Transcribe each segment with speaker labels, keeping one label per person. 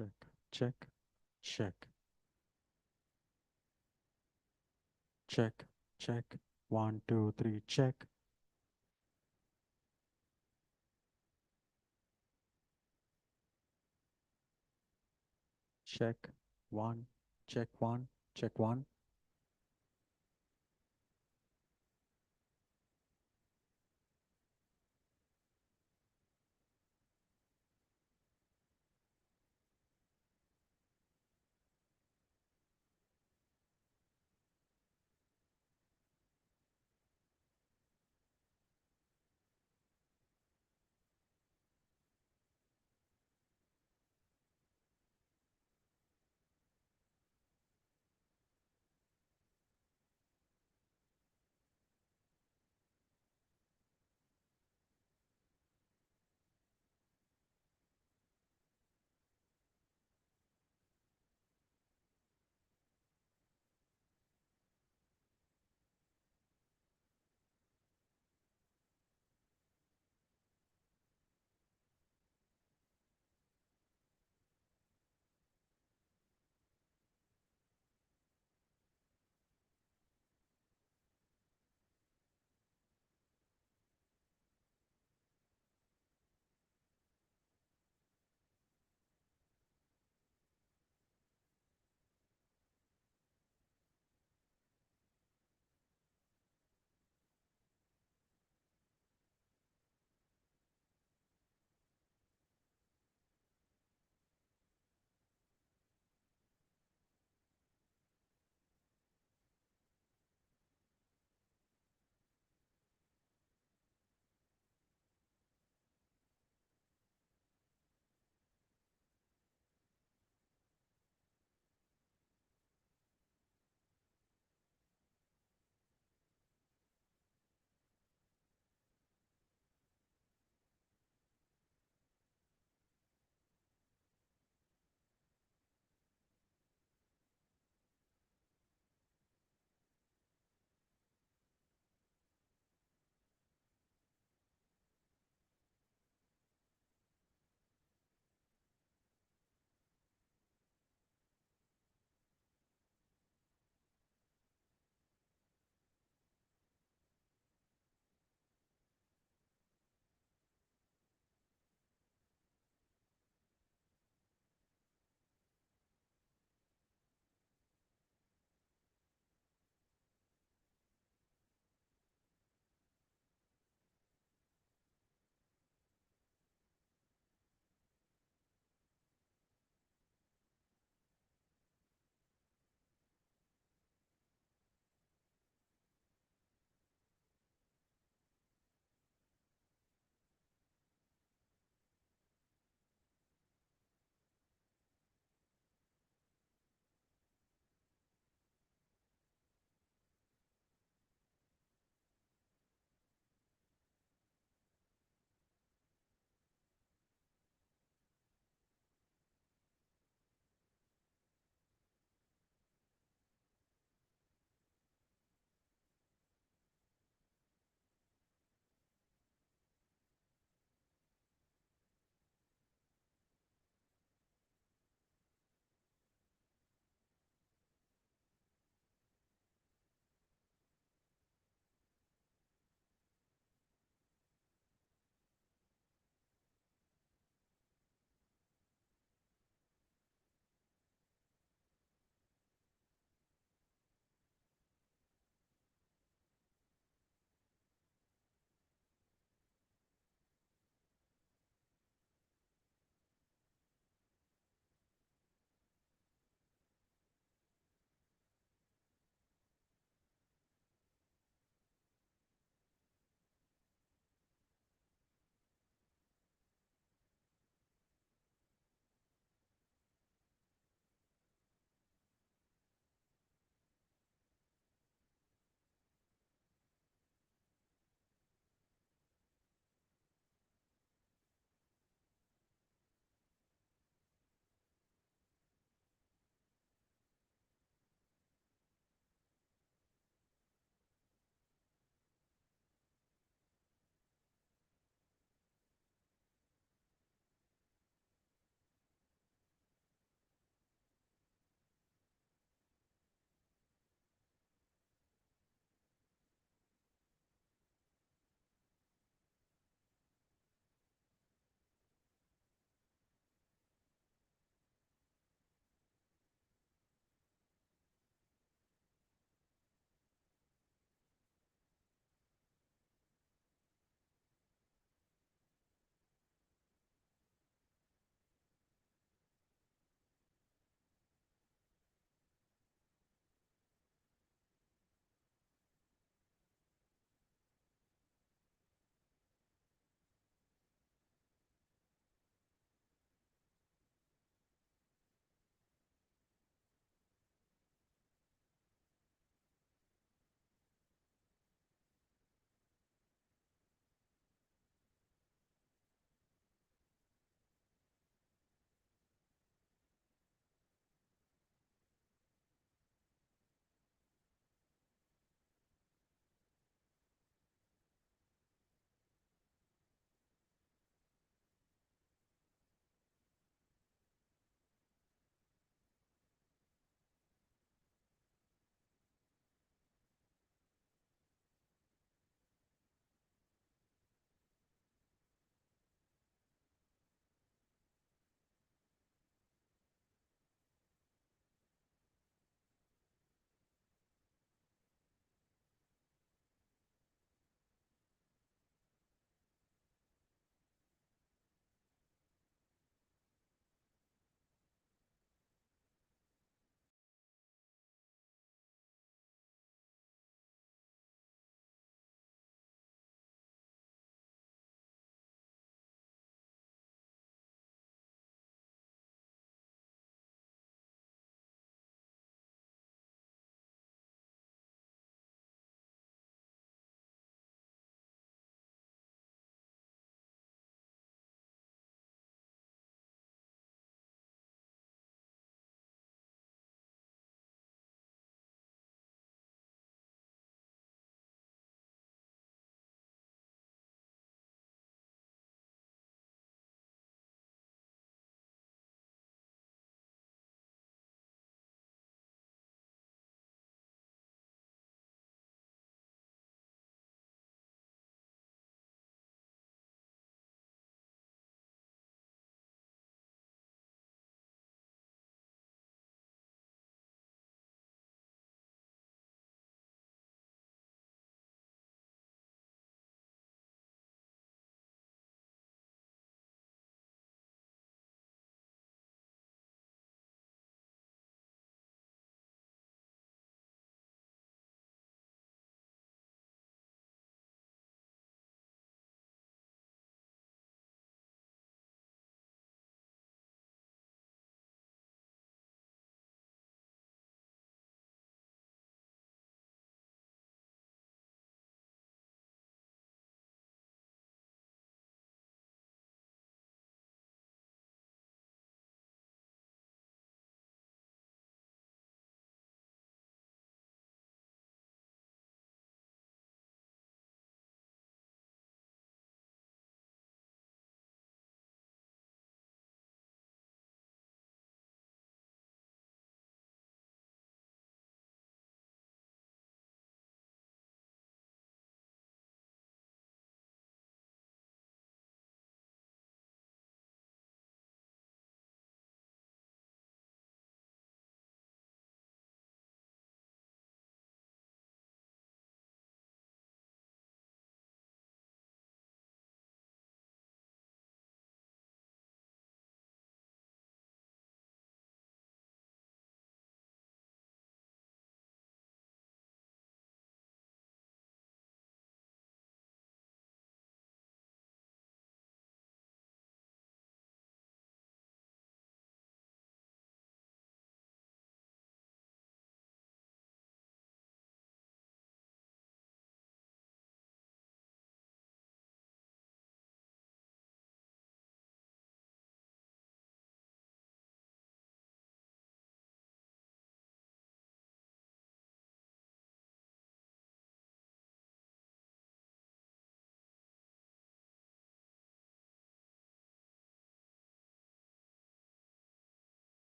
Speaker 1: Check, check, check, check, check. One, two, three, check. Check. One, check one, check one.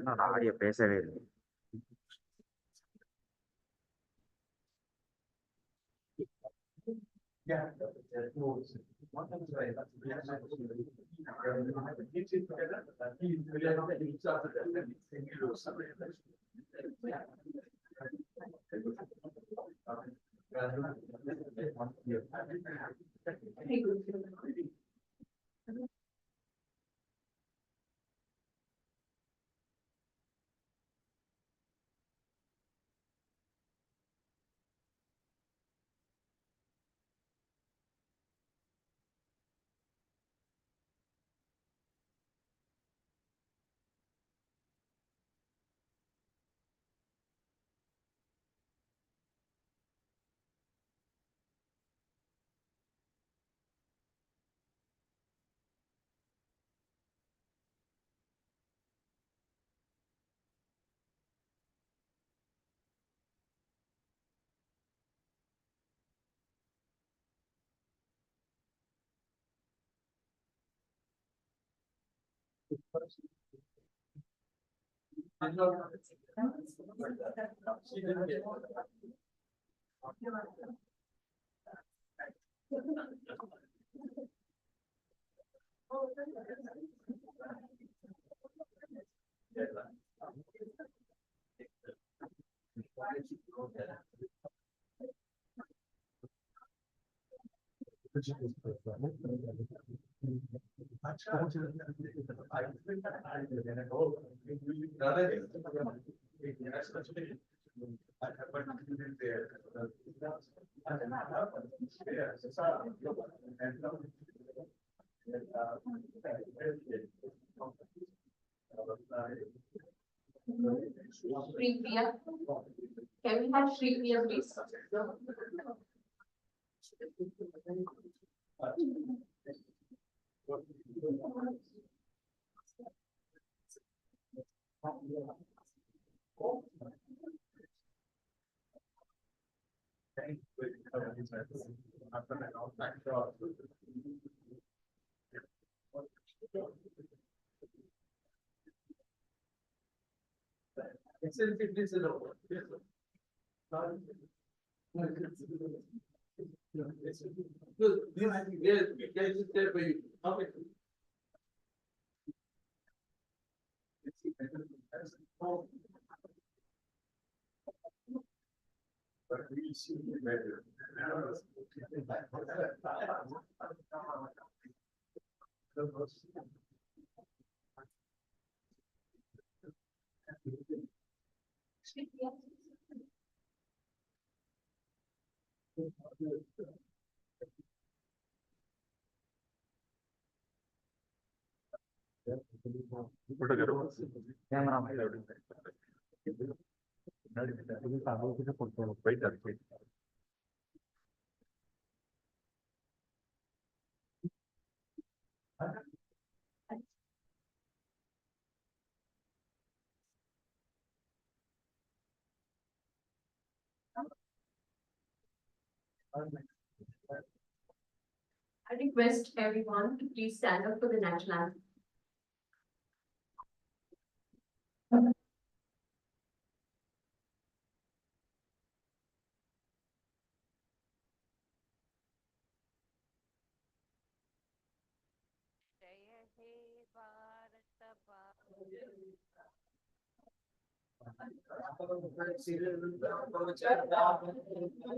Speaker 2: நான் audio பேசவே இல்லை.
Speaker 3: Free Priya. Can we have Free Priya, please? Free Priya. I request everyone to please stand up for the national anthem.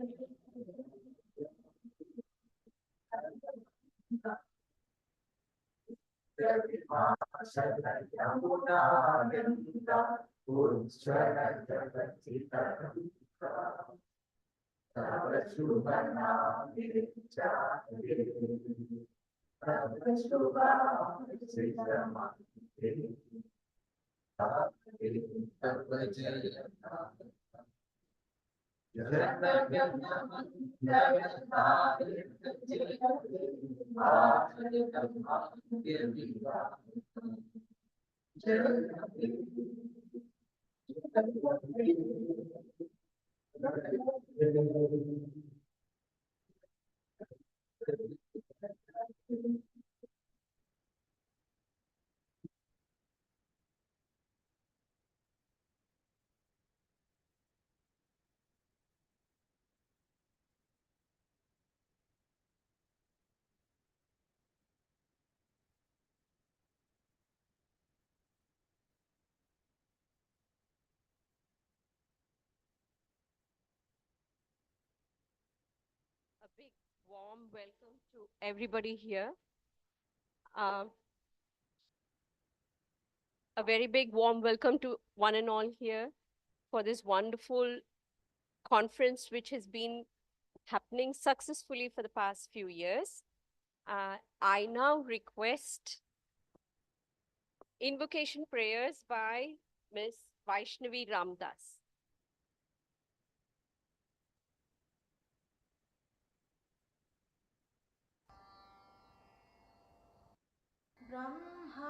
Speaker 4: जय हे Bharat A big warm welcome to everybody here. Uh, a very big warm welcome to one and all here for this wonderful conference, which has been happening successfully for the past few years. I now request invocation prayers by Ms. Vaishnavi Ramdas.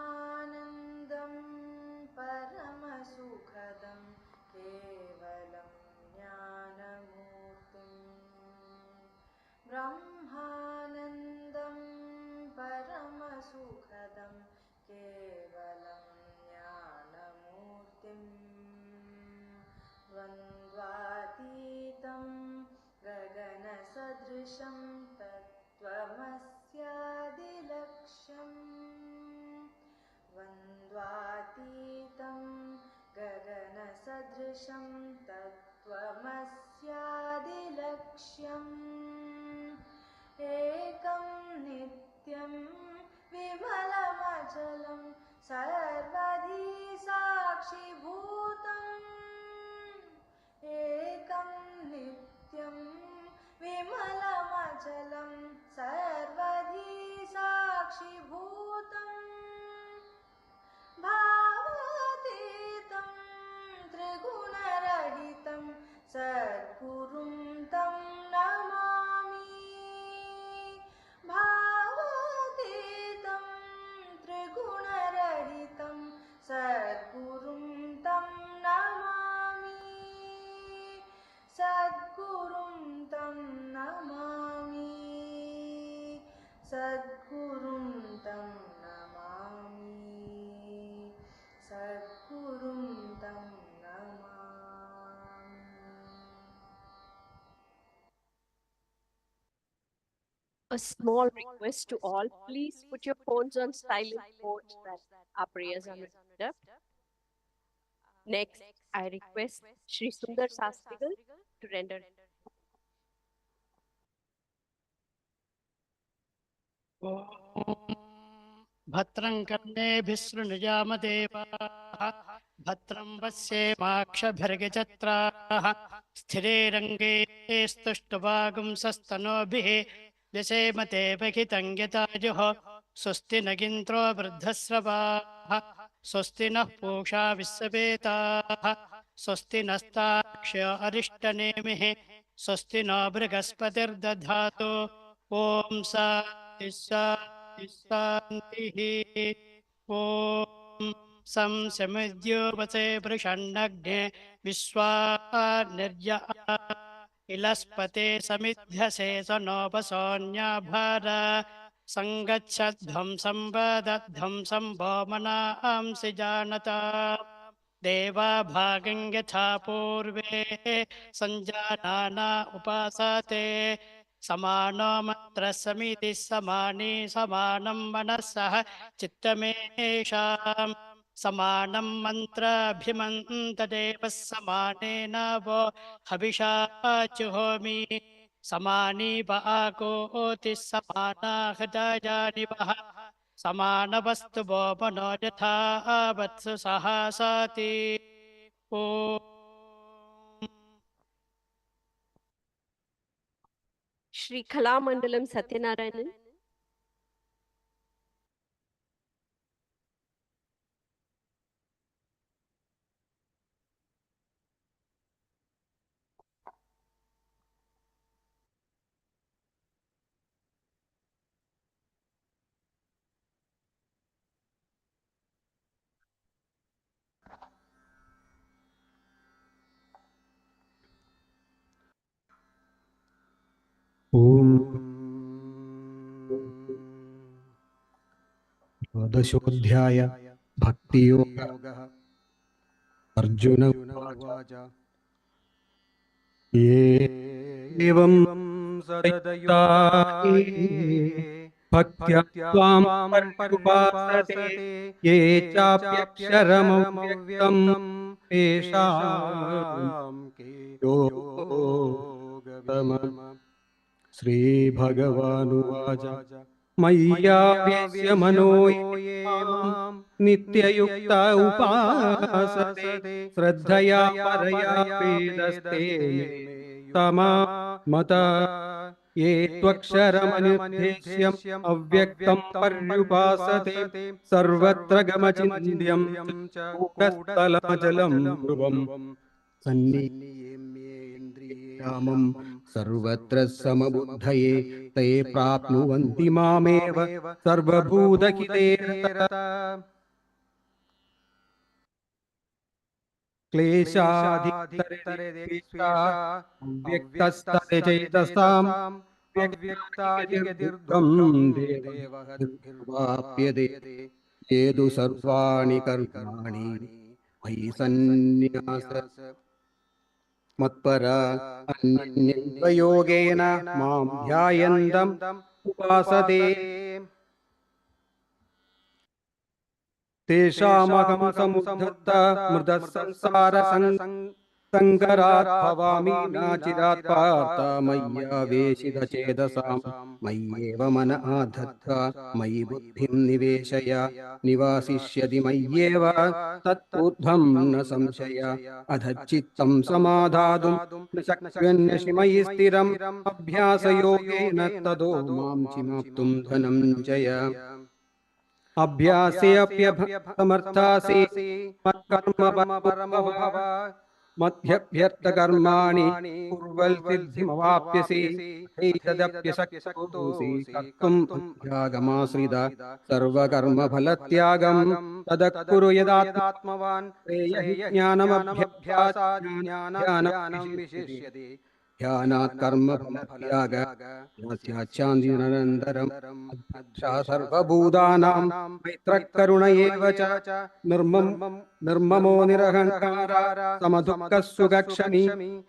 Speaker 2: ब्रह्मानन्दं परमसुखदं केवलं ज्ञानमूर्तिम् ब्रह्मानन्दं परमसुखदं केवलं ज्ञानमूर्तिम् द्वन्द्वातीतं गगनसदृशं तत्त्वमस्यादिलक्ष्यम् द्वन्द्वातीतं गगनसदृशं तत्त्वमस्यादिलक्ष्यम् एकं नित्यं विमलमचलं सर्वधी साक्षिभूतम् एकं नित्यं विमलमचलं सर्वधी साक्षिभूतम् भावातीतं त्रिगुणरहितं सद्गुरुं तं नमामि भावातीतं त्रिगुणरहितं सद्गुरुं तं नमामि सद्गुरुं तं नमामि सद्गुरुं तं नमामि सद्गुरुं तं Namami.
Speaker 4: A small request to all, please put your phones on silent mode so that our prayers are not disturbed. Next, I request Sri Sundar Sastrigal to render.
Speaker 5: भद्रं कर्णेभिः शृणुयामदेवाः भद्रं पश्येमाक्षभिर्गजत्राः स्थिरैरङ्गे स्तुष्टुवागुंसस्तनोभिः व्यसेमते बहितं यदायुः स्वस्ति न गिन्द्रो वृद्धस्रवाः स्वस्ति नः पूषा विश्ववेदाः स्वस्ति नस्ताक्ष्यो अरिष्टनेमिः स्वस्ति नो बृहस्पतिर्दधातु ॐ शान्तिः ॐ सं समिद्योपसे वृषण्णग्ने विश्वानिर्य इलस्पते समिध्यसे स नोपसोऽन्याभार सङ्गच्छध्वं संवदध्वं सम्भोमनांसि जानता देवा भागं यथा पूर्वे सञ्जानाना उपासते समानो मन्त्रः समितिः समानी समानं मनसः चित्तमेषाम् समानं मन्त्राभिमन्तदेवः समानेन वो हविषा जुहोमि समानी वाकोतिः समाना हृदयानि वः समानवस्तु वो मनो यथा वत्सु सहासाति ॐ
Speaker 4: Shri Kalamandalam Satyanarayanan.
Speaker 6: ഓം ദ്വാദശോധ്യായ ഭക്തിയോഗ അർജുന ഉവാച ഏവം സതതയുക്തായേ ഭക്ത്യാ ത്വാം പര്യുപാസതേ യേ ചാപ്യക്ഷരമവ്യക്തം തേഷാം കേ യോഗവിദഃ. ശ്രീഭഗവാനുവാച മയ്യാവേശ്യ മനോ യേ മാം നിത്യയുക്ത ഉപാസത്തെ ശ്രദ്ധയാ പരയാ വേദസ്തേ തമാ മത യേ ത്വക്ഷരമനുദ്ദേശ്യം അവ്യക്തം പര്യുപാസത്തെ സർവത്ര ഗമചിന്യം ച കൂടസ്ഥലമചലം ധ്രുവം സന്നിയേന്ദ്രിയാമം സർവത്ര സമബുദ്ധയേ തേ പ്രാപ്നുവന്തി മാമേവ സർവഭൂതഹിതേ രതഃ. ക്ലേശാധികതരേഷ്വാ അവ്യക്തസ്തചേതസാം അവ്യക്താധികതിർദുഃഖം ദേവഹർവാപ്യതേ യേതു സർവാണി കർമാണി മയി സന്ന്യാസ മത്പരാ അന്യന്യയോഗേന മാം ധ്യായന്തം ഉപാസതേ തേഷാമഹം സമുദ്ധൃത മൃതസംസാര സങ്കരാത് ഭവാമി നാചിരാത് പാർഥ മയ്യാവേശിതചേതസാം മയ്യേവ മന ആധത്ത്വാ മയി ബുദ്ധിം നിവേശയ നിവാസിഷ്യതി മയ്യേവ തത്ഊർധ്വം ന സംശയ അധഃചിത്തം സമാധാതും ന ശക്ഷ്യന്യസി മയി സ്ഥിരം അഭ്യാസയോഗേന തതോ മാം ചിമാപ്തും ധനഞ്ജയ. അഭ്യാസേऽപ്യസമർത്ഥാസി മത്കർമ്മ പരമോ ഭവ മധ്യഭ്യർത്ഥകർമാണി കുർവൽ സിദ്ധിമവാപ്യസി ഏതദപ്യശക്തോസി കർത്തും അധ്യാഗമാശ്രിത സർവകർമ്മഫലത്യാഗം തദഃകുരു യഥാത്മാവാൻ ജ്ഞാനമഭ്യഭ്യാസാത് ജ്ഞാനം വിശിഷ്യതേ. ധ്യാനാത് കർമ്മഫലത്യാഗാനന്തരം സർവഭൂതാനാം മൈത്രകരുണ ഏവ ച നിർമ്മമോ നിരഹങ്കാര സമദുഃഖസുഖക്ഷമീ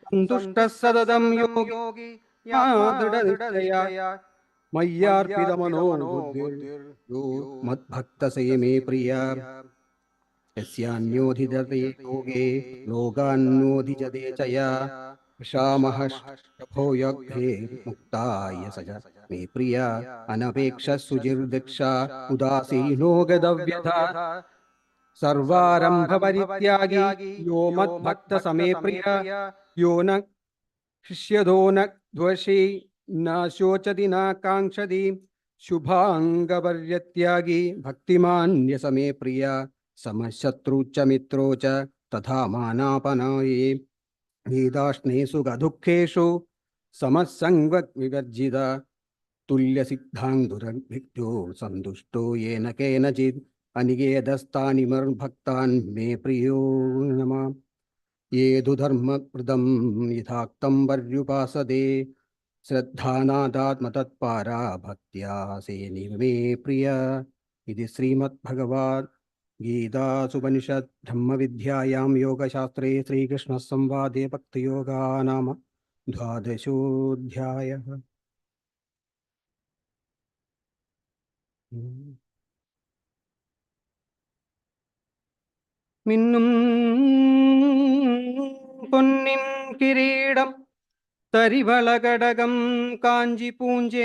Speaker 6: സന്തുഷ്ടഃ സതതം യോഗി ദൃഢനിശ്ചയ മയ്യാർപ്പിതമനോ ബുദ്ധിർയോ മദ്ഭക്തസേ മേ പ്രിയ. യസ്യാന്യോധിജതേ യോഗേ ലോകാന്യോധിജതേ ചയാ ക്ഷാമഹോ മുക്തായ സജ മേ പ്രിയ അനപേക്ഷ സുചിർദക്ഷ ഉദാസീനോ ഗതവ്യഥ സർവാരംഭ പരിത്യാഗി യോ മദ്ഭക്ത സമേ പ്രിയ യോ ന ഹൃഷ്യതോ ന ദ്വേഷി ന ശോചതി ന കാംക്ഷതി ശുഭാംഗപര്യത്യാഗി ഭക്തിമാന്യ സമേ പ്രിയ സമശത്രു ച മിത്രോ ച തഥാ മാനാപനായേ വേദാശ്നേഷു ദുഃഖേഷു സമസംഗ വിവർജിത തുല്യസിദ്ധാംഗുരഭിക്തോ സന്തുഷ്ടോ യേന കേനചിത് അനികേതസ്ഥാനിമർഭക്താൻ മേ പ്രിയോ നമഃ. യേതു ധർമ്മകൃതം യഥാക്തം പര്യുപാസതേ ശ്രദ്ധാനാദാത്മതത്പാരാ ഭക്ത്യാ സേനിവ മേ പ്രിയ. ഇതി ശ്രീമദ്ഭഗവത് ഗീതാസുപനിഷത് ബ്രഹ്മവിദ്യായാം യോഗശാസ്ത്രേ ശ്രീകൃഷ്ണസംവാദേ ഭക്തിയോഗാ നാമ ദ്വാദശോധ്യായഃ. മിന്നും പൊന്നിൻ കിരീടം തരിവളകടകം കാഞ്ചി പൂഞ്ചേലമാല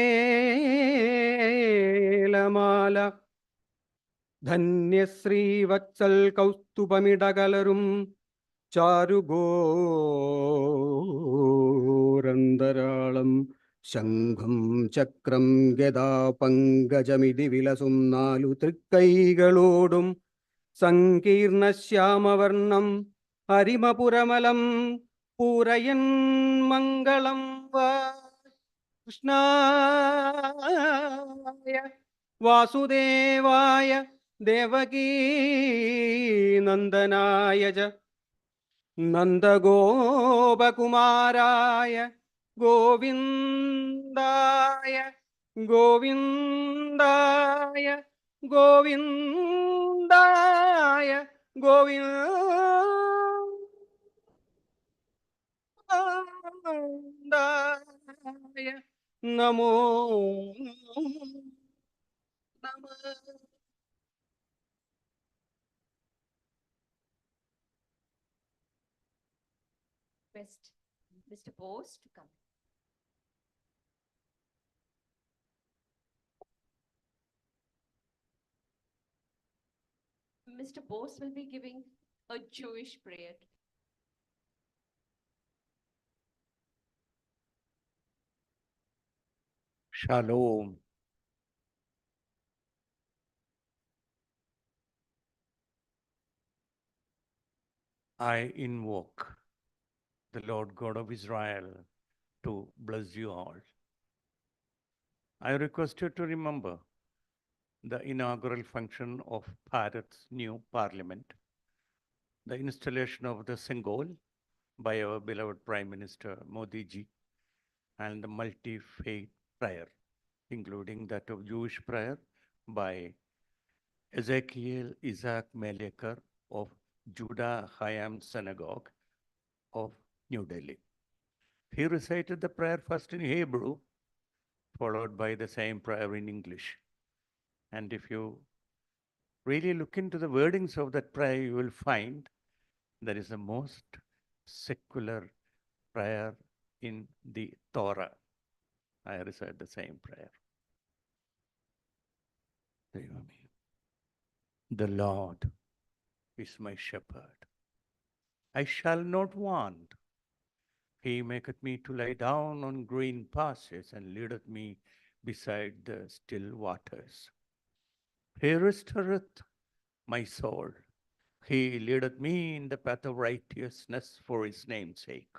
Speaker 6: ധന്യശ്രീവത്സൽ കൗസ്തുഭമിടകലരും ചാരുഗോരന്തരാളം ശംഖും ചക്രം ഗദാ പങ്കജമിതി വിലസും നാലു തൃക്കൈകളോടും സങ്കീർണശ്യാമവർണം ഹരിമപുരമലം പൂരയൻ മംഗളം വാ. കൃഷ്ണായ വാസുദേവായ ദേവകീ നന്ദനായ ച നന്ദഗോപകുമാരായ ഗോവിന്ദായ गोविन्दाय गोविन्दाय गोविन्दाय नमो नमः।
Speaker 3: Request Mr. Bose to come. Mr. Bose will be giving a Jewish prayer.
Speaker 7: Shalom. I invoke the Lord God of Israel to bless you all. I request you to remember the inaugural function of Bharat's new parliament, the installation of the Singol by our beloved Prime Minister Modi ji, and the multi-faith prayer, including that of Jewish prayer by Ezekiel Isaac Melekar of Judah Hayam Synagogue of New Delhi. He recited the prayer first in Hebrew, followed by the same prayer in English. And if you really look into the wordings of that prayer, you will find there is the most secular prayer in the Torah. I recite the same prayer. The Lord is my shepherd. I shall not want. He maketh me to lie down on green pastures and leadeth me beside the still waters. He restoreth my soul. He leadeth me in the path of righteousness for his name's sake.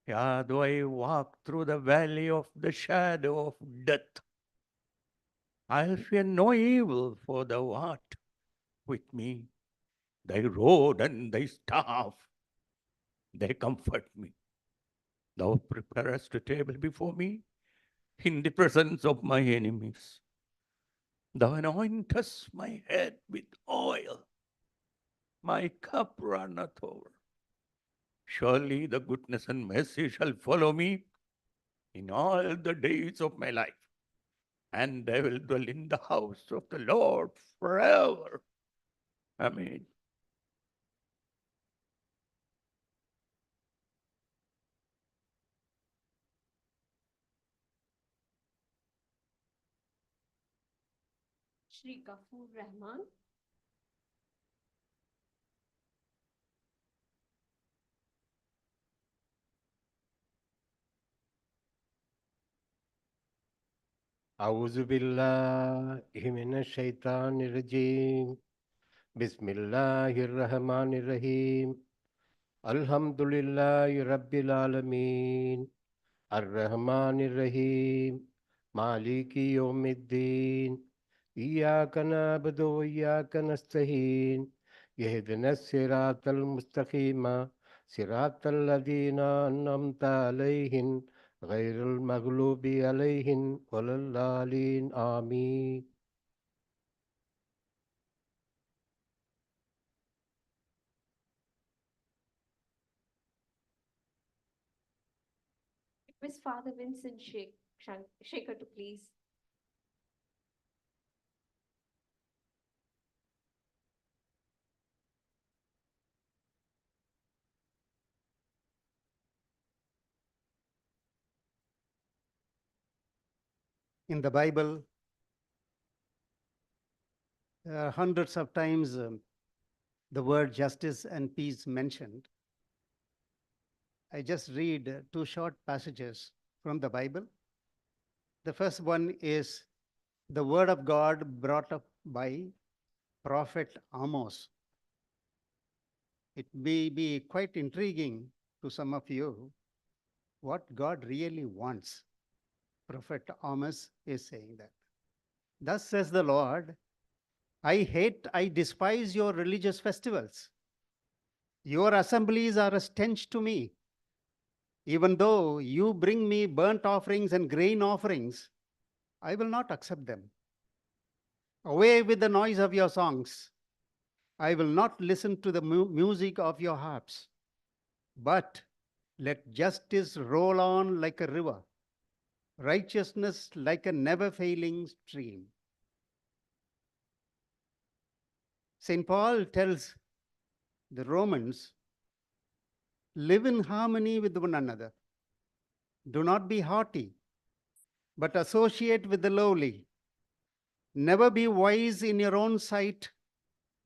Speaker 7: Yea, though I walk through the valley of the shadow of death, I'll fear no evil, for thou art with me. Thy rod and thy staff, they comfort me. Thou preparest a table before me in the presence of my enemies. Thou anointest my head with oil. My cup runneth over. Surely the goodness and mercy shall follow me in all the days of my life, and I will dwell in the house of the Lord forever. Amen.
Speaker 3: Shri Ghafoor Rahman.
Speaker 8: أعوذ بالله من الشيطان الرجيم بسم الله الرحمن الرحيم الحمد لله رب العالمين الرحمن الرحيم مالك يوم الدين إياك نعبد وإياك نستعين اهدنا الصراط المستقيم صراط الذين أنعمت عليهم غير المغلوب عليهم ولا الضالين آمين.
Speaker 3: Request Father Vincent Shaker to please.
Speaker 9: In the Bible, there are hundreds of times the word justice and peace mentioned. I just read two short passages from the Bible. The first one is the word of God brought up by Prophet Amos. It may be quite intriguing to some of you what God really wants. Prophet Amos is saying that. Thus says the Lord, I despise your religious festivals. Your assemblies are a stench to me. Even though you bring me burnt offerings and grain offerings, I will not accept them. Away with the noise of your songs. I will not listen to the music of your harps. But let justice roll on like a river, righteousness like a never failing stream. St. Paul tells the Romans, live in harmony with one another. Do not be haughty, but associate with the lowly. Never be wise in your own sight.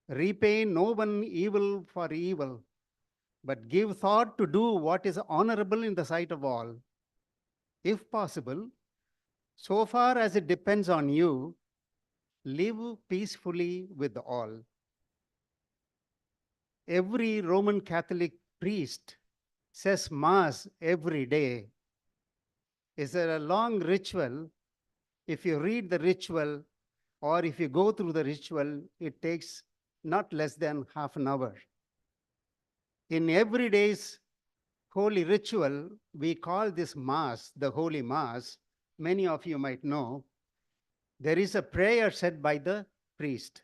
Speaker 9: Repay no one evil for evil, but give thought to do what is honorable in the sight of all. If possible, so far as it depends on you, live peacefully with all. Every Roman Catholic priest says Mass every day. It's a long ritual. If you read the ritual or if you go through the ritual, it takes not less than half an hour. In every day's holy ritual, we call this Mass the Holy Mass. Many of you might know. There is a prayer said by the priest.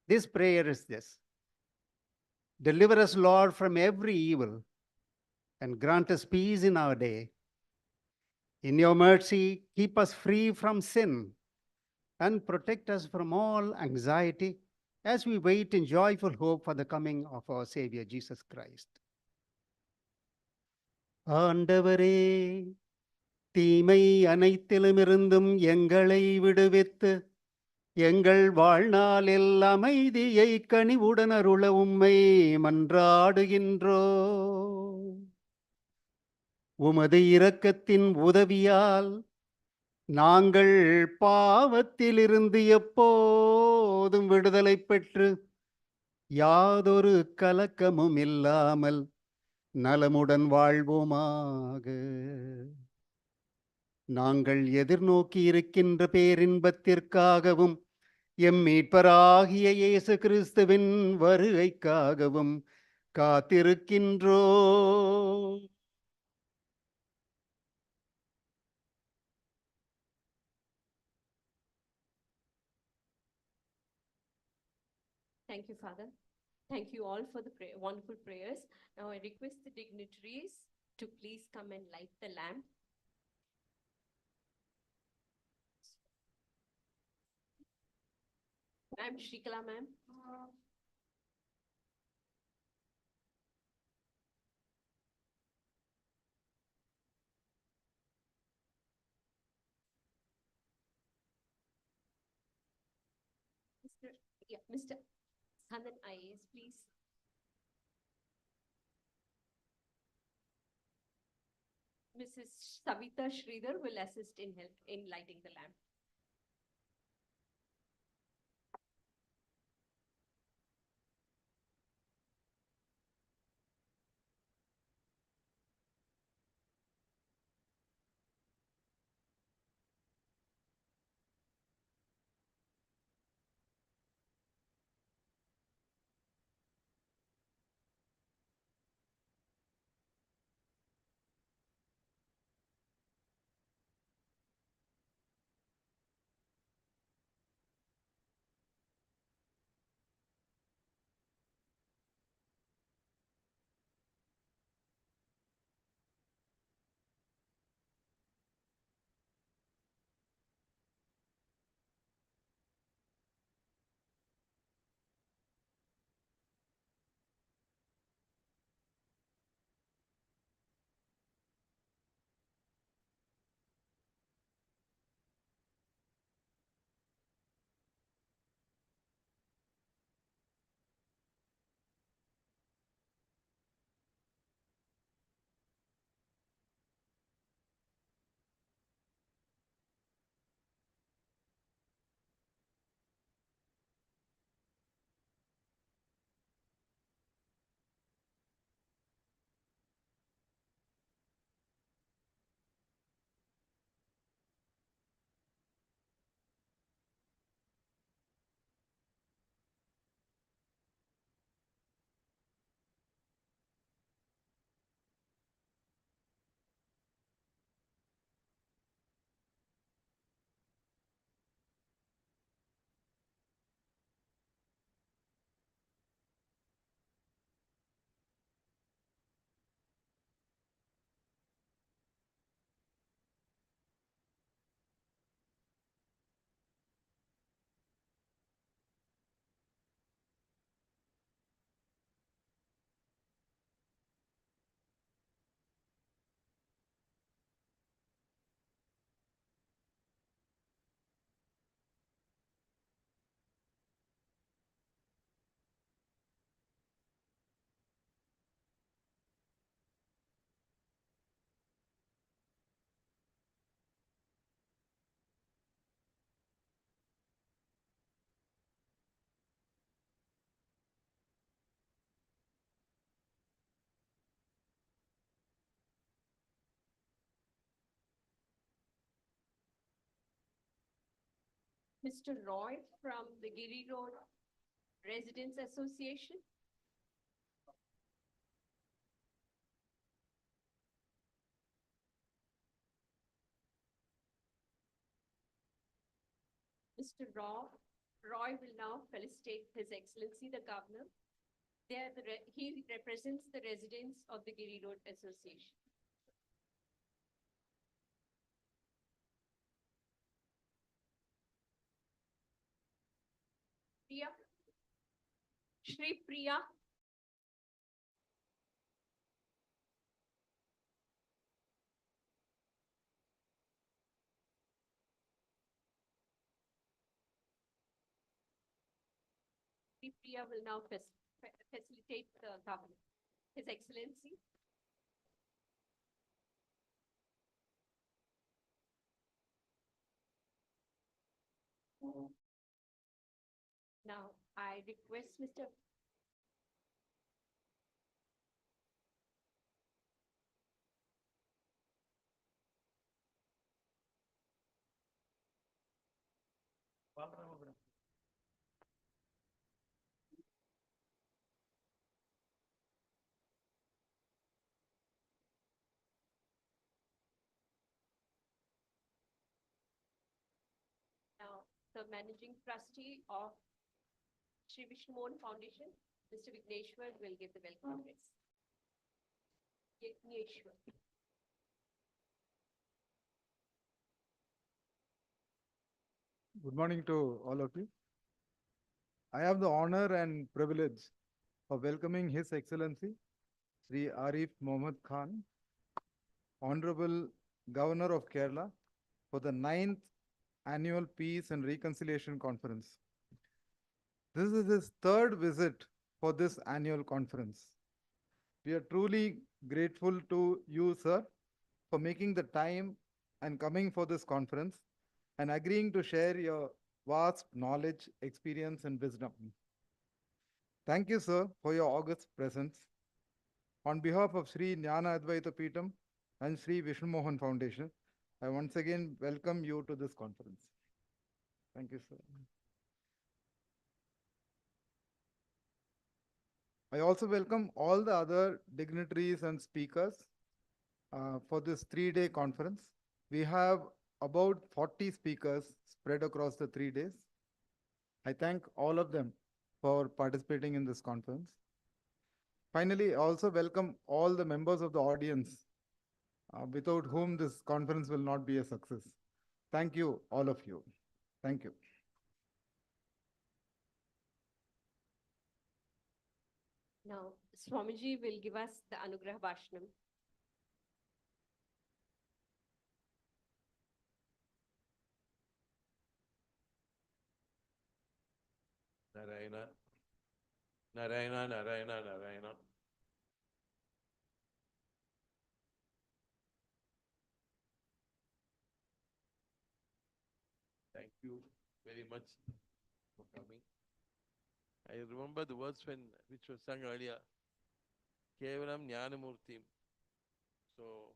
Speaker 9: This prayer is this: deliver us, Lord, from every evil and grant us peace in our day. In your mercy, keep us free from sin and protect us from all anxiety as we wait in joyful hope for the coming of our Savior Jesus Christ. ஆண்டவரே, தீமை அனைத்திலுமிருந்தும் எங்களை விடுவித்து எங்கள் வாழ்நாளில் அமைதியை கனிவுடன் அருள உம்மை மன்றாடுகின்றோ. உமது இரக்கத்தின் உதவியால் நாங்கள் பாவத்திலிருந்து எப்போதும் விடுதலை பெற்று யாதொரு கலக்கமும் இல்லாமல் நலமுடன் வாழ்வோமாக. நாங்கள் எதிர்நோக்கி இருக்கின்ற பேரின்பத்திற்காகவும் எம் மீட்பராகிய இயேசு கிறிஸ்துவின் வருகைக்காகவும் காத்திருக்கின்றோ.
Speaker 4: Thank you, Father. Thank you all for the wonderful prayers. Now I request the dignitaries to please come and light the lamp. Ma'am, Shrikala ma'am. Mr. Sandan IAS, please. Mrs. Savita Sridhar will assist in help in lighting the lamp. Mr. Roy from the Giri Road Residents Association. Mr. Roy will now felicitate His Excellency the Governor. He represents the residents of the Giri Road Association. Priya, Shri Priya. Shri Priya will now facilitate the Governor. His Excellency. Now, I request Mr. Now, the Managing Trustee of Shri Vishnu Mohan Foundation, Mr. Vigneshwar, will give the welcome address. Vigneshwar.
Speaker 10: Good morning to all of you. I have the honor and privilege of welcoming His Excellency Sri Arif Mohammed Khan, Honorable Governor of Kerala, for the 9th Annual Peace and Reconciliation Conference. This is his third visit for this annual conference. We are truly grateful to you, sir, for making the time and coming for this conference and agreeing to share your vast knowledge, experience, and wisdom. Thank you, sir, for your august presence. On behalf of Sri Jnana Advaita Peetham and Sri Vishnu Mohan Foundation, I once again welcome you to this conference. Thank you, sir. I also welcome all the other dignitaries and speakers for this 3-day conference. We have about 40 speakers spread across the 3 days. I thank all of them for participating in this conference. Finally, I also welcome all the members of the audience without whom this conference will not be a success. Thank you, all of you. Thank you.
Speaker 4: Now, Swamiji will give us the Anugrah Bhashanam.
Speaker 11: Narayana, Narayana, Narayana, Narayana. Thank you very much for coming. I remember the words which was sung earlier, Kevalam Jnanamurtim. So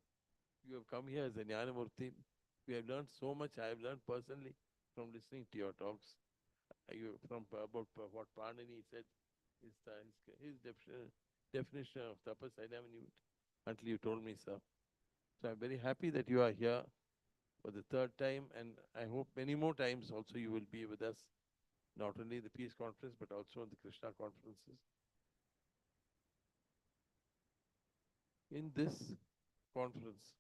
Speaker 11: you have come here as a Jnanamurti. We have learned so much. I have learned personally from listening to your talks. From about what Pandani said, his definition of tapas, I never knew it until you told me, sir. So I'm very happy that you are here for the third time, and I hope many more times also you will be with us, not only the Peace Conference, but also the Krishna conferences. In this conference,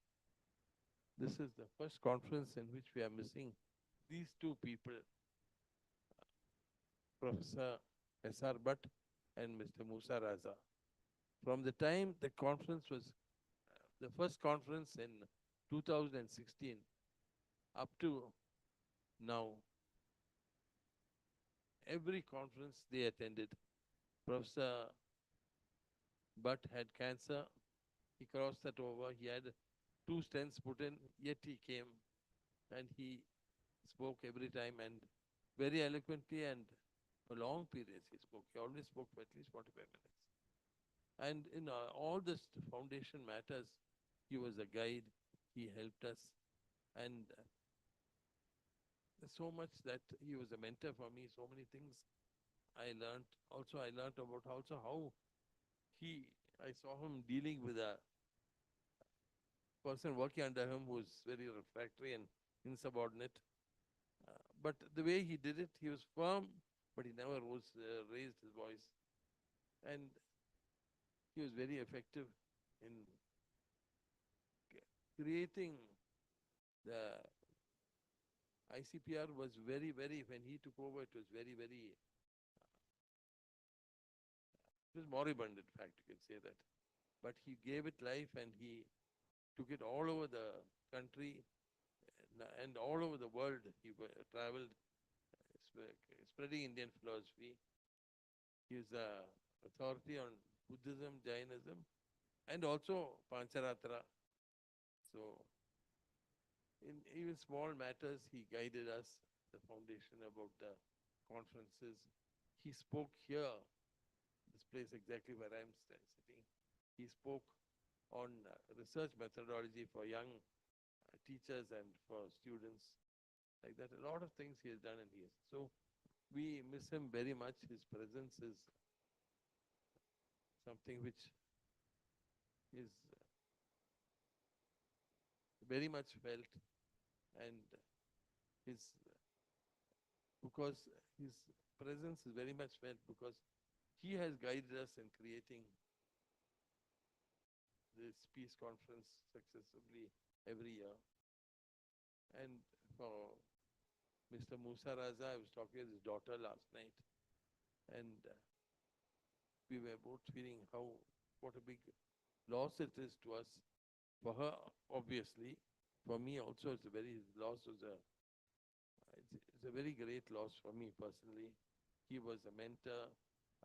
Speaker 11: this is the first conference in which we are missing these two people, Professor S.R. Bhatt and Mr. Musa Raza. From the time the conference was, the first conference in 2016, up to now, every conference they attended. Professor Bhatt had cancer. He crossed that over. He had 2 stents put in, yet he came and he spoke every time and very eloquently and for long periods he spoke. He always spoke for at least 45 minutes. And in all this foundation matters, he was a guide. He helped us. And so much that he was a mentor for me. So many things I learned. Also, I learned about also how I saw him dealing with a person working under him who was very refractory and insubordinate. But the way he did it, he was firm, but he never raised his voice. And he was very effective in creating the ICPR was very, when he took over, it was very, it was moribund, in fact, you can say that. But he gave it life and he took it all over the country and all over the world. He traveled, spreading Indian philosophy. He is the authority on Buddhism, Jainism, and also Pancharatra. So, in even small matters, he guided us, the foundation, about the conferences. He spoke here, this place exactly where I'm sitting. He spoke on research methodology for young teachers and for students. Like that, a lot of things he has done, and so we miss him very much. His presence is something which is very much felt, and because his presence is very much felt because he has guided us in creating this peace conference successively every year. And for Mr. Musa Raza, I was talking with his daughter last night, and we were both feeling what a big loss it is to us. For her, obviously. For me also, it's a very very great loss for me personally. He was a mentor.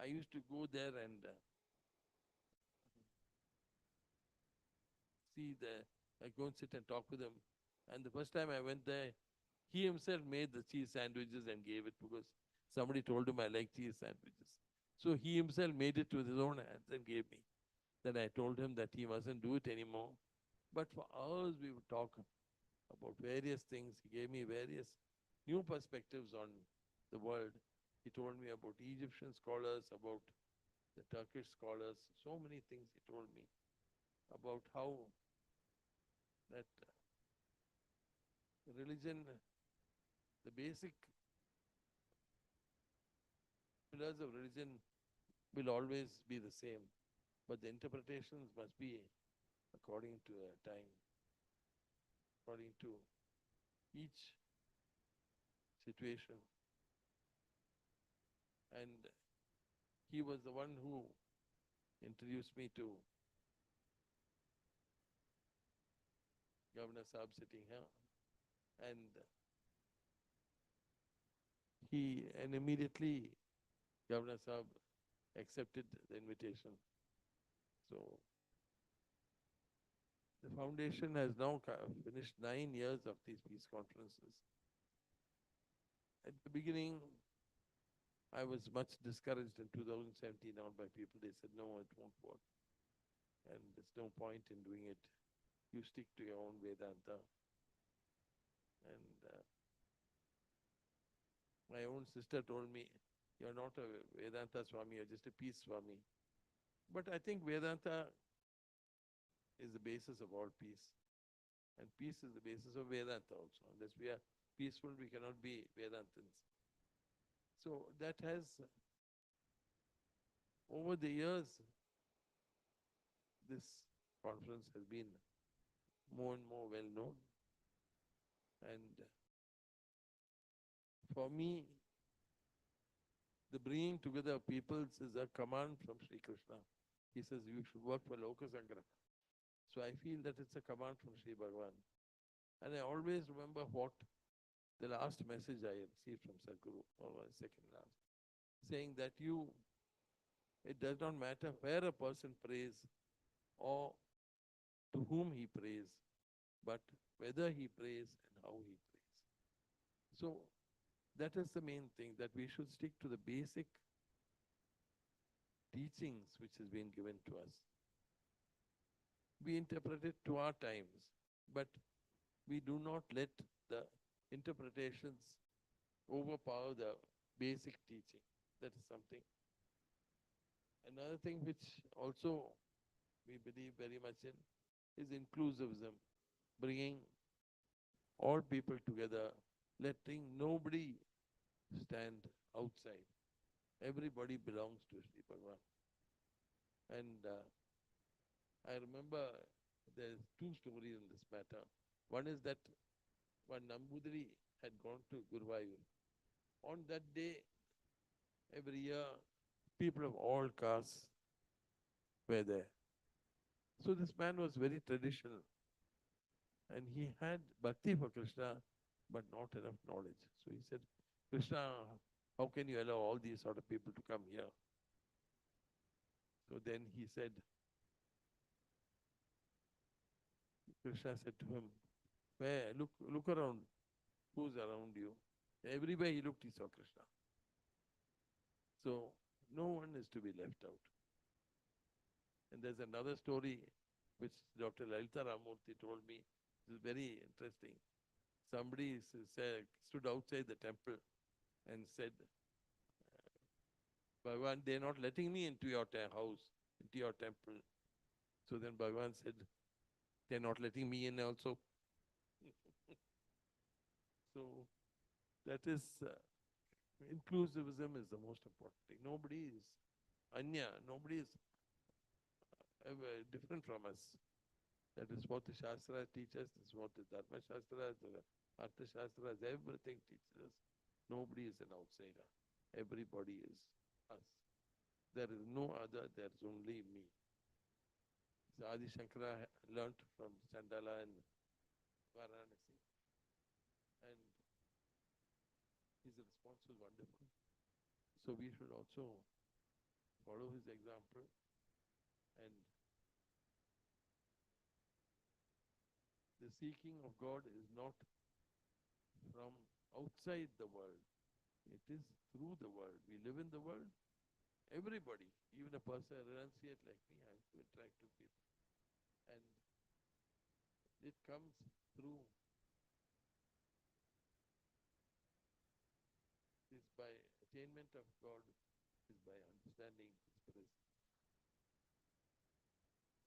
Speaker 11: I used to go there and I go and sit and talk with him. And the first time I went there, he himself made the cheese sandwiches and gave it because somebody told him I like cheese sandwiches. So he himself made it with his own hands and gave me. Then I told him that he mustn't do it anymore. But for hours we would talk about various things. He gave me various new perspectives on the world. He told me about Egyptian scholars, about the Turkish scholars, so many things he told me about how that religion, the basic pillars of religion will always be the same, but the interpretations must be according to a time, according to each situation. And he was the one who introduced me to Governor Saab sitting here. And immediately Governor Saab accepted the invitation. So the foundation has now finished 9 years of these peace conferences. At the beginning, I was much discouraged in 2017 out by people. They said, no, it won't work. And there's no point in doing it. You stick to your own Vedanta. And my own sister told me, you're not a Vedanta Swami, you're just a peace Swami. But I think Vedanta is the basis of all peace. And peace is the basis of Vedanta also. Unless we are peaceful, we cannot be Vedantins. So that has, over the years, this conference has been more and more well known. And for me, the bringing together of peoples is a command from Sri Krishna. He says you should work for Loka Sangraha. So I feel that it's a command from Sri Bhagavan. And I always remember what the last message I received from Sadhguru, or second last, saying that it does not matter where a person prays or to whom he prays, but whether he prays and how he prays. So that is the main thing, that we should stick to the basic teachings which has been given to us. We interpret it to our times, but we do not let the interpretations overpower the basic teaching. That is something. Another thing which also we believe very much in is inclusivism, bringing all people together, letting nobody stand outside. Everybody belongs to Sri Bhagavan. And I remember there's two stories in this matter. One is that when Nambudiri had gone to Guruvayur, on that day, every year, people of all castes were there. So this man was very traditional. And he had bhakti for Krishna, but not enough knowledge. So he said, Krishna, how can you allow all these sort of people to come here? So then he said, Krishna said to him, where, look around, who's around you? Everywhere he looked, he saw Krishna. So no one is to be left out. And there's another story which Dr. Lalita Ramurthy told me. It is very interesting. Somebody stood outside the temple and said, Bhagavan, they're not letting me into your house, into your temple. So then Bhagavan said, they're not letting me in also. So that is, inclusivism is the most important thing. Nobody is Anya, nobody is different from us. That is what the Shastras teach us, this is what the Dharma Shastras, the Artha Shastras, everything teaches us. Nobody is an outsider. Everybody is us. There is no other, there is only me. So Adi Shankara learnt from Chandala and Varanasi. And his response was wonderful. So we should also follow his example and the seeking of God is not from outside the world. It is through the world. We live in the world. Everybody, even a person, a renunciate like me, I have to interact with people. And it comes through this by attainment of God, is by understanding His presence.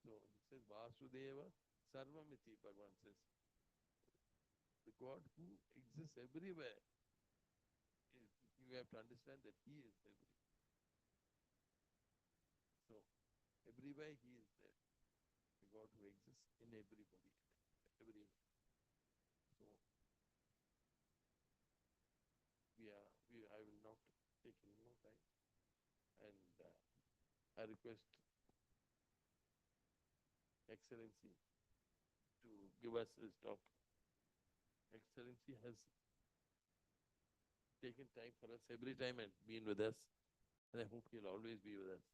Speaker 11: So it says Vasudeva Sarvamiti, Bhagavan says. The God who exists everywhere, you have to understand that He is everywhere. So everywhere He is there. The God who exists in everybody, everywhere. So I will not take any more time, and I request Excellency to give us his talk. Excellency has taken time for us every time and been with us, and I hope he'll always be with us.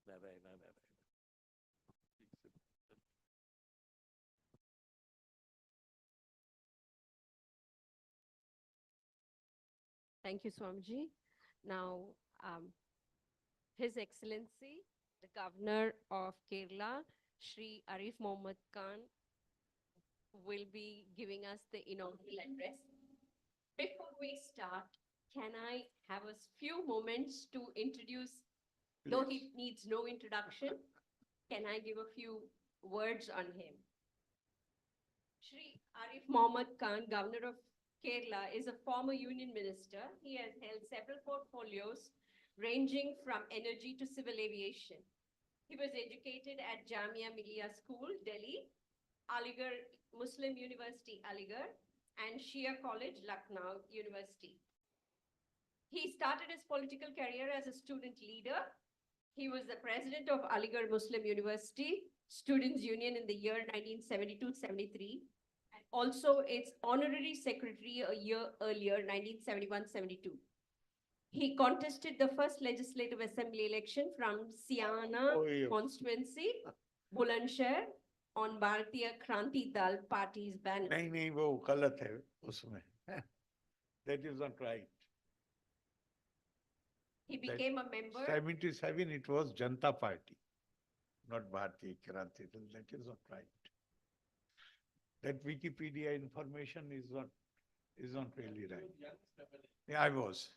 Speaker 11: Narayana, Narayana.
Speaker 4: Thank you, Swamiji. Now, His Excellency, the Governor of Kerala, Shri Arif Mohammad Khan, will be giving us the inaugural address. Before we start, can I have a few moments to introduce, though he needs no introduction, can I give a few words on him? Shri Arif Mohammad Khan, Governor of Kerala, is a former union minister. He has held several portfolios ranging from energy to civil aviation. He was educated at Jamia Millia School, Delhi, Aligarh Muslim University, Aligarh, and Shia College, Lucknow University. He started his political career as a student leader. He was the president of Aligarh Muslim University Students' Union in the year 1972-73, and also its honorary secretary a year earlier, 1971-72. He contested the first legislative assembly election from Siana constituency, Bulandshahr, on Bharatiya Kranti Dal party's banner.
Speaker 7: नहीं वो गलत है उसमें. That is not right.
Speaker 4: He became a member.
Speaker 7: 77 it was Janata Party, not Bharatiya Kranti Dal. That is not right. That Wikipedia information is not
Speaker 12: is not really right. Yeah, I was.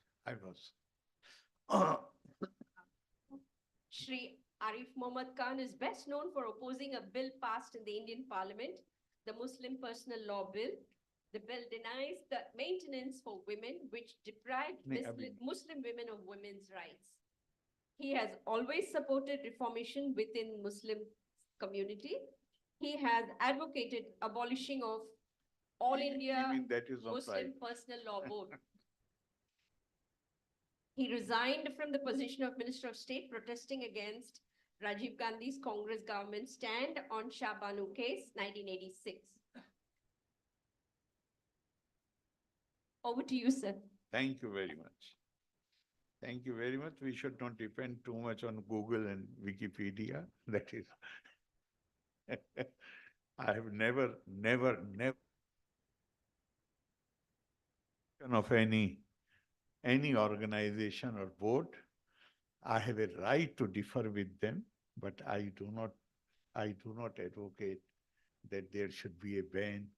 Speaker 4: Shri Arif Mohammad Khan is best known for opposing a bill passed in the Indian Parliament, the Muslim Personal Law Bill. The bill denies the maintenance for women, which deprived
Speaker 12: Nahi, abhi-
Speaker 4: Muslim women of women's rights. He has always supported reformation within Muslim community. He has advocated abolishing of All India
Speaker 12: mean that is not
Speaker 4: Muslim
Speaker 12: right.
Speaker 4: Personal Law Board. He resigned from the position of Minister of State, protesting against Rajiv Gandhi's Congress government stand on Shah Banu case, 1986. Over to you, sir.
Speaker 12: Thank you very much. Thank you very much. We should not depend too much on Google and Wikipedia. That is, I have never of any organization or board. I have a right to differ with them, but I do not advocate that there should be a ban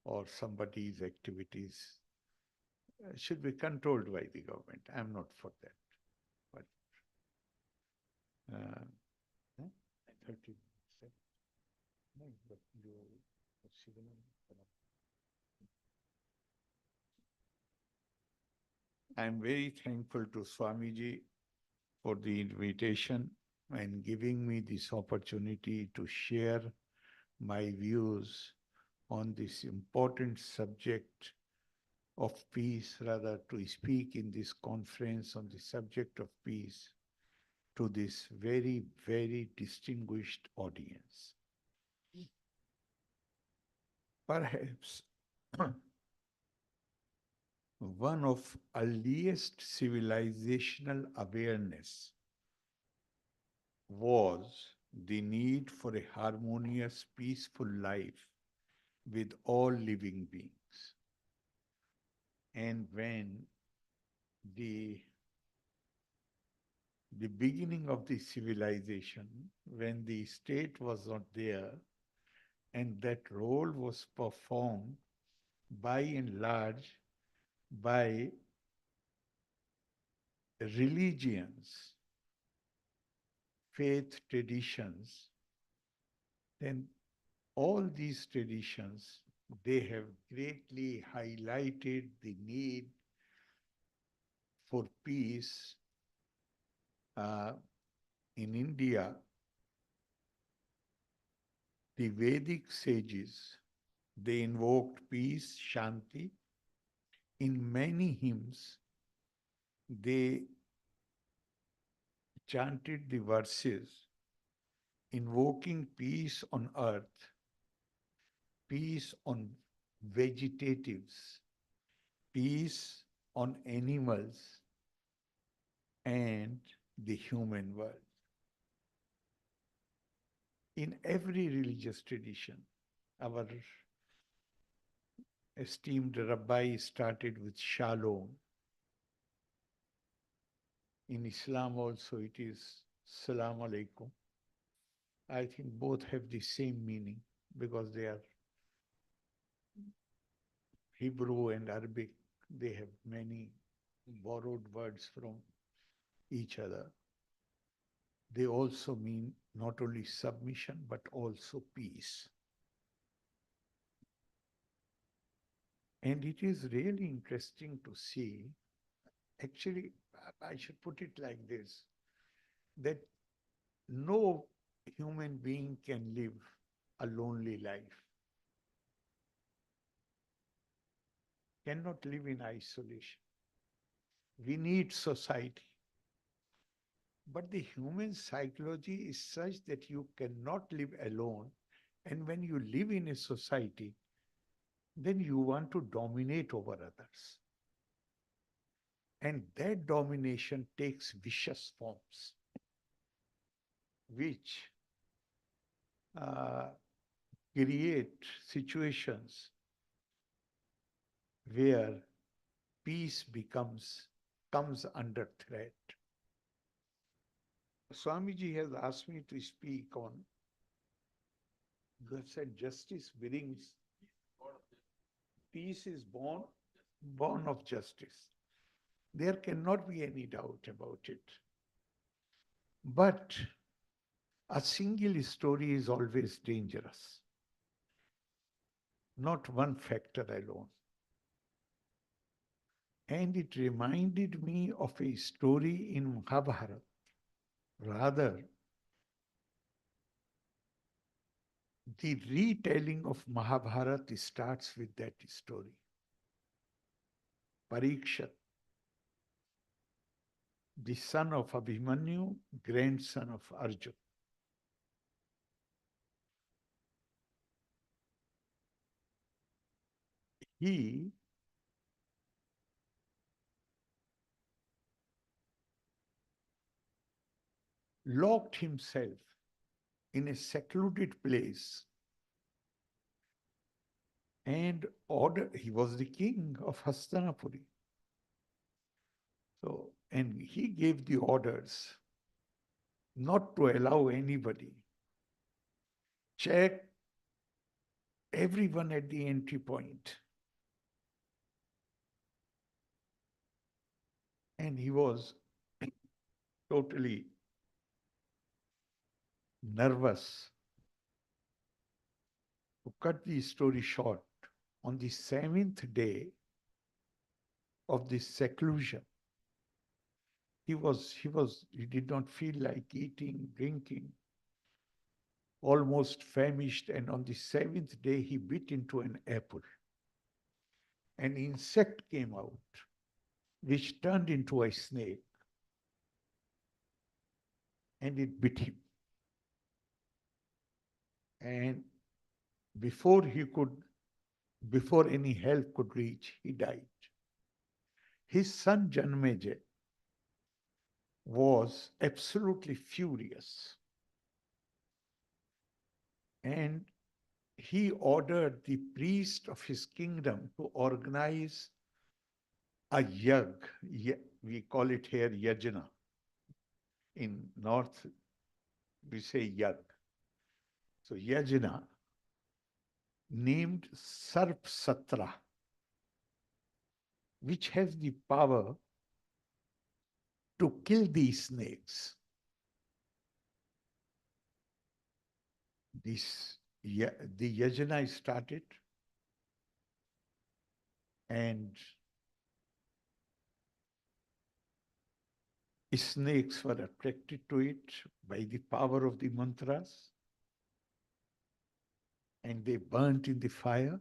Speaker 12: or somebody's activities should be controlled by the government. I'm not for that. But 30 seconds. No, but I'm very thankful to Swamiji for the invitation and giving me this opportunity to share my views on this important subject of peace, rather to speak in this conference on the subject of peace to this very, very distinguished audience. Perhaps one of earliest civilizational awareness was the need for a harmonious, peaceful life with all living beings. And when the beginning of the civilization, when the state was not there, and that role was performed by and large by religions, faith traditions, then all these traditions, they have greatly highlighted the need for peace. In India, the Vedic sages, they invoked peace, Shanti. In many hymns, they chanted the verses invoking peace on earth, peace on vegetatives, peace on animals, and the human world. In every religious tradition, our esteemed Rabbi started with Shalom. In Islam also it is Salam Alaikum. I think both have the same meaning because they are Hebrew and Arabic. They have many borrowed words from each other. They also mean not only submission, but also peace. And it is really interesting to see, actually, I should put it like this, that no human being can live a lonely life, cannot live in isolation. We need society. But the human psychology is such that you cannot live alone. And when you live in a society, then you want to dominate over others. And that domination takes vicious forms, which create situations where peace comes under threat. Swamiji has asked me to speak on, you have said justice brings, peace is born born of justice. There cannot be any doubt about it. But a single story is always dangerous, not one factor alone. And it reminded me of a story in Mahabharata. Rather, the retelling of Mahabharata starts with that story. Parikshat, the son of Abhimanyu, grandson of Arjuna. He locked himself in a secluded place and ordered, he was the king of Hastinapuri. So, and he gave the orders not to allow anybody, check everyone at the entry point. And he was totally nervous. To cut the story short, on the 7th day of this seclusion, he did not feel like eating, drinking, almost famished. And on the 7th day, he bit into an apple. An insect came out, which turned into a snake, and it bit him. And before any help could reach, he died. His son Janmeja was absolutely furious. And he ordered the priest of his kingdom to organize a yag. We call it here yajna. In North, we say yag. So yajna, named Sarp Satra, which has the power to kill these snakes. The yajna started, and snakes were attracted to it by the power of the mantras, and they burnt in the fire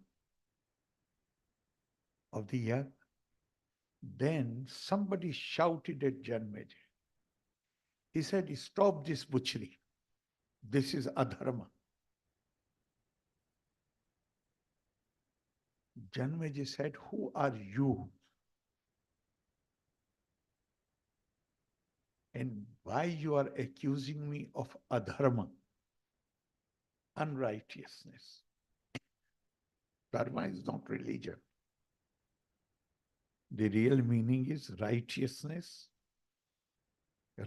Speaker 12: of the yag. Then somebody shouted at Janmeja. He said, "Stop this butchery. This is adharma." Janmeja said, "Who are you? And why you are accusing me of adharma, unrighteousness? Dharma is not religion. The real meaning is righteousness,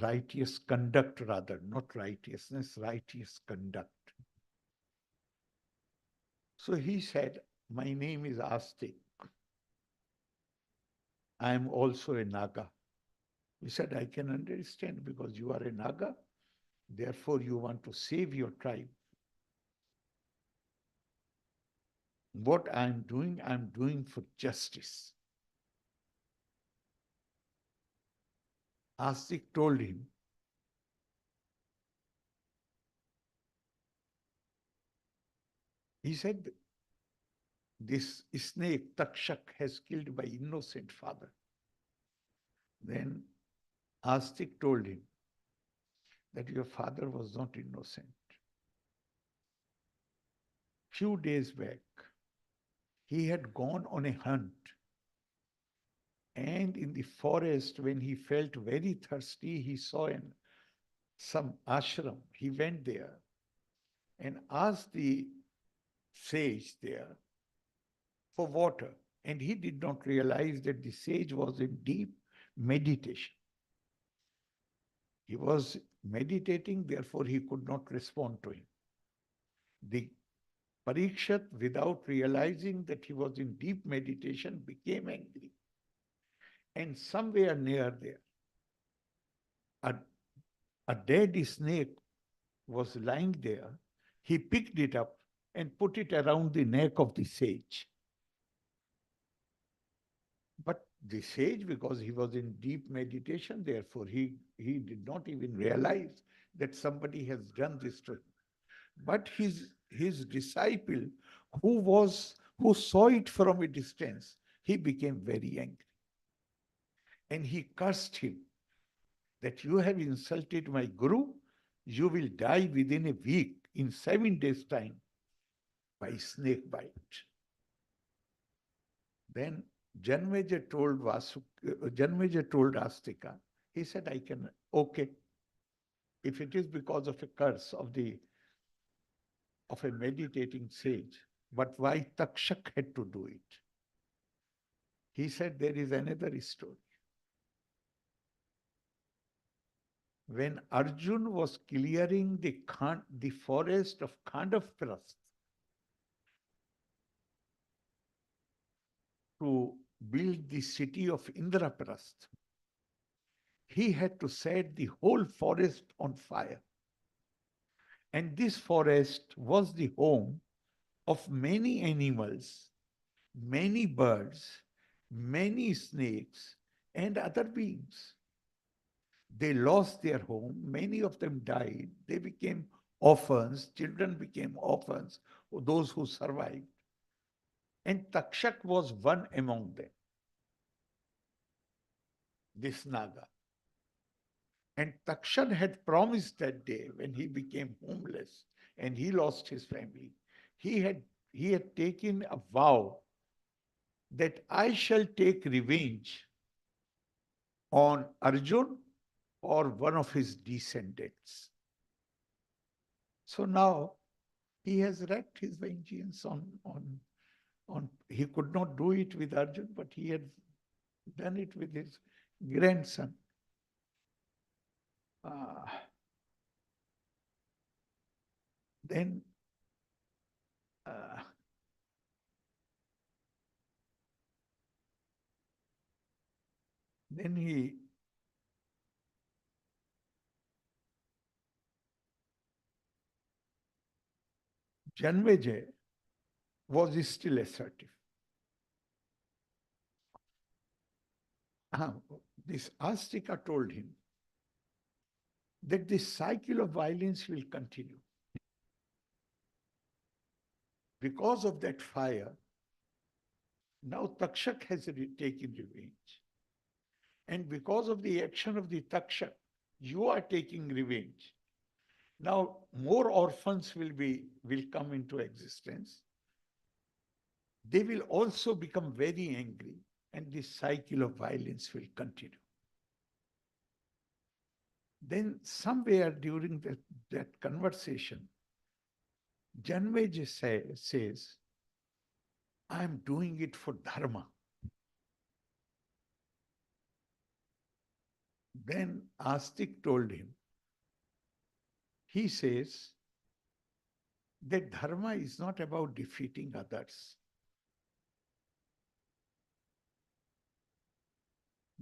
Speaker 12: righteous conduct rather, not righteousness, righteous conduct." So he said, "My name is Astik. I am also a Naga." He said, "I can understand, because you are a Naga, therefore you want to save your tribe. What I'm doing for justice." Astik told him, he said, "This snake, Takshak, has killed my innocent father." Then Astik told him that your father was not innocent. Few days back, he had gone on a hunt, and in the forest, when he felt very thirsty, he saw some ashram. He went there and asked the sage there for water, and he did not realize that the sage was in deep meditation. He was meditating, therefore he could not respond to him. The Parikshit, without realizing that he was in deep meditation, became angry. And somewhere near there, a dead snake was lying there. He picked it up and put it around the neck of the sage. But the sage, because he was in deep meditation, therefore he did not even realize that somebody has done this to him. But his disciple, who saw it from a distance, he became very angry. And he cursed him that you have insulted my guru, you will die within a week, in 7 days' time, by snake bite. Then Janmeja told Astika, he said, I can, okay, if it is because of a curse of a meditating sage, but why Takshak had to do it? He said there is another story. When Arjun was clearing the forest of Khandavprasth to build the city of Indraprasth, he had to set the whole forest on fire. And this forest was the home of many animals, many birds, many snakes, and other beings. They lost their home, many of them died, they became orphans, children became orphans, those who survived. And Takshak was one among them, this Naga. And Takshak had promised that day when he became homeless and he lost his family, he had taken a vow that I shall take revenge on Arjun or one of his descendants. So now he has wreaked his vengeance on he could not do it with Arjun, but he had done it with his grandson. Then he Janmeja was still assertive. This Astika told him that this cycle of violence will continue. Because of that fire, now Takshak has taken revenge. And because of the action of the Takshak, you are taking revenge. Now more orphans will come into existence. They will also become very angry, and this cycle of violence will continue. Then somewhere during that conversation, Janmeja says, I am doing it for dharma. Then Astik told him, he says that dharma is not about defeating others.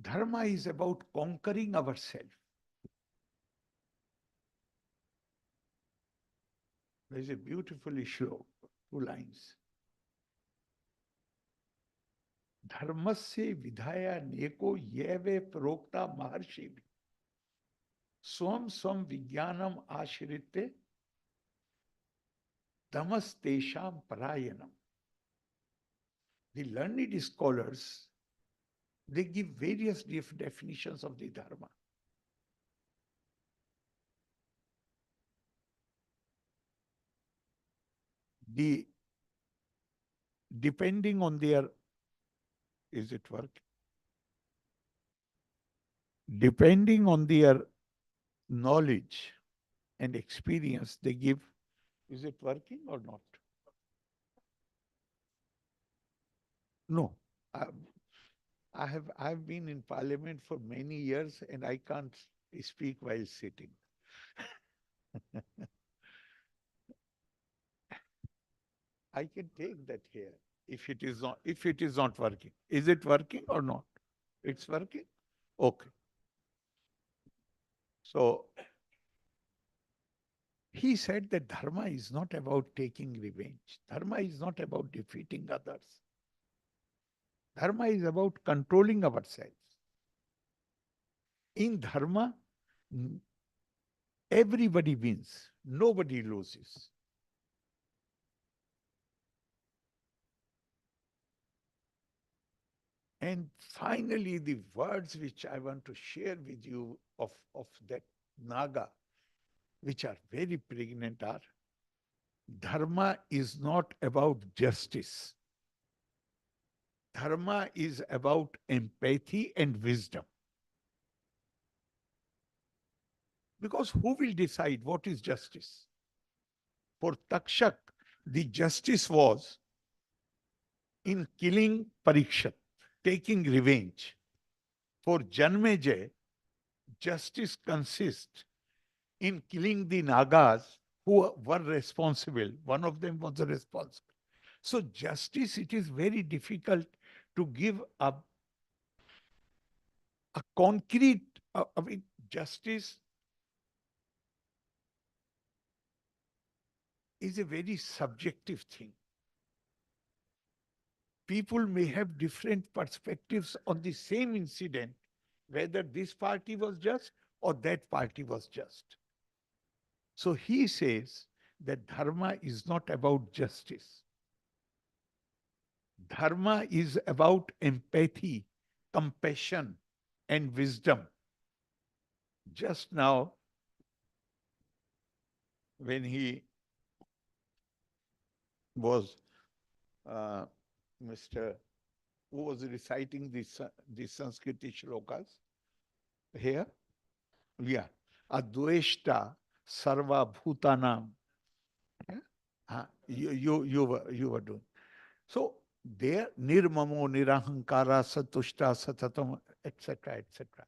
Speaker 12: Dharma is about conquering ourselves. There is a beautiful shlok, 2 lines. Dharmasya vidhaya neko yeve prokta maharshi swam swam vijnanam ashrite tamastesham parayanam. The learned scholars, they give various definitions of the dharma. Depending on their, is it working? Depending on their knowledge and experience, they give, is it working or not? No. I've been in parliament for many years and I can't speak while sitting. I can take that here if it is not working. Is it working or not? It's working? Okay. So he said that dharma is not about taking revenge. Dharma is not about defeating others. Dharma is about controlling ourselves. In dharma, everybody wins, nobody loses. And finally, the words which I want to share with you of that Naga, which are very pregnant, are dharma is not about justice. Dharma is about empathy and wisdom. Because who will decide what is justice? For Takshak, the justice was in killing Parikshit, taking revenge. For Janmejay, justice consists in killing the Nagas who were responsible. One of them was responsible. So justice, it is very difficult to give a concrete, justice is a very subjective thing. People may have different perspectives on the same incident, whether this party was just or that party was just. So he says that dharma is not about justice. Dharma is about empathy, compassion, and wisdom. Just now, when he was Mr. who was reciting the Sanskriti shlokas here, yeah, Adveshta Sarva Bhutanam. Yeah? You were doing. So there, Nirmamo, Nirahankara, Satushta, Satatam, etc., etc.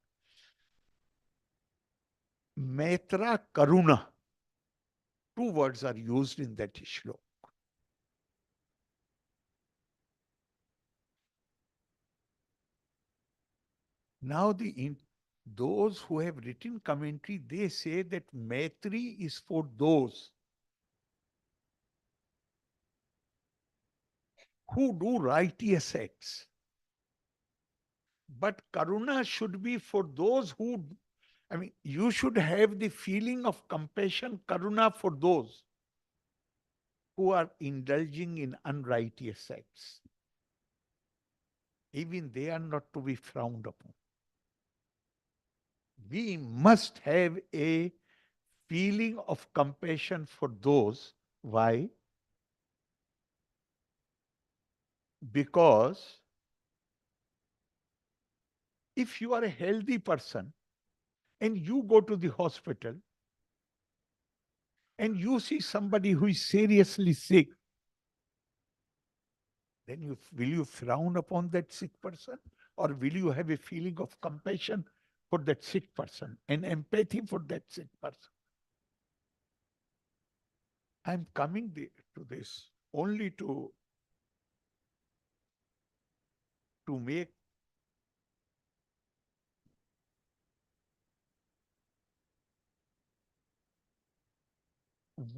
Speaker 12: Maitra Karuna, two words are used in that shlok. Now those who have written commentary, they say that Maitri is for those who do righteous acts. But Karuna should be for those who, you should have the feeling of compassion, Karuna for those who are indulging in unrighteous acts. Even they are not to be frowned upon. We must have a feeling of compassion for those. Why? Because if you are a healthy person and you go to the hospital and you see somebody who is seriously sick, then will you frown upon that sick person, or will you have a feeling of compassion for that sick person and empathy for that sick person? I'm coming to this only to make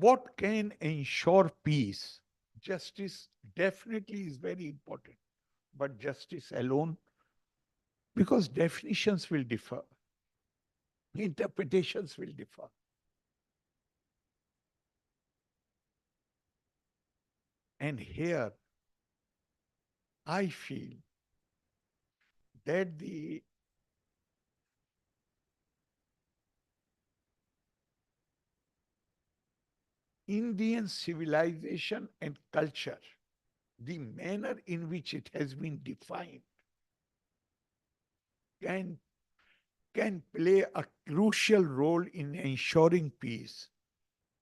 Speaker 12: what can ensure peace. Justice definitely is very important, but justice alone, because definitions will differ, interpretations will differ. And here, I feel that the Indian civilization and culture, the manner in which it has been defined, can play a crucial role in ensuring peace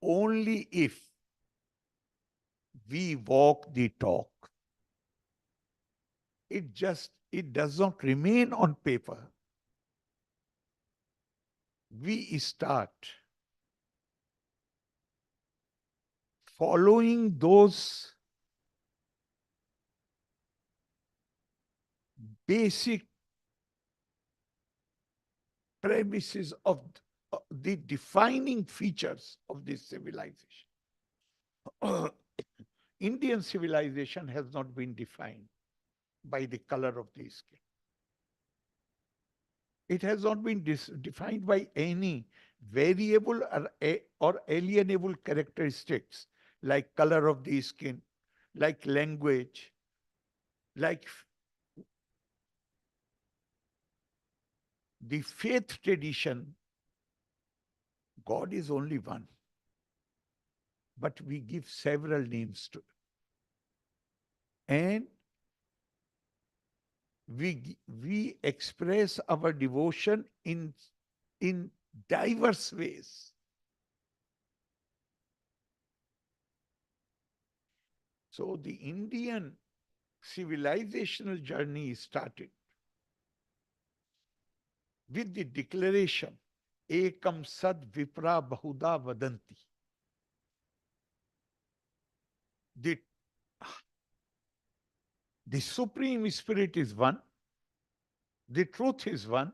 Speaker 12: only if we walk the talk. It does not remain on paper. We start following those basic premises of the defining features of this civilization. Indian civilization has not been defined by the color of the skin. It has not been defined by any variable or alienable characteristics like color of the skin, like language, like the faith tradition. God is only one, but we give several names to it. And we express our devotion in diverse ways. So the Indian civilizational journey started with the declaration, Ekam Sad Vipra Bahuda Vadanti. The Supreme Spirit is one, the truth is one,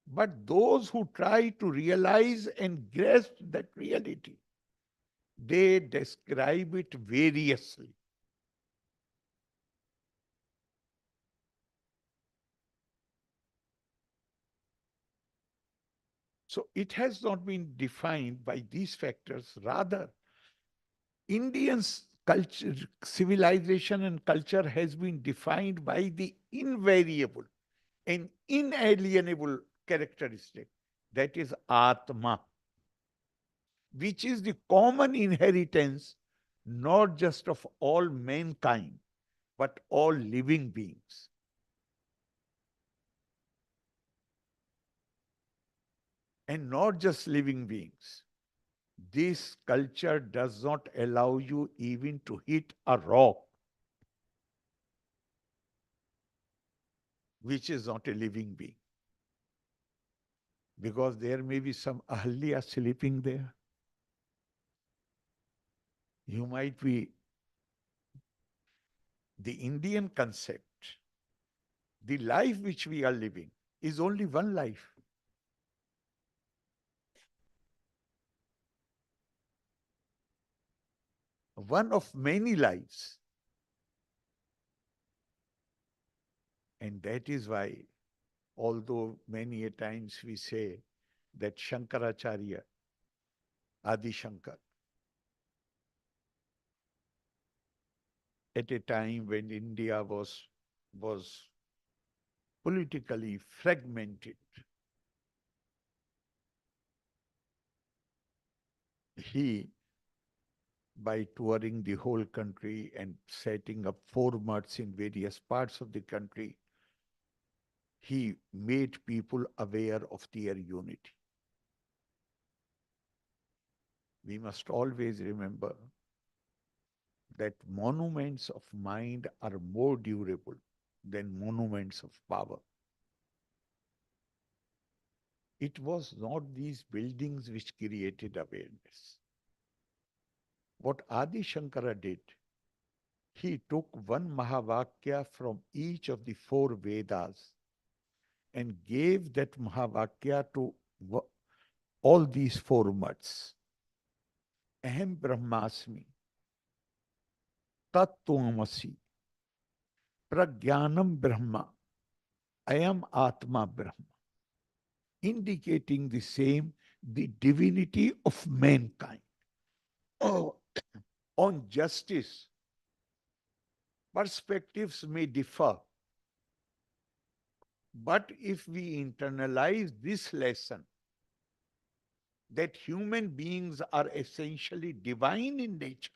Speaker 12: but those who try to realize and grasp that reality, they describe it variously. So it has not been defined by these factors. Rather, Indians' culture, civilization and culture has been defined by the invariable and inalienable characteristic, that is Atma, which is the common inheritance not just of all mankind, but all living beings. And not just living beings. This culture does not allow you even to hit a rock, which is not a living being. Because there may be some Ahalya sleeping there. You might be the Indian concept. The life which we are living is only one life. One of many lives. And that is why, although many a times we say that Shankaracharya, Adi Shankar, at a time when India was politically fragmented, he, by touring the whole country and setting up 4 mats in various parts of the country, he made people aware of their unity. We must always remember that monuments of mind are more durable than monuments of power. It was not these buildings which created awareness. What Adi Shankara did, he took one Mahavakya from each of the 4 Vedas and gave that Mahavakya to all these 4 mats. Aham Brahmasmi, Tattvamasi, Pragyanam Brahma, Ayam Atma Brahma, indicating the same, the divinity of mankind. Oh, on justice, perspectives may differ. But if we internalize this lesson, that human beings are essentially divine in nature,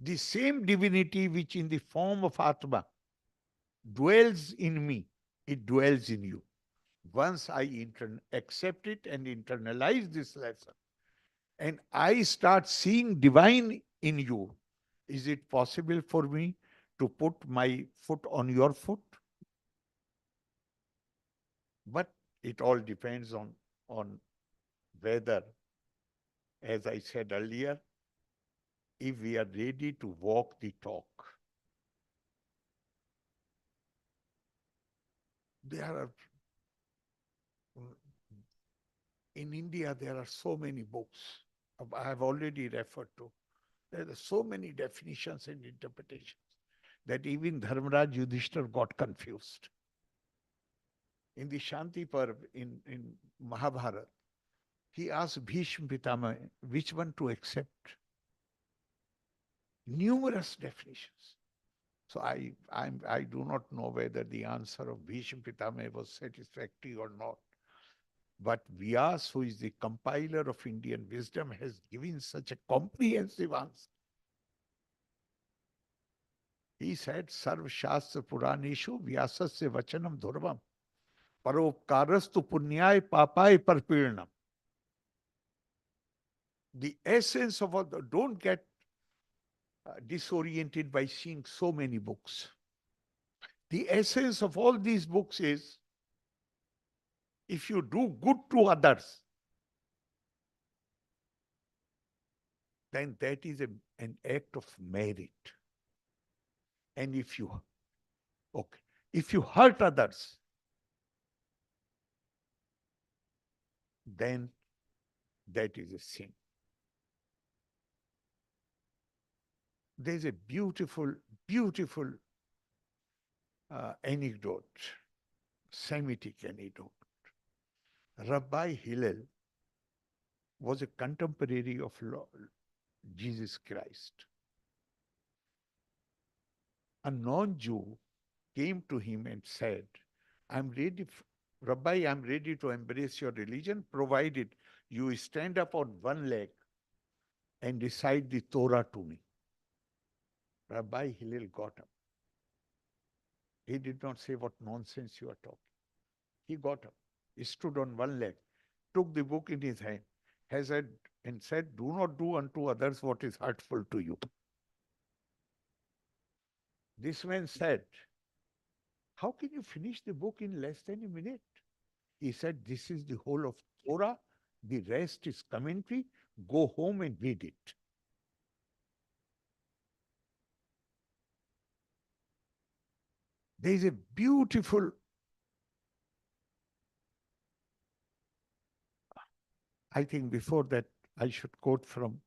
Speaker 12: the same divinity which in the form of Atma dwells in me, it dwells in you. Once I accept it and internalize this lesson, and I start seeing divine in you, is it possible for me to put my foot on your foot? But it all depends on whether, as I said earlier, if we are ready to walk the talk. there are, in India, there are so many books. I have already referred to. There are so many definitions and interpretations that even Dharmaraj Yudhishthir got confused. In the Shanti Parv in Mahabharata, he asked Bhishma Pitama which one to accept. Numerous definitions. So I do not know whether the answer of Bhishma Pitama was satisfactory or not. But Vyas, who is the compiler of Indian wisdom, has given such a comprehensive answer. He said, Sarv Shastra Puraneshu Vyasasya Vachanam Dhurvam Paropkarastu Punyai Papai Parpirnam. The essence of all, don't get disoriented by seeing so many books. The essence of all these books is, if you do good to others, then that is an act of merit. And if you hurt others, then that is a sin. There's a beautiful, beautiful anecdote, Semitic anecdote. Rabbi Hillel was a contemporary of Jesus Christ. A non-Jew came to him and said, Rabbi, I'm ready to embrace your religion, provided you stand up on one leg and recite the Torah to me. Rabbi Hillel got up. He did not say what nonsense you are talking. He got up. He stood on one leg, took the book in his hand, and said, do not do unto others what is hurtful to you. This man said, how can you finish the book in less than a minute? He said, this is the whole of Torah. The rest is commentary. Go home and read it. There is a beautiful I think before that, I should quote from,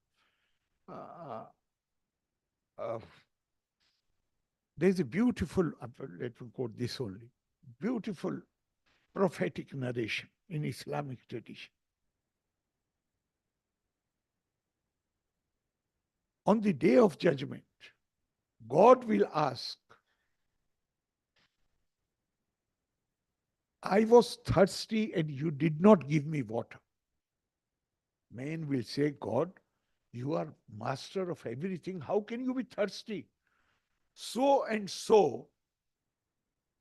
Speaker 12: there's a beautiful, let me quote this only, beautiful prophetic narration in Islamic tradition. On the day of judgment, God will ask, I was thirsty and you did not give me water. Man will say, God, you are master of everything. How can you be thirsty? So and so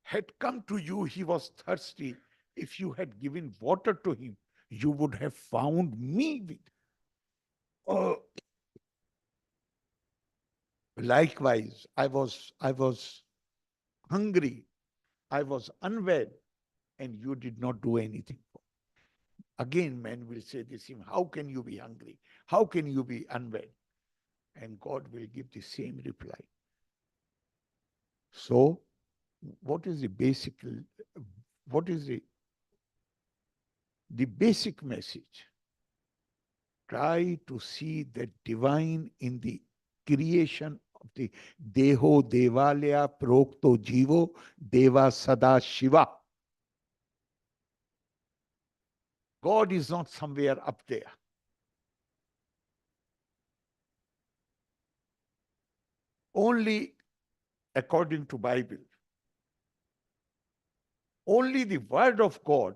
Speaker 12: had come to you, he was thirsty. If you had given water to him, you would have found me with. Likewise, I was hungry, I was unwell, and you did not do anything for me. Again, man will say this, how can you be hungry? How can you be unwell? And God will give the same reply. So, what is the basic message? Try to see the divine in the creation of the Deho Devalaya Prokto Jivo Deva Sada Shiva. God is not somewhere up there. Only according to Bible, only the word of God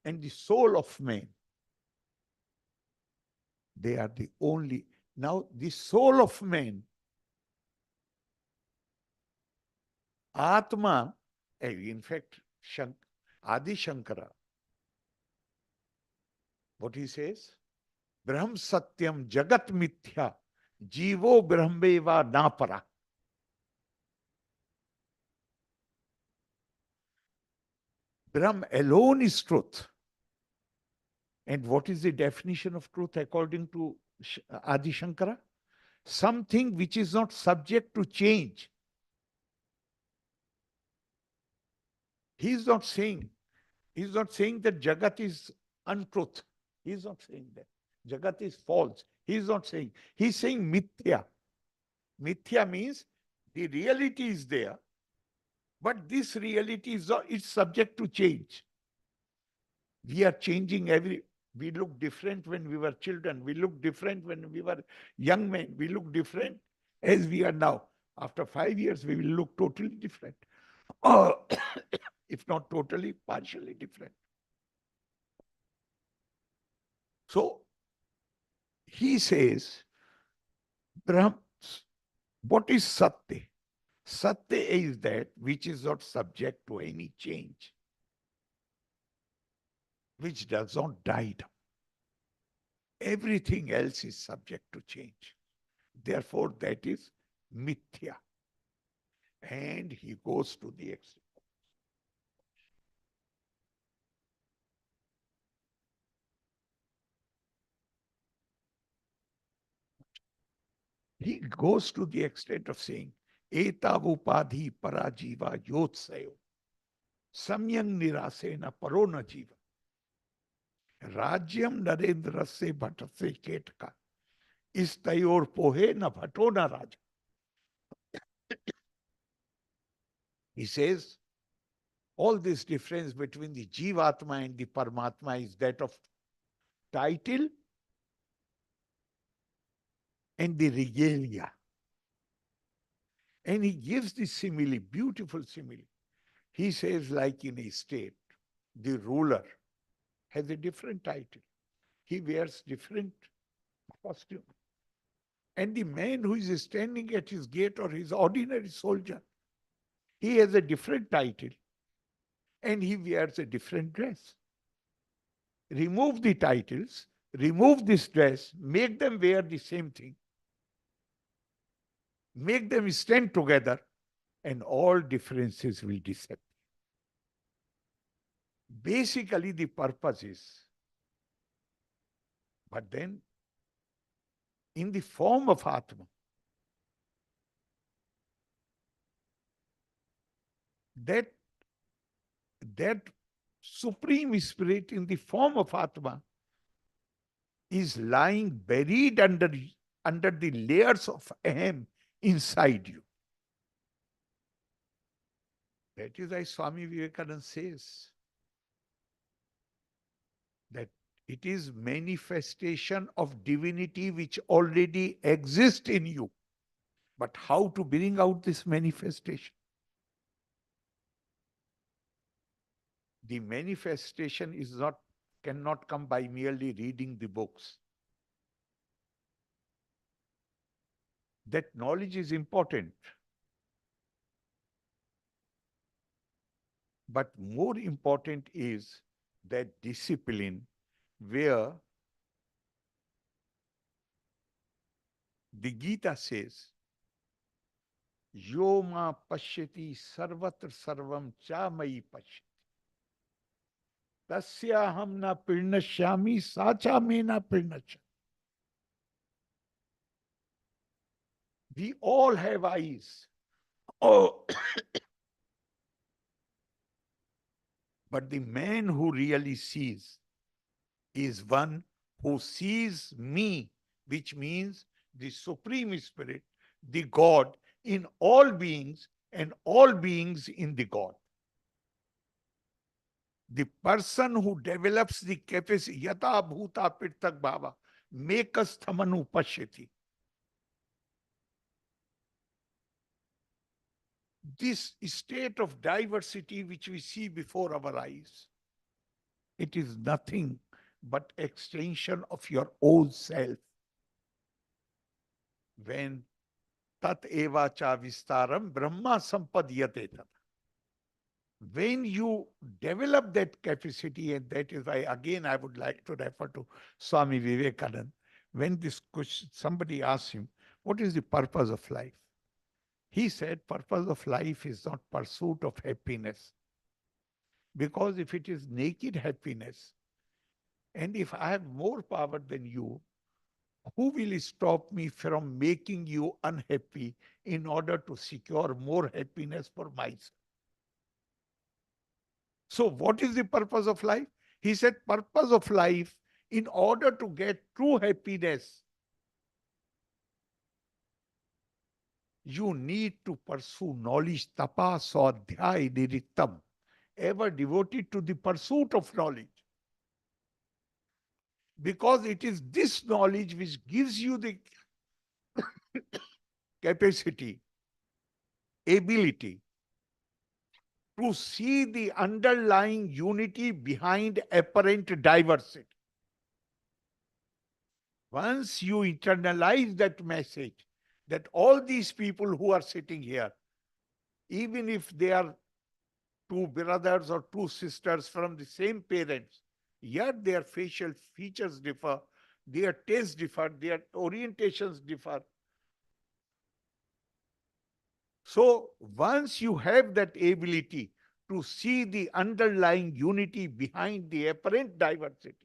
Speaker 12: and the soul of man, they are the only. Now, the soul of man, Atma, in fact, Adi Shankara, what he says? Brahm Satyam Jagat Mithya Jivo Brahmeva Napara. Brahm alone is truth. And what is the definition of truth according to Adi Shankara? Something which is not subject to change. He is not saying that Jagat is untruth. He is not saying that. Jagat is false. He is not saying. He is saying mithya. Mithya means the reality is there, but this reality is it's subject to change. We are changing we look different when we were children. We look different when we were young men. We look different as we are now. After 5 years, we will look totally different. Or if not totally, partially different. So he says, what is Satya? Satya is that which is not subject to any change, which does not die down. Everything else is subject to change. Therefore, that is mithya. And he goes to the extreme. He goes to the extent of saying, Etavupadhi parajiva yotsayo samyang nirasena parona jiva Rajyam narendra se bhatase ketaka istayor pohe na bhatona raja. He says, all this difference between the Jivatma and the Paramatma is that of title and the regalia. And he gives this simile, beautiful simile. He says, like in a state, the ruler has a different title. He wears different costume. And the man who is standing at his gate or his ordinary soldier, he has a different title and he wears a different dress. Remove the titles, remove this dress, make them wear the same thing, make them stand together, and all differences will disappear. Basically, the purpose is, but then in the form of Atma, that Supreme Spirit in the form of Atma is lying buried under the layers of Ahem inside you. That is why Swami Vivekananda says that it is manifestation of divinity which already exists in you. But how to bring out this manifestation? The manifestation cannot come by merely reading the books. That knowledge is important. But more important is that discipline where the Gita says, Yo ma pashyati sarvatra sarvam cha mai pashyati. Tasyaham na pirnashyami sacha me na pirnashyami. We all have eyes. Oh. But the man who really sees is one who sees me, which means the Supreme Spirit, the God in all beings and all beings in the God. The person who develops the capacity, yata bhuta pirtak bhava, mekas thamanu pashyati. This state of diversity which we see before our eyes, it is nothing but extension of your own self. When tat eva cha vistaram brahma sampadyate tat. When you develop that capacity, and that is why again I would like to refer to Swami Vivekananda. When this question, somebody asked him, what is the purpose of life? He said, purpose of life is not pursuit of happiness. Because if it is naked happiness, and if I have more power than you, who will stop me from making you unhappy in order to secure more happiness for myself? So what is the purpose of life? He said, purpose of life, in order to get true happiness, you need to pursue knowledge, tapa, swadhyay, niritam, ever devoted to the pursuit of knowledge. Because it is this knowledge which gives you the capacity, ability to see the underlying unity behind apparent diversity. Once you internalize that message, that all these people who are sitting here, even if they are two brothers or two sisters from the same parents, yet their facial features differ, their tastes differ, their orientations differ. So once you have that ability to see the underlying unity behind the apparent diversity,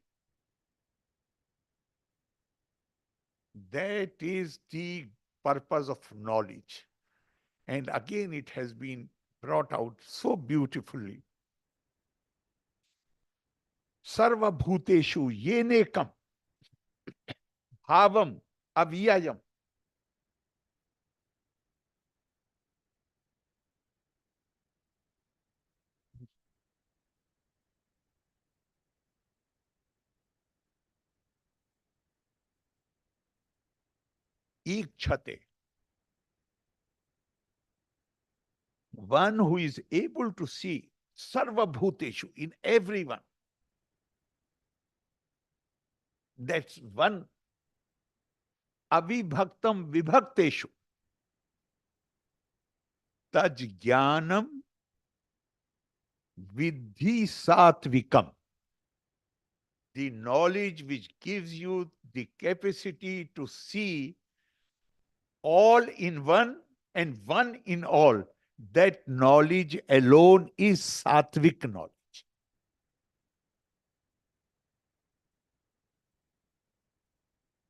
Speaker 12: that is the purpose of knowledge. And again, it has been brought out so beautifully. Sarva bhuteshu yenekam bhavam avyayam. Ikchate. One who is able to see sarva bhuteshu, in everyone. That's one. Avibhaktam vibhakteshu. Taj jnanam vidhi satvikam. The knowledge which gives you the capacity to see all in one and one in all, that knowledge alone is sattvic knowledge.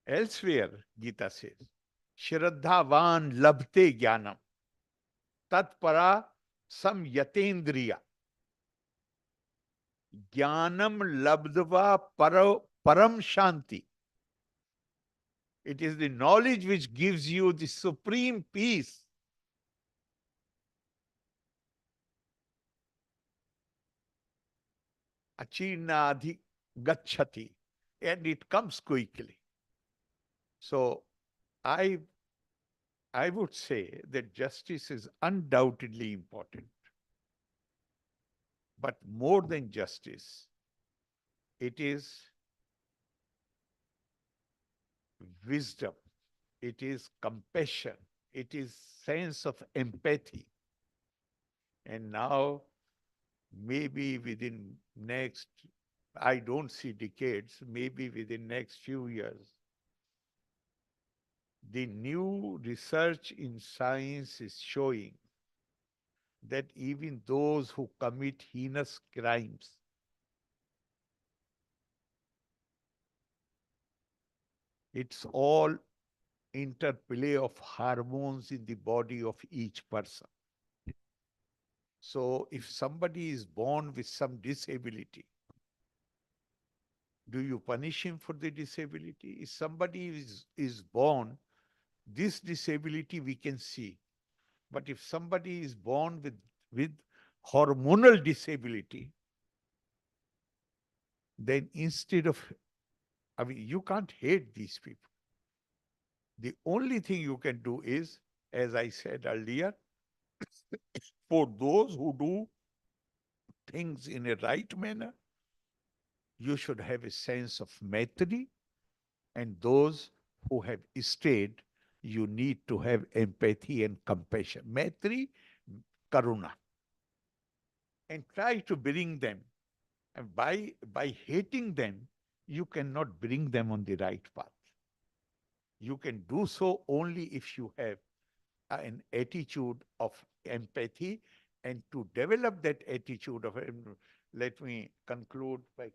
Speaker 12: Elsewhere, Gita says, Shraddhavan labte jnanam, tatpara samyatendriya. Jnanam labdva param shanti. It is the knowledge which gives you the supreme peace. Achinadhi gachati. And it comes quickly. So I would say that justice is undoubtedly important. But more than justice, it is wisdom, it is compassion, it is sense of empathy. And now, maybe within next, I don't see decades, maybe within next few years, the new research in science is showing that even those who commit heinous crimes it's all interplay of hormones in the body of each person. So if somebody is born with some disability, do you punish him for the disability? If somebody is born, this disability we can see. But if somebody is born with hormonal disability, then instead of, I mean, you can't hate these people. The only thing you can do is, as I said earlier, for those who do things in a right manner, you should have a sense of maitri, and those who have strayed, you need to have empathy and compassion. Maitri, karuna. And try to bring them. And by hating them, you cannot bring them on the right path. You can do so only if you have an attitude of empathy, and to develop that attitude of, let me conclude, by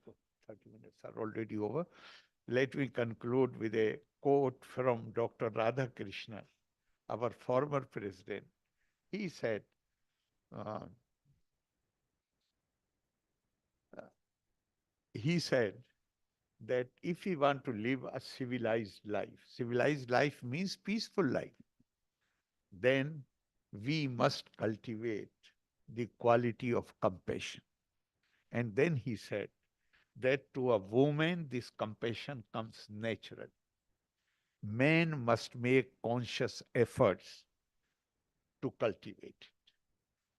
Speaker 12: 30 minutes are already over. Let me conclude with a quote from Dr. Radhakrishnan, our former president. He said, he said that if we want to live a civilized life means peaceful life, then we must cultivate the quality of compassion. And then he said that to a woman, this compassion comes natural. Man must make conscious efforts to cultivate it.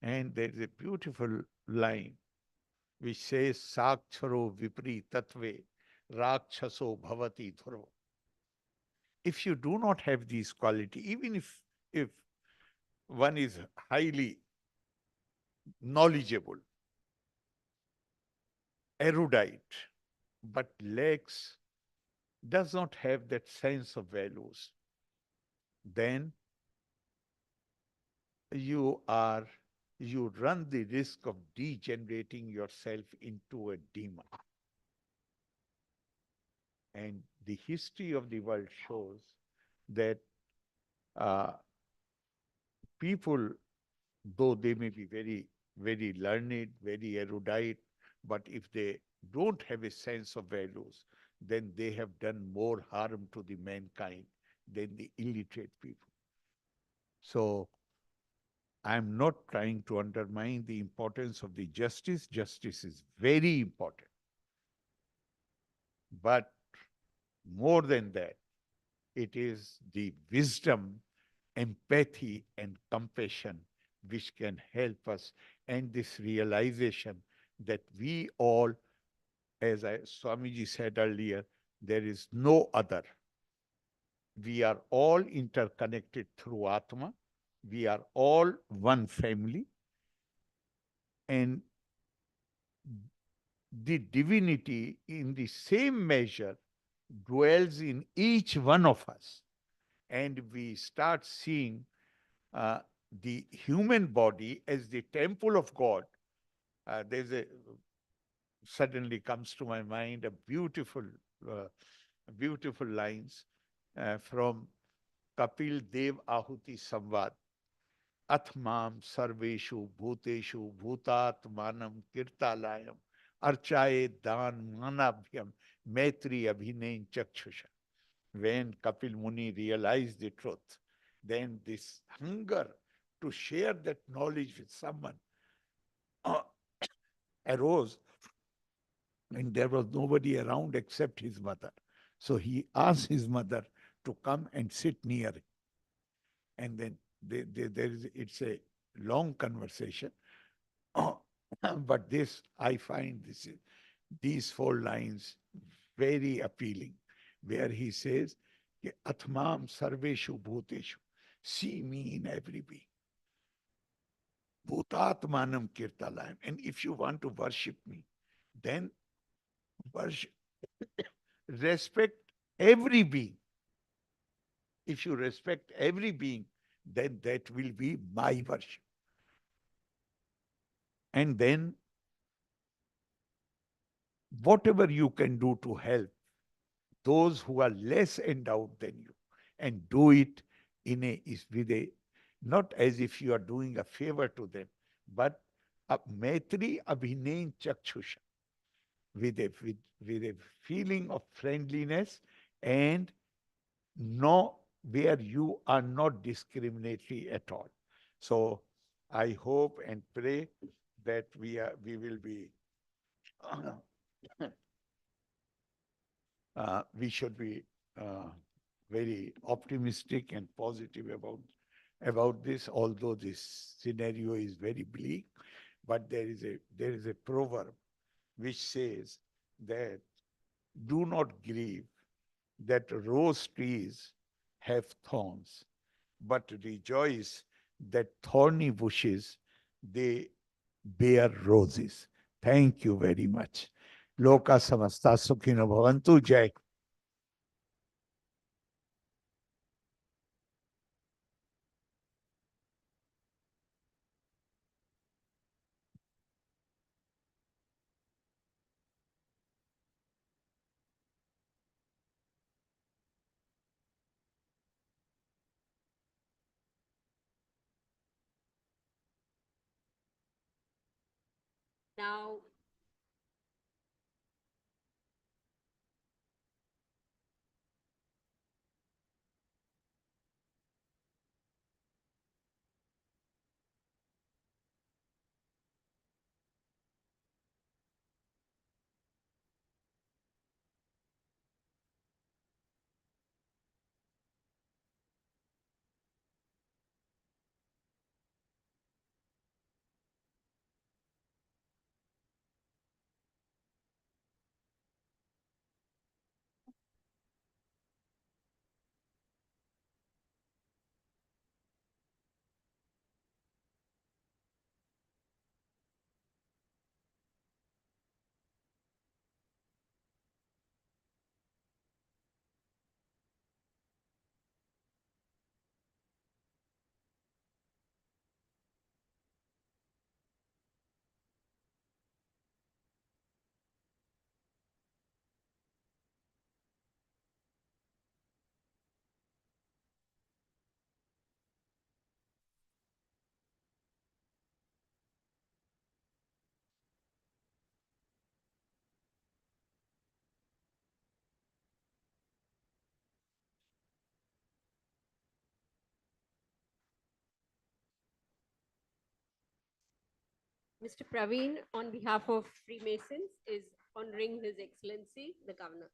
Speaker 12: And there is a beautiful line which says, Sakcharo vipri tatve rakshaso bhavati dhurva. If you do not have these qualities, even if one is highly knowledgeable, erudite, but lacks, does not have that sense of values, then you run the risk of degenerating yourself into a demon. And the history of the world shows that people, though they may be very, very learned, very erudite, but if they don't have a sense of values, then they have done more harm to the mankind than the illiterate people. So I'm not trying to undermine the importance of the justice. Justice is very important. But more than that, it is the wisdom, empathy, and compassion which can help us, and this realization that we all, as Swamiji said earlier, there is no other. We are all interconnected through Atma. We are all one family. And the divinity in the same measure dwells in each one of us. And we start seeing the human body as the temple of God. Suddenly comes to my mind a beautiful lines from Kapil Dev Ahuti Samvad. Atmam sarveshu bhuteshu bhutatmanam kirtalayam archaye dan manabhyam maitri abhinain chakshusha. When Kapil Muni realized the truth, then this hunger to share that knowledge with someone arose, and there was nobody around except his mother. So he asked his mother to come and sit near him. And then it's a long conversation. But I find these 4 lines very appealing, where he says, Atmam sarveshu bhuteshu, see me in every being. Bhutatmanam kirtalayam. And if you want to worship me, then worship, respect every being. If you respect every being, then that will be my worship. And then whatever you can do to help those who are less endowed than you, and do it not as if you are doing a favor to them, but a maitri abhinain chakshusha, with a feeling of friendliness, and where you are not discriminatory at all. So I hope and pray that we will be we should be very optimistic and positive about this, although this scenario is very bleak. But there is a proverb which says that do not grieve that rose trees have thorns, but rejoice that thorny bushes, they bear roses. Thank you very much. Loka samasta sukhino bhavantu. Jai.
Speaker 4: Now, Mr. Praveen, on behalf of Freemasons, is honoring His Excellency, the Governor.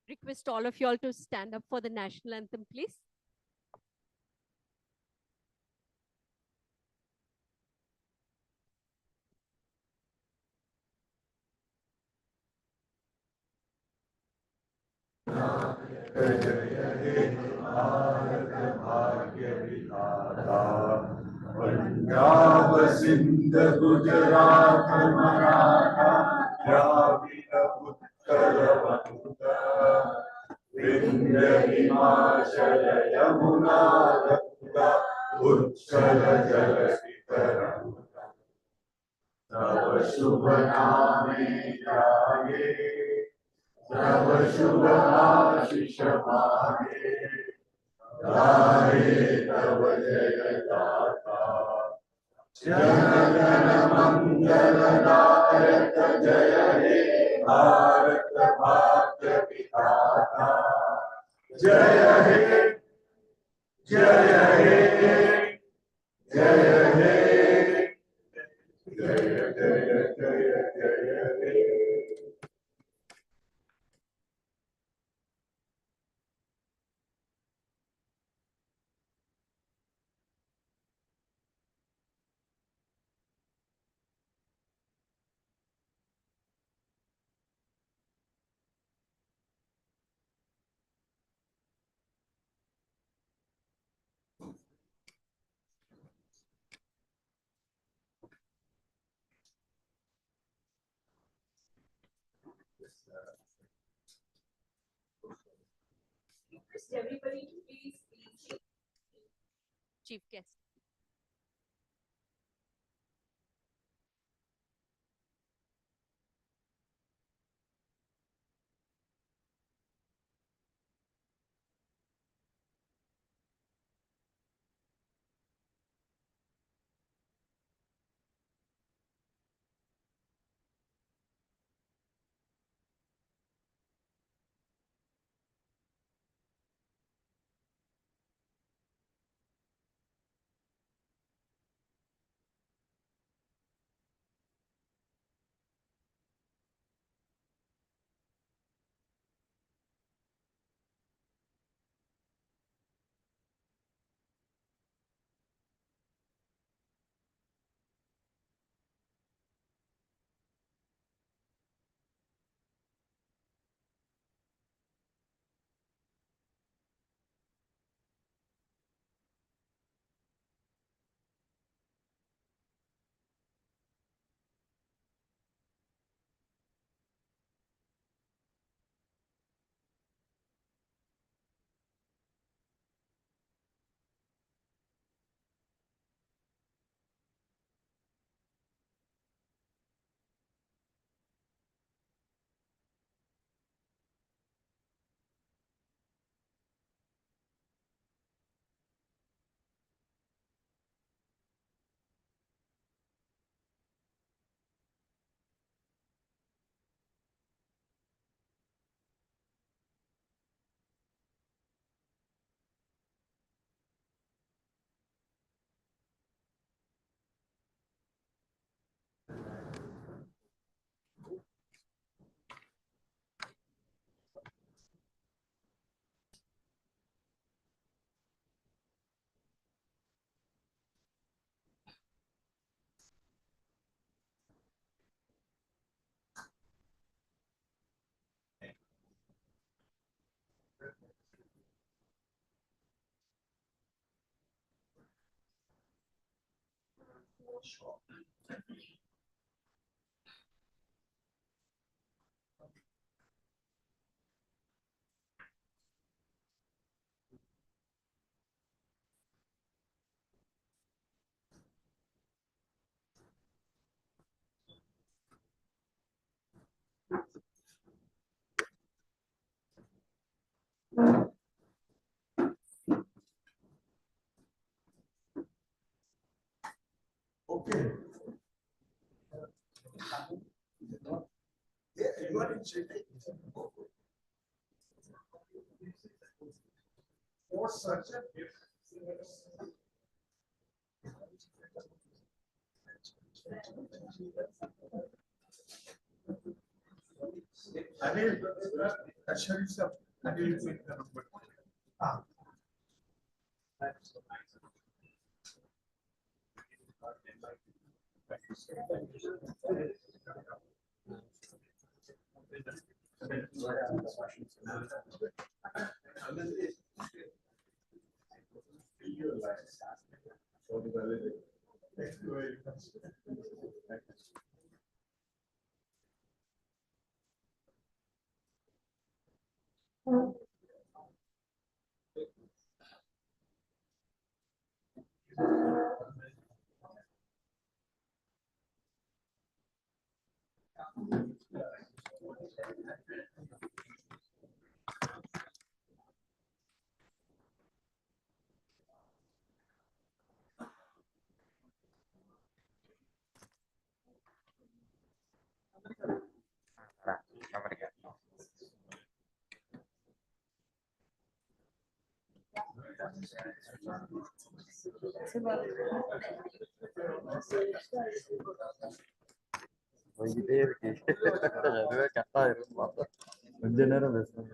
Speaker 4: Request all of you all to stand up for the national anthem, please.
Speaker 13: Punjab Sindh Gujarat Maratha Dravid Utkal बंगा विंध्य हिमाचल यमुना गंगा उत्कल जलधि तरंगा तव शुभ नामे जागे तव शुभ आशीष मागे गाहे तव जय गाथा जन गण मंगल नायक जय हे भारत भाग्य विधाता जय हे जय हे जय हे जय जय जय जय हे
Speaker 3: Request everybody to please be seated.
Speaker 4: Chief guest.
Speaker 13: Okay. Yeah, you are in Chennai. For surgeon. Anil, Ashwin sir, Anil will take the number. Ah.
Speaker 14: போய்கிட்டே இருக்கு அதுவே கரெக்டா இருக்கும் கொஞ்ச நேரம் பேசணும்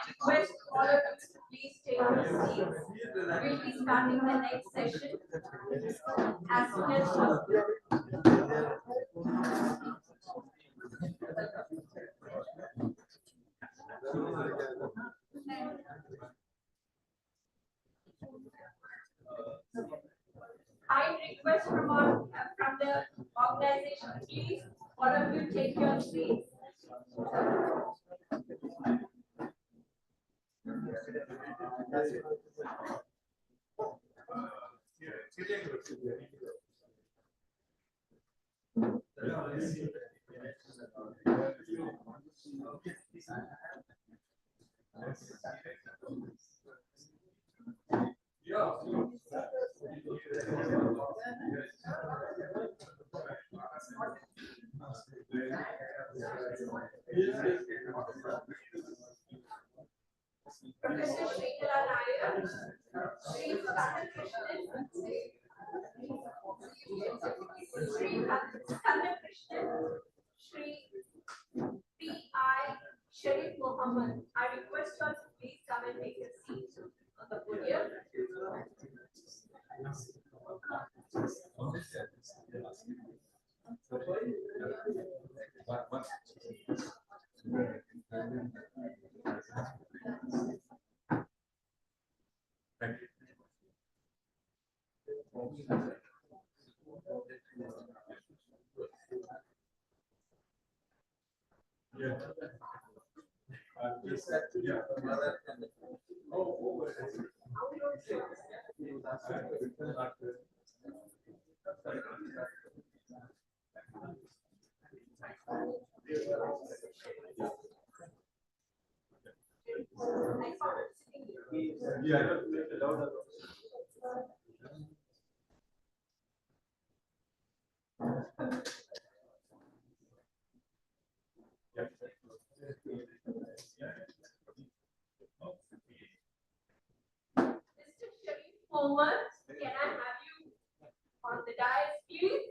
Speaker 3: Request all of you to please take your seats. We'll be starting the next session as soon as possible. I request from the organization, please, all of you take your seats. Professor Srikala Nair, Sri Kandakrishnan, Sri Kandakrishnan, Sri P.I. Sharif Mohammed. I request you all to please come and take a seat on the podium. Mr. Sharif Mohammed, can I have you on the dais, please?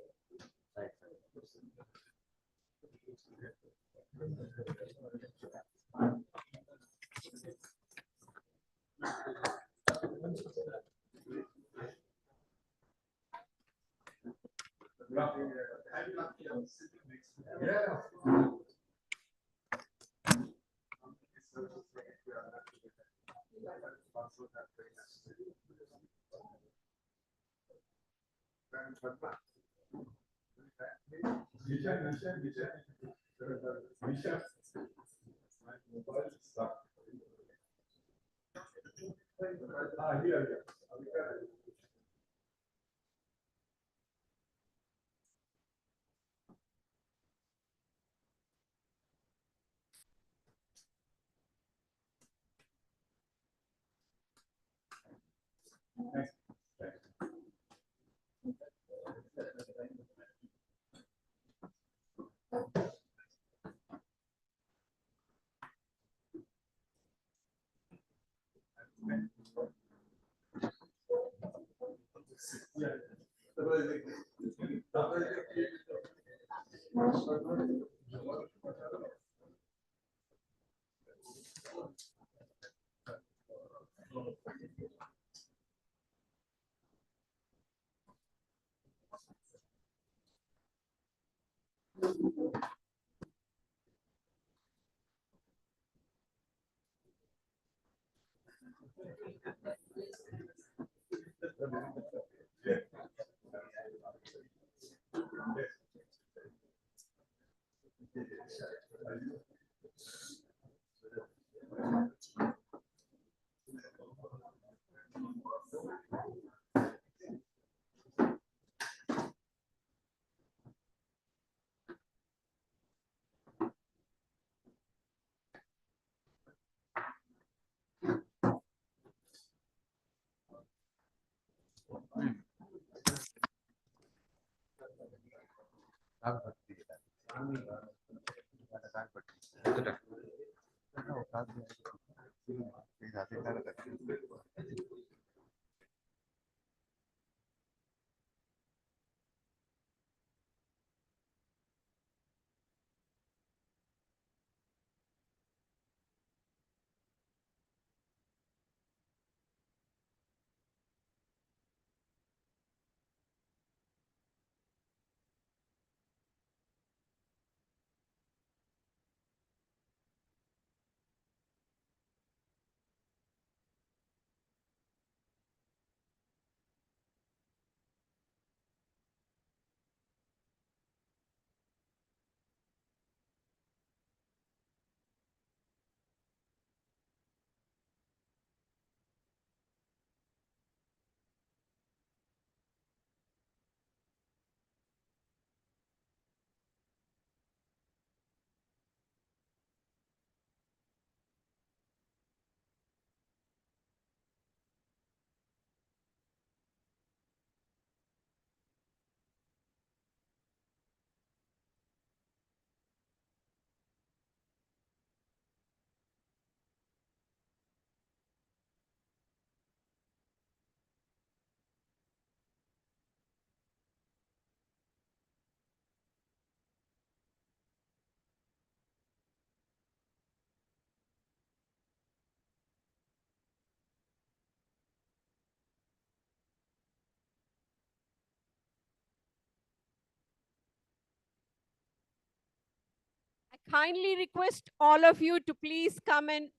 Speaker 4: I kindly request all of you to please come and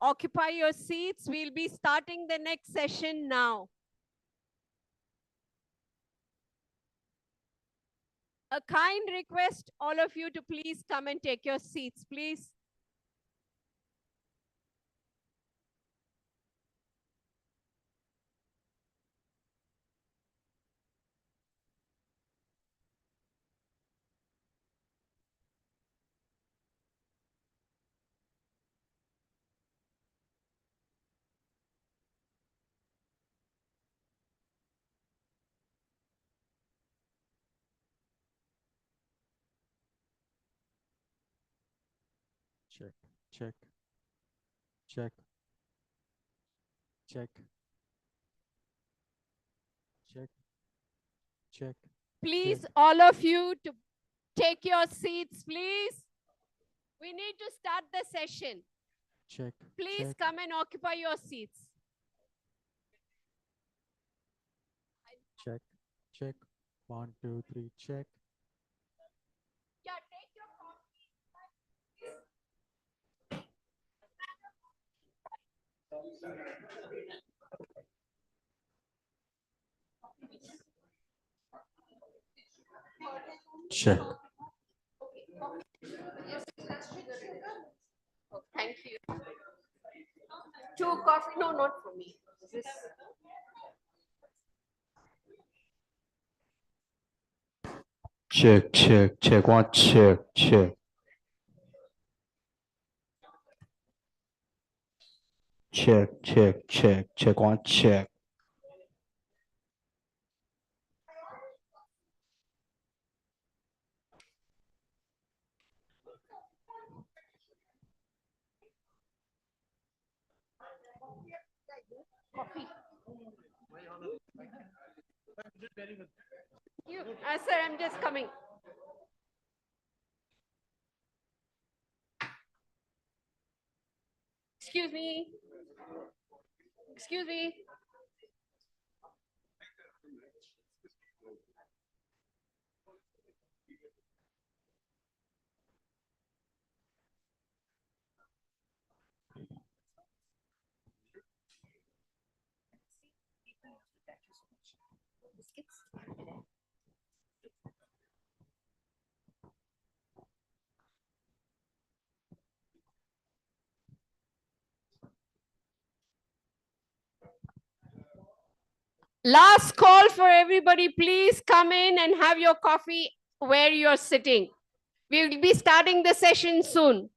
Speaker 4: occupy your seats. We'll be starting the next session now. A kind request, all of you to please come and take your seats, please.
Speaker 1: Check, check, check, check, check, check.
Speaker 4: Please,
Speaker 1: check.
Speaker 4: all of you to take your seats, please. We need to start the session.
Speaker 1: Check.
Speaker 4: Please
Speaker 1: check.
Speaker 4: come and occupy your seats.
Speaker 1: Check, check. 1, 2, 3, check.
Speaker 4: Yeah, take your coffee.
Speaker 1: Check.
Speaker 4: Yes, let's trigger it. Oh, thank you. 2 coffee, no, not for me. This.
Speaker 14: Check, check, check, 1, check, check. Check, check, check, check, 1, check.
Speaker 4: Coffee. You, sir, I'm just coming. Excuse me. Excuse me. Last call for everybody. Please come in and have your coffee where you're sitting. We will be starting the session soon.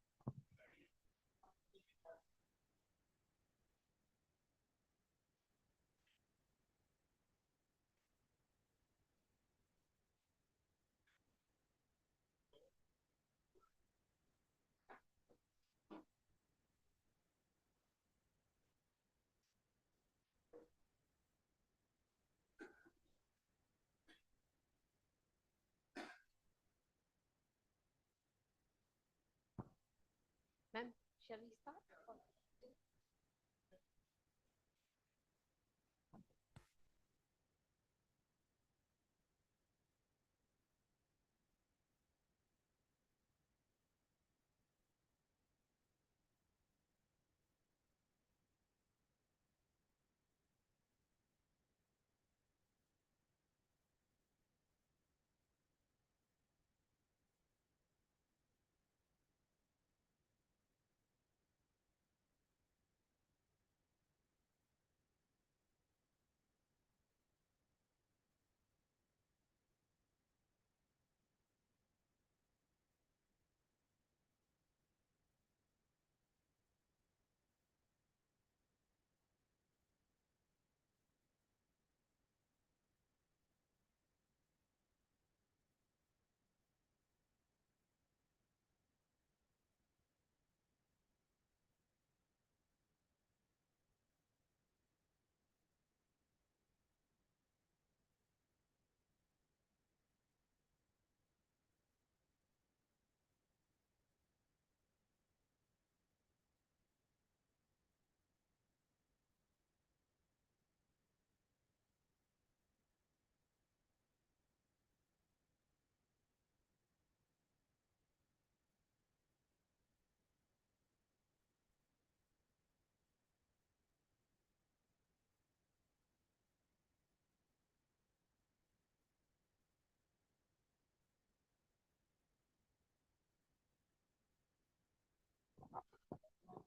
Speaker 4: Ma'am, shall we start?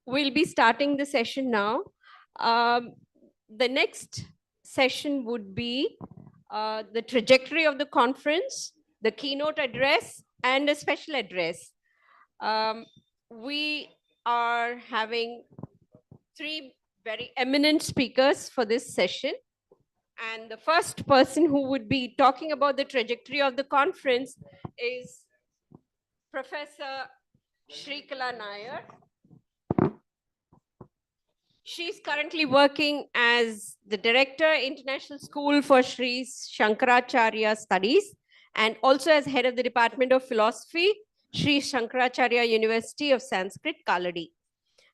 Speaker 4: We'll be starting the session now. The next session would be the trajectory of the conference, the keynote address, and a special address. We are having three very eminent speakers for this session. And the first person who would be talking about the trajectory of the conference is Professor Shrikala Nair. She's currently working as the Director, International School for Sri Shankaracharya Studies, and also as Head of the Department of Philosophy, Sri Shankaracharya University of Sanskrit, Kaladi.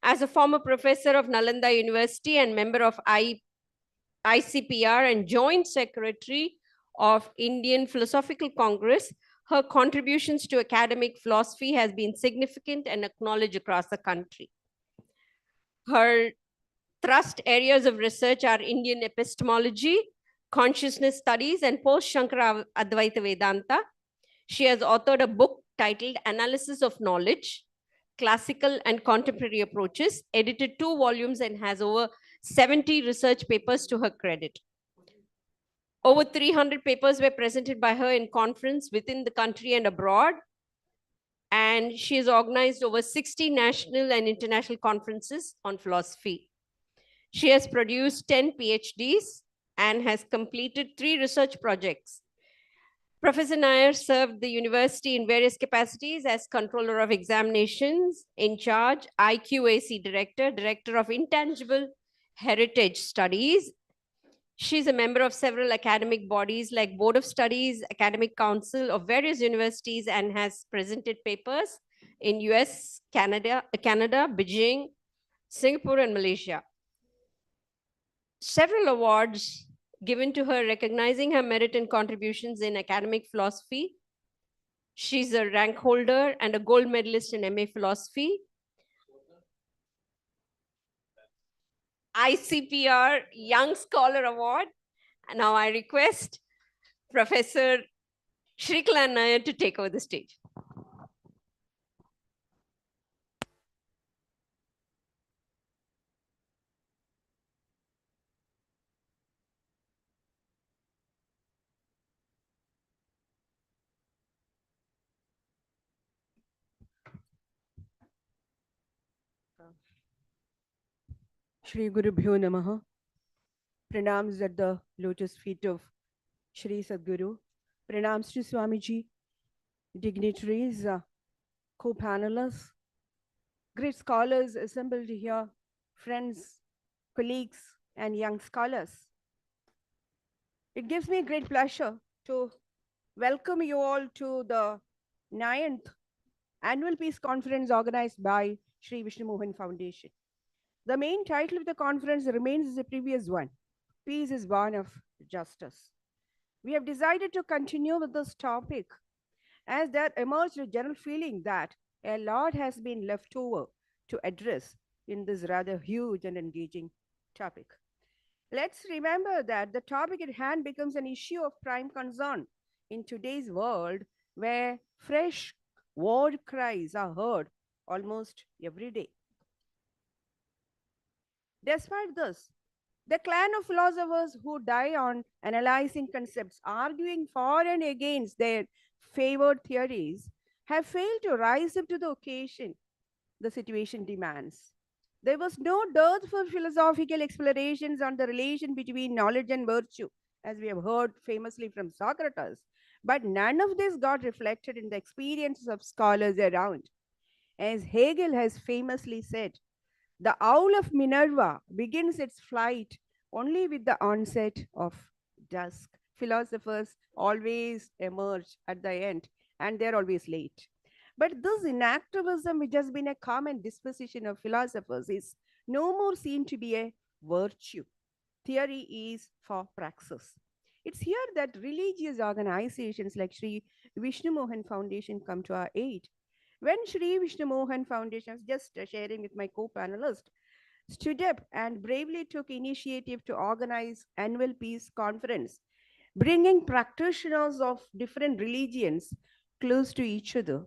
Speaker 4: As a former professor of Nalanda University and member of ICPR and Joint Secretary of Indian Philosophical Congress, her contributions to academic philosophy has been significant and acknowledged across the country. Her thrust areas of research are Indian epistemology, consciousness studies, and post-Shankara Advaita Vedanta. She has authored a book titled Analysis of Knowledge, Classical and Contemporary Approaches, edited 2 volumes, and has over 70 research papers to her credit. Over 300 papers were presented by her in conference within the country and abroad. And she has organized over 60 national and international conferences on philosophy. She has produced 10 PhDs and has completed 3 research projects. Professor Nair served the university in various capacities as Controller of Examinations, in charge, IQAC Director, Director of Intangible Heritage Studies. She's a member of several academic bodies like Board of Studies, Academic Council of various universities, and has presented papers in US, Canada, Beijing, Singapore, and Malaysia. Several awards given to her recognizing her merit and contributions in academic philosophy. She's a rank holder and a gold medalist in MA Philosophy. ICPR Young Scholar Award. And now I request Professor Shrikala Nair to take over the stage.
Speaker 15: Shri Guru Bhyo Namaha. Pranams at the lotus feet of Shri Sadguru. Pranams to Swamiji, dignitaries, co-panelists, great scholars assembled here, friends, colleagues, and young scholars. It gives me great pleasure to welcome you all to the 9th Annual Peace Conference organized by Shri Vishnu Mohan Foundation. The main title of the conference remains the previous one, Peace is Born of Justice. We have decided to continue with this topic as there emerged a general feeling that a lot has been left over to address in this rather huge and engaging topic. Let's remember that the topic at hand becomes an issue of prime concern in today's world where fresh war cries are heard almost every day. Despite this, the clan of philosophers who die on analyzing concepts, arguing for and against their favored theories, have failed to rise up to the occasion the situation demands. There was no dearth for philosophical explorations on the relation between knowledge and virtue, as we have heard famously from Socrates, but none of this got reflected in the experiences of scholars around. As Hegel has famously said, the owl of Minerva begins its flight only with the onset of dusk. Philosophers always emerge at the end and they're always late. But this inactivism, which has been a common disposition of philosophers, is no more seen to be a virtue. Theory is for praxis. It's here that religious organizations like Sri Vishnu Mohan Foundation come to our aid. When Sri Vishnu Mohan Foundation, I was just sharing with my co-panelist, stood up and bravely took initiative to organize annual peace conference, bringing practitioners of different religions close to each other,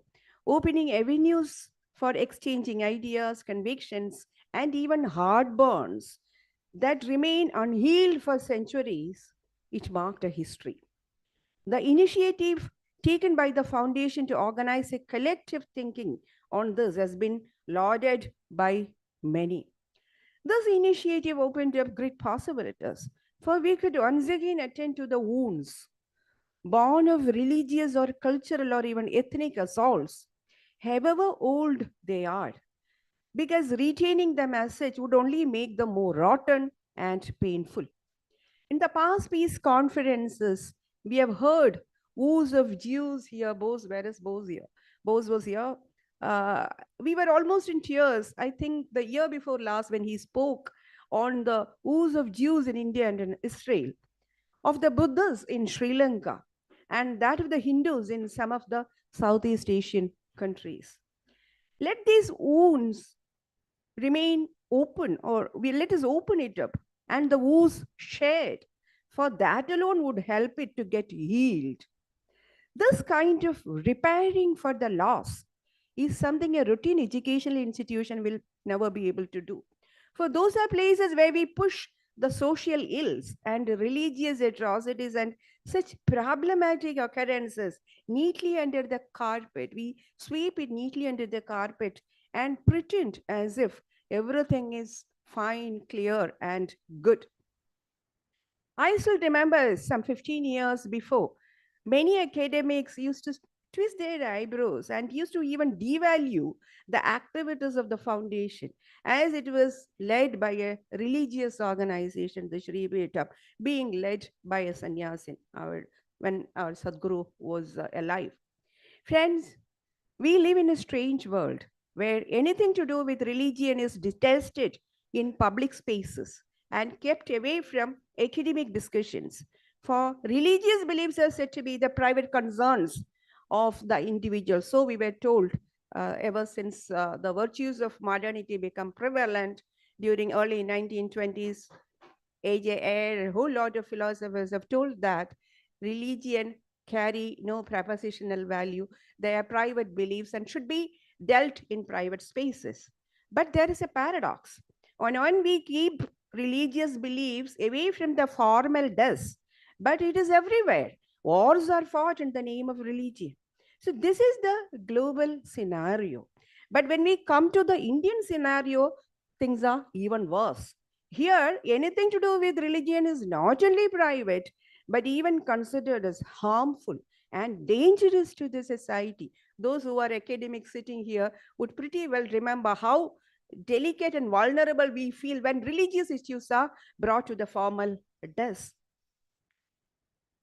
Speaker 15: opening avenues for exchanging ideas, convictions, and even heartburns that remain unhealed for centuries, it marked a history. The initiative taken by the foundation to organize a collective thinking on this has been lauded by many. This initiative opened up great possibilities, for we could once again attend to the wounds born of religious or cultural or even ethnic assaults, however old they are, because retaining them as such would only make them more rotten and painful. In the past peace conferences, we have heard woes of Jews here. Bose, where is Bose here? Bose was here. We were almost in tears. I think the year before last when he spoke on the woes of Jews in India and in Israel, of the Buddhists in Sri Lanka, and that of the Hindus in some of the Southeast Asian countries. Let these wounds remain open, or let us open it up and the wounds shared, for that alone would help it to get healed. This kind of repairing for the loss is something a routine educational institution will never be able to do. For those are places where we push the social ills and religious atrocities and such problematic occurrences neatly under the carpet. We sweep it neatly under the carpet and pretend as if everything is fine, clear, and good. I still remember some 15 years before, many academics used to twist their eyebrows and used to even devalue the activities of the foundation as it was led by a religious organization, the Shri Beta, being led by a sannyasin when our Sadguru was alive. Friends, we live in a strange world where anything to do with religion is detested in public spaces and kept away from academic discussions. For religious beliefs are said to be the private concerns of the individual. So we were told ever since the virtues of modernity become prevalent during early 1920s, A.J. Ayer, a whole lot of philosophers have told that religion carry no propositional value. They are private beliefs and should be dealt in private spaces. But there is a paradox. On one, we keep religious beliefs away from the formal desk, but it is everywhere. Wars are fought in the name of religion. So this is the global scenario. But when we come to the Indian scenario, things are even worse. Here, anything to do with religion is not only private, but even considered as harmful and dangerous to the society. Those who are academics sitting here would pretty well remember how delicate and vulnerable we feel when religious issues are brought to the formal desk.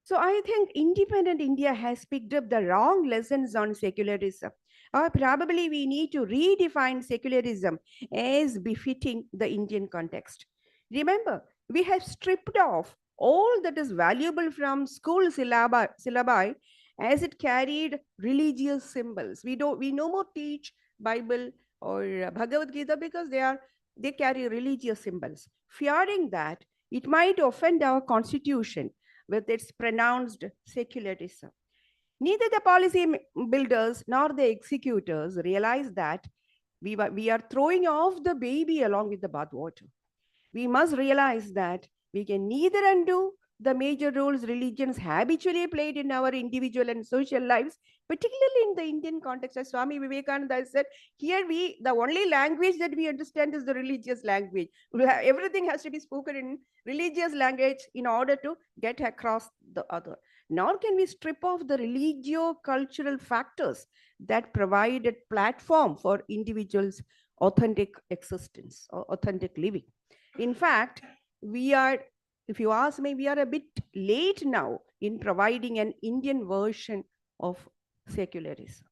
Speaker 15: So I think independent India has picked up the wrong lessons on secularism. Or probably we need to redefine secularism as befitting the Indian context. Remember, we have stripped off all that is valuable from school syllabi as it carried religious symbols. We no more teach Bible or Bhagavad Gita because they carry religious symbols, fearing that it might offend our constitution with its pronounced secularism. Neither the policy builders nor the executors realize that we are throwing off the baby along with the bathwater. We must realize that we can neither undo the major roles religions habitually played in our individual and social lives, particularly in the Indian context. As Swami Vivekananda said, here the only language that we understand is the religious language. Everything has to be spoken in religious language in order to get across the other. Nor can we strip off the religio-cultural factors that provide a platform for individuals' authentic existence or authentic living. In fact, if you ask me, we are a bit late now in providing an Indian version of secularism.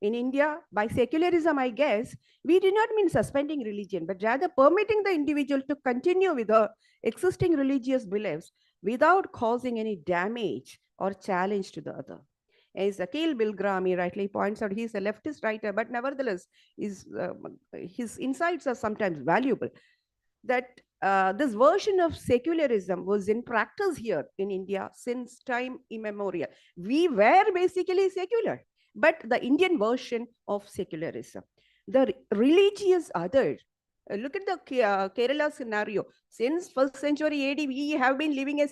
Speaker 15: In India, by secularism, I guess, we do not mean suspending religion, but rather permitting the individual to continue with her existing religious beliefs without causing any damage or challenge to the other. As Akhil Bilgrami rightly points out, he's a leftist writer, but nevertheless, his insights are sometimes valuable. That this version of secularism was in practice here in India since time immemorial. We were basically secular, but the Indian version of secularism. The religious other, look at the Kerala scenario. Since 1st century AD, we have been living a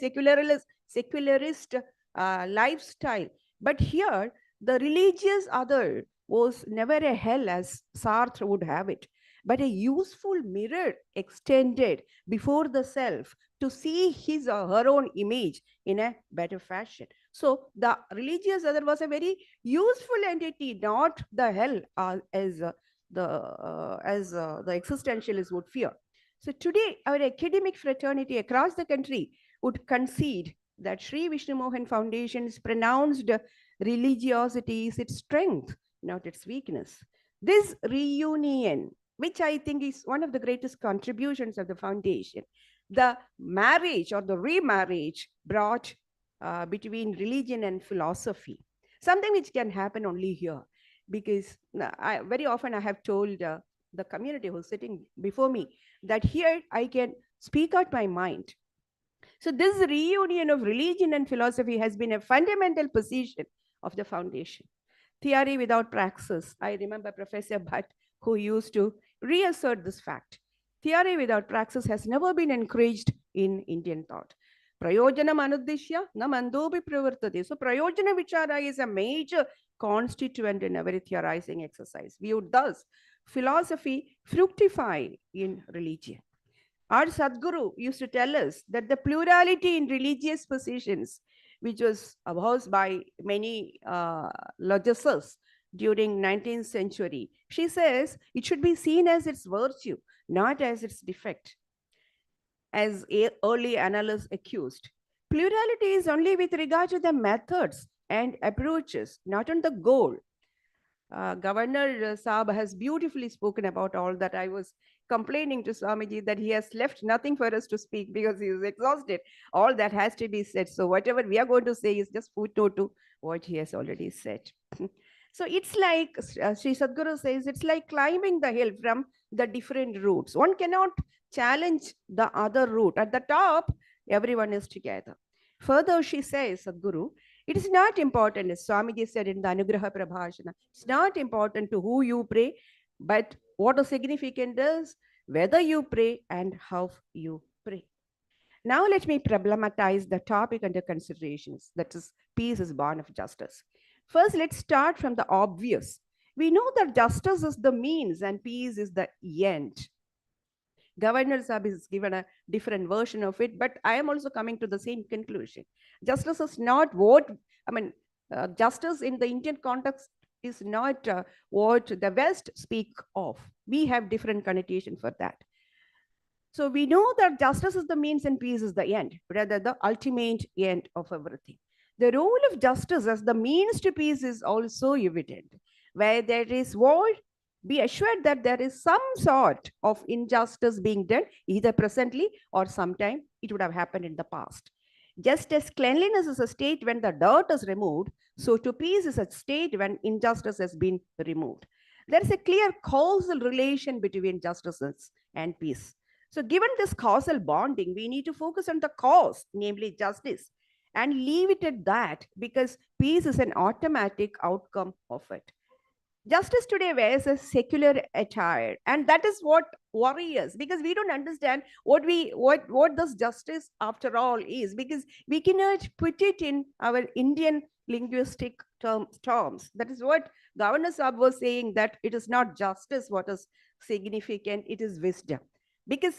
Speaker 15: secularist lifestyle. But here, the religious other was never a hell as Sartre would have it, but a useful mirror extended before the self to see his or her own image in a better fashion. So the religious other was a very useful entity, not the hell as the existentialists would fear. So today, our academic fraternity across the country would concede that Sri Vishnu Mohan Foundation's pronounced religiosity is its strength, not its weakness. This reunion, which I think is one of the greatest contributions of the foundation, the marriage or the remarriage brought between religion and philosophy, something which can happen only here. Because very often I have told the community who's sitting before me that here I can speak out my mind. So this reunion of religion and philosophy has been a fundamental position of the foundation. Theory without praxis. I remember Professor Bhatt, who used to reassert this fact. Theory without praxis has never been encouraged in Indian thought. Prayojanam anuddishya na mandobi pravartate. So prayojana vichara is a major constituent in every theorizing exercise. We would thus philosophy fructify in religion. Our Sadhguru used to tell us that the plurality in religious positions, which was opposed by many logisers during 19th century, she says it should be seen as its virtue, not as its defect, as early analysts accused. Plurality is only with regard to the methods and approaches, not on the goal. Governor Saab has beautifully spoken about all that. I was complaining to Swamiji that he has left nothing for us to speak because he is exhausted. All that has to be said. So whatever we are going to say is just footnote to what he has already said. So it's like, Sri Sadhguru says, it's like climbing the hill from the different routes. One cannot challenge the other route. At the top, everyone is together. Further, she says, Sadhguru, it is not important, as Swamiji said in the Anugraha Prabhashana, it's not important to who you pray, but what is significant is whether you pray and how you pray. Now let me problematize the topic under considerations, that is, peace is born of justice. First, let's start from the obvious. We know that justice is the means and peace is the end. Governor Sahib has given a different version of it, but I am also coming to the same conclusion. Justice is not what, justice in the Indian context is not what the West speak of. We have different connotation for that. So we know that justice is the means and peace is the end, rather the ultimate end of everything. The role of justice as the means to peace is also evident. Where there is war, be assured that there is some sort of injustice being done, either presently or sometime it would have happened in the past. Just as cleanliness is a state when the dirt is removed, so to peace is a state when injustice has been removed. There is a clear causal relation between justices and peace. So given this causal bonding, we need to focus on the cause, namely justice, and leave it at that, because peace is an automatic outcome of it. Justice today wears a secular attire, and that is what worries us, because we don't understand what this justice after all is, because we cannot put it in our Indian linguistic terms. That is what Governor Sahib was saying, that it is not justice what is significant, it is wisdom. Because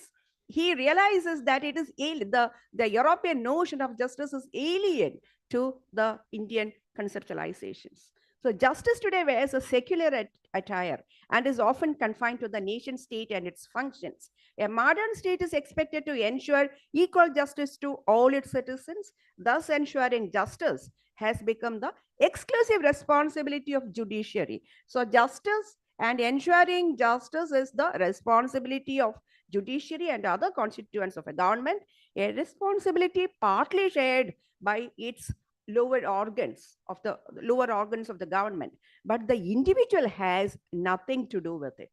Speaker 15: he realizes that it is the European notion of justice is alien to the Indian conceptualizations. So justice today wears a secular attire and is often confined to the nation state and its functions. A modern state is expected to ensure equal justice to all its citizens, thus ensuring justice has become the exclusive responsibility of judiciary. So justice and ensuring justice is the responsibility of judiciary and other constituents of a government, a responsibility partly shared by its lower organs of the government, but the individual has nothing to do with it.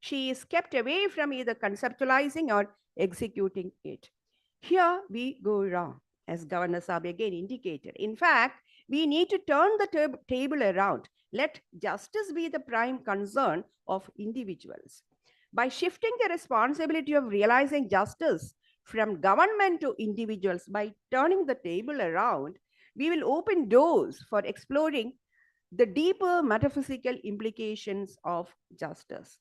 Speaker 15: She is kept away from either conceptualizing or executing it. Here we go wrong, as Governor Sahib again indicated. In fact, we need to turn the table around. Let justice be the prime concern of individuals. By shifting the responsibility of realizing justice from government to individuals, by turning the table around, we will open doors for exploring the deeper metaphysical implications of justice.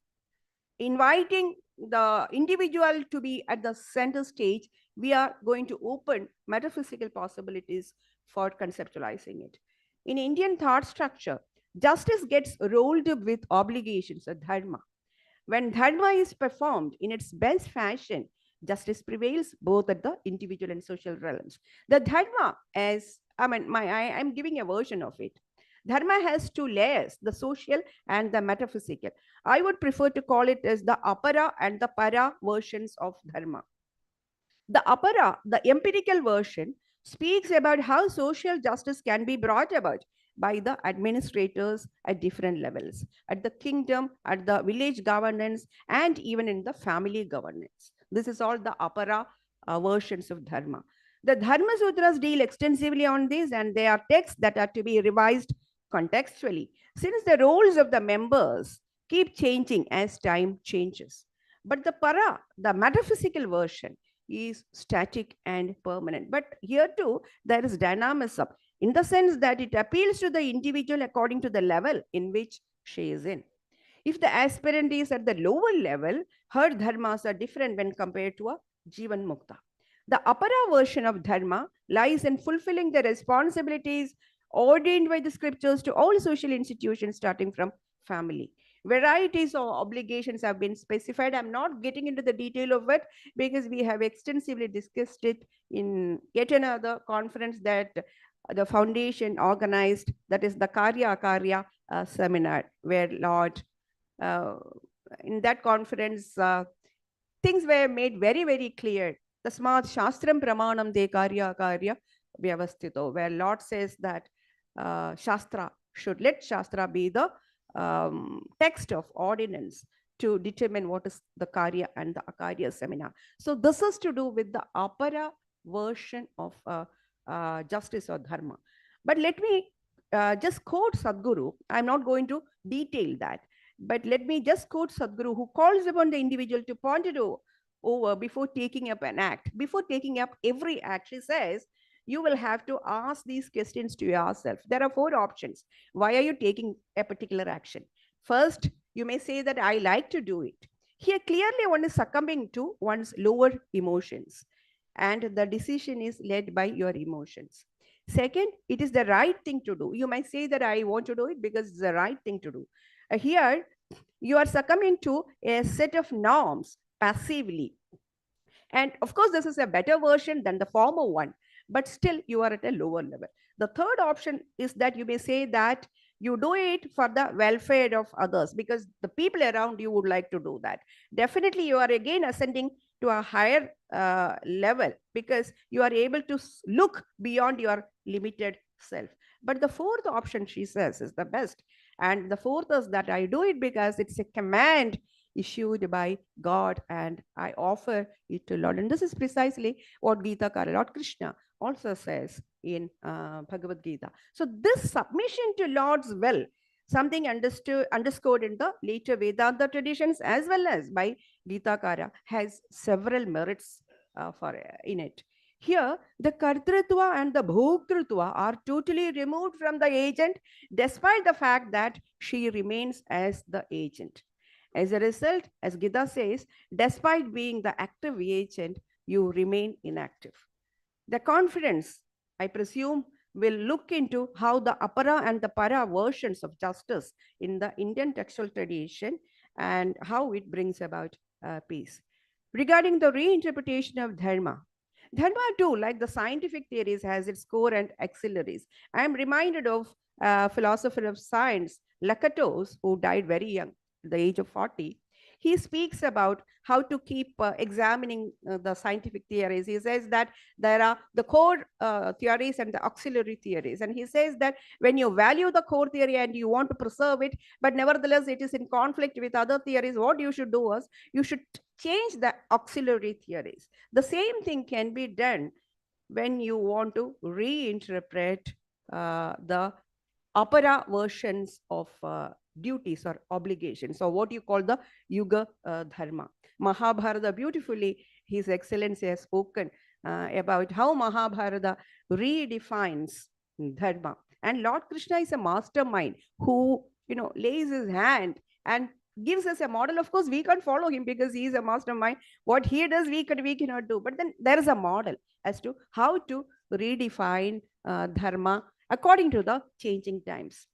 Speaker 15: Inviting the individual to be at the center stage, we are going to open metaphysical possibilities for conceptualizing it. In Indian thought structure, justice gets rolled up with obligations, a dharma. When dharma is performed in its best fashion, justice prevails both at the individual and social realms. The dharma, I'm giving a version of it. Dharma has two layers, the social and the metaphysical. I would prefer to call it as the apara and the para versions of dharma. The apara, the empirical version, speaks about how social justice can be brought about by the administrators at different levels, at the kingdom, at the village governance, and even in the family governance. This is all the apara versions of dharma. The Dharma Sutras deal extensively on this, and they are texts that are to be revised contextually, since the roles of the members keep changing as time changes. But the para, the metaphysical version, is static and permanent. But here too, there is dynamism, in the sense that it appeals to the individual according to the level in which she is in. If the aspirant is at the lower level, her dharmas are different when compared to a Jivan Mukta. The apara version of dharma lies in fulfilling the responsibilities ordained by the scriptures to all social institutions, starting from family. Varieties of obligations have been specified. I'm not getting into the detail of it because we have extensively discussed it in yet another conference that the foundation organized, that is the Karya Akarya seminar, where Lord, in that conference, things were made very, very clear. Tasmat Shastram Pramanam De Karya Akarya Vyavasthito, where Lord says that let Shastra be the text of ordinance to determine what is the Karya and the Akarya seminar. So this is to do with the apara version of justice or dharma. But let me just quote Sadhguru. I'm not going to detail that, but let me just quote Sadhguru, who calls upon the individual to ponder it over before taking up an act. Before taking up every act, she says, you will have to ask these questions to yourself. There are 4 options. Why are you taking a particular action? First, you may say that I like to do it. Here, clearly one is succumbing to one's lower emotions, and the decision is led by your emotions. Second, it is the right thing to do. You might say that I want to do it because it's the right thing to do. Here, you are succumbing to a set of norms passively. And of course, this is a better version than the former one, but still you are at a lower level. The third option is that you may say that you do it for the welfare of others because the people around you would like to do that. Definitely, you are again ascending to a higher level because you are able to look beyond your limited self. But the fourth option, she says, is the best. And the fourth is that I do it because it's a command issued by God and I offer it to Lord. And this is precisely what Gita Kara, Lord Krishna, also says in Bhagavad Gita. So this submission to Lord's will, something underscored in the later Vedanta traditions as well as by Gita Kara, has several merits in it. Here, the Kartritva and the Bhoktritva are totally removed from the agent, despite the fact that she remains as the agent. As a result, as Gita says, despite being the active agent, you remain inactive. The confidence, I presume, will look into how the apara and the para versions of justice in the Indian textual tradition and how it brings about peace. Regarding the reinterpretation of dharma, dharma too, like the scientific theories, has its core and auxiliaries. I am reminded of philosopher of science, Lakatos, who died very young, at the age of 40. He speaks about how to keep examining the scientific theories. He says that there are the core theories and the auxiliary theories. And he says that when you value the core theory and you want to preserve it, but nevertheless it is in conflict with other theories, what you should do is you should change the auxiliary theories. The same thing can be done when you want to reinterpret the apara versions of duties or obligations, or what you call the Yuga Dharma. Mahabharata, beautifully, His Excellency has spoken about how Mahabharata redefines Dharma. And Lord Krishna is a mastermind who, lays his hand and gives us a model. Of course, we can't follow him because he is a mastermind. What he does, we cannot do. But then there is a model as to how to redefine Dharma according to the changing times.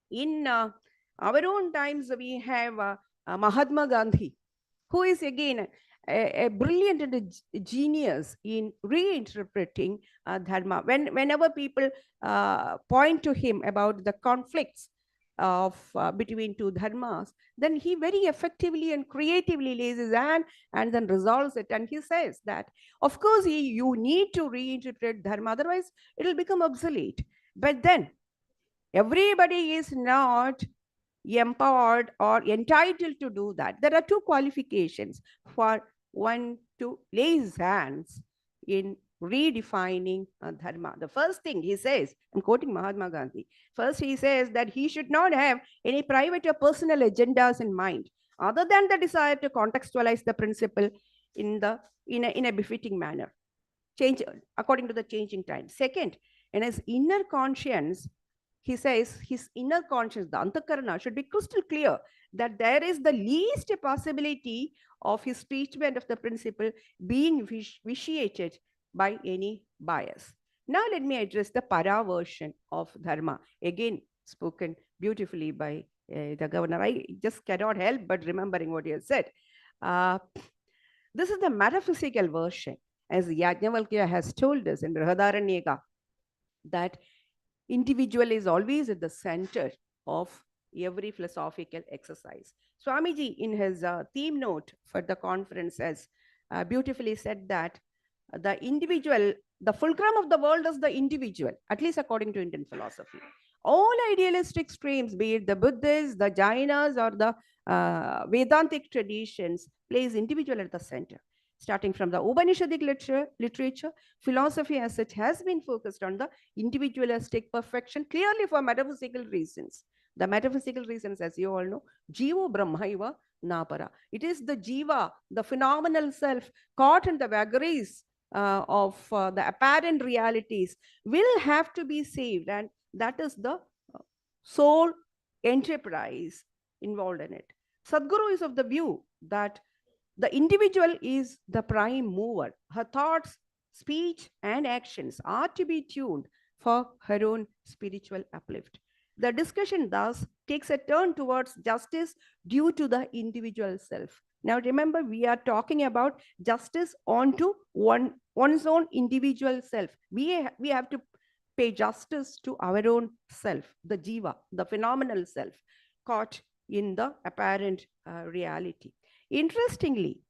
Speaker 15: In our own times, we have Mahatma Gandhi, who is again a brilliant and a genius in reinterpreting Dharma. Whenever people point to him about the conflicts of between two dharmas, then he very effectively and creatively lays his hand and then resolves it. And he says that, of course, you need to reinterpret Dharma, otherwise it will become obsolete. But then everybody is not empowered or entitled to do that. There are two qualifications for one to lay his hands in redefining Dharma. The first thing he says, I'm quoting Mahatma Gandhi, first he says that he should not have any private or personal agendas in mind, other than the desire to contextualize the principle in a befitting manner, change according to the changing times. Second, in his inner conscience, he says his inner conscience, the antakarana, should be crystal clear that there is the least possibility of his treatment of the principle being vitiated by any bias. Now let me address the para version of Dharma, again spoken beautifully by the governor. I just cannot help but remembering what he has said. This is the metaphysical version, as Yajnavalkya has told us in Brihadaranyaka, that individual is always at the center of every philosophical exercise. Swamiji, in his theme note for the conference, has beautifully said that the individual, the fulcrum of the world is the individual, at least according to Indian philosophy. All idealistic streams, be it the Buddhists, the Jainas, or the Vedantic traditions, place individual at the center. Starting from the Upanishadic literature, philosophy as such has been focused on the individualistic perfection, clearly for metaphysical reasons. The metaphysical reasons, as you all know, Jiva Brahmaiva Napara. It is the Jiva, the phenomenal self, caught in the vagaries of the apparent realities, will have to be saved, and that is the sole enterprise involved in it. Sadhguru is of the view that the individual is the prime mover. Her thoughts, speech, and actions are to be tuned for her own spiritual uplift. The discussion thus takes a turn towards justice due to the individual self. Now, remember, we are talking about justice onto one's own individual self. We have to pay justice to our own self, the jiva, the phenomenal self, caught in the apparent reality. Interestingly,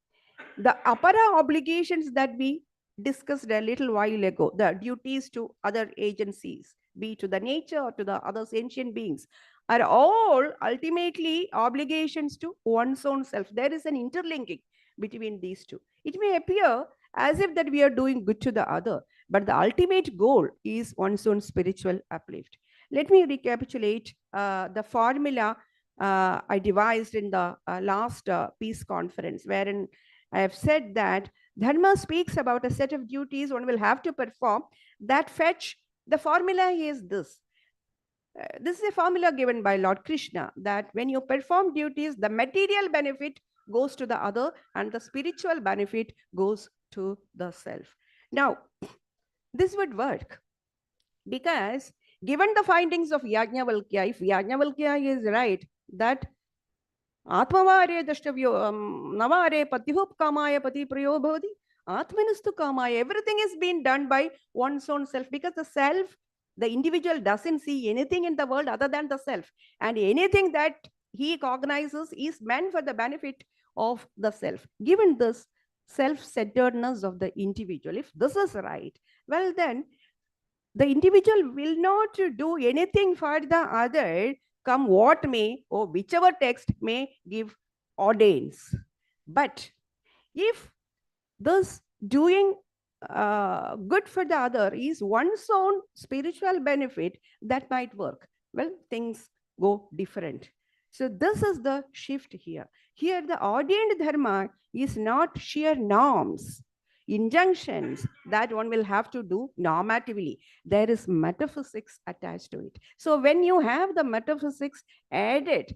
Speaker 15: the apara obligations that we discussed a little while ago, the duties to other agencies, be to the nature or to the other sentient beings, are all ultimately obligations to one's own self. There is an interlinking between these two. It may appear as if that we are doing good to the other, but the ultimate goal is one's own spiritual uplift. Let me recapitulate the formula I devised in the last peace conference, wherein I have said that Dharma speaks about a set of duties one will have to perform that fetch. The formula is this. This is a formula given by Lord Krishna, that when you perform duties, the material benefit goes to the other and the spiritual benefit goes to the self. Now, this would work because given the findings of Yajnavalkya, if Yajnavalkya is right, that Atmavare dashtavyo navare patyup kamaya pati prayo bhavati atmanastu kamaya, everything is being done by one's own self, because the self, the individual doesn't see anything in the world other than the self, and anything that he cognizes is meant for the benefit of the self. Given this self-centeredness of the individual, if this is right, well then the individual will not do anything for the other, come what may, or whichever text may give ordains. But if this doing good for the other is one's own spiritual benefit, that might work. Well, things go different. So this is the shift here. Here the ordained dharma is not sheer norms, injunctions that one will have to do normatively. There is metaphysics attached to it. So when you have the metaphysics added,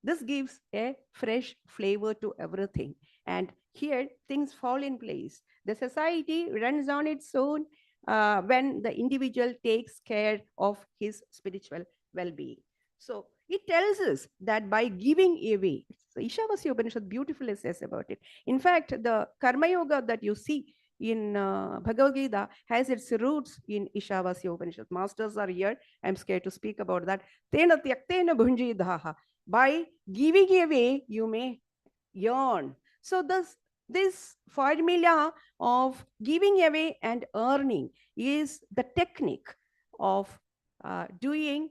Speaker 15: this gives a fresh flavor to everything. And here things fall in place. The society runs on its own when the individual takes care of his spiritual well-being. So it tells us that by giving away, Ishavasya Upanishad beautifully says about it. In fact, the Karma Yoga that you see in Bhagavad Gita has its roots in Ishavasya Upanishad. Masters are here. I'm scared to speak about that. Tena tyaktena bhunjidhaha. By giving away, you may yearn. So this formula of giving away and earning is the technique of doing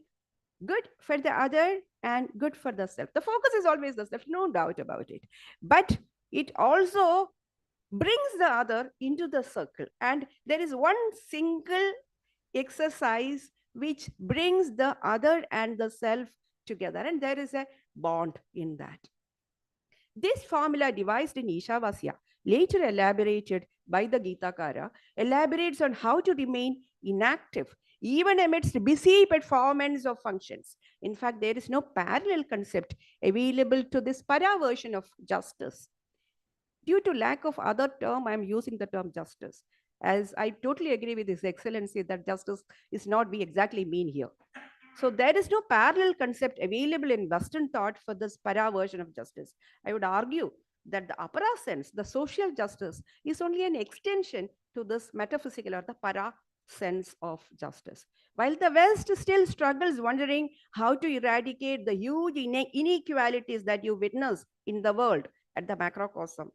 Speaker 15: good for the other and good for the self. The focus is always the self, no doubt about it. But it also brings the other into the circle. And there is one single exercise which brings the other and the self together. And there is a bond in that. This formula devised in Ishavasya, later elaborated by the Gitakara, elaborates on how to remain inactive even amidst busy performance of functions. In fact, there is no parallel concept available to this para version of justice. Due to lack of other term, I am using the term justice, as I totally agree with His Excellency that justice is not we exactly mean here. So there is no parallel concept available in Western thought for this para version of justice. I would argue that the apara sense, the social justice, is only an extension to this metaphysical or the para sense of justice. While the West still struggles wondering how to eradicate the huge inequalities that you witness in the world at the macrocosm,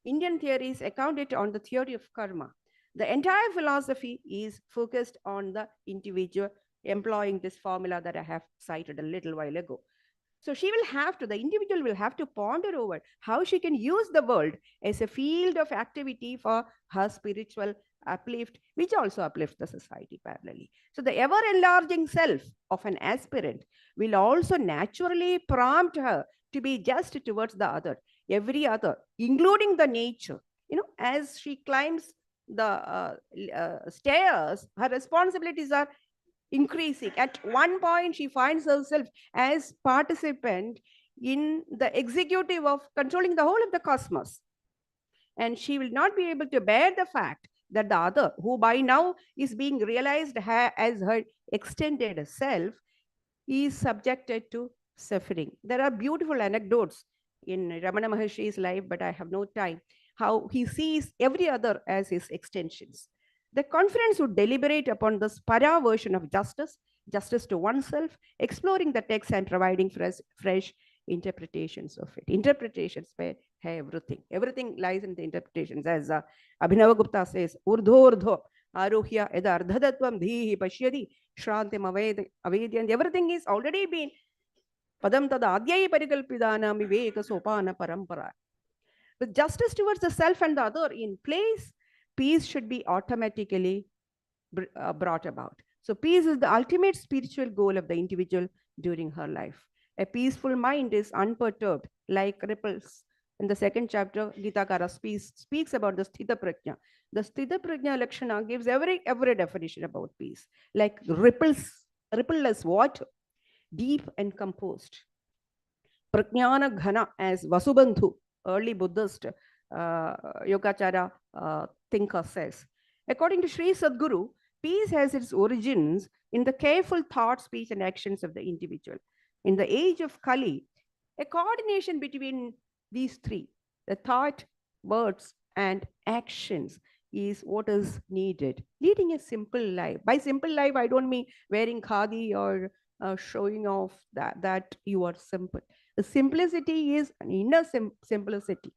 Speaker 15: Indian theories account it on the theory of karma. The entire philosophy is focused on the individual, employing this formula that I have cited a little while ago. So the individual will have to ponder over how she can use the world as a field of activity for her spiritual uplift, which also uplifts the society parallelly. So the ever-enlarging self of an aspirant will also naturally prompt her to be just towards the other, every other, including the nature. As she climbs the stairs, her responsibilities are increasing. At one point, she finds herself as participant in the executive of controlling the whole of the cosmos. And she will not be able to bear the fact that the other, who by now is being realized as her extended self, is subjected to suffering. There are beautiful anecdotes in Ramana Maharshi's life, but I have no time, how he sees every other as his extensions. The conference would deliberate upon this para version of justice, justice to oneself, exploring the text and providing fresh interpretations of it. Interpretations where everything lies in the interpretations. As Abhinava Gupta says, urdho aruhya eda ardhadatvam dhihi pashyadi shrantim avedya, and everything is already been padam tada adhyai parikalpidana viveka sopana parampara. With justice towards the self and the other in place, peace should be automatically brought about. So peace is the ultimate spiritual goal of the individual during her life. A peaceful mind is unperturbed, like ripples. In the second chapter, Gita Kara speaks about the Sthita Prajna. The Sthita Prajna Lakshana gives every definition about peace, like rippleless water, deep and composed. Prajnana Ghana, as Vasubandhu, early Buddhist Yogacara thinker says. According to Sri Sadguru, peace has its origins in the careful thought, speech, and actions of the individual. In the age of Kali, a coordination between these three, the thought, words, and actions, is what is needed. Leading a simple life. By simple life, I don't mean wearing khadi or showing off that you are simple. The simplicity is an inner simplicity.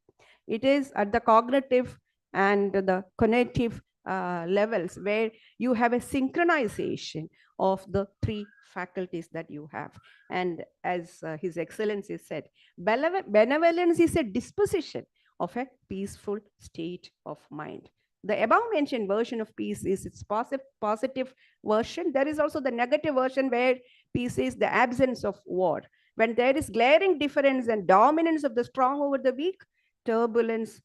Speaker 15: It is at the cognitive and the cognitive levels where you have a synchronization of the three faculties that you have. And as His Excellency said, benevolence is a disposition of a peaceful state of mind. The above mentioned version of peace is its positive version. There is also the negative version where peace is the absence of war. When there is glaring difference and dominance of the strong over the weak, turbulence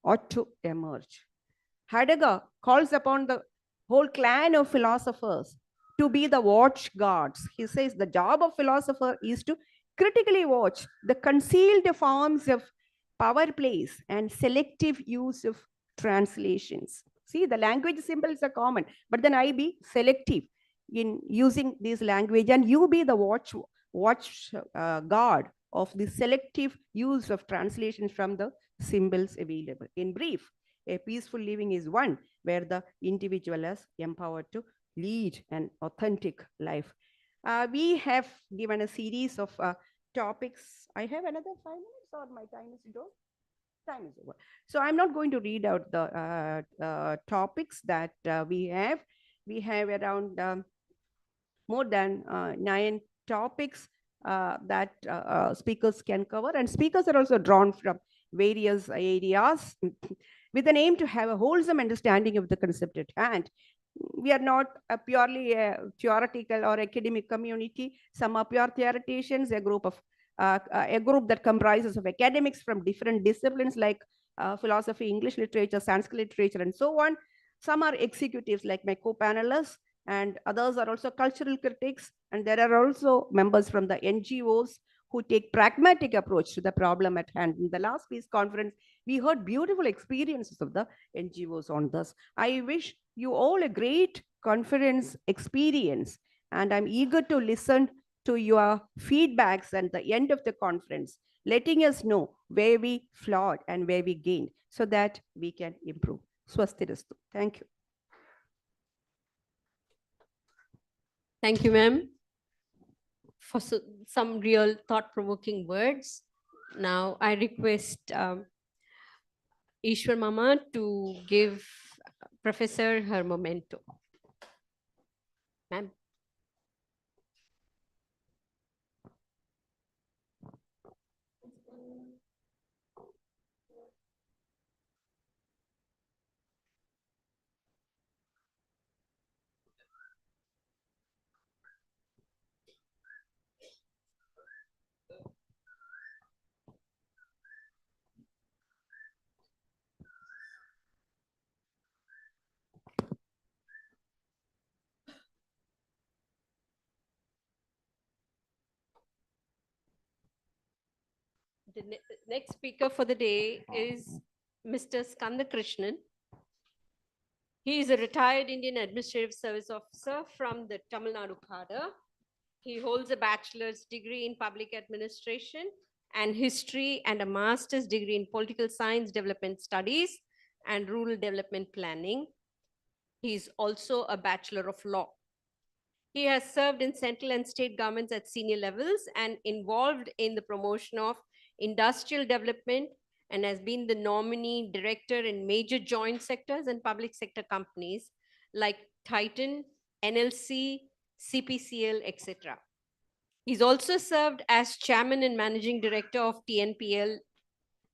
Speaker 15: ought to emerge. Heidegger calls upon the whole clan of philosophers to be the watch guards. He says the job of philosopher is to critically watch the concealed forms of power plays and selective use of translations. See, the language symbols are common, but then I be selective in using this language, and you be the watch guard of the selective use of translations from the symbols available. In brief, a peaceful living is one where the individual is empowered to lead an authentic life. We have given a series of topics. I have another 5 minutes or my time is over? Time is over. So I'm not going to read out the topics that we have. We have around more than 9 topics that speakers can cover, and speakers are also drawn from various areas with an aim to have a wholesome understanding of the concept at hand. We are not a purely theoretical or academic community. Some are pure theoreticians, a group that comprises of academics from different disciplines like philosophy, English literature, Sanskrit literature, and so on. Some are executives like my co-panelists, and others are also cultural critics. And there are also members from the NGOs who take pragmatic approach to the problem at hand. In the last peace conference, we heard beautiful experiences of the NGOs on this. I wish you all a great conference experience, and I'm eager to listen to your feedbacks at the end of the conference, letting us know where we flawed and where we gained so that we can improve. Swastirastu. Thank you.
Speaker 4: Thank you, ma'am, for some real thought-provoking words. Now, I request Ishwar Mama to give Professor her memento. Ma'am. The next speaker for the day is Mr. Skanda Krishnan. He is a retired Indian Administrative Service Officer from the Tamil Nadu cadre. He holds a bachelor's degree in public administration and history and a master's degree in political science development studies and rural development planning. He is also a bachelor of law. He has served in central and state governments at senior levels and involved in the promotion of industrial development and has been the nominee director in major joint sectors and public sector companies like Titan, NLC, CPCL, etc. He's also served as chairman and managing director of TNPL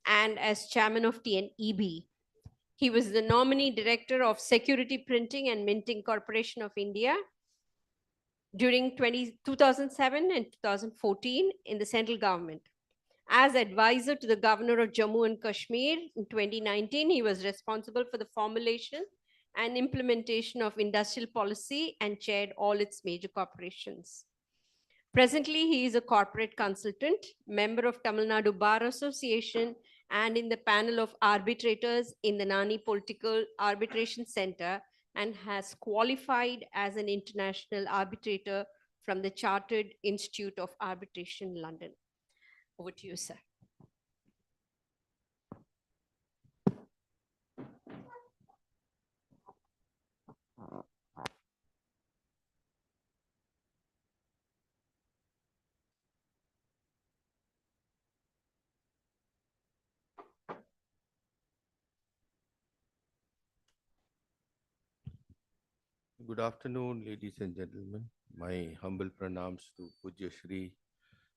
Speaker 4: and as chairman of TNEB. He was the nominee director of Security Printing and Minting Corporation of India during 2007 and 2014 in the central government. As advisor to the governor of Jammu and Kashmir in 2019, he was responsible for the formulation and implementation of industrial policy and chaired all its major corporations. Presently, he is a corporate consultant, member of Tamil Nadu Bar Association, and in the panel of arbitrators in the Nani Political Arbitration Center, and has qualified as an international arbitrator from the Chartered Institute of Arbitration, London. Over to you, sir.
Speaker 16: Good afternoon, ladies and gentlemen. My humble pranams to Pujya Shri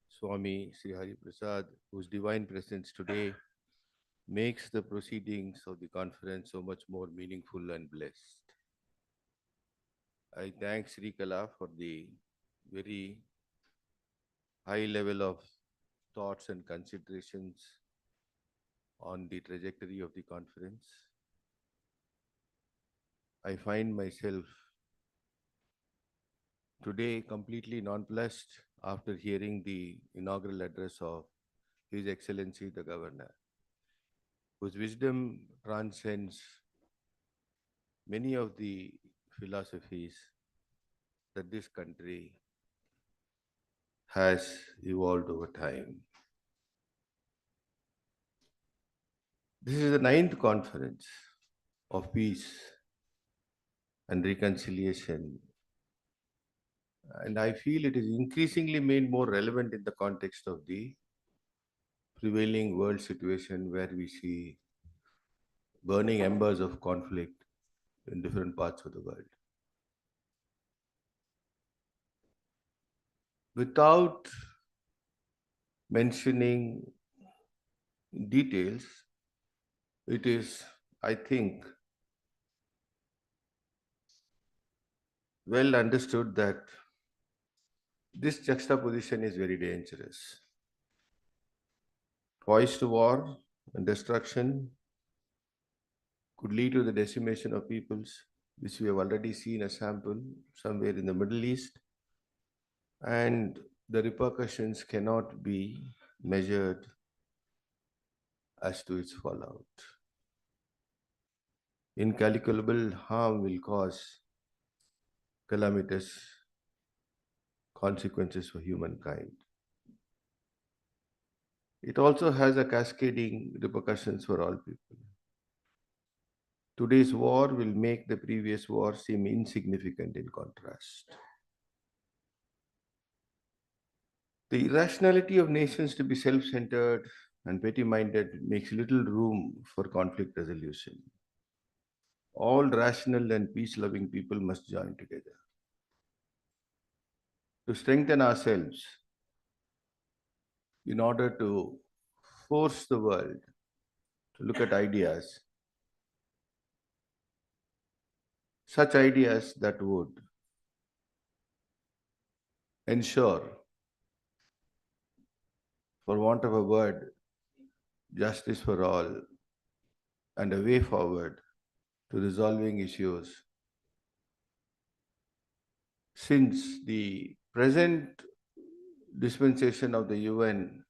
Speaker 16: Swami Sri Hari Prasad, whose divine presence today makes the proceedings of the conference so much more meaningful and blessed. I thank Sri Kala for the very high level of thoughts and considerations on the trajectory of the conference. I find myself today completely nonplussed after hearing the inaugural address of His Excellency the Governor, whose wisdom transcends many of the philosophies that this country has evolved over time. This is the 9th conference of peace and reconciliation, and I feel it is increasingly made more relevant in the context of the prevailing world situation, where we see burning embers of conflict in different parts of the world. Without mentioning details, it is, I think, well understood that this juxtaposition is very dangerous. Poised to war and destruction could lead to the decimation of peoples, which we have already seen a sample somewhere in the Middle East, and the repercussions cannot be measured as to its fallout. Incalculable harm will cause calamitous consequences for humankind. It also has a cascading repercussions for all people. Today's war will make the previous war seem insignificant in contrast. The irrationality of nations to be self-centered and petty-minded makes little room for conflict resolution. All rational and peace-loving people must join together. To strengthen ourselves in order to force the world to look at ideas, such ideas that would ensure, for want of a word, justice for all and a way forward to resolving issues. Since the present dispensation of the UN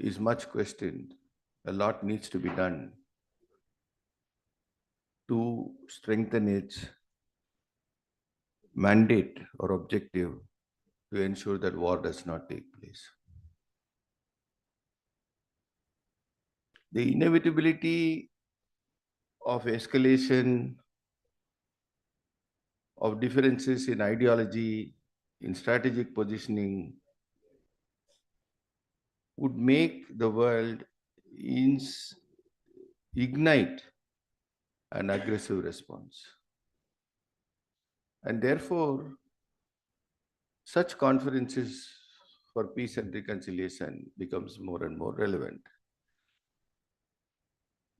Speaker 16: is much questioned. A lot needs to be done to strengthen its mandate or objective to ensure that war does not take place. The inevitability of escalation of differences in ideology, in strategic positioning, would make the world ignite an aggressive response. And therefore, such conferences for peace and reconciliation becomes more and more relevant.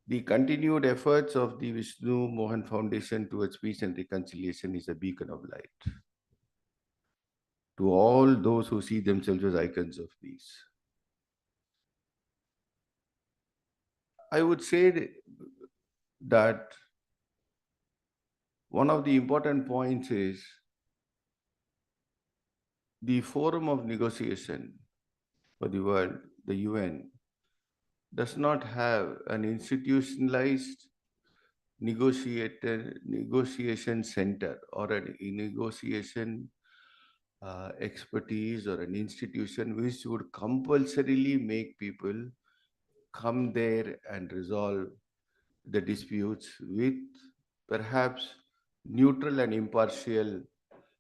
Speaker 16: The continued efforts of the Vishnu Mohan Foundation towards peace and reconciliation is a beacon of light to all those who see themselves as icons of peace. I would say that one of the important points is the forum of negotiation for the world, the UN, does not have an institutionalized negotiation center or a negotiation expertise or an institution which would compulsorily make people come there and resolve the disputes with perhaps neutral and impartial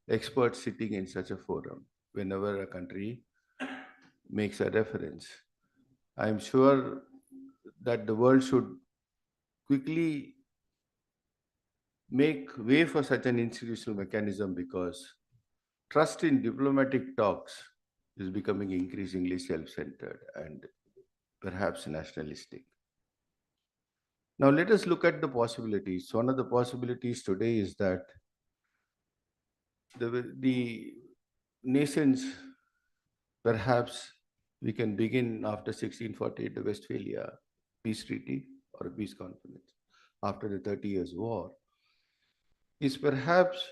Speaker 16: experts sitting in such a forum whenever a country makes a reference. I'm sure that the world should quickly make way for such an institutional mechanism because trust in diplomatic talks is becoming increasingly self-centered and perhaps nationalistic. Now let us look at the possibilities. One of the possibilities today is that the nations, perhaps we can begin after 1648, the Westphalia Peace Treaty or a peace conference, after the 30 Years' War, is perhaps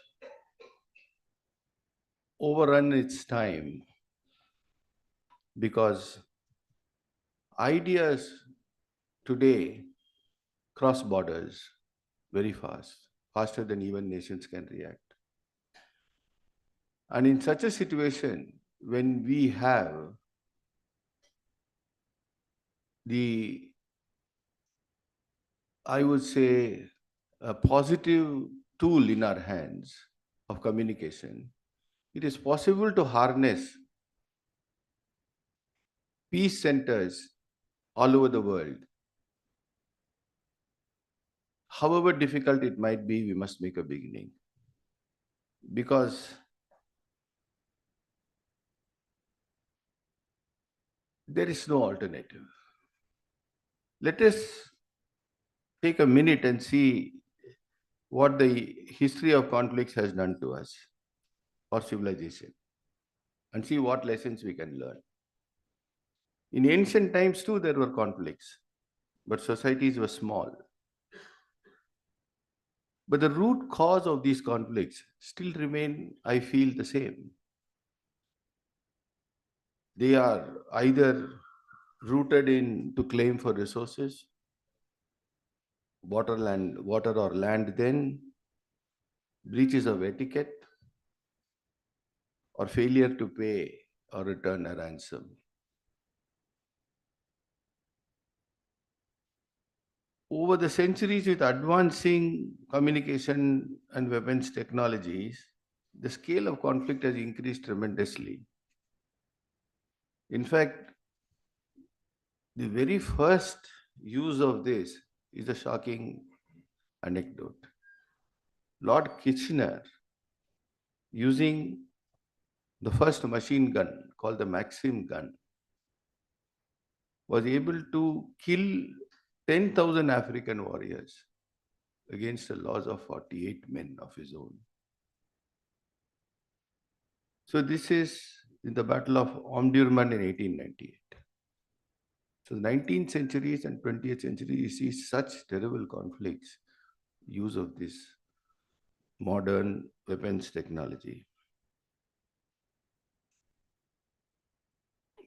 Speaker 16: overrun its time because ideas today cross borders very fast, faster than even nations can react. And in such a situation, when we have I would say, a positive tool in our hands of communication, it is possible to harness peace centers all over the world. However difficult it might be, we must make a beginning. Because there is no alternative. Let us take a minute and see what the history of conflicts has done to us or civilization and see what lessons we can learn. In ancient times too, there were conflicts, but societies were small. But the root cause of these conflicts still remain, I feel, the same. They are either rooted in to claim for resources, water or land then, breaches of etiquette, or failure to pay or return a ransom. Over the centuries, with advancing communication and weapons technologies, the scale of conflict has increased tremendously. In fact, the very first use of this is a shocking anecdote. Lord Kitchener, using the first machine gun called the Maxim gun, was able to kill 10,000 African warriors against the loss of 48 men of his own. So this is in the Battle of Omdurman in 1898. So the 19th centuries and 20th century, you see such terrible conflicts, use of this modern weapons technology.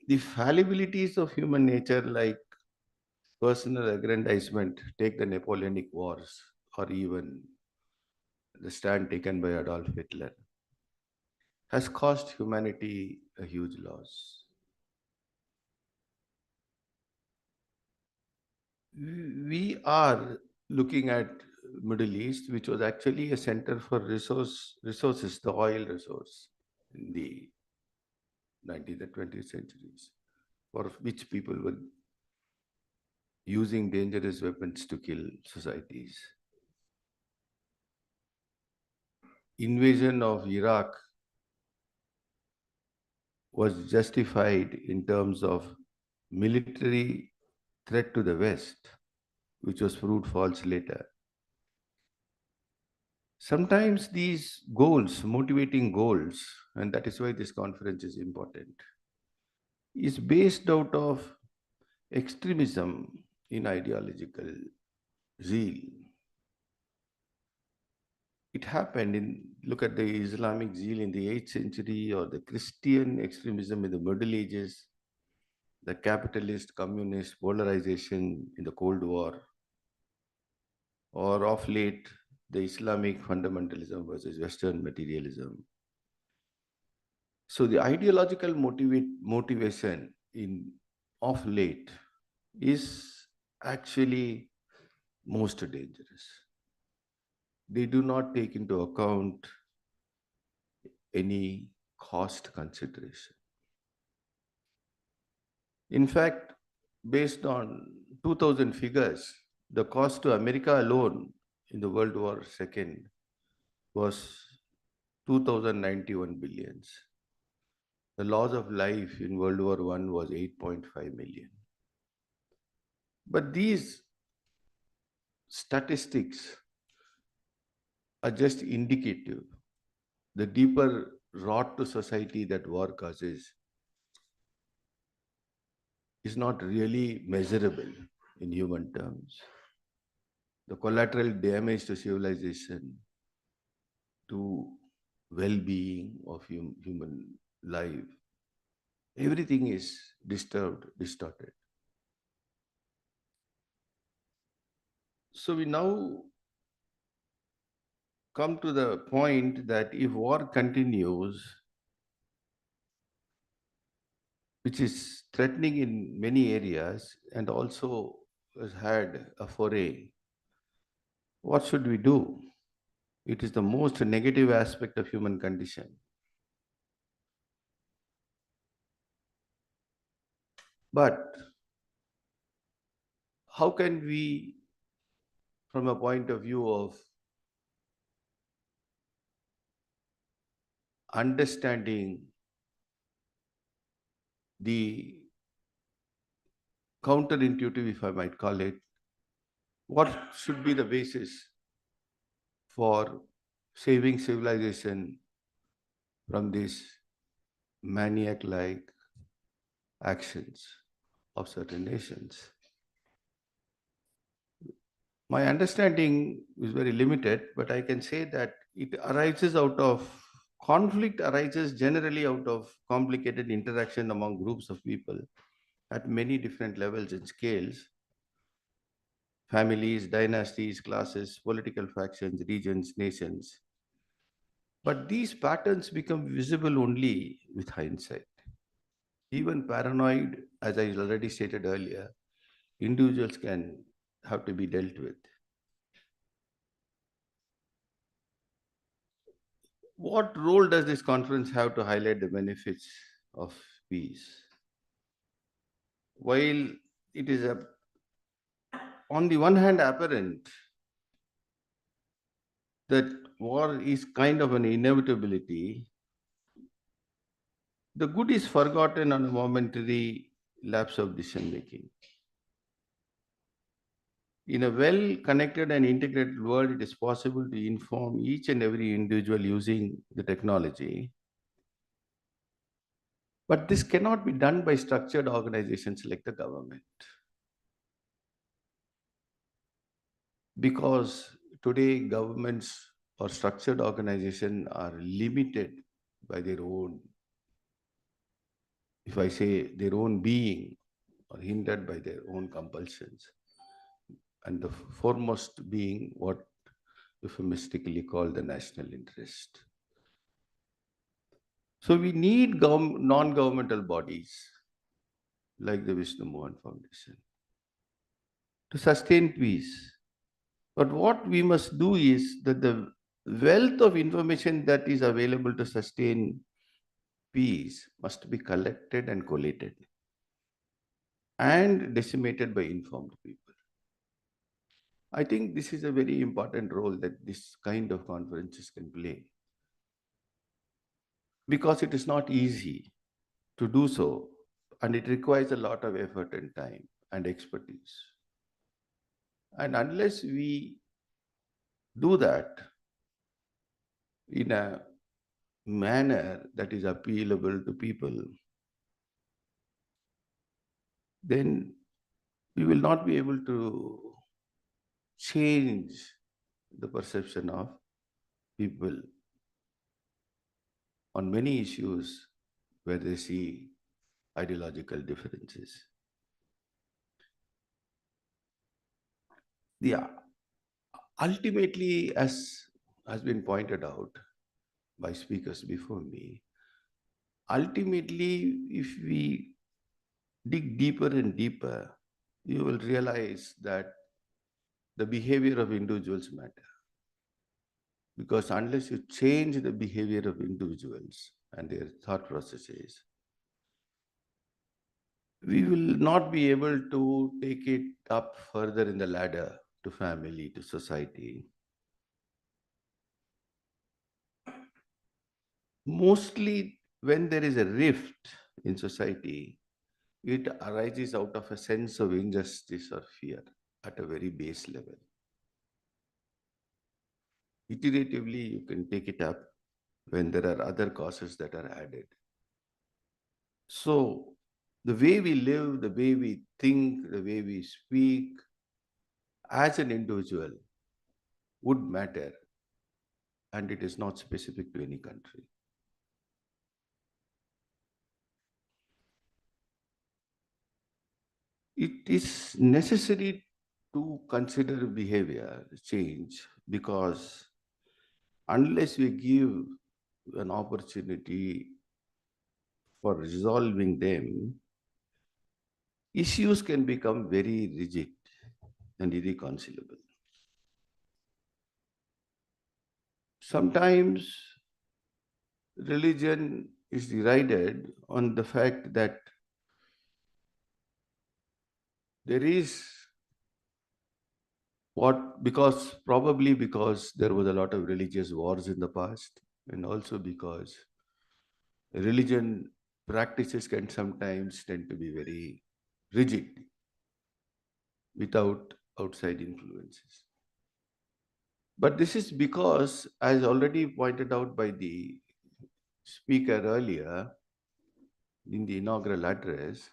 Speaker 16: the fallibilities of human nature, like personal aggrandizement, take the Napoleonic Wars, or even the stand taken by Adolf Hitler, has cost humanity a huge loss. We are looking at Middle East, which was actually a center for resources, the oil resource in the 19th and 20th centuries, for which people were using dangerous weapons to kill societies. Invasion of Iraq was justified in terms of military threat to the West, which was proved false later. Sometimes these goals, motivating goals, and that is why this conference is important, is based out of extremism in ideological zeal. It happened in, look at the Islamic zeal in the 8th century, or the Christian extremism in the Middle Ages, the capitalist communist polarization in the Cold War, or of late, the Islamic fundamentalism versus Western materialism. So the ideological motivation in of late is actually most dangerous. They do not take into account any cost consideration. In fact, based on 2000 figures, the cost to America alone in the World War II was 2091 billions. The loss of life in World War I was 8.5 million. But these statistics are just indicative. The deeper rot to society that war causes is not really measurable in human terms. The collateral damage to civilization, to well-being of human life, everything is disturbed, distorted. So we now come to the point that if war continues, which is threatening in many areas and also has had a foray, what should we do? It is the most negative aspect of human condition. But how can we, from a point of view of understanding the counterintuitive, if I might call it, what should be the basis for saving civilization from these maniac-like actions of certain nations? My understanding is very limited, but I can say that it arises out of conflict, arises generally out of complicated interaction among groups of people at many different levels and scales: families, dynasties, classes, political factions, regions, nations. But these patterns become visible only with hindsight. Even paranoid, as I already stated earlier, individuals can have to be dealt with. What role does this conference have to highlight the benefits of peace? While it is on the one hand apparent that war is kind of an inevitability, the good is forgotten on a momentary lapse of decision making. In a well-connected and integrated world, it is possible to inform each and every individual using the technology. But this cannot be done by structured organizations like the government. Because today governments or structured organizations are limited by their own if I say their own being, or hindered by their own compulsions. And the foremost being what euphemistically called the national interest. So we need non-governmental bodies like the Vishnu Mohan Foundation to sustain peace. But what we must do is that the wealth of information that is available to sustain peace must be collected and collated and disseminated by informed people. I think this is a very important role that this kind of conferences can play, because it is not easy to do so, and it requires a lot of effort and time and expertise. And unless we do that in a manner that is appealable to people, then we will not be able to change the perception of people on many issues where they see ideological differences. Yeah, ultimately, as has been pointed out by speakers before me, ultimately, if we dig deeper and deeper, you will realize that the behavior of individuals matter. Because unless you change the behavior of individuals and their thought processes, we will not be able to take it up further in the ladder to family, to society. Mostly when there is a rift in society, it arises out of a sense of injustice or fear at a very base level. Iteratively, you can take it up when there are other causes that are added. So, the way we live, the way we think, the way we speak as an individual would matter, and it is not specific to any country. It is necessary to consider behavior change, because unless we give an opportunity for resolving them, issues can become very rigid and irreconcilable. Sometimes religion is derided on the fact that there is probably because there was a lot of religious wars in the past, and also because religion practices can sometimes tend to be very rigid without outside influences. But this is because, as already pointed out by the speaker earlier in the inaugural address,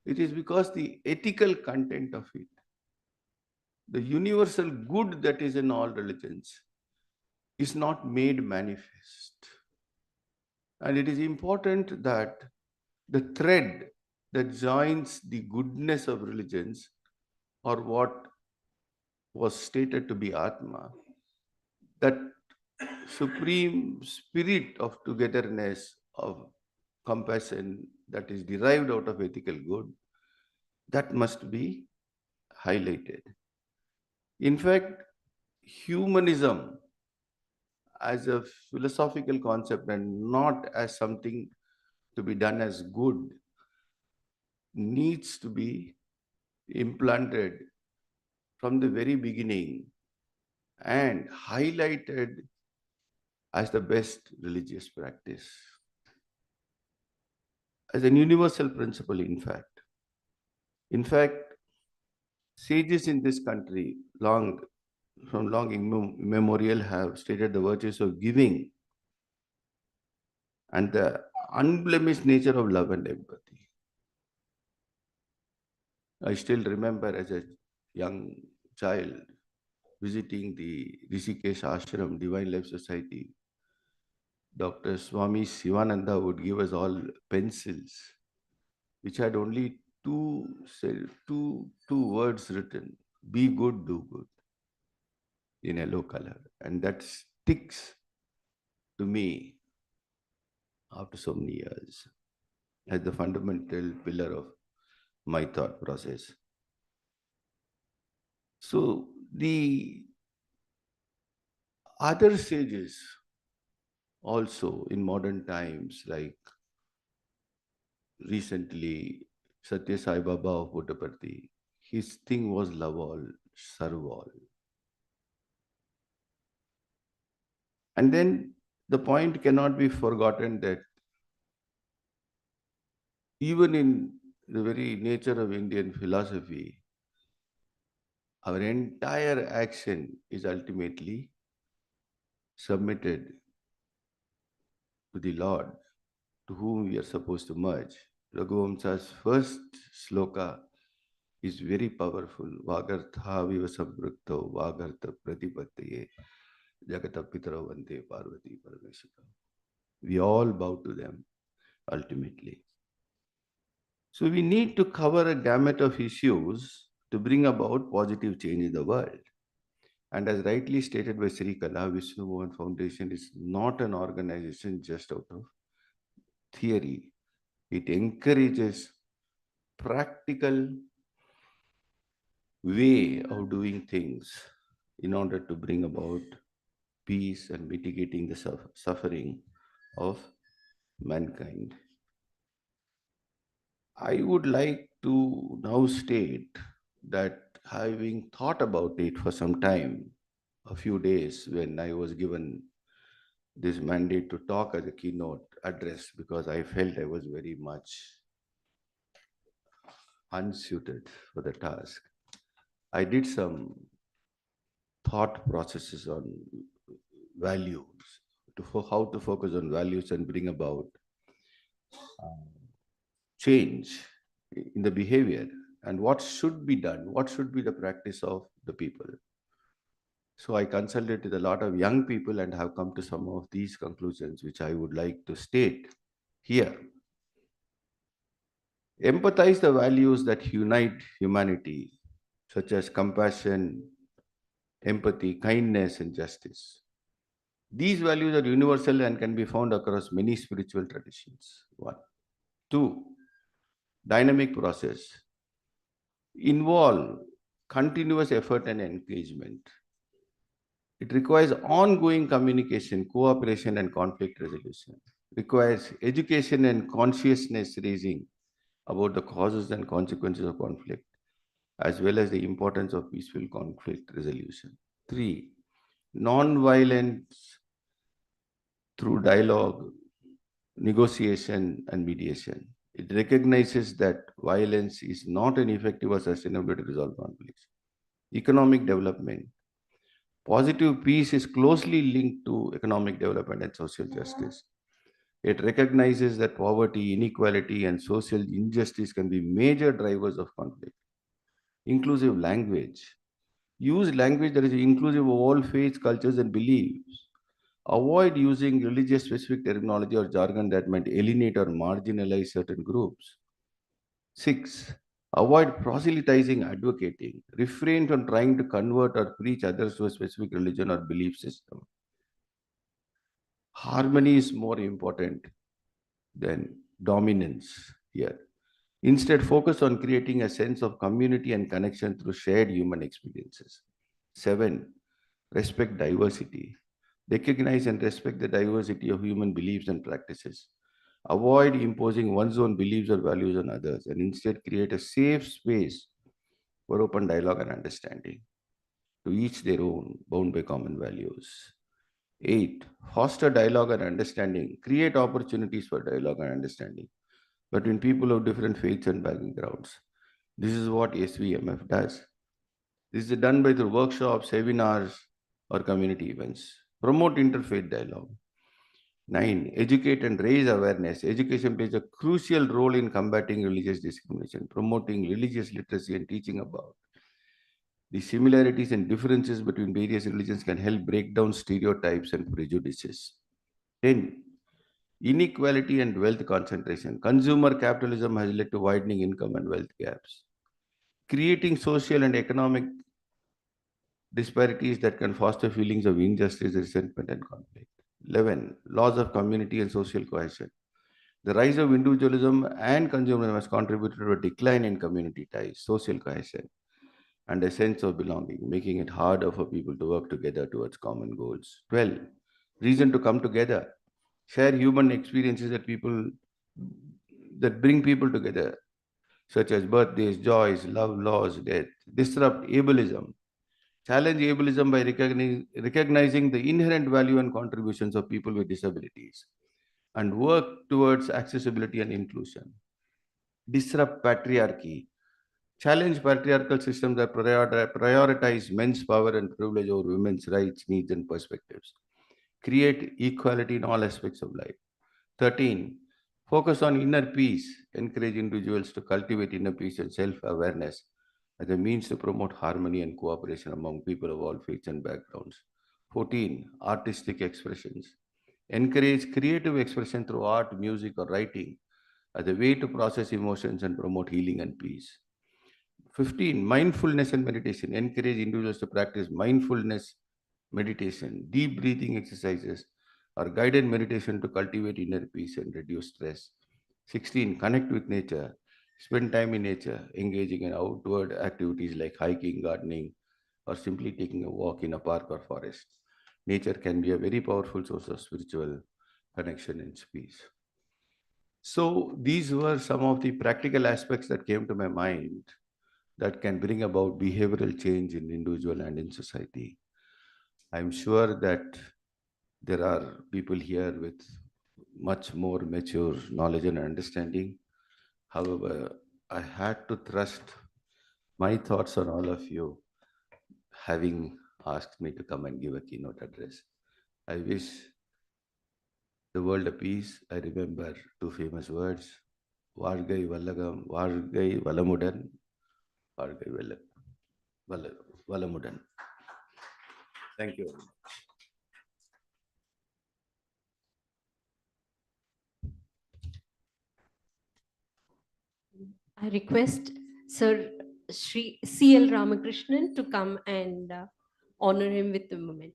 Speaker 16: it is because the ethical content of it, the universal good that is in all religions, is not made manifest. And it is important that the thread that joins the goodness of religions, or what was stated to be Atma, that supreme spirit of togetherness, of compassion that is derived out of ethical good, that must be highlighted. In fact, humanism as a philosophical concept and not as something to be done as good needs to be implanted from the very beginning and highlighted as the best religious practice, as an universal principle, in fact. In fact, sages in this country, from long immemorial, have stated the virtues of giving and the unblemished nature of love and empathy. I still remember as a young child visiting the Rishikesh Ashram, Divine Life Society. Dr. Swami Sivananda would give us all pencils which had only two words written, be good, do good, in yellow color. And that sticks to me after so many years as the fundamental pillar of my thought process. So the other sages also in modern times, like recently Satya Sai Baba of Puttaparthi, his thing was love all, serve all. And then the point cannot be forgotten that even in the very nature of Indian philosophy, our entire action is ultimately submitted to the Lord, to whom we are supposed to merge. Raghuvamsa's first sloka is very powerful. Vagartha viva sambrukto vagartha pratipatye jagata pitaro vande parvati parameshika. We all bow to them ultimately. So we need to cover a gamut of issues to bring about positive change in the world. And as rightly stated by Sri Kala, Vishnu Mohan Foundation is not an organization just out of theory. It encourages practical way of doing things in order to bring about peace and mitigating the suffering of mankind. I would like to now state that having thought about it for some time, a few days when I was given this mandate to talk as a keynote address, because I felt I was very much unsuited for the task, I did some thought processes on values, how to focus on values and bring about change in the behavior and what should be done, what should be the practice of the people. So I consulted with a lot of young people and have come to some of these conclusions, which I would like to state here. Empathize the values that unite humanity, such as compassion, empathy, kindness, and justice. These values are universal and can be found across many spiritual traditions. 1. 2. Dynamic process. Involve continuous effort and engagement. It requires ongoing communication, cooperation, and conflict resolution. It requires education and consciousness raising about the causes and consequences of conflict, as well as the importance of peaceful conflict resolution. 3. Non-violence through dialogue, negotiation, and mediation. It recognizes that violence is not an effective or sustainable way to resolve conflicts. Economic development. Positive peace is closely linked to economic development and social justice. It recognizes that poverty, inequality, and social injustice can be major drivers of conflict. Inclusive language. Use language that is inclusive of all faiths, cultures, and beliefs. Avoid using religious specific terminology or jargon that might alienate or marginalize certain groups. 6. Avoid proselytizing, advocating. Refrain from trying to convert or preach others to a specific religion or belief system. Harmony is more important than dominance here. Instead, focus on creating a sense of community and connection through shared human experiences. 7. Respect diversity. Recognize and respect the diversity of human beliefs and practices. Avoid imposing one's own beliefs or values on others, and instead create a safe space for open dialogue and understanding. To each their own, bound by common values. 8. Foster dialogue and understanding. Create opportunities for dialogue and understanding between people of different faiths and backgrounds. This is what SVMF does. This is done by through workshops, seminars, or community events. Promote interfaith dialogue. 9. Educate and raise awareness. Education plays a crucial role in combating religious discrimination, promoting religious literacy and teaching about the similarities and differences between various religions can help break down stereotypes and prejudices. 10. inequality and wealth concentration. Consumer capitalism has led to widening income and wealth gaps, creating social and economic disparities that can foster feelings of injustice, resentment, and conflict. 11. Loss of community and social cohesion. The rise of individualism and consumerism has contributed to a decline in community ties, social cohesion, and a sense of belonging, making it harder for people to work together towards common goals. 12. Reason to come together. Share human experiences that bring people together, such as birthdays, joys, love, loss, death. Disrupt ableism. Challenge ableism by recognizing the inherent value and contributions of people with disabilities and work towards accessibility and inclusion. Disrupt patriarchy. Challenge patriarchal systems that prioritize men's power and privilege over women's rights, needs, and perspectives. Create equality in all aspects of life. 13. Focus on inner peace. Encourage individuals to cultivate inner peace and self-awareness as a means to promote harmony and cooperation among people of all faiths and backgrounds. 14. Artistic expressions. Encourage creative expression through art, music, or writing as a way to process emotions and promote healing and peace. 15. Mindfulness and meditation. Encourage individuals to practice mindfulness meditation, deep breathing exercises, or guided meditation to cultivate inner peace and reduce stress. 16. Connect with nature. Spend time in nature, engaging in outward activities like hiking, gardening, or simply taking a walk in a park or forest. Nature can be a very powerful source of spiritual connection and peace. So these were some of the practical aspects that came to my mind that can bring about behavioral change in individual and in society. I'm sure that there are people here with much more mature knowledge and understanding. However, I had to trust my thoughts on all of you, having asked me to come and give a keynote address. I wish the world a peace. I remember two famous words, Vargai Vallagam, Vargai Valamudan, Vargai Valamudan. Thank you.
Speaker 4: I request Sir Shri C.L. Ramakrishnan to come and honor him with the moment.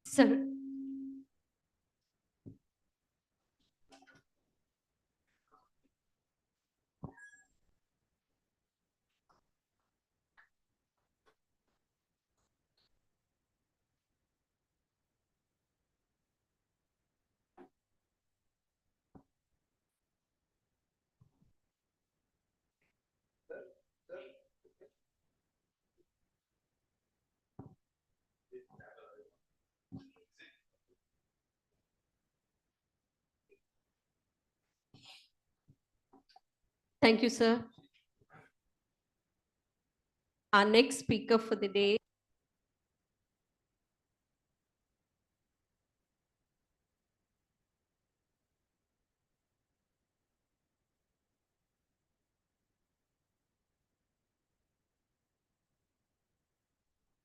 Speaker 4: Sir. Thank you, sir. Our next speaker for the day .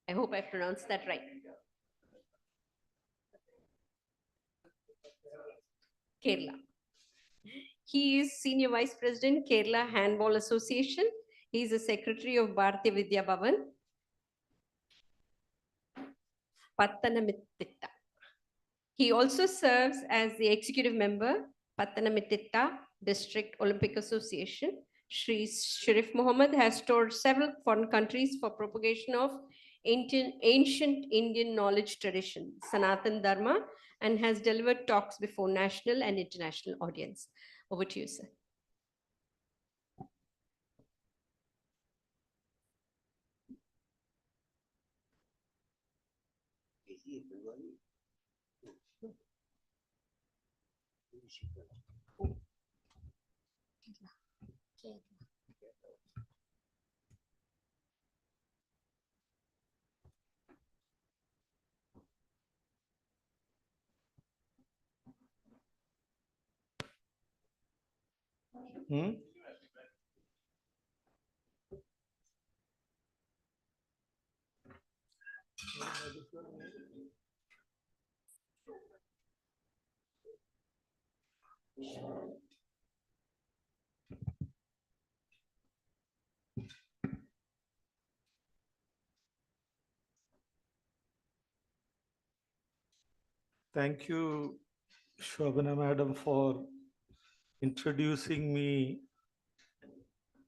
Speaker 4: I hope I pronounced that right. Kerala. He is Senior Vice President, Kerala Handball Association. He is the Secretary of Bharatiya Vidya Bhavan, Pattanamthitta. He also serves as the Executive Member, Pattanamthitta District Olympic Association. Shri Sharif Muhammad has toured several foreign countries for propagation of ancient Indian knowledge tradition, Sanatan Dharma, and has delivered talks before national and international audience. Over to you, sir.
Speaker 12: Thank you, Shobana Madam, for introducing me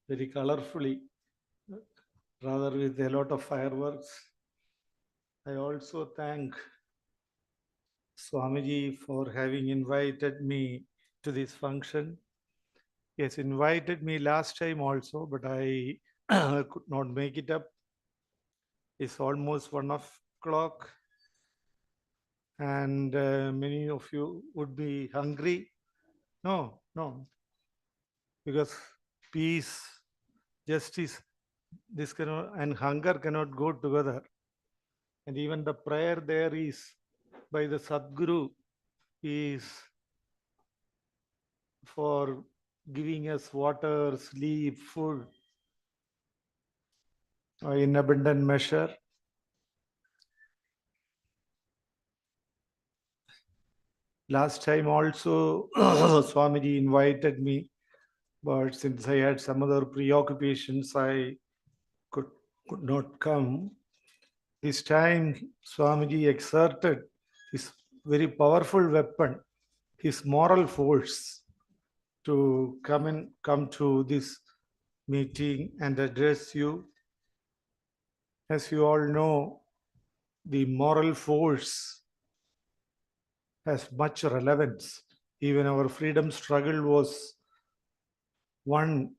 Speaker 12: very colorfully, rather with a lot of fireworks. I also thank Swamiji for having invited me to this function. He has invited me last time also, but I could not make it up. It's almost 1 o'clock, and many of you would be hungry. No, because peace, justice, this cannot, and hunger cannot go together. And even the prayer there is by the Sadguru is for giving us water, sleep, food in abundant measure. Last time also, Swamiji invited me, but since I had some other preoccupations, I could not come. This time, Swamiji exerted his very powerful weapon, his moral force, to come to this meeting and address you. As you all know, the moral force has much relevance. Even our freedom struggle was won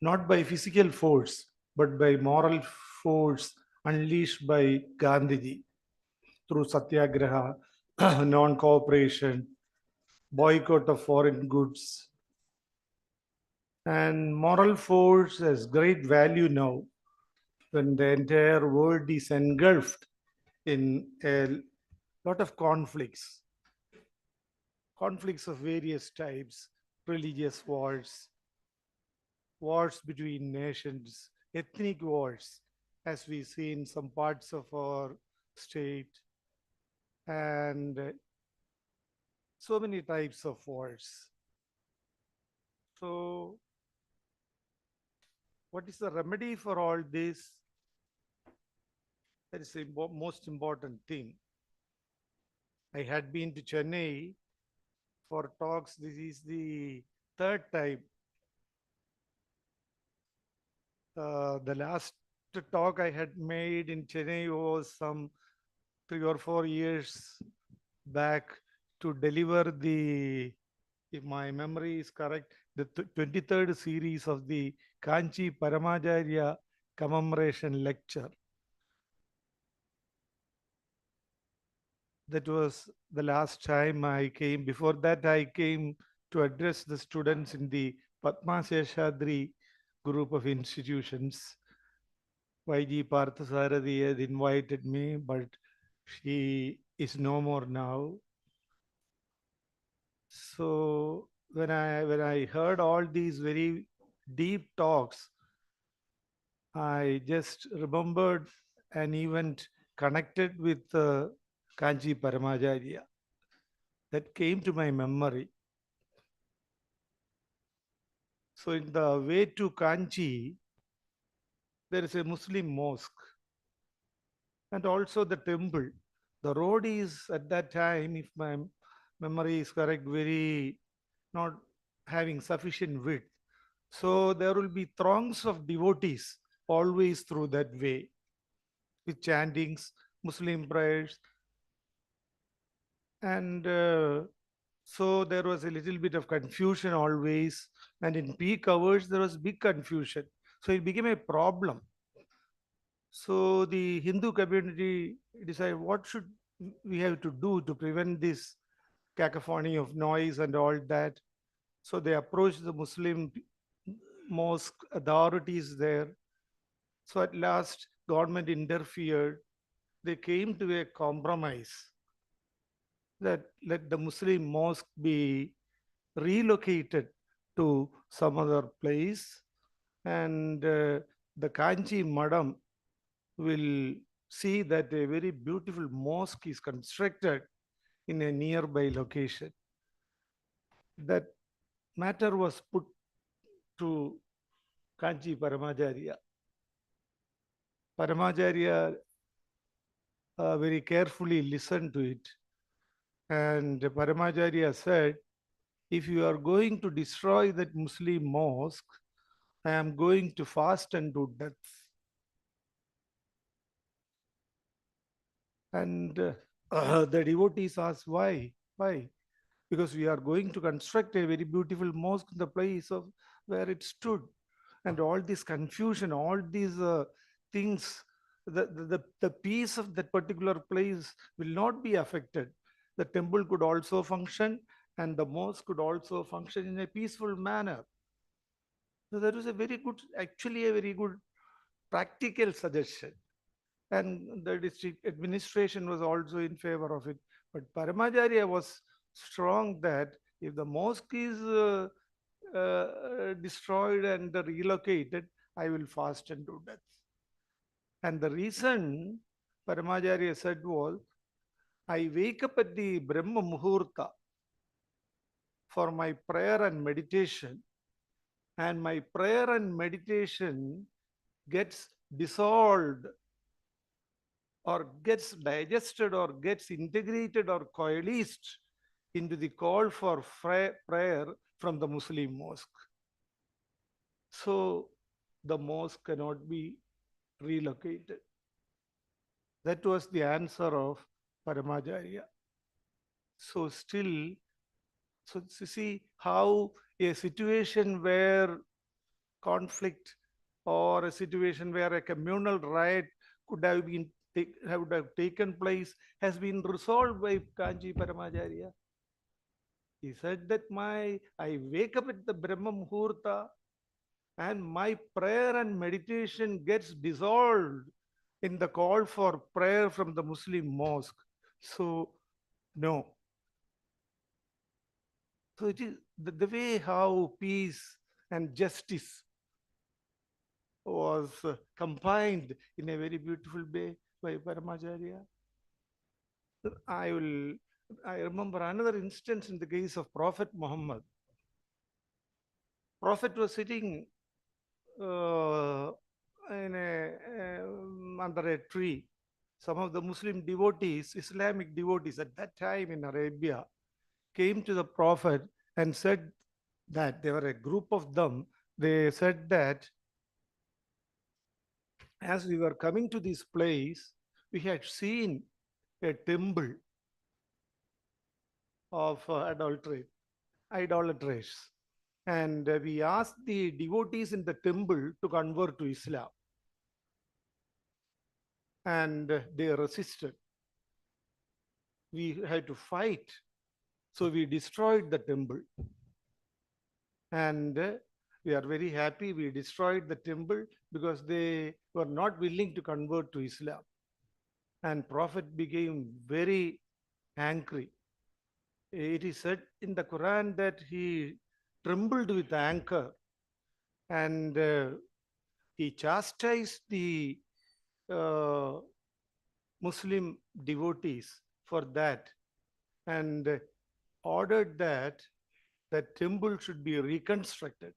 Speaker 12: not by physical force, but by moral force unleashed by Gandhiji through satyagraha, non-cooperation, boycott of foreign goods. And moral force has great value now when the entire world is engulfed in a lot of conflicts of various types, religious wars, wars between nations, ethnic wars, as we see in some parts of our state, and so many types of wars. So, what is the remedy for all this? That is the most important thing. I had been to Chennai for talks. This is the third time. The last talk I had made in Chennai was some 3 or 4 years back to deliver the, if my memory is correct, the 23rd series of the Kanchi Paramacharya commemoration lecture. That was the last time I came. Before that, I came to address the students in the Padma Seshadri group of institutions. YG Parthasarathi had invited me, but she is no more now. So when I heard all these very deep talks, I just remembered an event connected with Kanchi Paramacharya that came to my memory. So in the way to Kanchi, there is a Muslim mosque and also the temple. The road is at that time, if my memory is correct, very not having sufficient width. So there will be throngs of devotees always through that way with chantings, Muslim prayers. And so there was a little bit of confusion always. And in peak hours, there was big confusion. So it became a problem. So the Hindu community decided what should we have to do to prevent this cacophony of noise and all that. So they approached the Muslim mosque authorities there. So at last, government interfered. They came to a compromise that let the Muslim mosque be relocated to some other place, and the Kanchi Madam will see that a very beautiful mosque is constructed in a nearby location.
Speaker 10: that matter was put to Kanchi Paramacharya. Paramacharya very carefully listened to it. And Paramacharya said, if you are going to destroy that Muslim mosque, I am going to fast and do death. And the devotees asked, why? Why? Because we are going to construct a very beautiful mosque in the place of where it stood. And all this confusion, all these things, the peace of that particular place will not be affected. The temple could also function and the mosque could also function in a peaceful manner. So that was a very good, actually a very good practical suggestion. And the district administration was also in favor of it. But Paramacharya was strong that if the mosque is destroyed and relocated, I will fast and do death. And the reason Paramacharya said was, I wake up at the Brahma Muhurta for my prayer and meditation, and my prayer and meditation gets dissolved or gets digested or gets integrated or coalesced into the call for prayer from the Muslim mosque. So the mosque cannot be relocated. That was the answer of Paramacharya. So still, so you see how a situation where conflict or a situation where a communal riot could have been would have taken place has been resolved by Kanchi Paramacharya. He said that I wake up at the Brahma Muhurta and my prayer and meditation gets dissolved in the call for prayer from the Muslim mosque. So, no. So it is the way how peace and justice was combined in a very beautiful way by Paramacharya. I remember another instance in the case of Prophet Muhammad. Prophet was sitting under a tree. Some of the Muslim devotees, Islamic devotees at that time in Arabia, came to the Prophet and said that there were a group of them. They said that as we were coming to this place, we had seen a temple of idolaters. And we asked the devotees in the temple to convert to Islam. And they resisted. We had to fight. So we destroyed the temple. And we are very happy we destroyed the temple because they were not willing to convert to Islam. And Prophet became very angry. It is said in the Quran that he trembled with anger and he chastised the Muslim devotees for that and ordered that the temple should be reconstructed.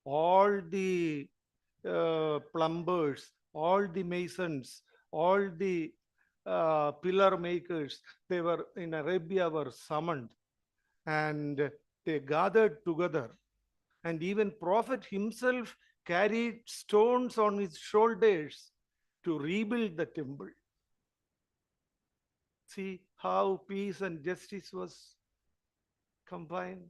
Speaker 10: All the plumbers, all the masons, all the pillar makers, they were in Arabia were summoned and they gathered together. And even Prophet himself carried stones on his shoulders to rebuild the temple. See how peace and justice was combined.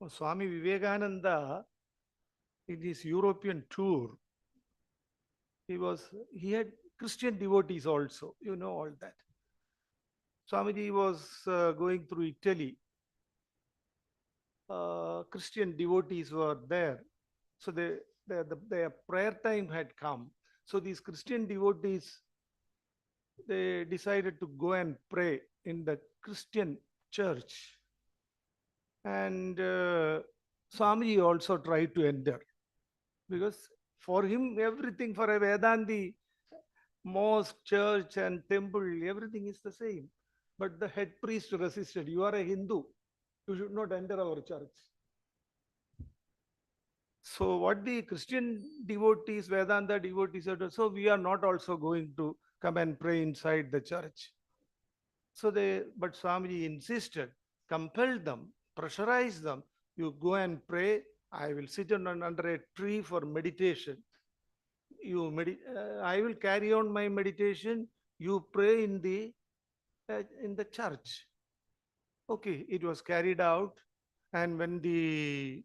Speaker 10: Swami Vivekananda, in his European tour, he had Christian devotees also, you know all that. Swamiji was going through Italy. Christian devotees were there. So their prayer time had come. So these Christian devotees, they decided to go and pray in the Christian church. And Swamiji also tried to enter because for him, everything for a Vedanti, mosque, church and temple, everything is the same.
Speaker 17: But the head priest resisted. You are a Hindu. You should not enter our church. So what the Christian devotees, Vedanta devotees said, so we are not also going to come and pray inside the church. So but Swamiji insisted, compelled them, pressurized them. You go and pray. I will sit under a tree for meditation. I will carry on my meditation. You pray in the church. Okay, it was carried out, and when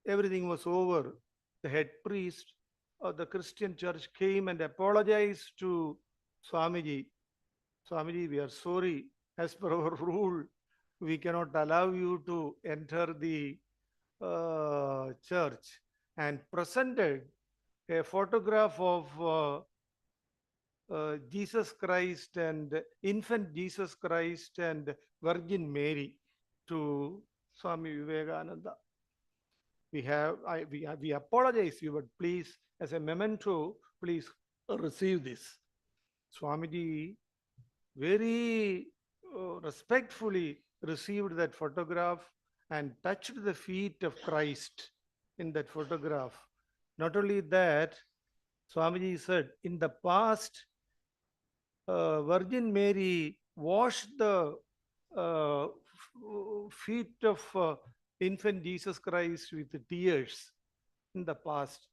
Speaker 17: everything was over, the head priest of the Christian church came and apologized to Swamiji. Swamiji, we are sorry. As per our rule, we cannot allow you to enter the church, and presented a photograph of Jesus Christ and infant Jesus Christ and Virgin Mary to Swami Vivekananda. We apologize you, but please, as a memento, please receive this. Swamiji very respectfully received that photograph and touched the feet of Christ in that photograph. Not only that, Swamiji said, in the past, Virgin Mary washed the feet of infant Jesus Christ with tears in the past.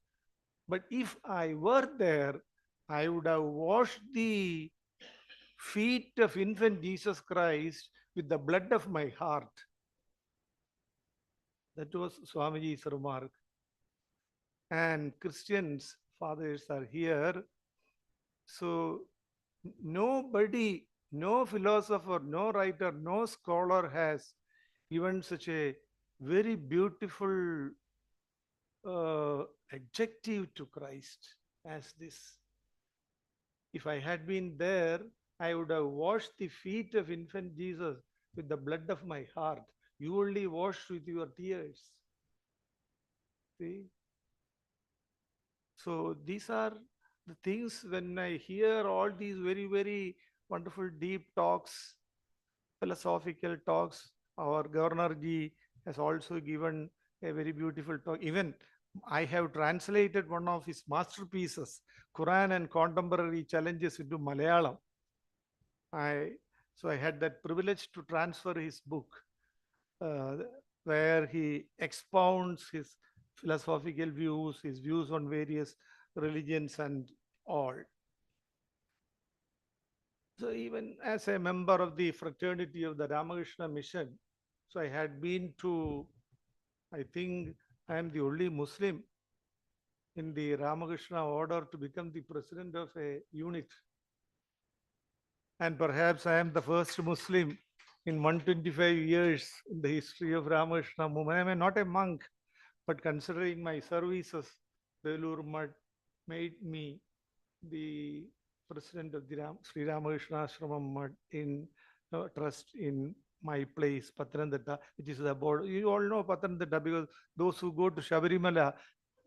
Speaker 17: But if I were there, I would have washed the feet of infant Jesus Christ with the blood of my heart. That was Swamiji's remark. And Christians, fathers are here. So nobody, no philosopher, no writer, no scholar has given such a very beautiful adjective to Christ as this. If I had been there, I would have washed the feet of infant Jesus with the blood of my heart. You only washed with your tears. See? So these are the things when I hear all these very, very wonderful deep talks, philosophical talks. Our Governor Ji has also given a very beautiful talk. Even I have translated one of his masterpieces, Quran and Contemporary Challenges, into Malayalam. So I had that privilege to transfer his book, where he expounds his philosophical views, his views on various religions and all. So even as a member of the fraternity of the Ramakrishna Mission, so I had been to, I think I am the only Muslim in the Ramakrishna order to become the president of a unit. And perhaps I am the first Muslim in 125 years in the history of Ramakrishna movement. I am not a monk, but considering my services, Belur Mutt made me the president of the Sri Ramakrishna Ashramam Mutt in trust in my place, Pathanamthitta, which is the border. You all know Pathanamthitta because those who go to Shabarimala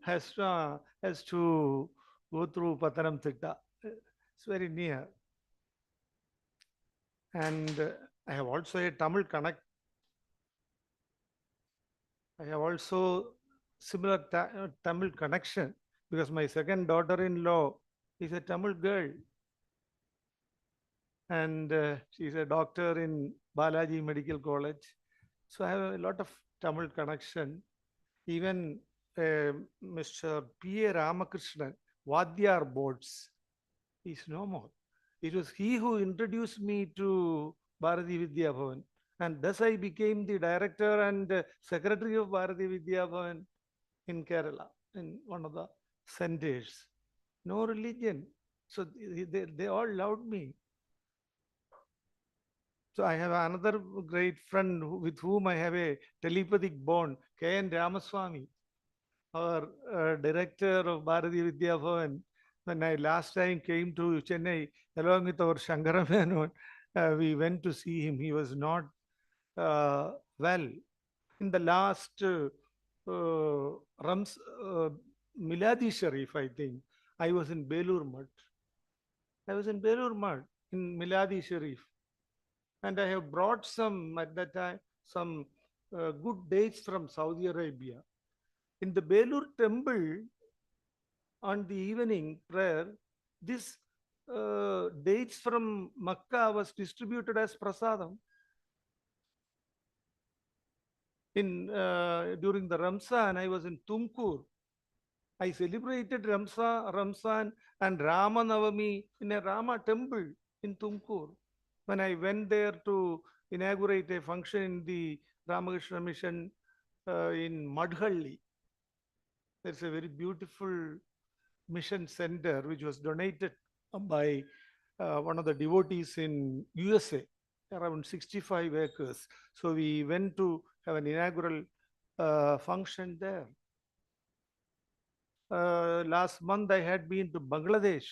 Speaker 17: has to go through Pathanamthitta. It's very near. And I have also a Tamil connect. I have also similar Tamil connection because my second daughter-in-law is a Tamil girl. And she's a doctor in Balaji Medical College. So I have a lot of Tamil connection. Even Mr. P.A. Ramakrishnan, Vadyar boards, is no more. It was he who introduced me to Bharati Vidya Bhavan. And thus I became the director and secretary of Bharati Vidya Bhavan in Kerala, in one of the centers. No religion. So they all loved me. So I have another great friend with whom I have a telepathic bond, K.N. Ramaswamy, our director of Bharati Vidya Bhavan. When I last time came to Chennai, along with our Shankara Menon, we went to see him. He was not well. In the last Miladi Sharif, I think, I was in Belur Mutt. I was in Belur Mutt in Miladi Sharif. And I have brought some at that time, some good dates from Saudi Arabia. In the Belur temple, on the evening prayer, this dates from Makkah was distributed as prasadam. During the Ramzan, I was in Tumkur. I celebrated Ramzan and Rama Navami in a Rama temple in Tumkur. When I went there to inaugurate a function in the Ramakrishna Mission in Madhalli, there's a very beautiful mission center which was donated by one of the devotees in USA, around 65 acres. So we went to have an inaugural function there. Last month I had been to Bangladesh.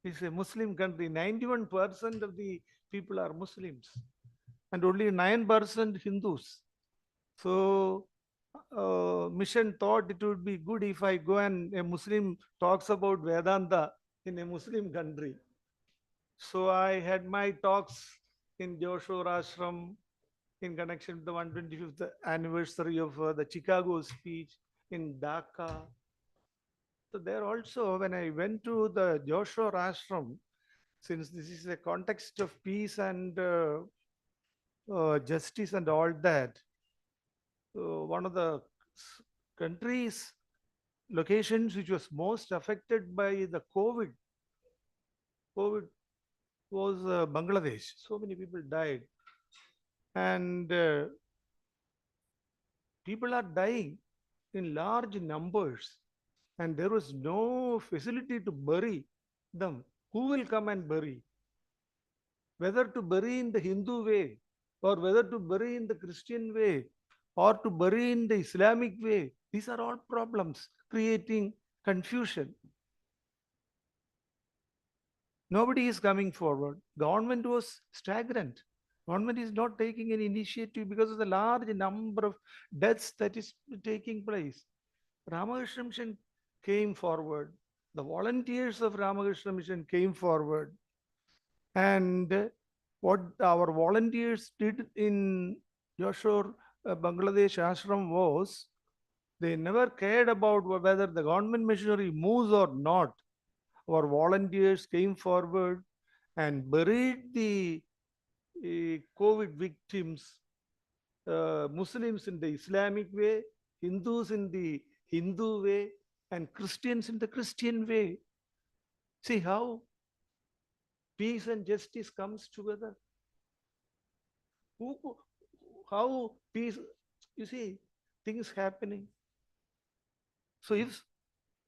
Speaker 17: It's a Muslim country. 91% of the people are Muslims and only 9% Hindus. So mission thought it would be good if I go and a Muslim talks about Vedanta in a Muslim country. So I had my talks in Joshua Ashram in connection with the 125th anniversary of the Chicago speech in Dhaka. So there also, when I went to the Joshua Ashram, since this is a context of peace and justice and all that, one of the countries, locations which was most affected by the COVID was Bangladesh. So many people died. And people are dying in large numbers. And there was no facility to bury them. Who will come and bury? Whether to bury in the Hindu way, or whether to bury in the Christian way, or to bury in the Islamic way. These are all problems creating confusion. Nobody is coming forward. Government was stagnant. Government is not taking any initiative because of the large number of deaths that is taking place. Ramakrishna Mission came forward. The volunteers of Ramakrishna Mission came forward. And what our volunteers did in Joshua Bangladesh ashram was, they never cared about whether the government machinery moves or not. Our volunteers came forward and buried the COVID victims, Muslims in the Islamic way, Hindus in the Hindu way, and Christians in the Christian way. See how peace and justice comes together. How peace, you see, things happening. So if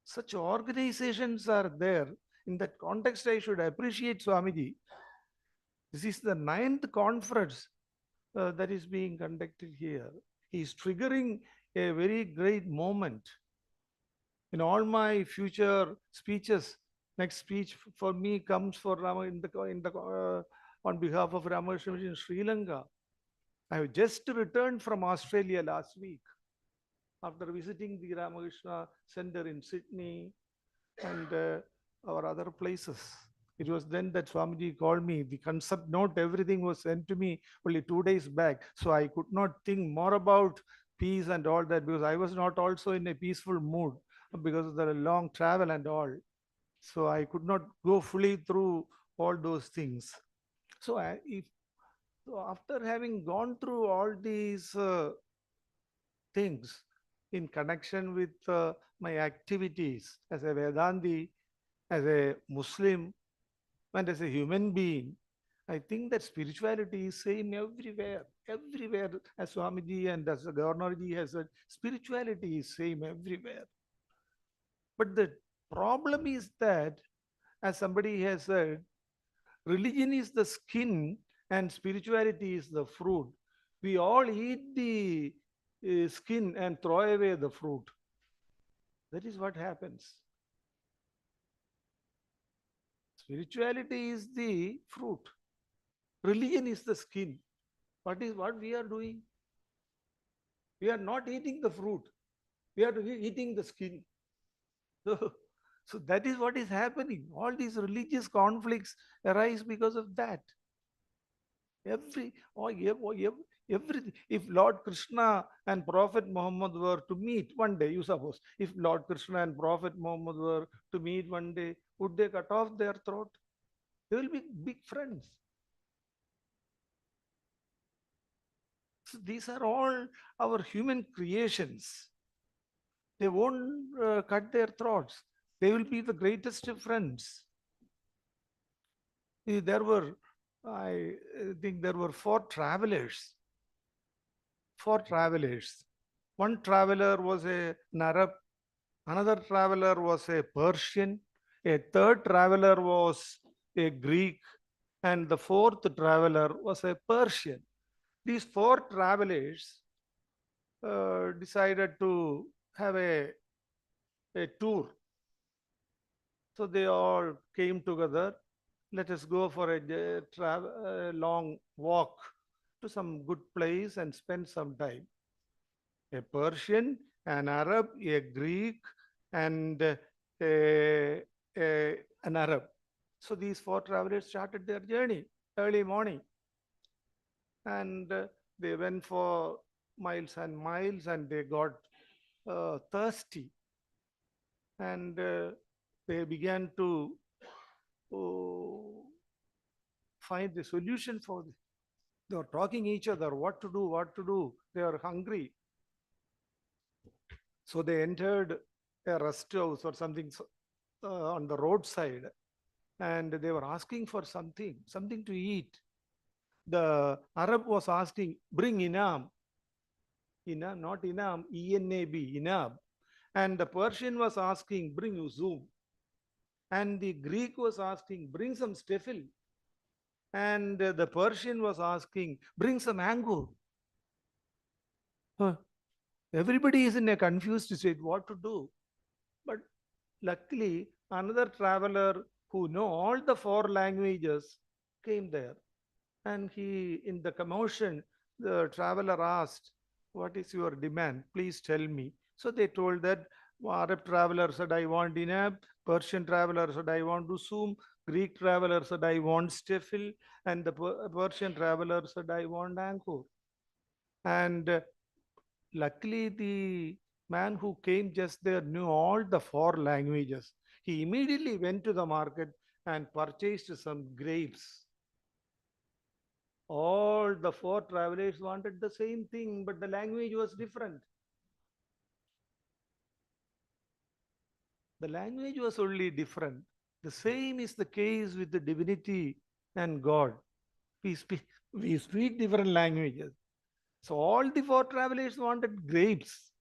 Speaker 17: such organizations are there, in that context, I should appreciate Swamiji. This is the 9th conference that is being conducted here. He is triggering a very great moment. In all my future speeches, next speech for me comes for Rama on behalf of Ramakrishna Mission in Sri Lanka. I have just returned from Australia last week after visiting the Ramakrishna Center in Sydney and our other places. It was then that Swamiji called me. The concept note, everything was sent to me only 2 days back. So I could not think more about peace and all that because I was not also in a peaceful mood because of the long travel and all. So I could not go fully through all those things. So after having gone through all these things in connection with my activities as a Vedanti, as a Muslim, and as a human being, I think that spirituality is same everywhere. Everywhere, as Swamiji and as Gavarnarji has said, spirituality is same everywhere. But the problem is that, as somebody has said, religion is the skin and spirituality is the fruit. We all eat the skin and throw away the fruit. That is what happens. Spirituality is the fruit. Religion is the skin. What is what we are doing? We are not eating the fruit. We are eating the skin. So that is what is happening. All these religious conflicts arise because of that. Everything. If Lord Krishna and Prophet Muhammad were to meet one day, you suppose, if Lord Krishna and Prophet Muhammad were to meet one day, would they cut off their throat? They will be big friends. So these are all our human creations. They won't cut their throats. They will be the greatest of friends. There were, I think there were four travelers. One traveler was an Arab, another traveler was a Persian, a third traveler was a Greek, and the fourth traveler was a Persian. These four travelers decided to have a tour. So they all came together. Let us go for a long walk to some good place and spend some time. A Persian, an Arab, a Greek, and an Arab. So these four travelers started their journey early morning. And they went for miles and miles and they got thirsty. And they began to find the solution for this. They were talking each other, what to do. They are hungry. So they entered a rest house or something on the roadside, and they were asking for something to eat. The Arab was asking, bring inam. Inam, not inam, E-N-A-B, inab. And the Persian was asking, bring uzum. And the Greek was asking, bring some stefil. And the Persian was asking, bring some angur. Everybody is in a confused state what to do. But luckily, another traveler who know all the four languages came there. And he, in the commotion, the traveler asked, what is your demand? Please tell me. So they told that Arab traveler said, I want inab. Persian traveler said, I want usum. Greek traveler said, I want stefil. And the Persian traveler said, I want ankur. And luckily, the man who came just there knew all the four languages. He immediately went to the market and purchased some grapes. All the four travelers wanted the same thing, but the language was different. The language was only different. The same is the case with the divinity and God. We speak different languages. So all the four travelers wanted grapes.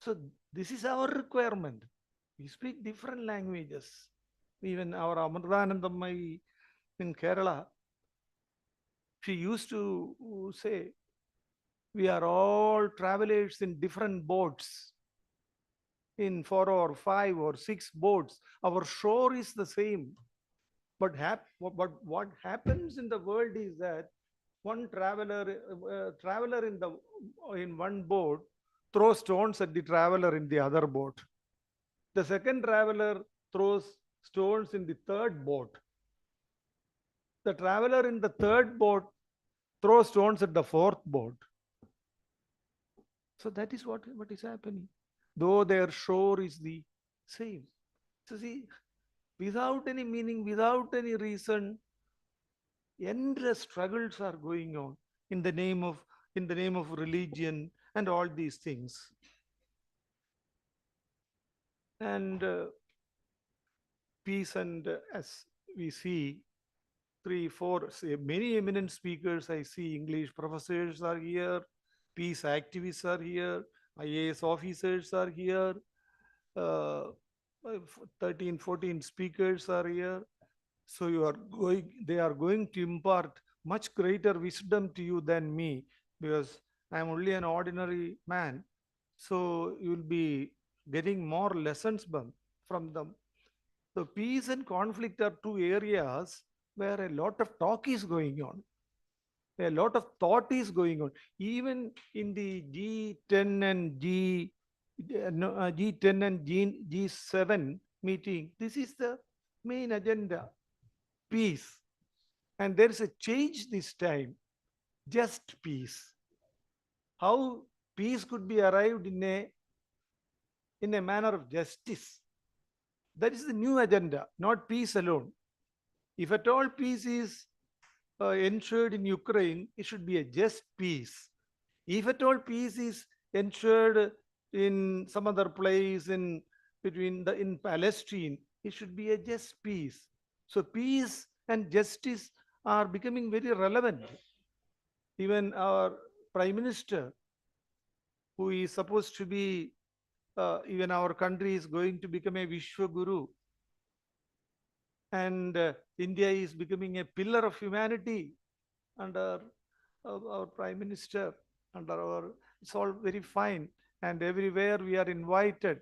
Speaker 17: So this is our requirement. We speak different languages. Even our Amritanandamai in Kerala, she used to say, we are all travelers in different boats. In 4 or 5 or 6 boats, our shore is the same. But what happens in the world is that one traveler in one boat throws stones at the traveler in the other boat. The second traveler throws stones in the third boat. The traveler in the third boat throws stones at the fourth boat. So that is what is happening. Though their shore is the same. So see, without any meaning, without any reason, endless struggles are going on in the name of religion and all these things. And peace, and as we see, 3, 4, many eminent speakers I see, English professors are here, peace activists are here, IAS officers are here, 13, 14 speakers are here. So they are going to impart much greater wisdom to you than me, because I am only an ordinary man. So you will be getting more lessons from them. So peace and conflict are two areas where a lot of talk is going on. A lot of thought is going on. Even in the G10 and G7 meeting, this is the main agenda. Peace. And there is a change this time, just peace. How peace could be arrived in a manner of justice. That is the new agenda, not peace alone. If at all peace is ensured in Ukraine, it should be a just peace. If at all peace is ensured in some other place in Palestine, it should be a just peace. So peace and justice are becoming very relevant. Even our Prime Minister, who is supposed to be, even our country is going to become a Vishwa Guru. And India is becoming a pillar of humanity under our Prime Minister, it's all very fine. And everywhere we are invited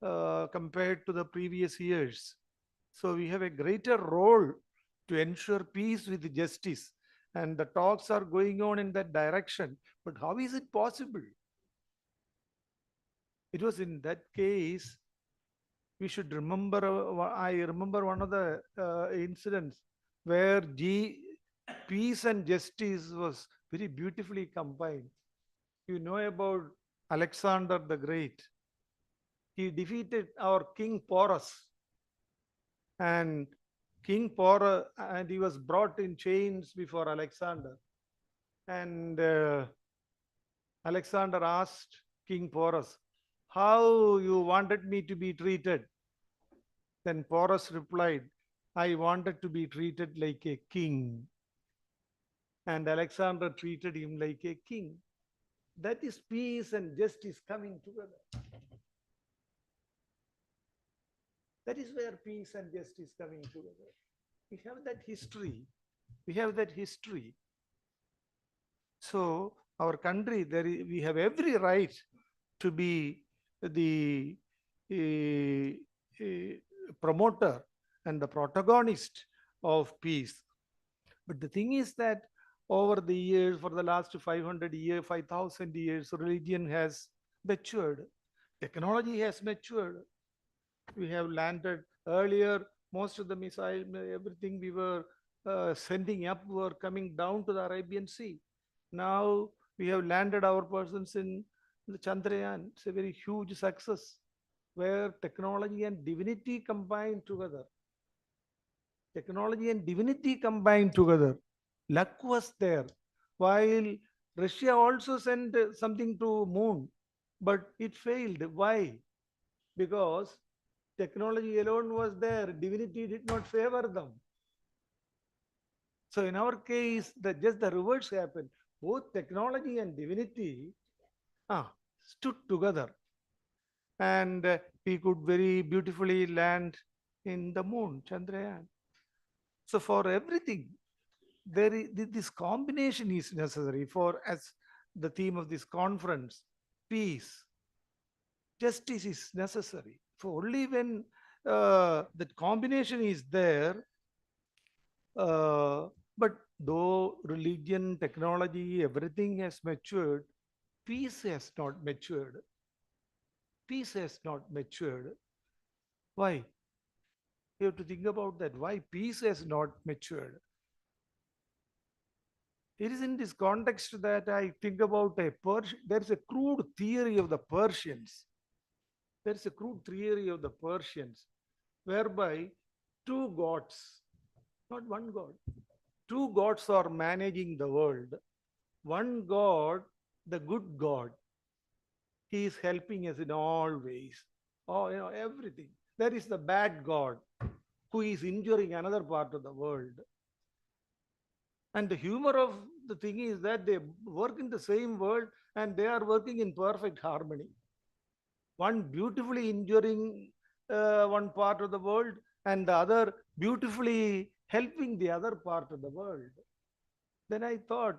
Speaker 17: compared to the previous years. So we have a greater role to ensure peace with justice. And the talks are going on in that direction. But how is it possible? It was in that case, we should remember, I remember one of the incidents where peace and justice was very beautifully combined. You know about Alexander the Great. He defeated our King Porus. And King Porus, and he was brought in chains before Alexander. And Alexander asked King Porus, how you wanted me to be treated? Then Porus replied, I wanted to be treated like a king. And Alexander treated him like a king. That is peace and justice coming together. That is where peace and justice coming together. We have that history. We have that history. So our country, we have every right to be the promoter and the protagonist of peace. But the thing is that over the years, for the last 500 years, 5,000 years, religion has matured. Technology has matured. We have landed earlier, most of the missiles, everything we were sending up were coming down to the Arabian Sea. Now we have landed our persons in the Chandrayaan. It's a very huge success where technology and divinity combine together. Technology and divinity combined together. Luck was there. While Russia also sent something to moon, but it failed. Why? Because technology alone was there. Divinity did not favor them. So in our case, just the reverse happened. Both technology and divinity stood together. And we could very beautifully land in the moon, Chandrayaan. So for everything, this combination is necessary for, as the theme of this conference, peace. Justice is necessary. For only when that combination is there, but though religion, technology, everything has matured, peace has not matured. Peace has not matured. Why? You have to think about that. Why peace has not matured? It is in this context that I think about there's a crude theory of the Persians. There's a crude theory of the Persians, whereby two gods, not one God, two gods are managing the world. One God, the good God, he is helping us in all ways. Everything. There is the bad God who is injuring another part of the world. And the humor of the thing is that they work in the same world and they are working in perfect harmony. One beautifully injuring one part of the world and the other beautifully helping the other part of the world. Then I thought,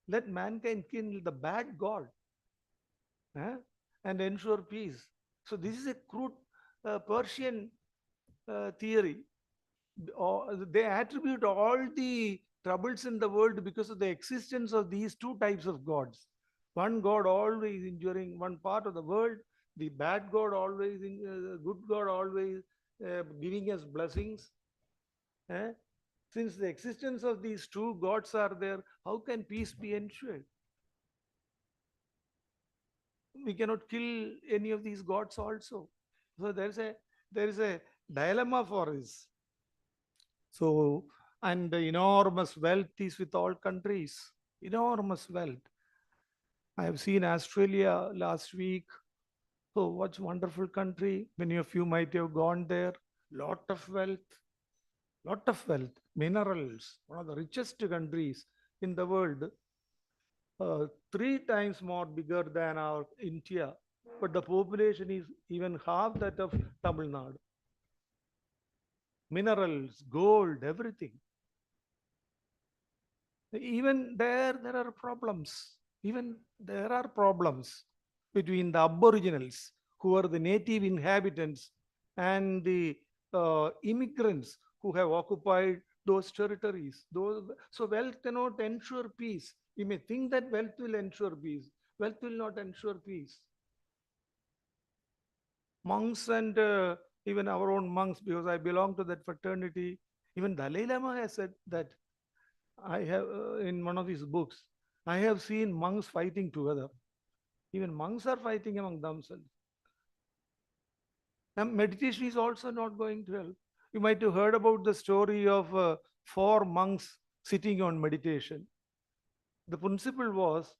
Speaker 17: let mankind kill the bad God and ensure peace. So this is a crude Persian theory. They attribute all the troubles in the world because of the existence of these two types of gods. One God always injuring one part of the world, the bad God always, good God always giving us blessings. Since the existence of these two gods are there, how can peace be ensured? We cannot kill any of these gods also. So there is a dilemma for us. So, and the enormous wealth is with all countries, enormous wealth. I have seen Australia last week. So, what wonderful country. Many of you might have gone there. Lot of wealth, minerals, one of the richest countries in the world. 3 times more bigger than our India, but the population is even half that of Tamil Nadu. Minerals, gold, everything. Even there are problems. Even there are problems between the aboriginals, who are the native inhabitants, and the immigrants who have occupied those territories. So wealth cannot ensure peace. You may think that wealth will ensure peace. Wealth will not ensure peace. Monks and even our own monks, because I belong to that fraternity, even Dalai Lama has said that, I have in one of his books, I have seen monks fighting together. Even monks are fighting among themselves. And meditation is also not going to help. You might have heard about the story of 4 monks sitting on meditation. The principle was,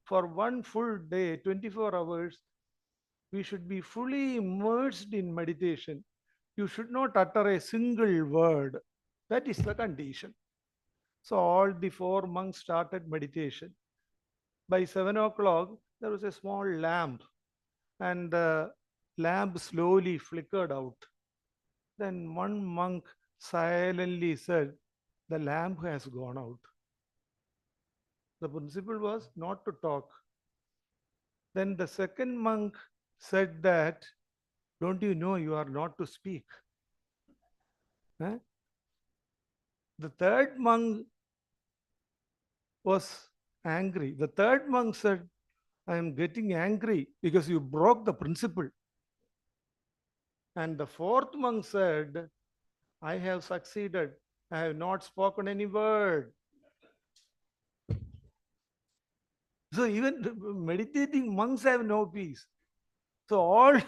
Speaker 17: for one full day, 24 hours, we should be fully immersed in meditation. You should not utter a single word. That is the condition. So all the 4 monks started meditation. By 7 o'clock, there was a small lamp, and the lamp slowly flickered out. Then one monk silently said, "The lamp has gone out." The principle was not to talk. Then the second monk said that, "Don't you know you are not to speak?" Huh? The third monk was angry. The third monk said, "I am getting angry because you broke the principle." And the fourth monk said, "I have succeeded. I have not spoken any word." So even the meditating monks have no peace. So all,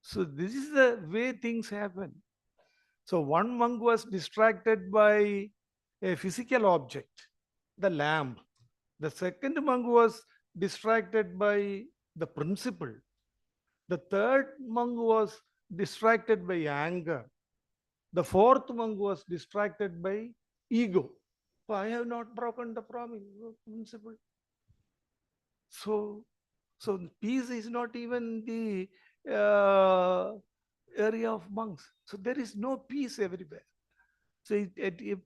Speaker 17: so this is the way things happen. So one monk was distracted by a physical object, the lamp. The second monk was distracted by the principle. The third monk was distracted by anger. The fourth monk was distracted by ego. "Oh, I have not broken the promise, principle." So peace is not even the area of monks. So there is no peace everywhere. So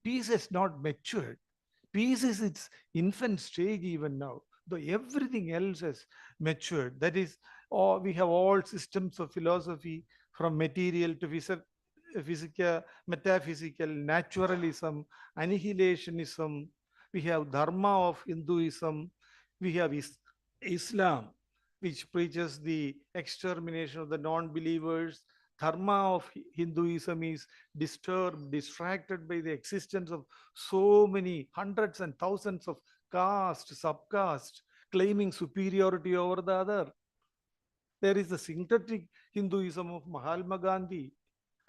Speaker 17: peace has not matured. Peace is its infant stage even now, though everything else has matured. That is, we have all systems of philosophy, from material to physical, metaphysical, naturalism, annihilationism. We have dharma of Hinduism. We have Islam, which preaches the extermination of the non-believers. Dharma of Hinduism is disturbed, distracted by the existence of so many hundreds and thousands of castes, subcastes, claiming superiority over the other. There is the synthetic Hinduism of Mahatma Gandhi,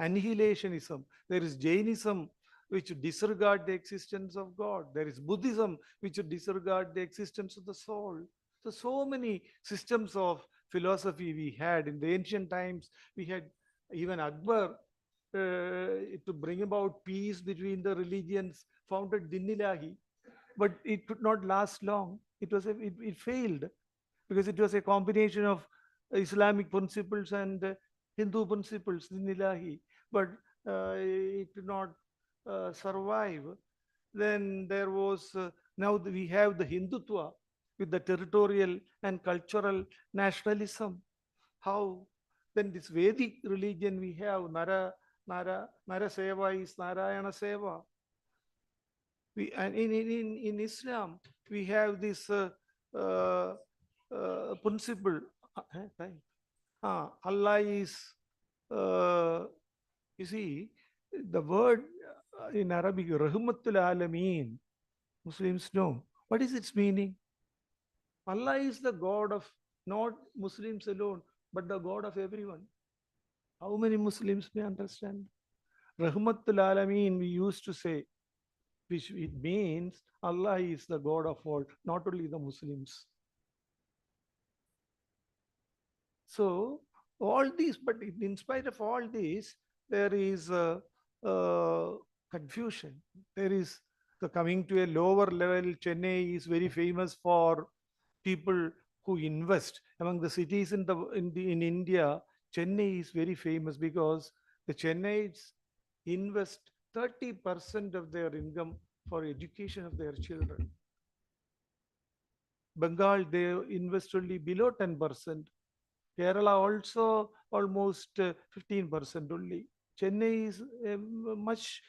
Speaker 17: annihilationism. There is Jainism, which disregard the existence of God. There is Buddhism, which disregard the existence of the soul. So many systems of philosophy we had in the ancient times. We had even Akbar, to bring about peace between the religions, founded Din-i-Ilahi, but it could not last long. It failed because it was a combination of Islamic principles and Hindu principles, Din-i-Ilahi, but it did not survive. Then there was, now we have the Hindutva with the territorial and cultural nationalism. How? Then this Vedic religion we have, Nara Seva is Narayana Seva. And in Islam, we have this principle. Allah is, you see, the word in Arabic, Rahmatul Alameen, Muslims know. What is its meaning? Allah is the God of not Muslims alone, but the God of everyone. How many Muslims may understand? Rahmatul Alameen, we used to say, which it means Allah is the God of all, not only the Muslims. So all these, but in spite of all this, there is confusion. There is the coming to a lower level. Chennai is very famous for people who invest. Among the cities in India, Chennai is very famous because the Chennaites invest 30% of their income for education of their children. Bengal, they invest only below 10%. Kerala also almost 15% only. Chennai is a much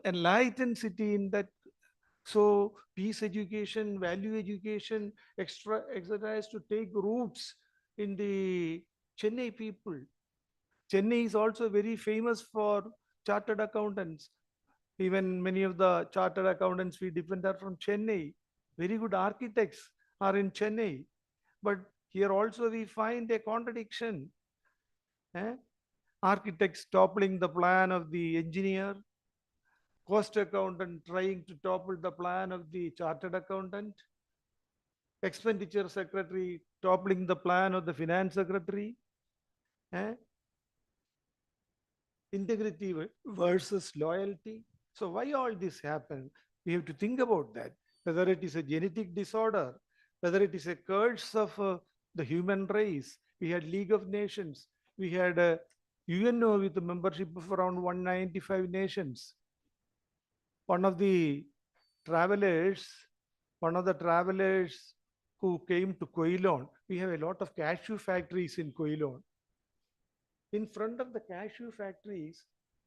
Speaker 17: enlightened city in that. So peace education, value education, etc. has to take roots in the Chennai people. Chennai is also very famous for chartered accountants. Even many of the chartered accountants we depend are from Chennai. Very good architects are in Chennai. But here also we find a contradiction. Architects toppling the plan of the engineer, cost accountant trying to topple the plan of the chartered accountant, expenditure secretary toppling the plan of the finance secretary. Integrity versus loyalty. So why all this happen? We have to think about that. Whether it is a genetic disorder, whether it is a curse of the human race. We had League of Nations. We had a UNO with a membership of around 195 nations. One of the travelers who came to Koilon, we have a lot of cashew factories in Koilon. In front of the cashew factories,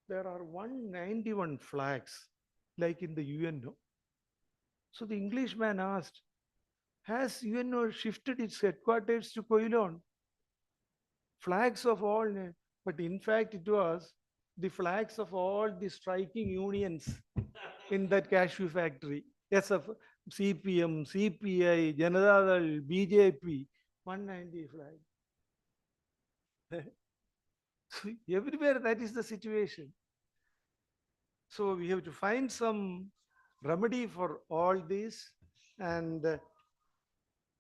Speaker 17: there are 191 flags, like in the UNO. So the Englishman asked, has UNO shifted its headquarters to Koilon? Flags of all, but in fact it was the flags of all the striking unions in that cashew factory. Yes, of CPM, CPI, Janata Dal, BJP, 190 flag. So everywhere that is the situation. So we have to find some remedy for all this. And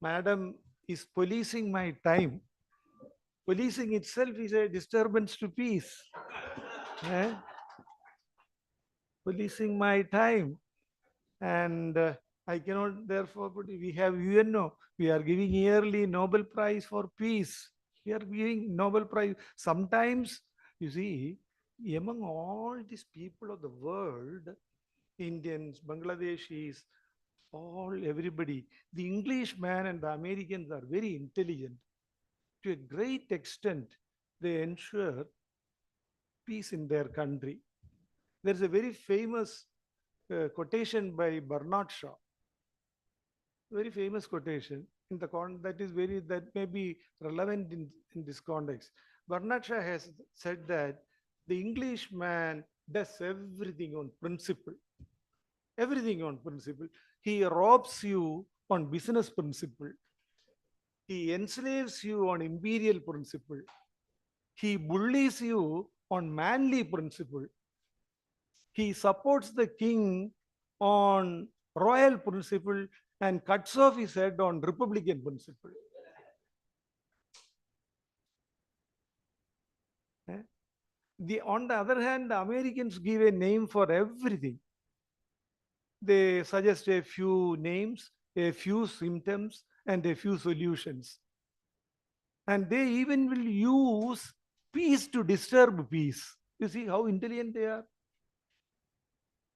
Speaker 17: Madam is policing my time. Policing itself is a disturbance to peace. Policing my time. And I cannot, therefore, but we have UNO. We are giving yearly Nobel Prize for Peace. We are giving Nobel Prize. Sometimes, you see, among all these people of the world, Indians, Bangladeshis, everybody, the Englishman and the Americans are very intelligent. To a great extent, they ensure peace in their country. There's a very famous quotation by Bernard Shaw. Very famous quotation in the that may be relevant in this context. Bernard Shaw has said that the Englishman does everything on principle. Everything on principle. He robs you on business principle. He enslaves you on imperial principle. He bullies you on manly principle. He supports the king on royal principle and cuts off his head on republican principle. On the other hand, the Americans give a name for everything. They suggest a few names, a few symptoms, and a few solutions. And they even will use peace to disturb peace. You see how intelligent they are?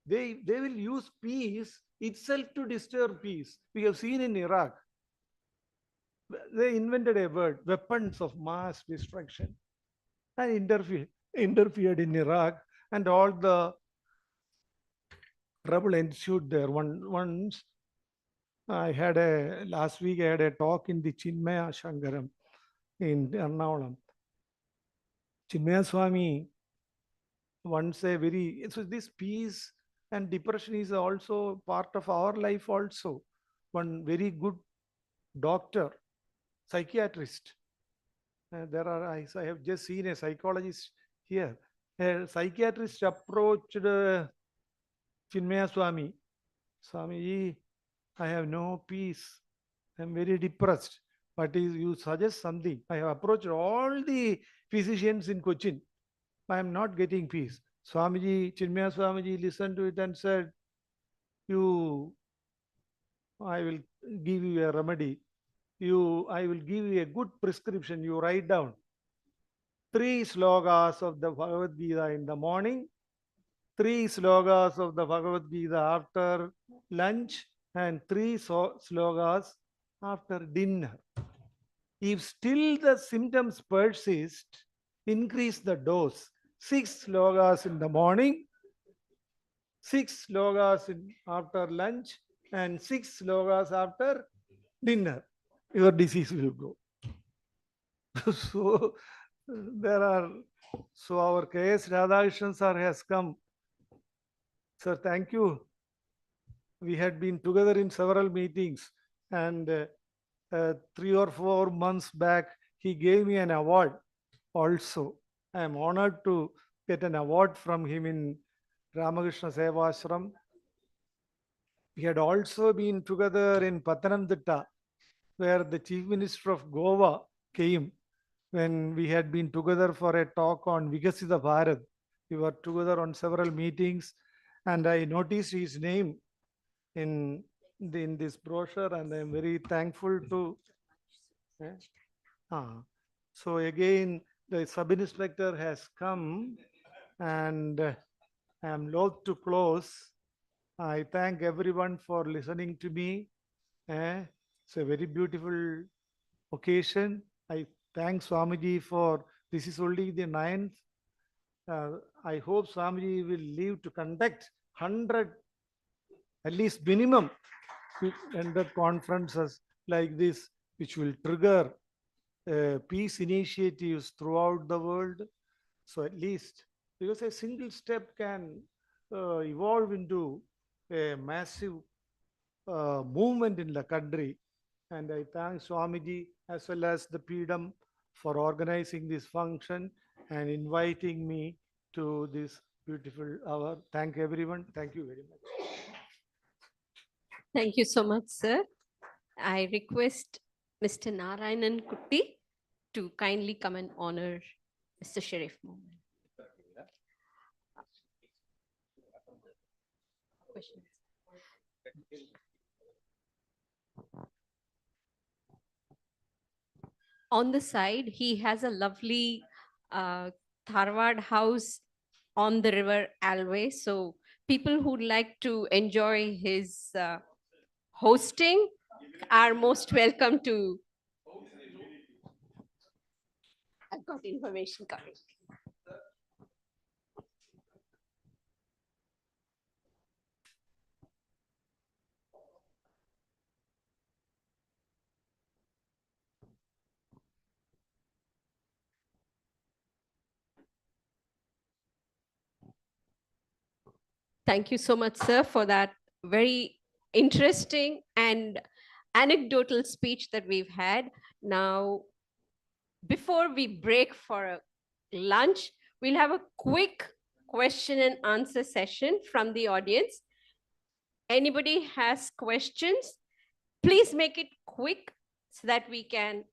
Speaker 17: They will use peace itself to disturb peace. We have seen in Iraq. They invented a word, weapons of mass destruction, and interfered in Iraq, and all the trouble ensued there. Once last week I had a talk in the Chinmaya Shankaram in Ernakulam. Chinmaya Swami once a very, so this peace and depression is also part of our life also. One very good doctor, psychiatrist. There are, I have just seen a psychologist here. A psychiatrist approached Chinmaya Swami. Swamiji, I have no peace. I'm very depressed. But you suggest something. I have approached all the physicians in Cochin. I am not getting peace. Swamiji, Chinmaya Swamiji listened to it and said, I will give you a remedy. I will give you a good prescription. You write down 3 slokas of the Bhagavad Gita in the morning, 3 slokas of the Bhagavad Gita after lunch, and 3 slokas after dinner. If still the symptoms persist, increase the dose. 6 slokas in the morning, 6 slokas after lunch, and 6 slokas after dinner. Your disease will go. So our K.S. Radhakrishnan sir has come. Sir, thank you. We had been together in several meetings, and 3 or 4 months back, he gave me an award also. I am honored to get an award from him in Ramakrishna Sevashram. We had also been together in Pathanamthitta, where the Chief Minister of Goa came when we had been together for a talk on Vikasita Bharat. We were together on several meetings, and I noticed his name in this brochure, and I am very thankful to. So again, the sub-inspector has come, and I am loath to close. I thank everyone for listening to me. It's a very beautiful occasion. I thank Swamiji for, this is only the 9th. I hope Swamiji will live to conduct 100, at least minimum, 100 conferences like this, which will trigger peace initiatives throughout the world. So at least, because a single step can evolve into a massive movement in the country. And I thank Swamiji as well as the Peedam for organizing this function and inviting me to this beautiful hour. Thank everyone. Thank you very much.
Speaker 4: Thank you so much, sir. I request Mr. Narayanan Kutti to kindly come and honor Mr. Sharif Mohammed. Questions? On the side, he has a lovely Tharwad house on the river Alway. So people who'd like to enjoy his hosting are most welcome to. I've got information coming. Thank you so much, sir, for that very interesting and anecdotal speech that we've had. Now, before we break for a lunch, we'll have a quick question and answer session from the audience. Anybody has questions, please make it quick so that we can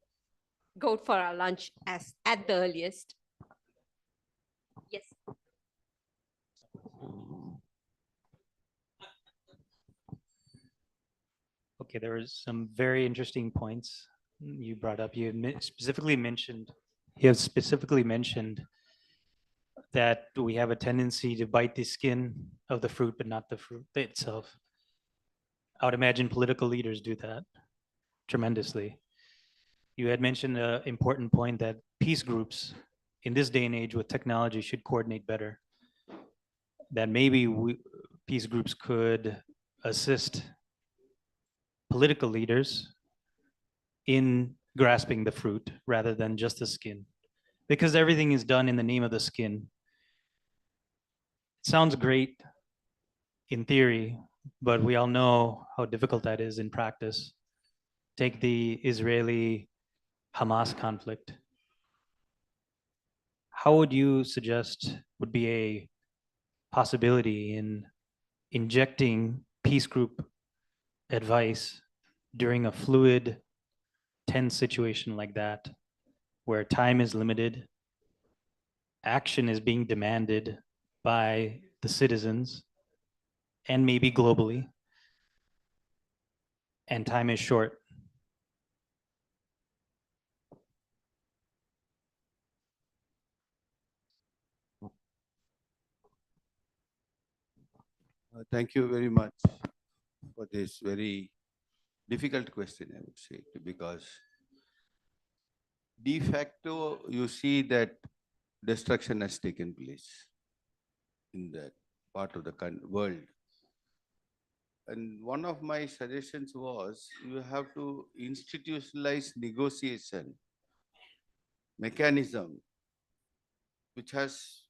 Speaker 4: go for our lunch at the earliest. Yes.
Speaker 18: Okay, there was some very interesting points you brought up. You have specifically mentioned that we have a tendency to bite the skin of the fruit, but not the fruit itself. I would imagine political leaders do that tremendously. You had mentioned an important point that peace groups in this day and age with technology should coordinate better. That maybe peace groups could assist political leaders in grasping the fruit rather than just the skin, because everything is done in the name of the skin. sounds great in theory, but we all know how difficult that is in practice. Take the Israeli-Hamas conflict. How would you suggest would be a possibility in injecting peace group advice during a fluid, tense situation like that, where time is limited, action is being demanded by the citizens and maybe globally, and time is short?
Speaker 16: Thank you very much for this very difficult question, I would say, because de facto, you see that destruction has taken place in that part of the world. And one of my suggestions was you have to institutionalize negotiation mechanism, which has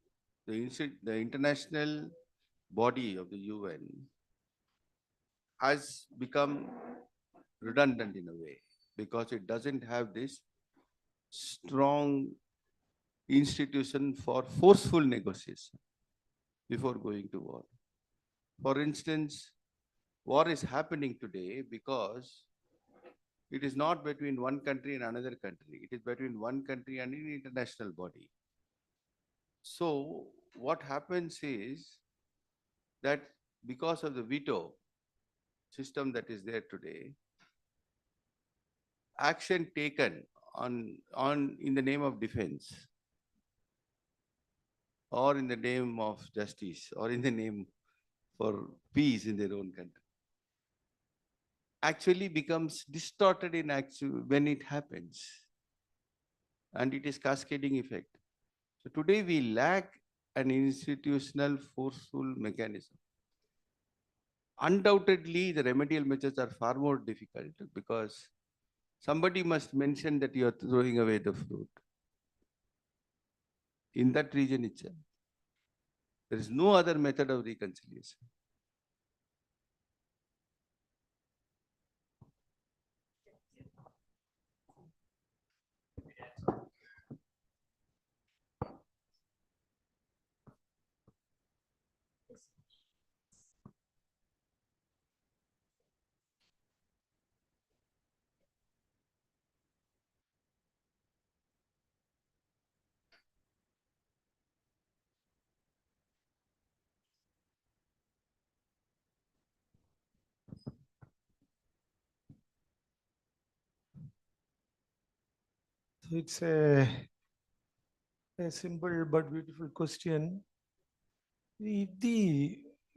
Speaker 16: the international body of the UN has become redundant in a way because it doesn't have this strong institution for forceful negotiation before going to war. For instance, war is happening today because it is not between one country and another country. It is between one country and an international body. So what happens is that because of the veto system that is there today, action taken in the name of defense or in the name of justice or in the name for peace in their own country actually becomes distorted in when it happens, and it is cascading effect. So today we lack an institutional forceful mechanism. Undoubtedly, the remedial measures are far more difficult because somebody must mention that you are throwing away the fruit in that region itself. There is no other method of reconciliation.
Speaker 17: So it's a simple but beautiful question.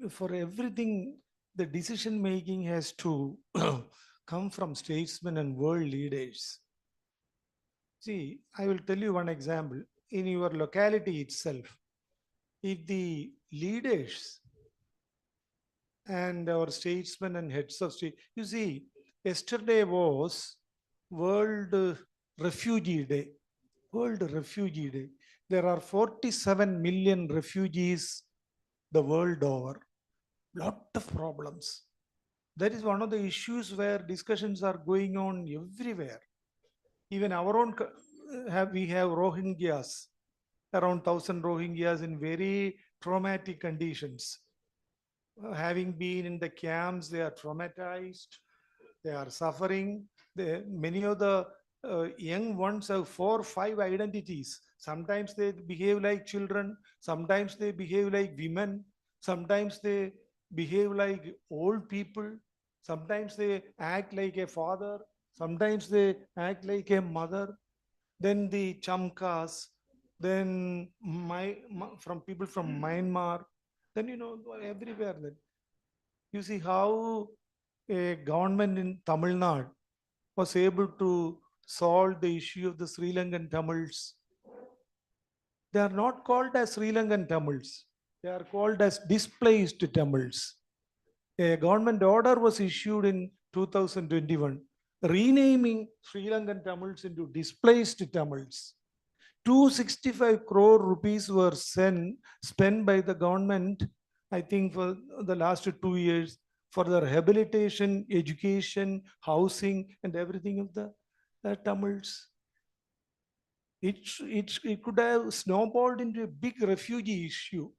Speaker 17: For everything, the decision making has to come from statesmen and world leaders. See, I will tell you one example. In your locality itself, if the leaders and our statesmen and heads of state, you see, yesterday was World Refugee Day. World Refugee Day. There are 47 million refugees the world over. Lot of problems. That is one of the issues where discussions are going on everywhere. Even our own, we have Rohingyas, around 1,000 Rohingyas in very traumatic conditions. Having been in the camps, they are traumatized, they are suffering. Many of the young ones have 4 or 5 identities. Sometimes they behave like children, sometimes they behave like women, sometimes they behave like old people, sometimes they act like a father, sometimes they act like a mother. Then the Chamkas, then from people from Myanmar, then everywhere. Then you see how a government in Tamil Nadu was able to solve the issue of the Sri Lankan Tamils. They are not called as Sri Lankan Tamils. They are called as displaced Tamils. A government order was issued in 2021, renaming Sri Lankan Tamils into displaced Tamils. 265 crore rupees were spent by the government, I think for the last 2 years, for the rehabilitation, education, housing, and everything of the Tamils. It could have snowballed into a big refugee issue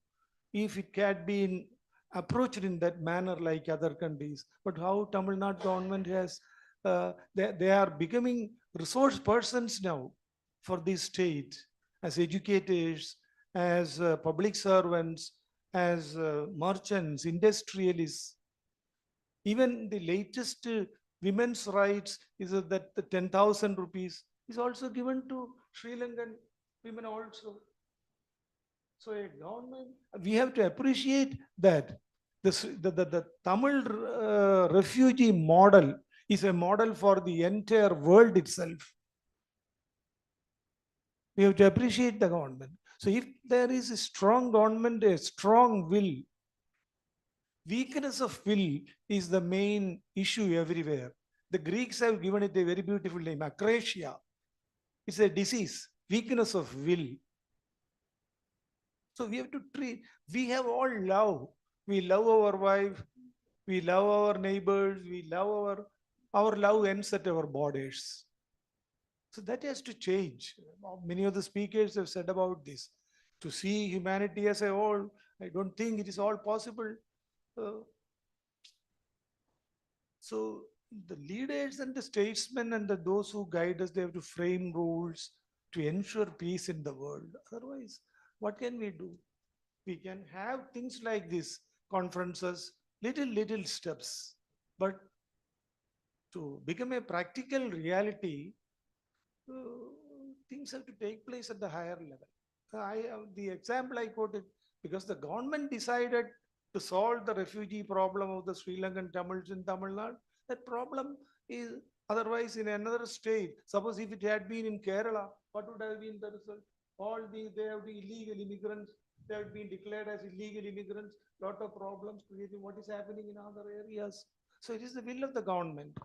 Speaker 17: if it had been approached in that manner like other countries. But how Tamil Nadu government has, they are becoming resource persons now for this state as educators, as public servants, as merchants, industrialists. Even the latest women's rights is that the 10,000 rupees is also given to Sri Lankan women also. So a government, we have to appreciate that the Tamil refugee model is a model for the entire world itself. We have to appreciate the government. So if there is a strong government, a strong will, weakness of will is the main issue everywhere. The Greeks have given it a very beautiful name, akrasia. It's a disease, weakness of will. So we have to treat, we have all love. We love our wife, we love our neighbors, we love our love ends at our borders. So that has to change. Many of the speakers have said about this. To see humanity as a whole, I don't think it is all possible. So the leaders and the statesmen and those who guide us, they have to frame rules to ensure peace in the world. Otherwise, what can we do? We can have things like this, conferences, little steps. But to become a practical reality, things have to take place at the higher level. The example I quoted, because the government decided to solve the refugee problem of the Sri Lankan Tamils in Tamil Nadu, that problem is otherwise in another state. Suppose if it had been in Kerala, what would have been the result? They have the illegal immigrants, they have been declared as illegal immigrants, lot of problems creating what is happening in other areas. So it is the will of the government.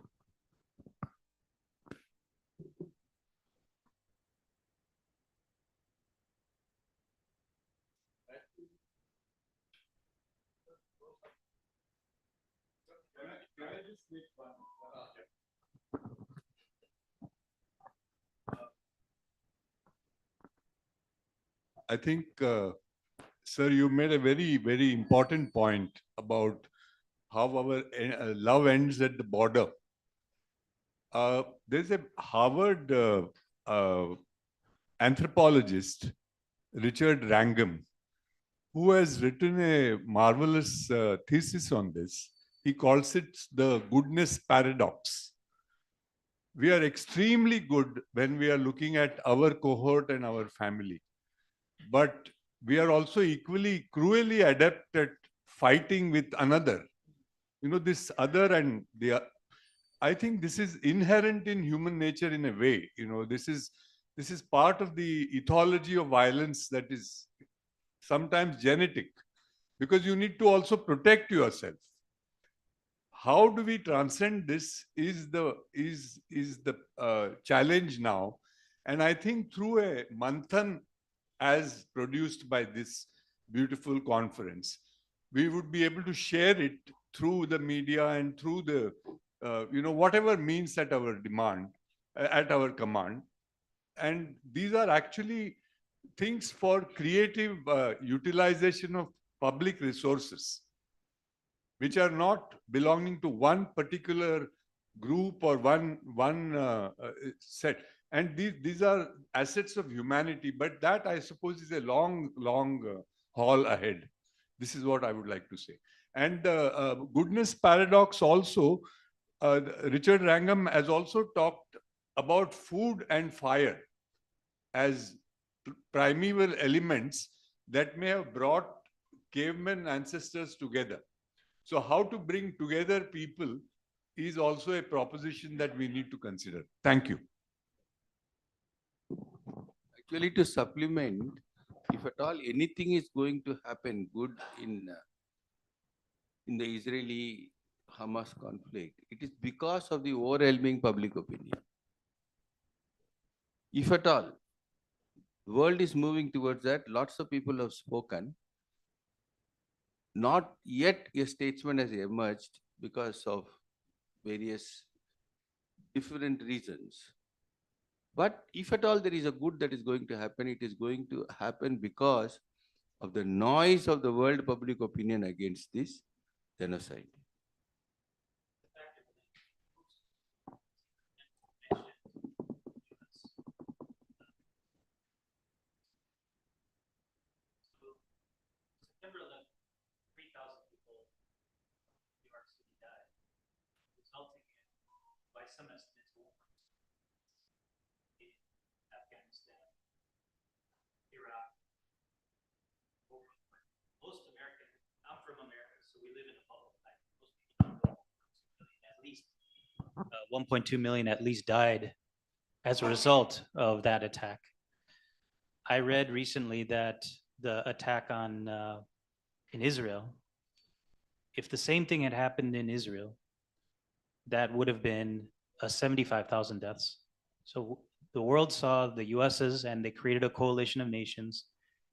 Speaker 12: I think, sir, you made a very important point about how our love ends at the border. There's a Harvard anthropologist, Richard Wrangham, who has written a marvelous thesis on this. He calls it the goodness paradox. We are extremely good when we are looking at our cohort and our family. But we are also equally cruelly adept at fighting with another. You know, this other and the, I think this is inherent in human nature in a way. You know, this is part of the ethology of violence that is sometimes genetic, because you need to also protect yourself. How do we transcend this is the challenge now. And I think through a manthan as produced by this beautiful conference, we would be able to share it through the media and through the, whatever means at our demand, at our command. And these are actually things for creative utilization of public resources, which are not belonging to one particular group or one set. And these are assets of humanity, but that, I suppose, is a long haul ahead. This is what I would like to say. And the goodness paradox also, Richard Wrangham has also talked about food and fire as primeval elements that may have brought caveman ancestors together. So how to bring together people is also a proposition that we need to consider. Thank you.
Speaker 19: Actually, to supplement, if at all anything is going to happen good in the Israeli-Hamas conflict, it is because of the overwhelming public opinion. If at all, The world is moving towards that. Lots of people have spoken. Not yet a statesman has emerged because of various different reasons. But if at all there is a good that is going to happen, it is going to happen because of the noise of the world public opinion against this genocide.
Speaker 18: September 11th, 3,000 people in New York City died, resulting in, by some estimates, in Afghanistan, Iraq, over most American. I'm from America, so we live in a bubble. Most people know at least 1.2 million at least died as a result of that attack. I read recently that the attack on in Israel, if the same thing had happened in Israel, that would have been 75,000 deaths. So the world saw the US's and they created a coalition of nations,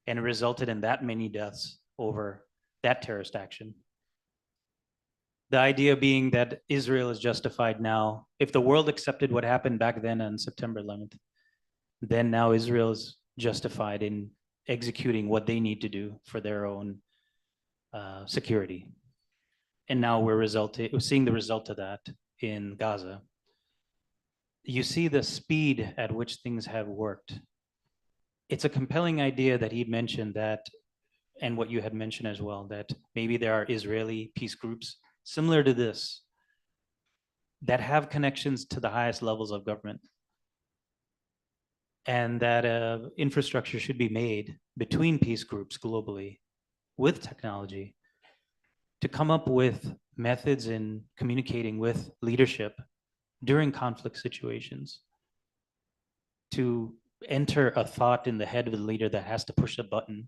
Speaker 18: and it resulted in that many deaths over that terrorist action. The idea being that Israel is justified now. If the world accepted what happened back then on September 11th, then now Israel is justified in executing what they need to do for their own security. And now we're seeing the result of that in Gaza. You see the speed at which things have worked. It's a compelling idea that he mentioned that, and what you had mentioned as well, that maybe there are Israeli peace groups similar to this that have connections to the highest levels of government, and that infrastructure should be made between peace groups globally with technology to come up with methods in communicating with leadership during conflict situations, to enter a thought in the head of the leader that has to push a button.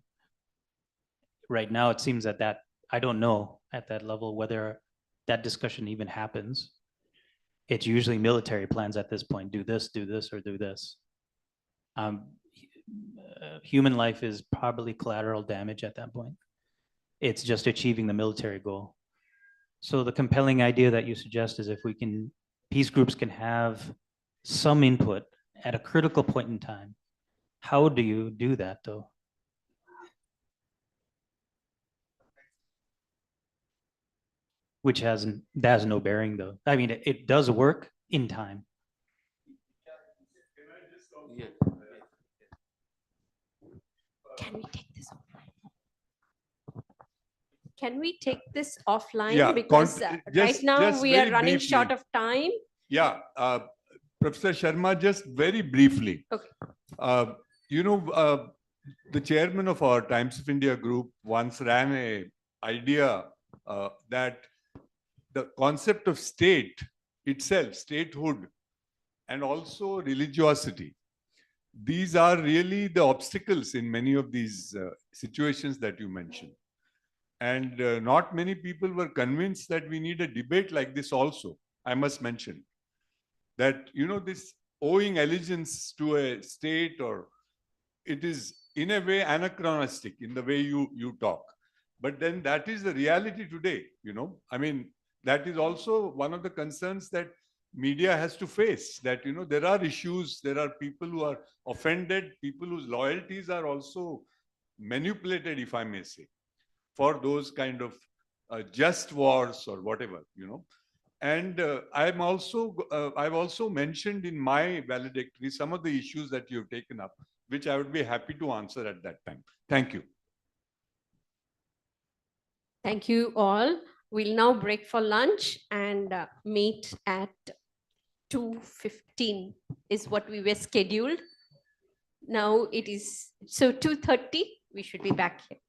Speaker 18: Right now, it seems that I don't know at that level whether that discussion even happens. It's usually military plans at this point: do this, or do this. Human life is probably collateral damage at that point. It's just achieving the military goal. So the compelling idea that you suggest is if peace groups can have some input at a critical point in time. How do you do that though? Which has no bearing though. I mean, it does work in time.
Speaker 19: Yeah.
Speaker 4: Can we take this offline? Can we take this offline?
Speaker 12: Yeah,
Speaker 4: Because right now
Speaker 12: just
Speaker 4: we are
Speaker 12: very
Speaker 4: running
Speaker 12: briefly.
Speaker 4: short of time.
Speaker 12: Yeah, Professor Sharma, just very briefly.
Speaker 4: Okay.
Speaker 12: The chairman of our Times of India group once ran an idea that the concept of state itself, statehood, and also religiosity, these are really the obstacles in many of these situations that you mentioned. And not many people were convinced that we need a debate like this also, I must mention. That, this owing allegiance to a state, or it is in a way anachronistic in the way you talk. But then that is the reality today, I mean, that is also one of the concerns that media has to face, that, there are issues, there are people who are offended, people whose loyalties are also manipulated, if I may say, for those kind of just wars or whatever, And I've also mentioned in my valedictory some of the issues that you've taken up, which I would be happy to answer at that time. Thank you.
Speaker 4: Thank you all. We'll now break for lunch and meet at 2:15 is what we were scheduled. Now it is, so 2:30, we should be back here.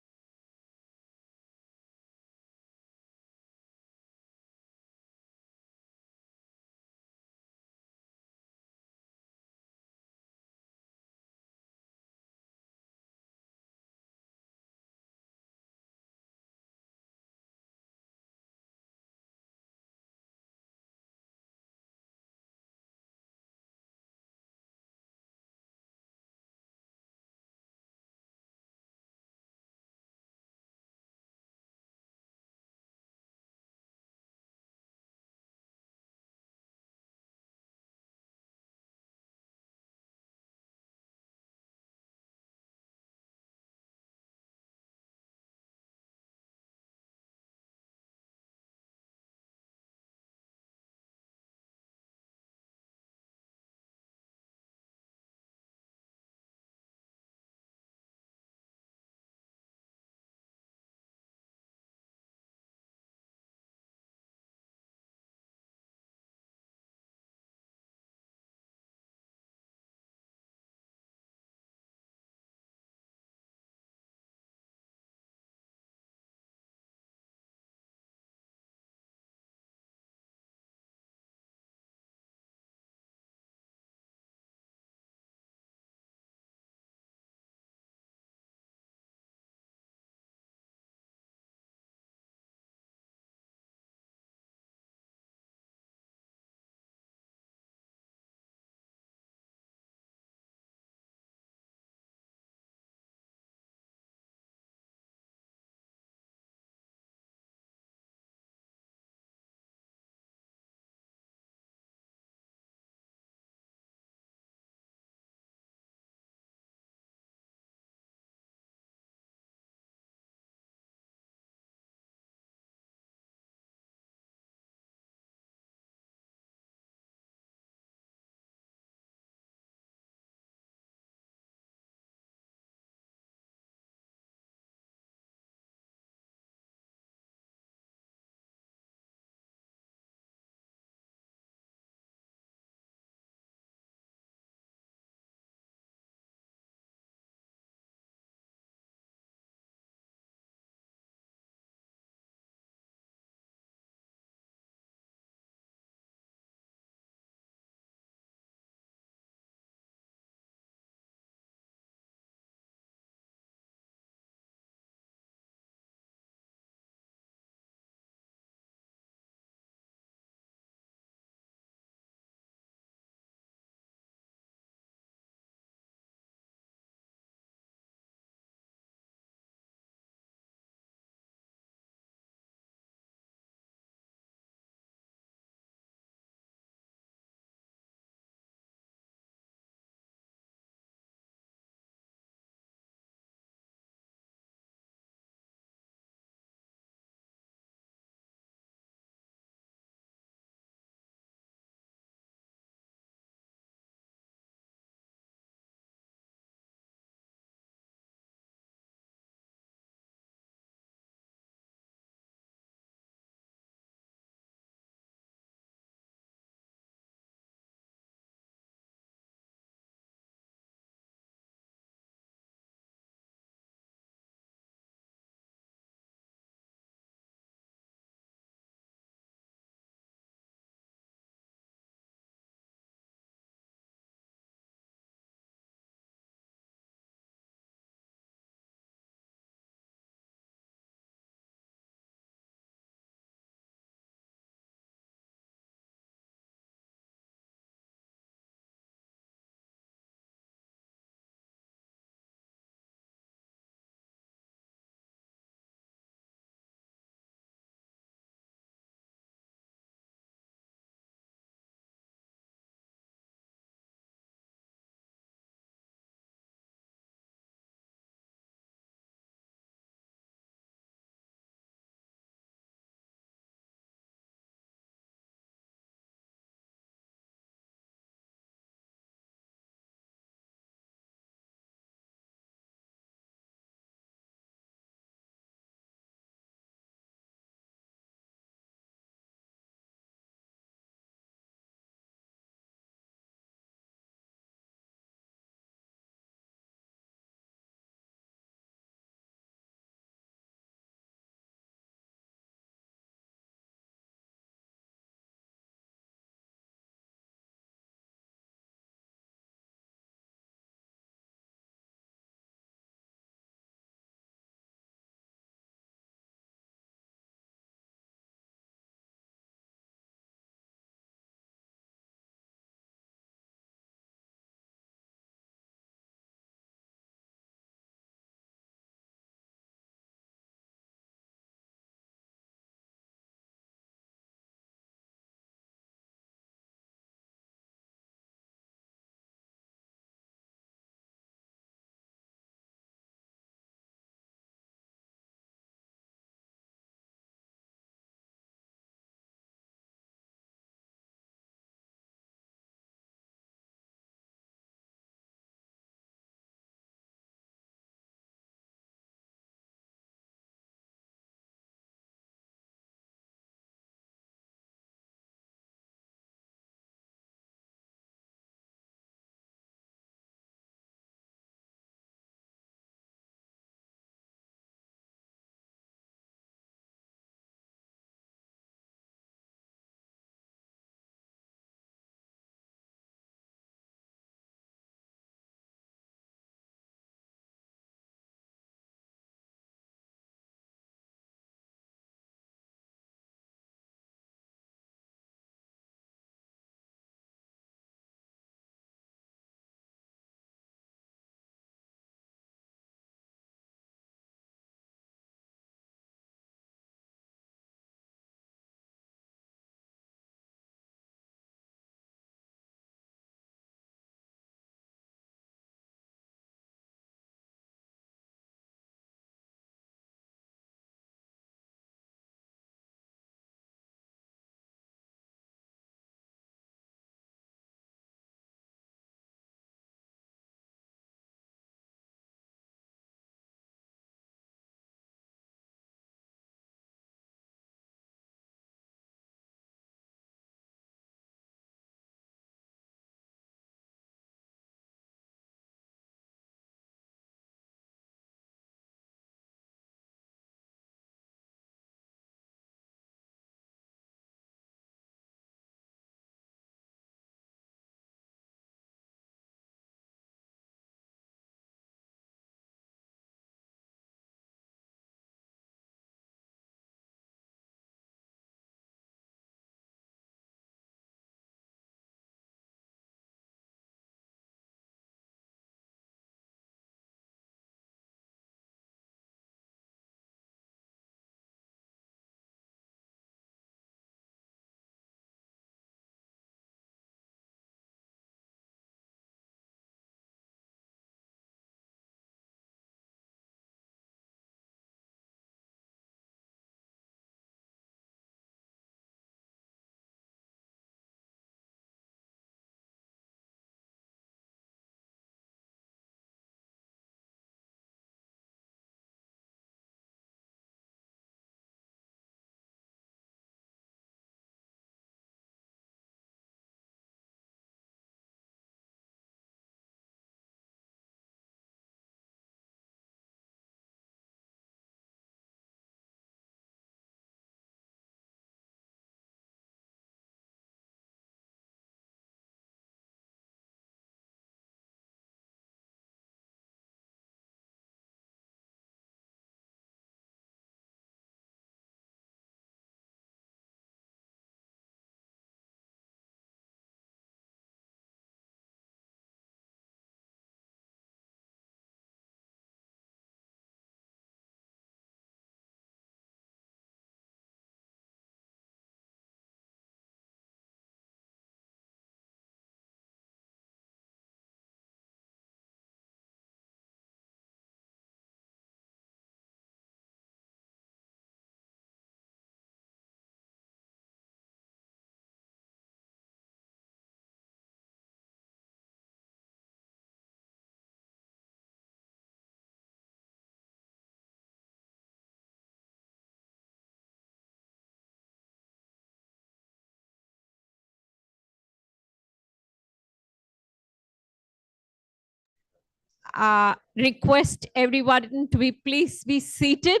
Speaker 4: request everyone to please be seated.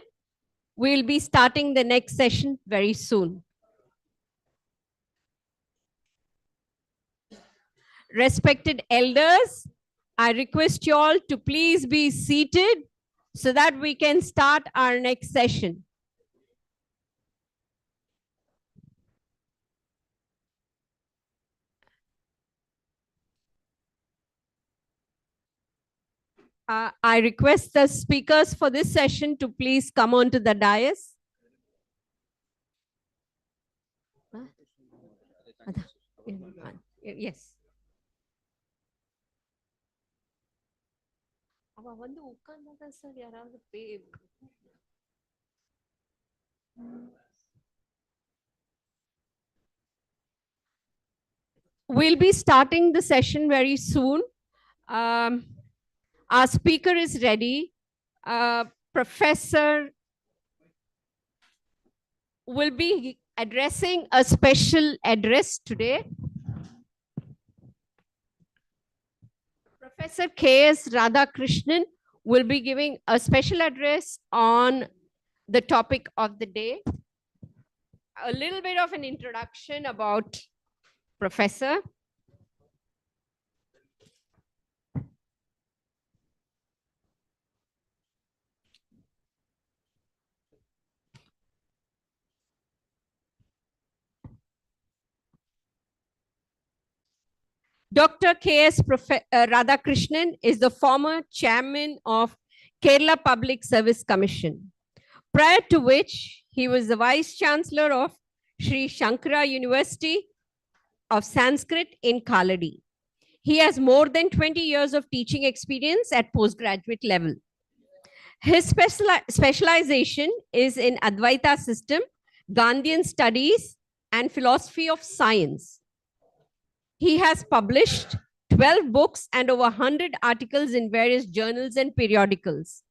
Speaker 4: We'll be starting the next session very soon. Respected elders, I request you all to please be seated so that we can start our next session. I request the speakers for this session to please come onto the dais. Yes. We'll be starting the session very soon. Our speaker is ready. Professor will be addressing a special address today. Professor K.S. Radhakrishnan will be giving a special address on the topic of the day. A little bit of an introduction about Professor. Dr. K.S. Radhakrishnan is the former chairman of Kerala Public Service Commission, prior to which he was the vice chancellor of Sri Shankara University of Sanskrit in Kaladi. He has more than 20 years of teaching experience at postgraduate level. His specialization is in Advaita system, Gandhian studies, and philosophy of science. He has published 12 books and over 100 articles in various journals and periodicals.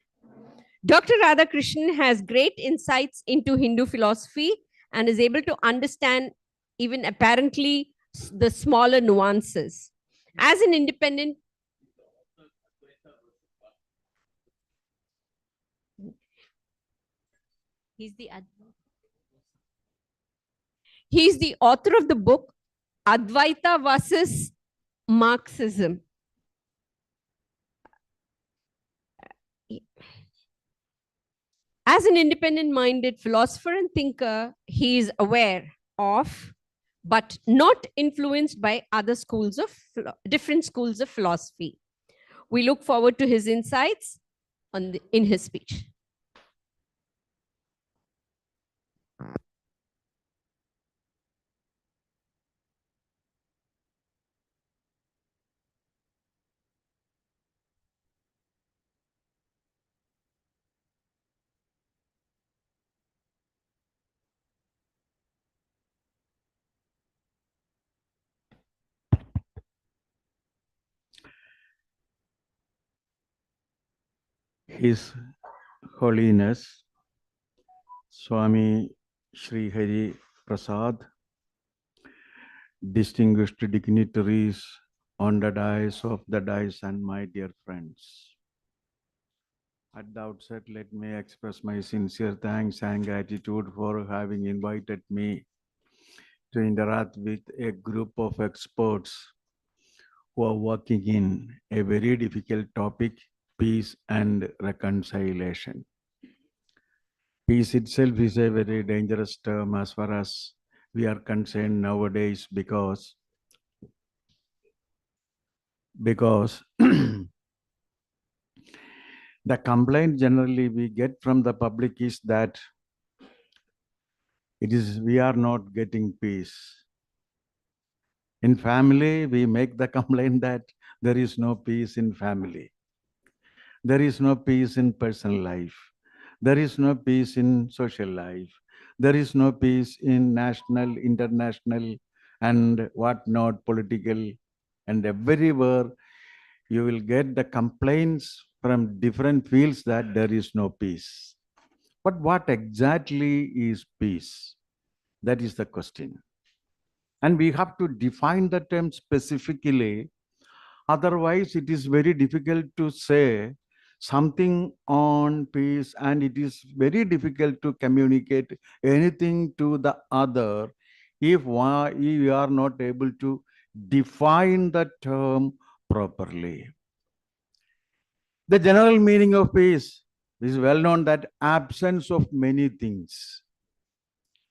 Speaker 4: Dr. Radhakrishnan has great insights into Hindu philosophy and is able to understand even apparently the smaller nuances. As an independent He's the author of the book Advaita versus Marxism. As an independent-minded philosopher and thinker, he is aware of, but not influenced by other schools of different schools of philosophy. We look forward to his insights in his speech.
Speaker 7: His Holiness Swami Sri Hari Prasad, distinguished dignitaries on the dais of the dais, and my dear friends. At the outset, let me express my sincere thanks and gratitude for having invited me to interact with a group of experts who are working in a very difficult topic, peace and reconciliation. Peace itself is a very dangerous term as far as we are concerned nowadays, because the complaint generally we get from the public is that we are not getting peace. In family, we make the complaint that there is no peace in family. There is no peace in personal life. There is no peace in social life. There is no peace in national, international, and whatnot, political, and everywhere you will get the complaints from different fields that there is no peace. But what exactly is peace? That is the question. And we have to define the term specifically.
Speaker 12: Otherwise, it is very difficult to say something on peace, and it is very difficult to communicate anything to the other if we are not able to define the term properly. The general meaning of peace is well known, that absence of many things.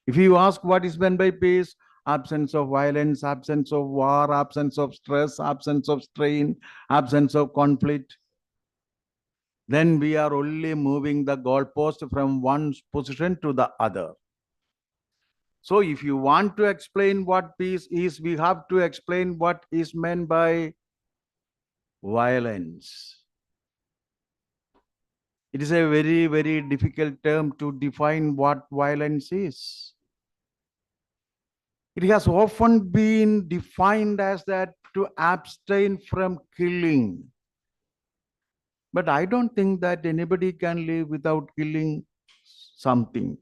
Speaker 12: If you ask what is meant by peace, absence of violence, absence of war, absence of stress, absence of strain, absence of conflict, then we are only moving the goalpost from one position to the other. So if you want to explain what peace is, we have to explain what is meant by violence. It is a very, very difficult term to define what violence is. It has often been defined as that to abstain from killing. But I don't think that anybody can live without killing something.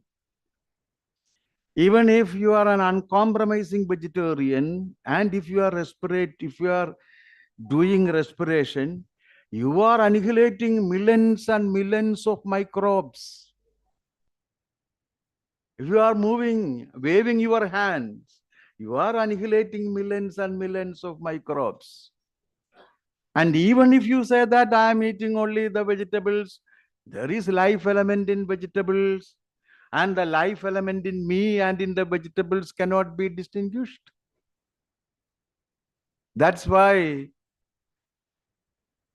Speaker 12: Even if you are an uncompromising vegetarian, and if you are doing respiration, you are annihilating millions and millions of microbes. If you are waving your hands, you are annihilating millions and millions of microbes. And even if you say that I am eating only the vegetables, there is life element in vegetables, and the life element in me and in the vegetables cannot be distinguished. That's why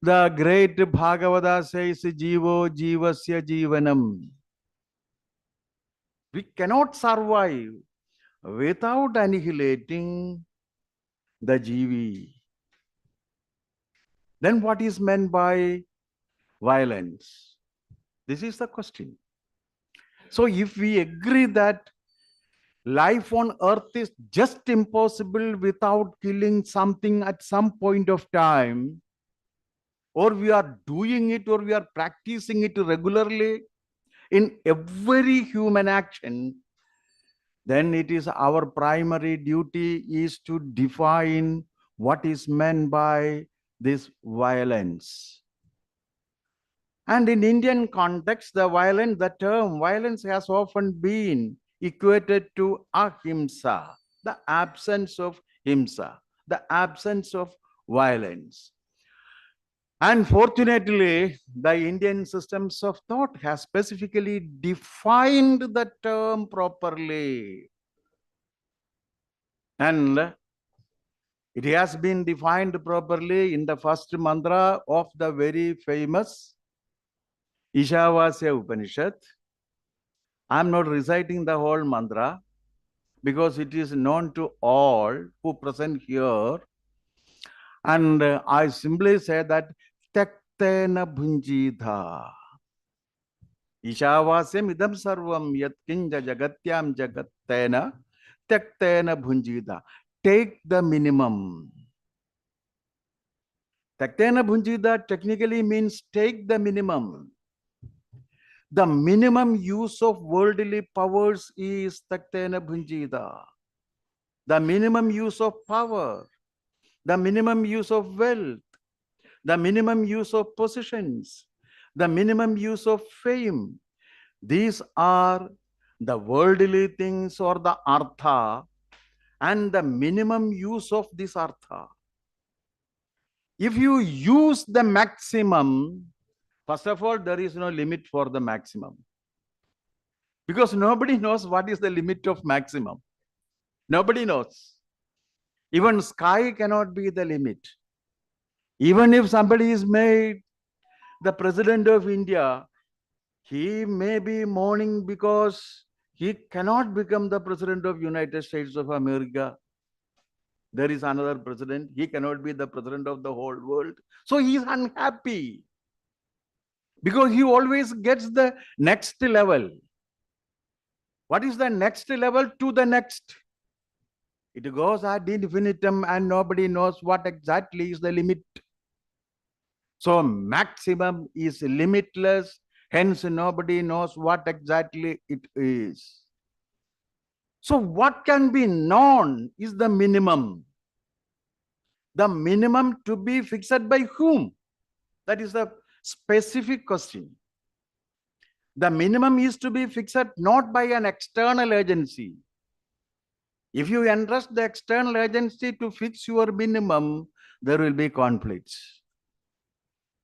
Speaker 12: the great Bhagavata says, Jivo Jivasya Jivanam. We cannot survive without annihilating the Jivi. Then what is meant by violence? This is the question. So if we agree that life on earth is just impossible without killing something at some point of time, or we are doing it, or we are practicing it regularly in every human action, then it is our primary duty is to define what is meant by this violence. And in Indian context, the term violence has often been equated to ahimsa, the absence of himsa, the absence of violence. And fortunately, the Indian systems of thought has specifically defined the term properly. And it has been defined properly in the first mantra of the very famous Ishavasya Upanishad. I am not reciting the whole mantra because it is known to all who present here. And I simply say that Tyaktena Bhunjidha. Ishavasyam idam sarvam yatkinja jagatyam jagattena Tyaktena Bhunjidha. Take the minimum. Tyaktena Bhunjidha technically means take the minimum. The minimum use of worldly powers is Tyaktena Bhunjidha. The minimum use of power, the minimum use of wealth, the minimum use of possessions, the minimum use of fame. These are the worldly things or the artha, and the minimum use of this artha. If you use the maximum, first of all, there is no limit for the maximum. Because nobody knows what is the limit of maximum. Nobody knows. Even sky cannot be the limit. Even if somebody is made the president of India, he may be mourning because he cannot become the president of United States of America. There is another president. He cannot be the president of the whole world. So he is unhappy because he always gets the next level. What is the next level to the next? It goes ad infinitum and nobody knows what exactly is the limit. So maximum is limitless, hence nobody knows what exactly it is. So what can be known is the minimum.
Speaker 20: The minimum to be fixed by whom? That is the specific question. The minimum is to be fixed not by an external agency. If you entrust the external agency to fix your minimum, there will be conflicts.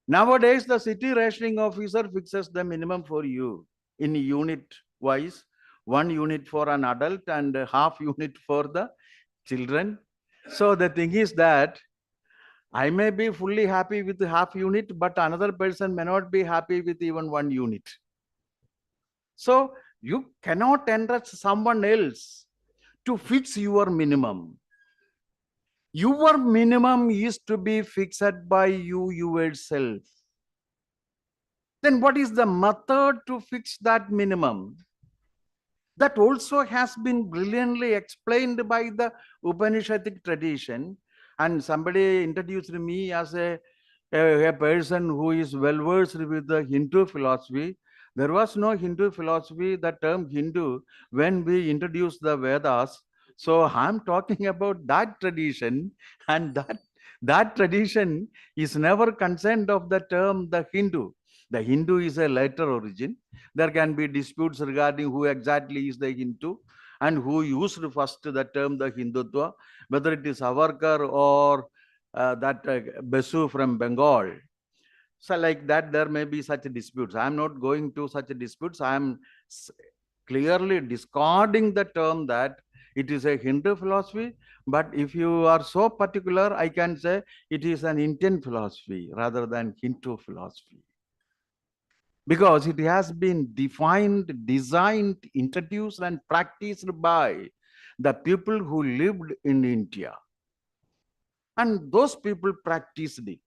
Speaker 20: Nowadays, the city rationing officer fixes the minimum for you in unit wise, 1 unit for an adult and half unit for the children. So the thing is that I may be fully happy with the half unit, but another person may not be happy with even 1 unit. So you cannot entrust someone else to fix your minimum. Your minimum is to be fixed by you yourself. Then what is the method to fix that minimum? That also has been brilliantly explained by the Upanishadic tradition. And somebody introduced me as a person who is well versed with the Hindu philosophy. There was no Hindu philosophy, the term Hindu, when we introduced the Vedas. So I'm talking about that tradition, and that tradition is never concerned of the term the Hindu. The Hindu is a later origin. There can be disputes regarding who exactly is the Hindu and who used first the term the Hindutva, whether it is Savarkar or that Basu from Bengal. So like that, there may be such disputes. I am not going to such disputes. I am clearly discarding the term that it is a Hindu philosophy. But if you are so particular, I can say it is an Indian philosophy rather than Hindu philosophy. Because it has been defined, designed, introduced, and practiced by the people who lived in India. And those people practiced it.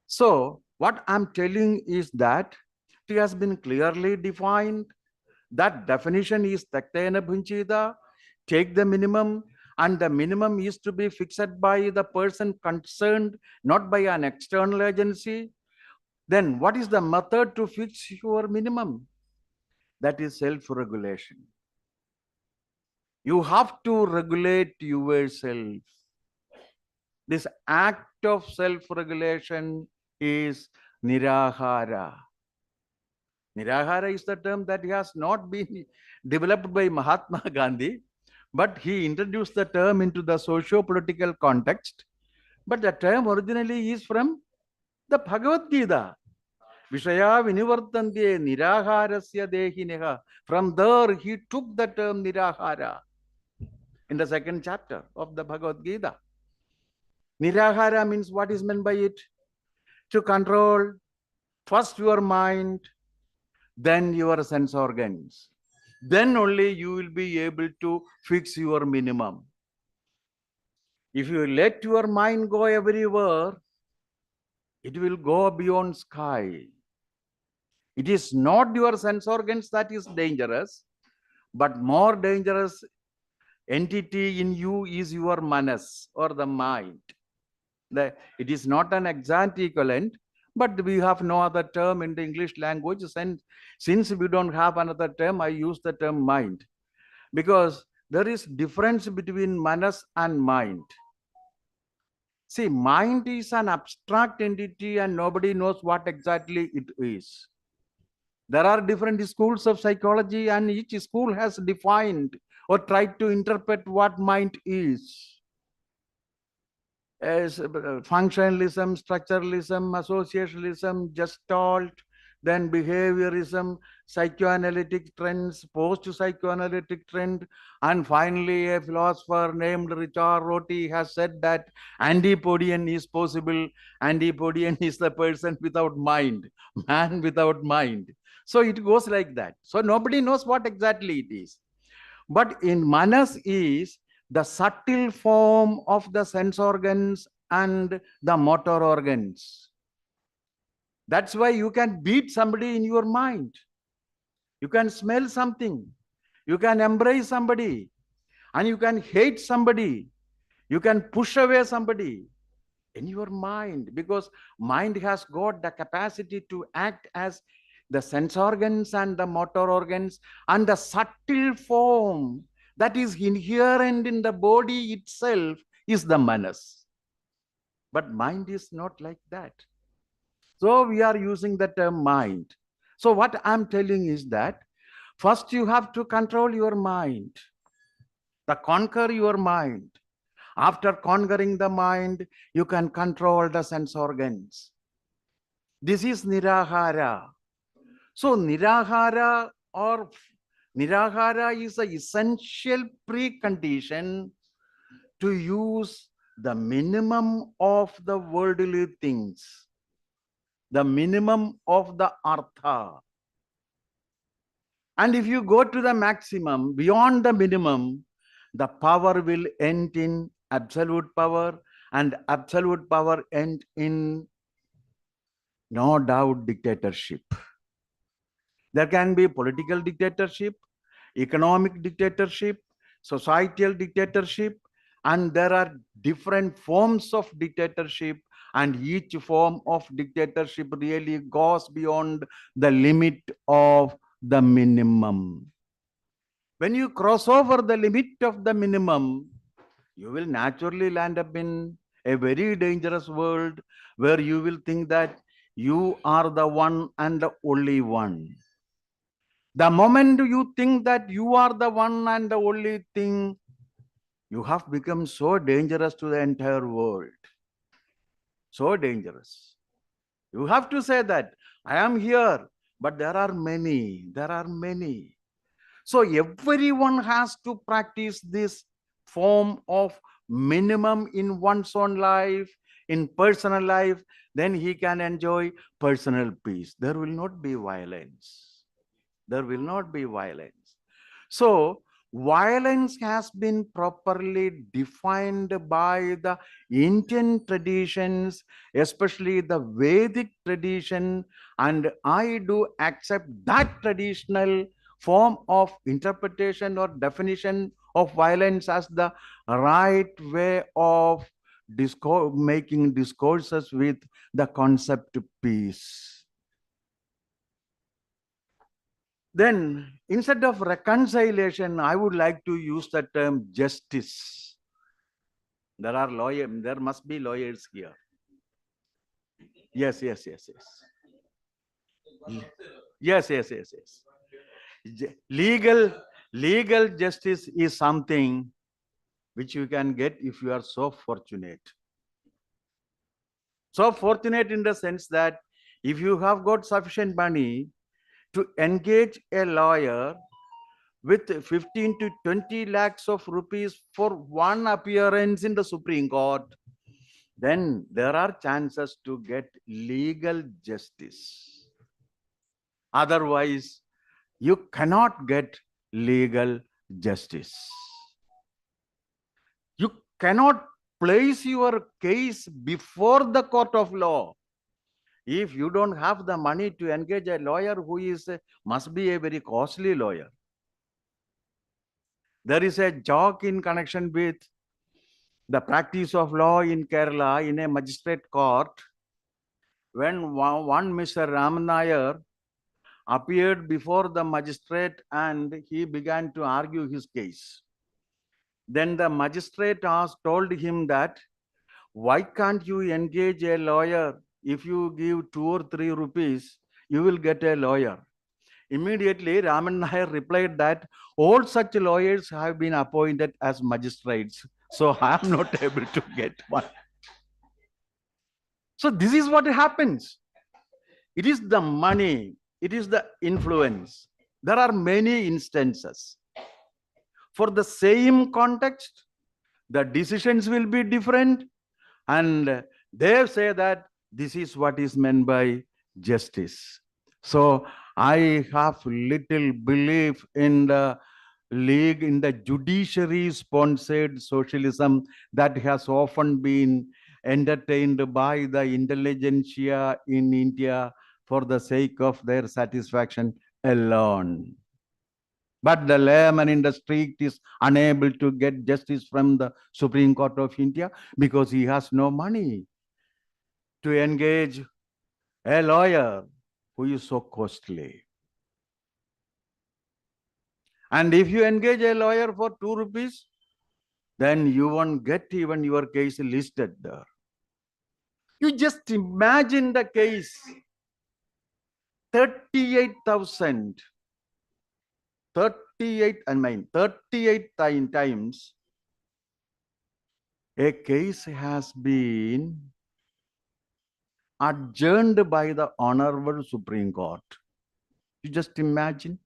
Speaker 20: So what I'm telling is that it has been clearly defined. That definition is Taktena Bhunchida, take the minimum, and the minimum is to be fixed by the person concerned, not by an external agency. Then what is the method to fix your minimum? That is self-regulation. You have to regulate yourself. This act of self-regulation is Nirahara. Nirahara is the term that has not been developed by Mahatma Gandhi, but he introduced the term into the socio-political context. But the term originally is from the Bhagavad Gita. Vishaya vinivartante niraharasya dehineha. From there, he took the term Nirahara in the 2nd chapter of the Bhagavad Gita. Nirahara means what is meant by it? To control first your mind, then your sense organs. Then only you will be able to fix your minimum. If you let your mind go everywhere, it will go beyond sky. It is not your sense organs that is dangerous, but more dangerous entity in you is your manas or the mind. It is not an exact equivalent, but we have no other term in the English language. And since we don't have another term, I use the term mind. Because there is difference between manas and mind. See, mind is an abstract entity and nobody knows what exactly it is. There are different schools of psychology and each school has defined or tried to interpret what mind is. As functionalism, structuralism, associationalism, gestalt, then behaviorism, psychoanalytic trends, post-psychoanalytic trend, and finally a philosopher named Richard Rorty has said that Antipodean is possible. Antipodean is the person without mind, man without mind. So it goes like that. So nobody knows what exactly it is. But in manas is the subtle form of the sense organs and the motor organs. That's why you can beat somebody in your mind. You can smell something. You can embrace somebody. And you can hate somebody. You can push away somebody in your mind, because mind has got the capacity to act as the sense organs and the motor organs, and the subtle form that is inherent in the body itself is the manas. But mind is not like that. So we are using the term mind. So what I'm telling is that first you have to control your mind, conquer your mind. After conquering the mind, you can control the sense organs. This is Nirahara. So Nirahara is an essential precondition to use the minimum of the worldly things, the minimum of the artha. And if you go to the maximum, beyond the minimum, the power will end in absolute power, and absolute power end in, no doubt, dictatorship. There can be political dictatorship, economic dictatorship, societal dictatorship, and there are different forms of dictatorship, and each form of dictatorship really goes beyond the limit of the minimum. When you cross over the limit of the minimum, you will naturally land up in a very dangerous world where you will think that you are the one and the only one. The moment you think that you are the one and the only thing, you have become so dangerous to the entire world. So dangerous. You have to say that I am here, but there are many. So everyone has to practice this form of minimum in one's own life, in personal life, then he can enjoy personal peace. There will not be violence. There will not be violence. So violence has been properly defined by the Indian traditions, especially the Vedic tradition, and I do accept that traditional form of interpretation or definition of violence as the right way of making discourses with the concept of peace. Then, instead of reconciliation, I would like to use the term justice. There must be lawyers here. Yes. Legal justice is something which you can get if you are so fortunate. So fortunate in the sense that if you have got sufficient money to engage a lawyer with 15 to 20 lakhs of rupees for one appearance in the Supreme Court, then there are chances to get legal justice. Otherwise, you cannot get legal justice. You cannot place your case before the court of law if you don't have the money to engage a lawyer who must be a very costly lawyer. There is a joke in connection with the practice of law in Kerala in a magistrate court when one Mr. Raman Nair appeared before the magistrate and he began to argue his case. Then the magistrate told him that, why can't you engage a lawyer? If you give 2 or 3 rupees, you will get a lawyer. Immediately, Raman Nair replied that all such lawyers have been appointed as magistrates, so I am not able to get one. So this is what happens. It is the money, it is the influence. There are many instances. For the same context, the decisions will be different, and they say that this is what is meant by justice. So I have little belief in the league, in the judiciary-sponsored socialism that has often been entertained by the intelligentsia in India for the sake of their satisfaction alone. But the layman in the street is unable to get justice from the Supreme Court of India because he has no money to engage a lawyer who is so costly. And if you engage a lawyer for 2 rupees, then you won't get even your case listed there. You just imagine the case. 38,000. 38 times a case has been adjourned by the Honorable Supreme Court. You just imagine.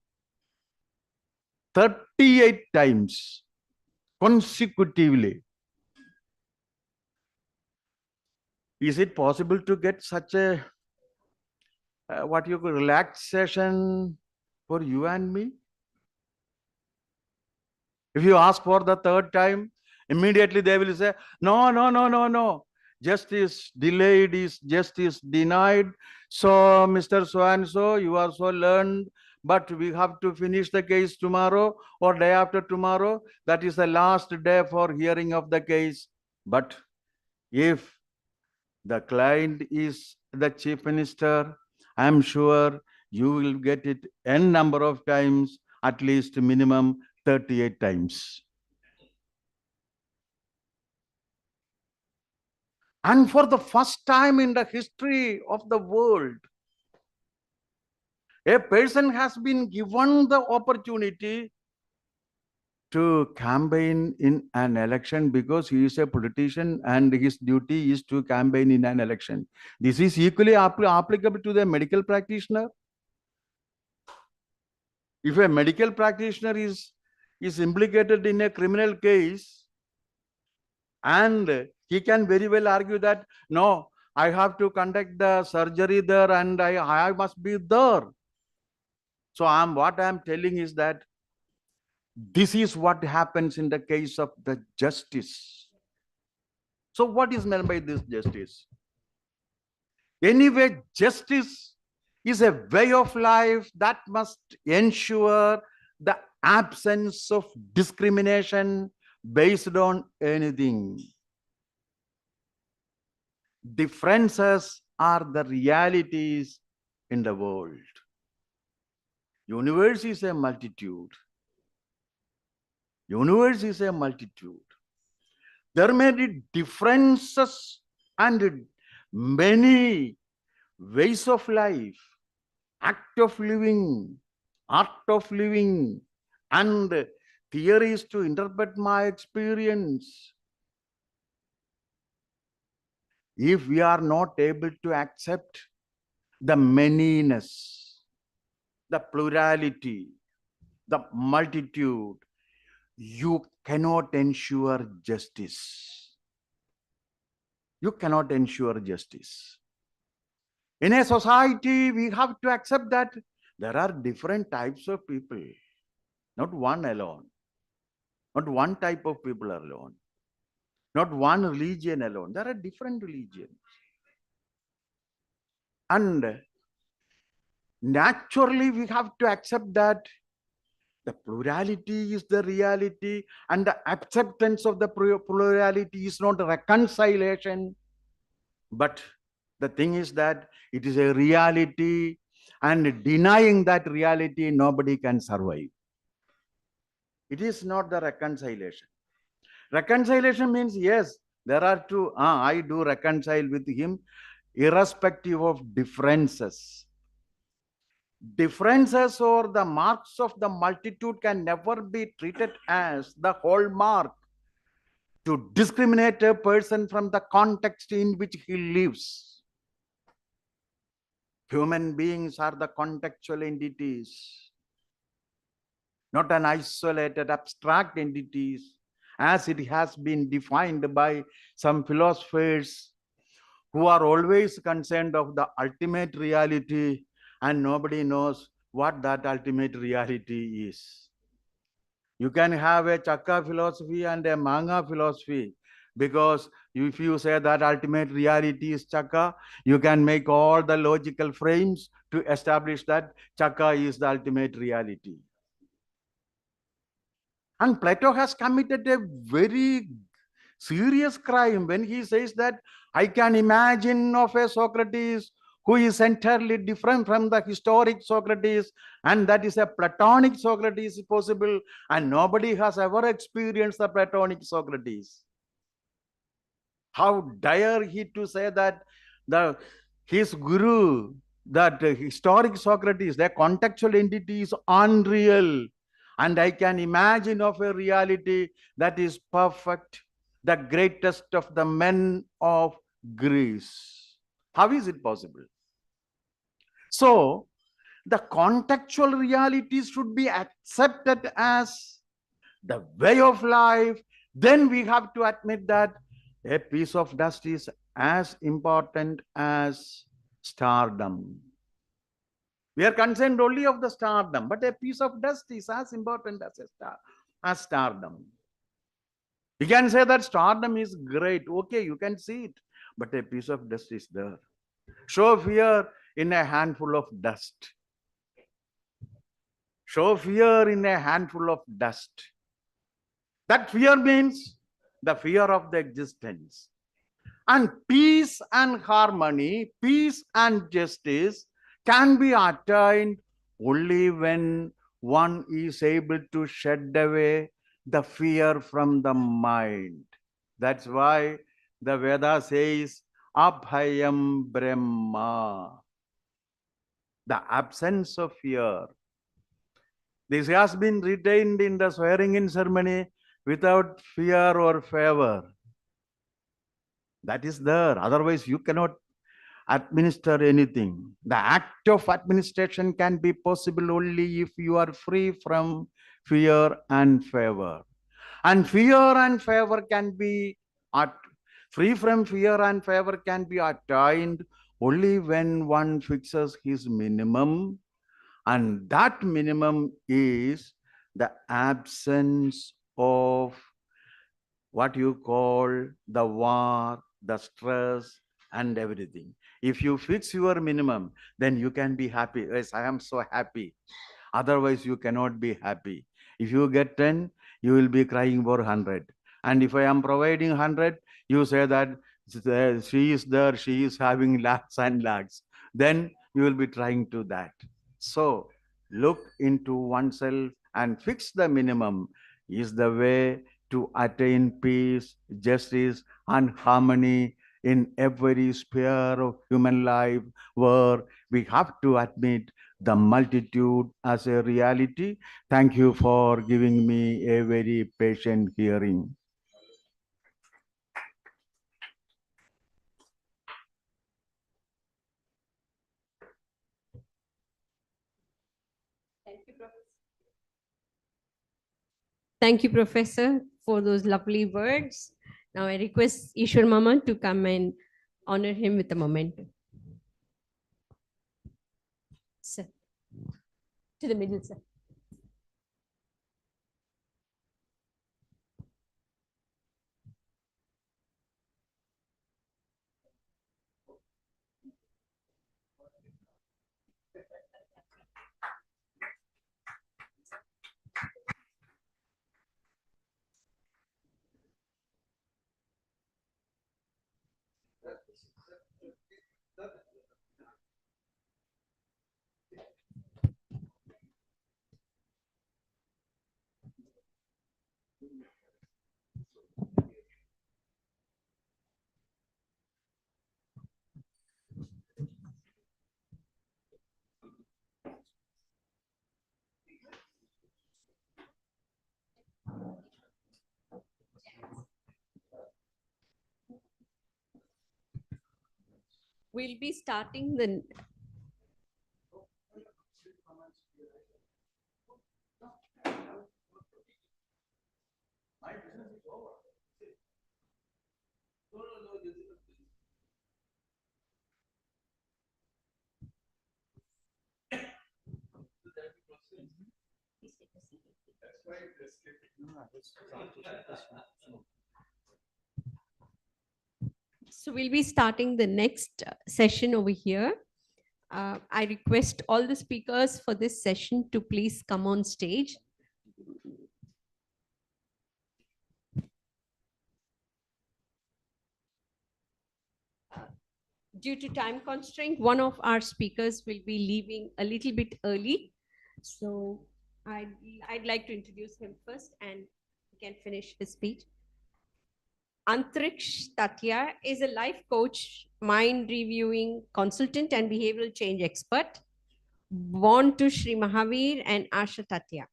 Speaker 20: 38 times consecutively. Is it possible to get such a what you call relaxation for you and me? If you ask for the third time, immediately they will say, no, no, no, no, no. Justice delayed is justice denied. So, Mr. So-and-so, you are so learned, but we have to finish the case tomorrow or day after tomorrow. That is the last day for hearing of the case. But if the client is the chief minister, I am sure you will get it n number of times, at least minimum 38 times. And for the first time in the history of the world, a person has been given the opportunity to campaign in an election because he is a politician and his duty is to campaign in an election. This is equally applicable to the medical practitioner. If a medical practitioner is implicated in a criminal case, and he can very well argue that, no, I have to conduct the surgery there and I must be there. So what I am telling is that this is what happens in the case of the justice. So what is meant by this justice? Anyway, justice is a way of life that must ensure the absence of discrimination based on anything. Differences are the realities in the world. Universe is a multitude. Universe is a multitude. There may be differences and many ways of life, act of living, art of living, and theories to interpret my experience. If we are not able to accept the manyness, the plurality, the multitude, you cannot ensure justice. You cannot ensure justice. In a society, we have to accept that there are different types of people, not one alone, not one type of people alone, not one religion alone. There are different religions. And naturally, we have to accept that the plurality is the reality, and the acceptance of the plurality is not a reconciliation. But the thing is that it is a reality, and denying that reality, nobody can survive. It is not the reconciliation. Reconciliation means, yes, there are two, I do reconcile with him, irrespective of differences. Differences or the marks of the multitude can never be treated as the hallmark to discriminate a person from the context in which he lives. Human beings are the contextual entities, not an isolated, abstract entities, as it has been defined by some philosophers who are always concerned of the ultimate reality, and nobody knows what that ultimate reality is. You can have a Chakka philosophy and a Manga philosophy, because if you say that ultimate reality is Chakka, you can make all the logical frames to establish that Chakka is the ultimate reality. And Plato has committed a very serious crime when he says that I can imagine of a Socrates who is entirely different from the historic Socrates, and that is a Platonic Socrates possible, and nobody has ever experienced the Platonic Socrates. How dare he to say that His guru, that historic Socrates, the contextual entity is unreal. And I can imagine of a reality that is perfect, the greatest of the men of Greece. How is it possible? So, the contextual realities should be accepted as the way of life. Then we have to admit that a piece of dust is as important as stardom. We are concerned only of the stardom, but a piece of dust is as important as as stardom. You can say that stardom is great. Okay, you can see it, but a piece of dust is there. Show fear in a handful of dust. Show fear in a handful of dust. That fear means the fear of the existence. And peace and harmony, peace and justice can be attained only when one is able to shed away the fear from the mind. That's why the Veda says, Abhayam Brahma, the absence of fear. This has been retained in the swearing-in ceremony without fear or favor. That is there. Otherwise, you cannot administer anything. The act of administration can be possible only if you are free from fear and favor. And fear and favor can be free from fear and favor can be attained only when one fixes his minimum, and that minimum is the absence of what you call the war, the stress, and everything. If you fix your minimum, then you can be happy. Yes, I am so happy. Otherwise, you cannot be happy. If you get 10, you will be crying for 100. And if I am providing 100, you say that she is there, she is having lakhs and lakhs. Then you will be trying to that. So, look into oneself and fix the minimum is the way to attain peace, justice, and harmony in every sphere of human life, where we have to admit the multitude as a reality. Thank you for giving me a very patient hearing.
Speaker 4: Thank you, Professor, for those lovely words. Now I request Ishwar Mama to come and honor him with a memento. Sir, to the middle, sir. We'll be starting the So we'll be starting the next session over here. I request all the speakers for this session to please come on stage. Due to time constraint, one of our speakers will be leaving a little bit early. So I'd like to introduce him first and he can finish his speech. Antriksh Tatya is a life coach, mind reviewing consultant, and behavioral change expert, born to Sri Mahavir and Asha Tatya.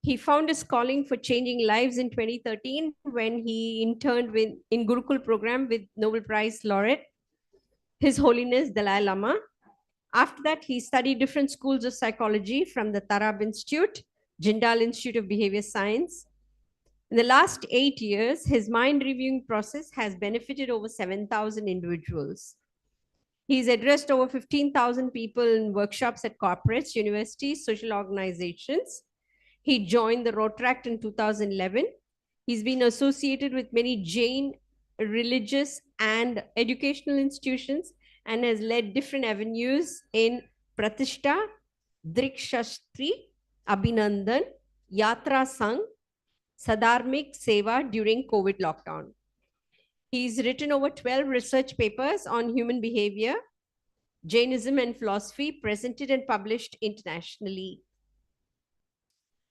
Speaker 4: He found his calling for changing lives in 2013 when he interned in Gurukul program with Nobel Prize laureate, His Holiness Dalai Lama. After that, he studied different schools of psychology from the Tarab Institute, Jindal Institute of Behavior Science. In the last 8 years, his mind reviewing process has benefited over 7,000 individuals. He's addressed over 15,000 people in workshops at corporates, universities, social organizations. He joined the Rotaract in 2011. He's been associated with many Jain religious and educational institutions and has led different avenues in Pratishta, Drikshastri, Abhinandan, Yatra Sangh, Sadharmik Seva during COVID lockdown. He's written over 12 research papers on human behavior, Jainism and philosophy, presented and published internationally.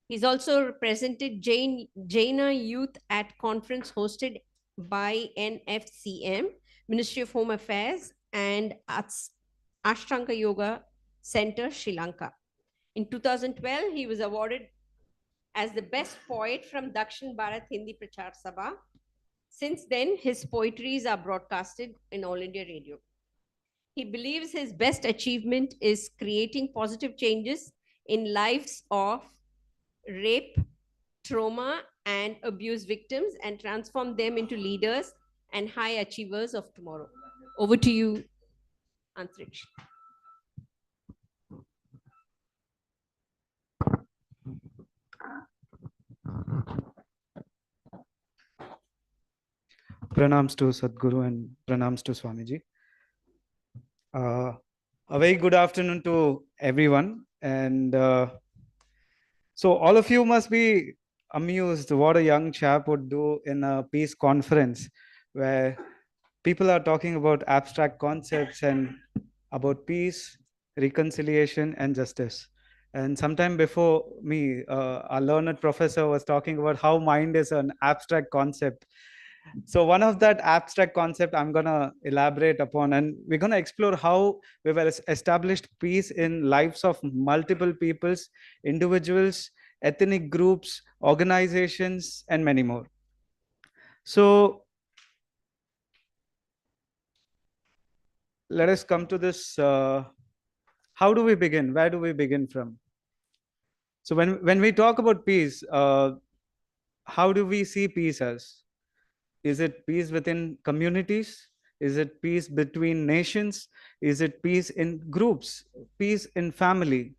Speaker 4: He's also represented Jaina Youth at conference hosted by NFCM, Ministry of Home Affairs, and Ashtanga Yoga Center, Sri Lanka. In 2012, he was awarded as the best poet from Dakshin Bharat Hindi Prachar Sabha. Since then, his poetries are broadcasted in All India Radio. He believes his best achievement is creating positive changes in lives of rape, trauma, and abuse victims and transform them into leaders and high achievers of tomorrow. Over to you, Antriksh.
Speaker 21: Pranams to Sadhguru and pranams to Swamiji. A very good afternoon to everyone. And so all of you must be amused what a young chap would do in a peace conference where people are talking about abstract concepts and about peace, reconciliation, and justice. And sometime before me, our learned professor was talking about how mind is an abstract concept. So one of that abstract concept I'm going to elaborate upon, and we're going to explore how we've established peace in lives of multiple peoples, individuals, ethnic groups, organizations, and many more. So let us come to this. How do we begin? Where do we begin from? So when we talk about peace, how do we see peace as? Is it peace within communities? Is it peace between nations? Is it peace in groups? Peace in family?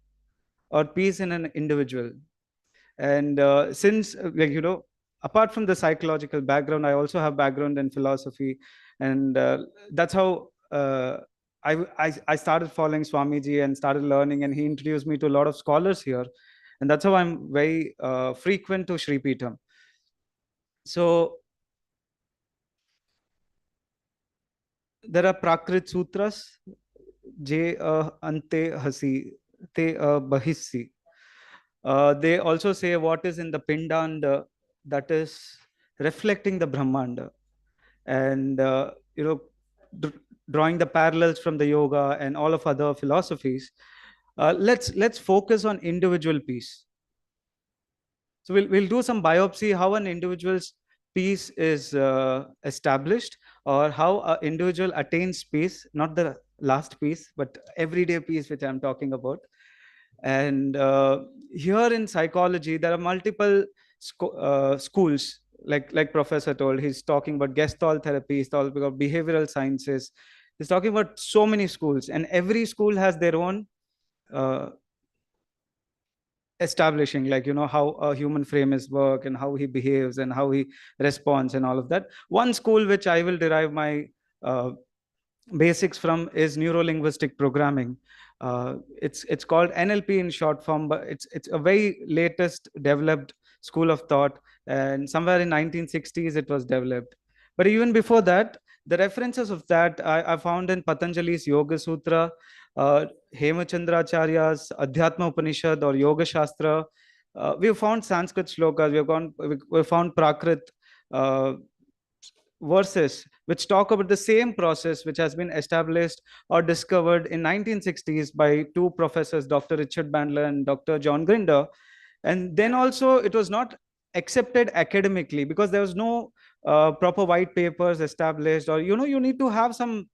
Speaker 21: Or peace in an individual? And since, apart from the psychological background, I also have background in philosophy. And that's how I started following Swamiji and started learning, and he introduced me to a lot of scholars here. And that's how I'm very frequent to Sri Peetham. So there are Prakrit Sutras, Je Ante Hasi, Te Bahisi. They also say what is in the Pindanda, that is reflecting the Brahmanda. And, drawing the parallels from the yoga and all of other philosophies, let's focus on individual peace. So we'll do some biopsy how an individual's peace is established, or how an individual attains peace, not the last peace, but everyday peace, which I'm talking about. And here in psychology, there are multiple schools, like Professor told. He's talking about Gestalt therapy, he's talking about behavioral sciences. He's talking about so many schools, and every school has their own establishing, how a human frame is work and how he behaves and how he responds and all of that. One school which I will derive my basics from is neuro-linguistic programming. It's called NLP in short form, but it's a very latest developed school of thought, and somewhere in 1960s it was developed. But even before that, the references of that I found in Patanjali's Yoga Sutra, Hemachandracharya's Adhyatma Upanishad or Yoga Shastra. We have found Sanskrit shlokas, we found Prakrit verses which talk about the same process which has been established or discovered in 1960s by two professors, Dr. Richard Bandler and Dr. John Grinder. And then also it was not accepted academically because there was no proper white papers established, or you need to have some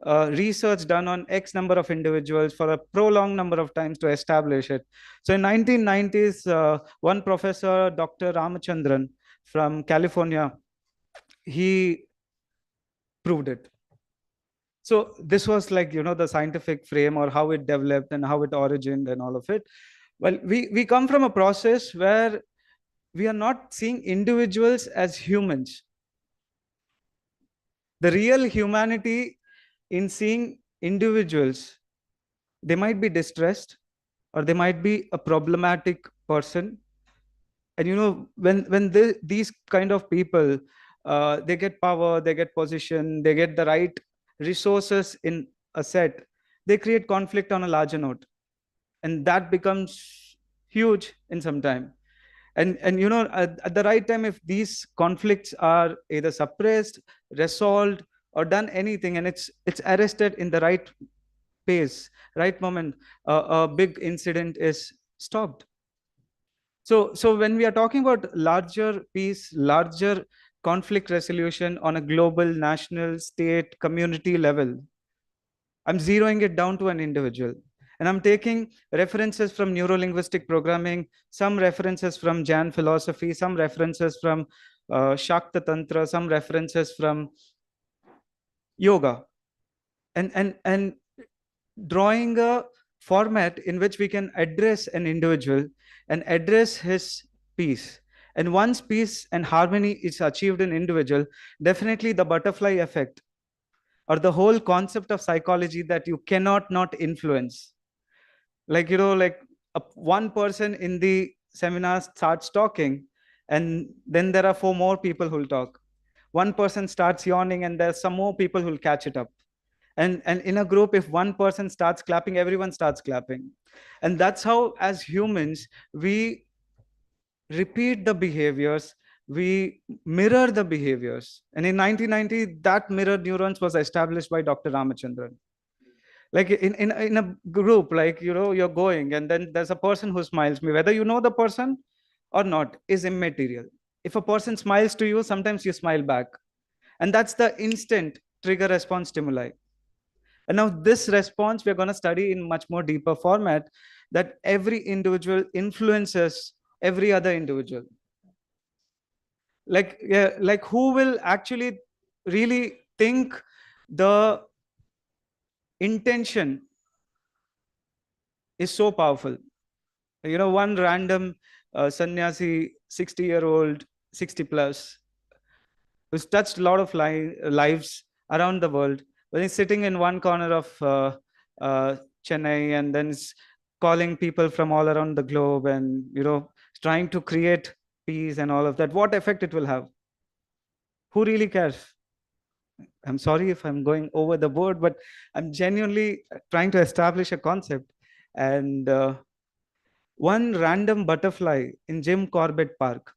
Speaker 21: research done on X number of individuals for a prolonged number of times to establish it. So in 1990s, one professor, Dr. Ramachandran from California, he proved it. So this was like, the scientific frame, or how it developed and how it origined and all of it. Well, we come from a process where we are not seeing individuals as humans. The real humanity in seeing individuals, they might be distressed or they might be a problematic person. And when these kind of people, they get power, they get position, they get the right resources in a set, they create conflict on a larger note. And that becomes huge in some time. And at the right time, if these conflicts are either suppressed, resolved, or done anything, and it's arrested in the right pace, right moment, a big incident is stopped. So when we are talking about larger peace, larger conflict resolution on a global, national, state, community level, I'm zeroing it down to an individual. And I'm taking references from neuro-linguistic programming, some references from Jain philosophy, some references from Shakta Tantra, some references from yoga, and drawing a format in which we can address an individual and address his peace. And once peace and harmony is achieved in individual, definitely the butterfly effect, or the whole concept of psychology that you cannot not influence. Like, one person in the seminar starts talking, and then there are 4 more people who'll talk. One person starts yawning, and there's some more people who'll catch it up. And in a group, if one person starts clapping, everyone starts clapping. And that's how, as humans, we repeat the behaviors, we mirror the behaviors. And in 1990, that mirror neurons was established by Dr. Ramachandran. Like in a group, like, you're going, and then there's a person who smiles me. Whether you know the person or not is immaterial. If a person smiles to you, sometimes you smile back. And that's the instant trigger response stimuli. And now this response, we're going to study in much more deeper format, that every individual influences every other individual. Like who will actually really think the intention is so powerful. One random sannyasi, 60-year-old, 60 plus, who's touched a lot of lives around the world, when he's sitting in one corner of Chennai, and then calling people from all around the globe, and trying to create peace and all of that, what effect it will have? Who really cares? I'm sorry if I'm going over the board, but I'm genuinely trying to establish a concept. And one random butterfly in Jim Corbett Park,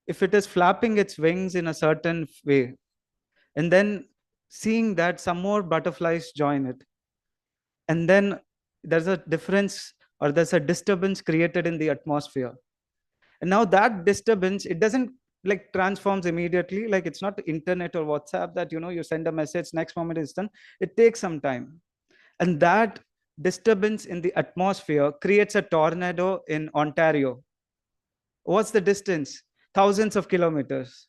Speaker 21: if it is flapping its wings in a certain way, and then seeing that some more butterflies join it, and then there's a difference, or there's a disturbance created in the atmosphere. And now that disturbance, it doesn't like transforms immediately. Like, it's not internet or WhatsApp that, you send a message, next moment it's done. It takes some time. And that disturbance in the atmosphere creates a tornado in Ontario. What's the distance? Thousands of kilometers.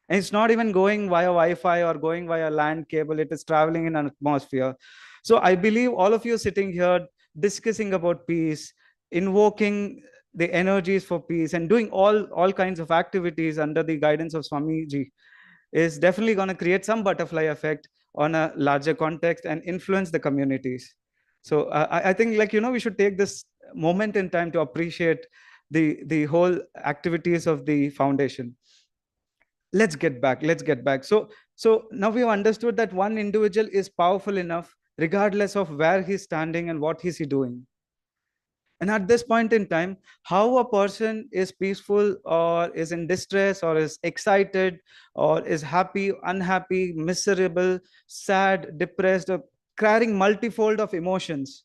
Speaker 21: And it's not even going via Wi-Fi or going via land cable. It is traveling in an atmosphere. So I believe all of you sitting here discussing about peace, invoking the energies for peace, and doing all kinds of activities under the guidance of Swamiji is definitely going to create some butterfly effect on a larger context and influence the communities. So I think, we should take this moment in time to appreciate the whole activities of the foundation. Let's get back. So now we've understood that one individual is powerful enough regardless of where he's standing and what is he doing. And at this point in time, how a person is peaceful or is in distress or is excited or is happy, unhappy, miserable, sad, depressed, or carrying multifold of emotions.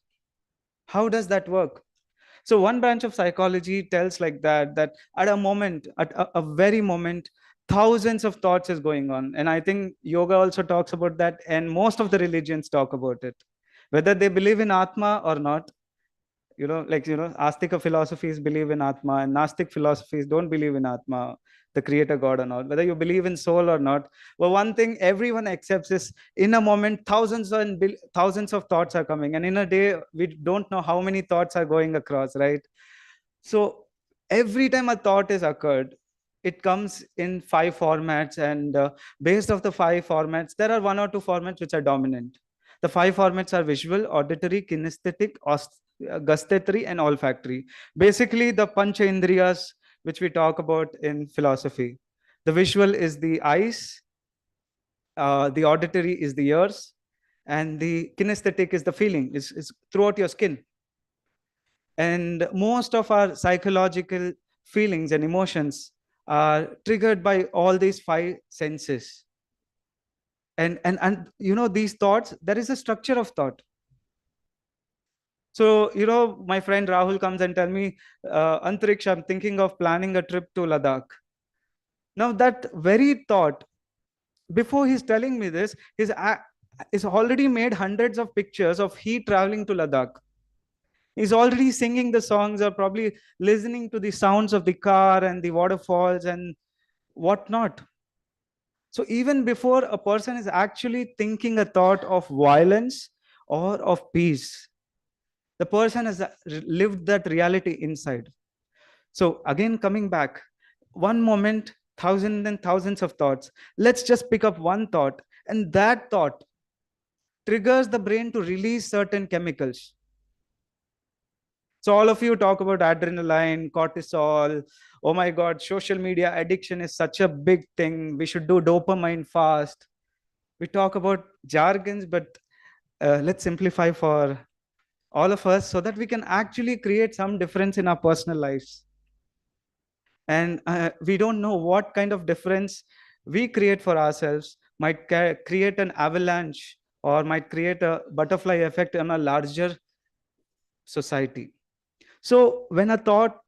Speaker 21: How does that work? So one branch of psychology tells like that at a moment, at a very moment, thousands of thoughts is going on. And I think yoga also talks about that, and most of the religions talk about it. Whether they believe in Atma or not, Astika philosophies believe in Atma, and Nastic philosophies don't believe in Atma, the creator God or not. Whether you believe in soul or not, well, one thing everyone accepts is in a moment, thousands of thoughts are coming. And in a day, we don't know how many thoughts are going across, right? So every time a thought is occurred, it comes in 5 formats. And based off the 5 formats, there are 1 or 2 formats which are dominant. The 5 formats are visual, auditory, kinesthetic, gustatory, and olfactory. Basically, the pancha indriyas, which we talk about in philosophy. The visual is the eyes, the auditory is the ears, and the kinesthetic is the feeling, is throughout your skin. And most of our psychological feelings and emotions are triggered by all these 5 senses. And these thoughts, there is a structure of thought. So, my friend Rahul comes and tell me, Antariksh, I'm thinking of planning a trip to Ladakh. Now that very thought, before he's telling me this, he's already made hundreds of pictures of he traveling to Ladakh. He's already singing the songs or probably listening to the sounds of the car and the waterfalls and whatnot. So even before a person is actually thinking a thought of violence or of peace, the person has lived that reality inside. So again, coming back, one moment, thousands and thousands of thoughts. Let's just pick up one thought, and that thought triggers the brain to release certain chemicals. So all of you talk about adrenaline, cortisol. Oh my God, social media addiction is such a big thing. We should do dopamine fast. We talk about jargons, but let's simplify for all of us so that we can actually create some difference in our personal lives. And we don't know what kind of difference we create for ourselves might create an avalanche or might create a butterfly effect on a larger society. So when a thought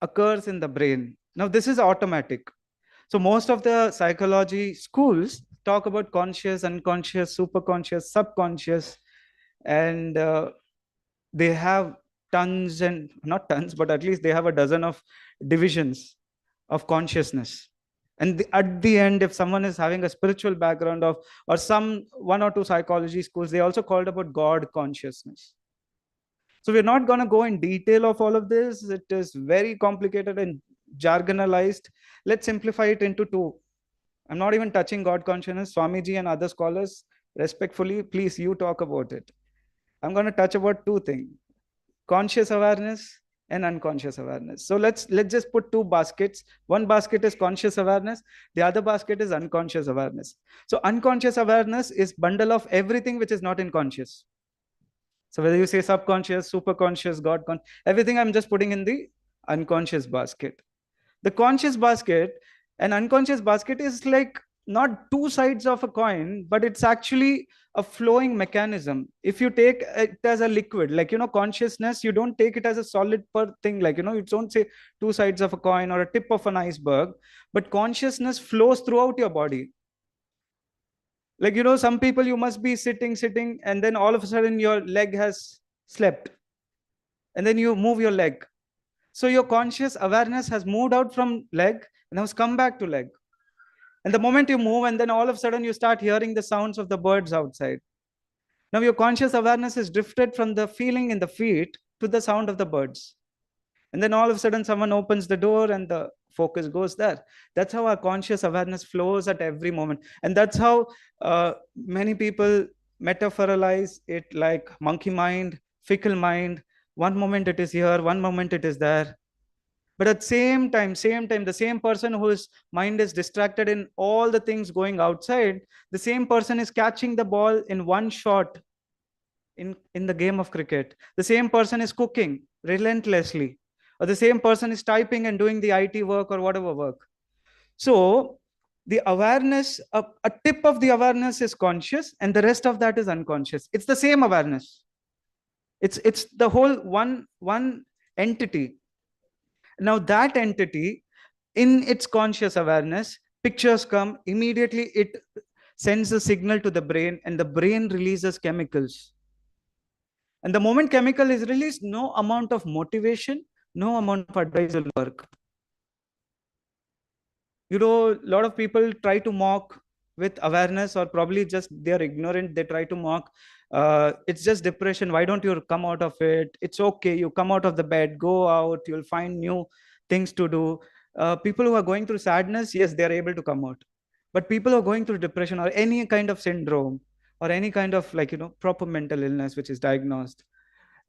Speaker 21: occurs in the brain, now this is automatic. So most of the psychology schools talk about conscious, unconscious, superconscious, subconscious, and they have tons and not tons, but at least they have a dozen of divisions of consciousness. And at the end, if someone is having a spiritual background or some 1 or 2 psychology schools, they also called about God consciousness. So we're not going to go in detail of all of this. It is very complicated and jargonalized. Let's simplify it into 2. I'm not even touching God consciousness. Swamiji and other scholars, respectfully, please, you talk about it. I'm going to touch about 2 things: conscious awareness and unconscious awareness. So let's just put 2 baskets. One basket is conscious awareness. The other basket is unconscious awareness. So unconscious awareness is bundle of everything which is not in conscious. So whether you say subconscious, superconscious, God conscious, everything I'm just putting in the unconscious basket. The conscious basket and unconscious basket is like not 2 sides of a coin, but it's actually a flowing mechanism. If you take it as a liquid, like, consciousness, you don't take it as a solid thing, like, you don't say 2 sides of a coin or a tip of an iceberg, but consciousness flows throughout your body. Like, some people, you must be sitting, and then all of a sudden your leg has slept. And then you move your leg. So your conscious awareness has moved out from leg and has come back to leg. And the moment you move, and then all of a sudden you start hearing the sounds of the birds outside. Now your conscious awareness is drifted from the feeling in the feet to the sound of the birds. And then all of a sudden someone opens the door and the focus goes there. That's how our conscious awareness flows at every moment. And that's how many people metaphoralize it, like monkey mind, fickle mind. One moment it is here, one moment it is there. But at same time, the same person whose mind is distracted in all the things going outside, the same person is catching the ball in one shot in the game of cricket. The same person is cooking. relentlessly, or the same person is typing and doing the IT work or whatever work. So the awareness, a tip of the awareness is conscious and the rest of that is unconscious. It's the same awareness. It's the whole one entity. Now that entity, in its conscious awareness, pictures come, immediately it sends a signal to the brain and the brain releases chemicals. And the moment chemical is released, no amount of motivation, no amount of advice will work. You know, a lot of people try to mock with awareness, or probably just they're ignorant, they try to mock. It's just depression. Why don't you come out of it? It's okay. You come out of the bed, go out, you'll find new things to do. People who are going through sadness, yes, they're able to come out. But people who are going through depression or any kind of syndrome or any kind of proper mental illness which is diagnosed,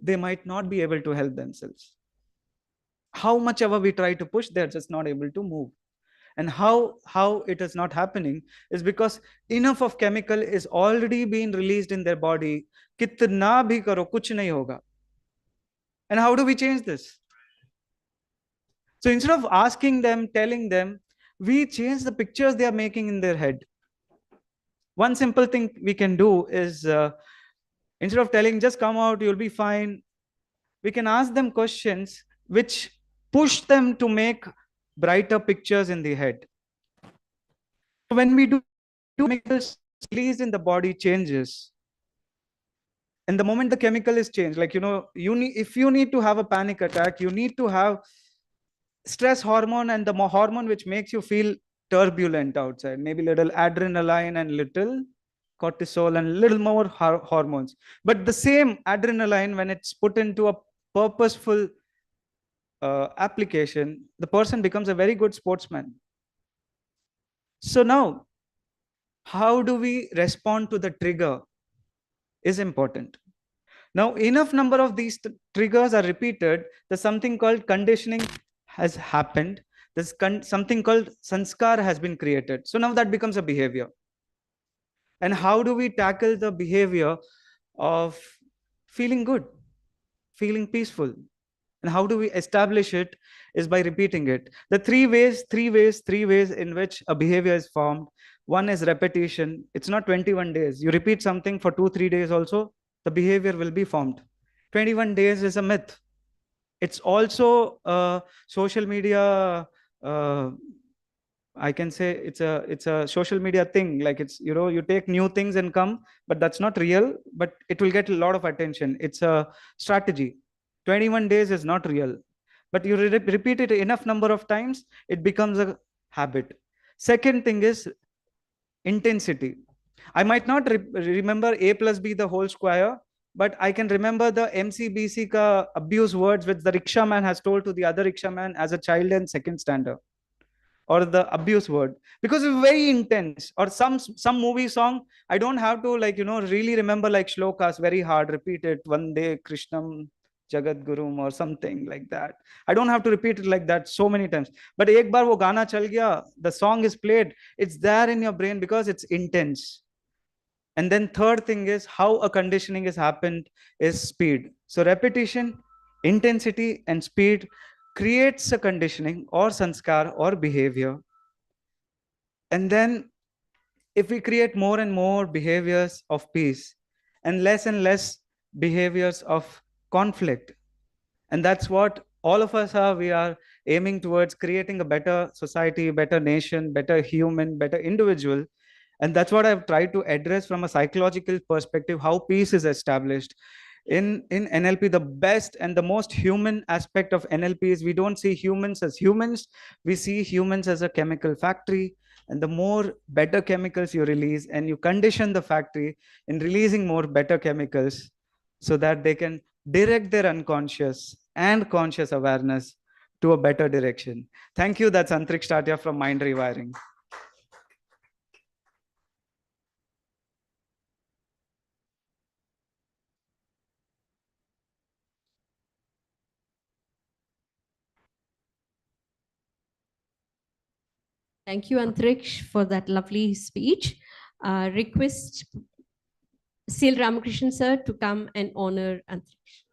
Speaker 21: they might not be able to help themselves. How much ever we try to push, they're just not able to move. And how it is not happening is because enough of chemical is already being released in their body. Kitna bhi karo, kuch nahi hoga. And how do we change this? So instead of asking them, telling them, we change the pictures they are making in their head. One simple thing we can do is, instead of telling, just come out, you'll be fine, we can ask them questions which push them to make brighter pictures in the head. When we do, chemicals released in the body changes. And the moment the chemical is changed, like, if you need to have a panic attack, you need to have stress hormone and the hormone which makes you feel turbulent outside, maybe little adrenaline and little cortisol and little more hormones. But the same adrenaline, when it's put into a purposeful application, the person becomes a very good sportsman. So now, how do we respond to the trigger is important. Now, enough number of these triggers are repeated, there's something called conditioning has happened. There's something called sanskar has been created. So now that becomes a behavior. And how do we tackle the behavior of feeling good, feeling peaceful? And how do we establish it is by repeating it. The three ways in which a behavior is formed. One is repetition. It's not 21 days. You repeat something for 2-3 days also, the behavior will be formed. 21 days is a myth. It's also social media. I can say it's a social media thing. Like it's, you take new things and come, but that's not real, but it will get a lot of attention. It's a strategy. 21 days is not real, but you repeat it enough number of times, it becomes a habit. Second thing is intensity. I might not remember A plus B the whole square, but I can remember the MCBC ka abuse words which the rickshaw man has told to the other rickshaw man as a child in second standard, or the abuse word, because it's very intense. Or some movie song, I don't have to really remember like shlokas very hard, repeat it, Vande Krishnam Jagat Gurum or something like that. I don't have to repeat it like that so many times. But ek bar wo gana chal gaya, the song is played, it's there in your brain because it's intense. And then third thing is how a conditioning has happened is speed. So repetition, intensity, and speed creates a conditioning or sanskar or behavior. And then if we create more and more behaviors of peace and less behaviors of conflict, and that's what all of us are, we are aiming towards creating a better society, better nation, better human, better individual. And that's what I've tried to address from a psychological perspective, how peace is established. In NLP, the best and the most human aspect of NLP is we don't see humans as humans, we see humans as a chemical factory. And the more better chemicals you release, and you condition the factory in releasing more better chemicals so that they can direct their unconscious and conscious awareness to a better direction. Thank you. That's Antriksh Tatia from Mind Rewiring.
Speaker 2: Thank you, Antriksh, for that lovely speech. Request C.L. Ramakrishnan sir to come and honor Antriksh.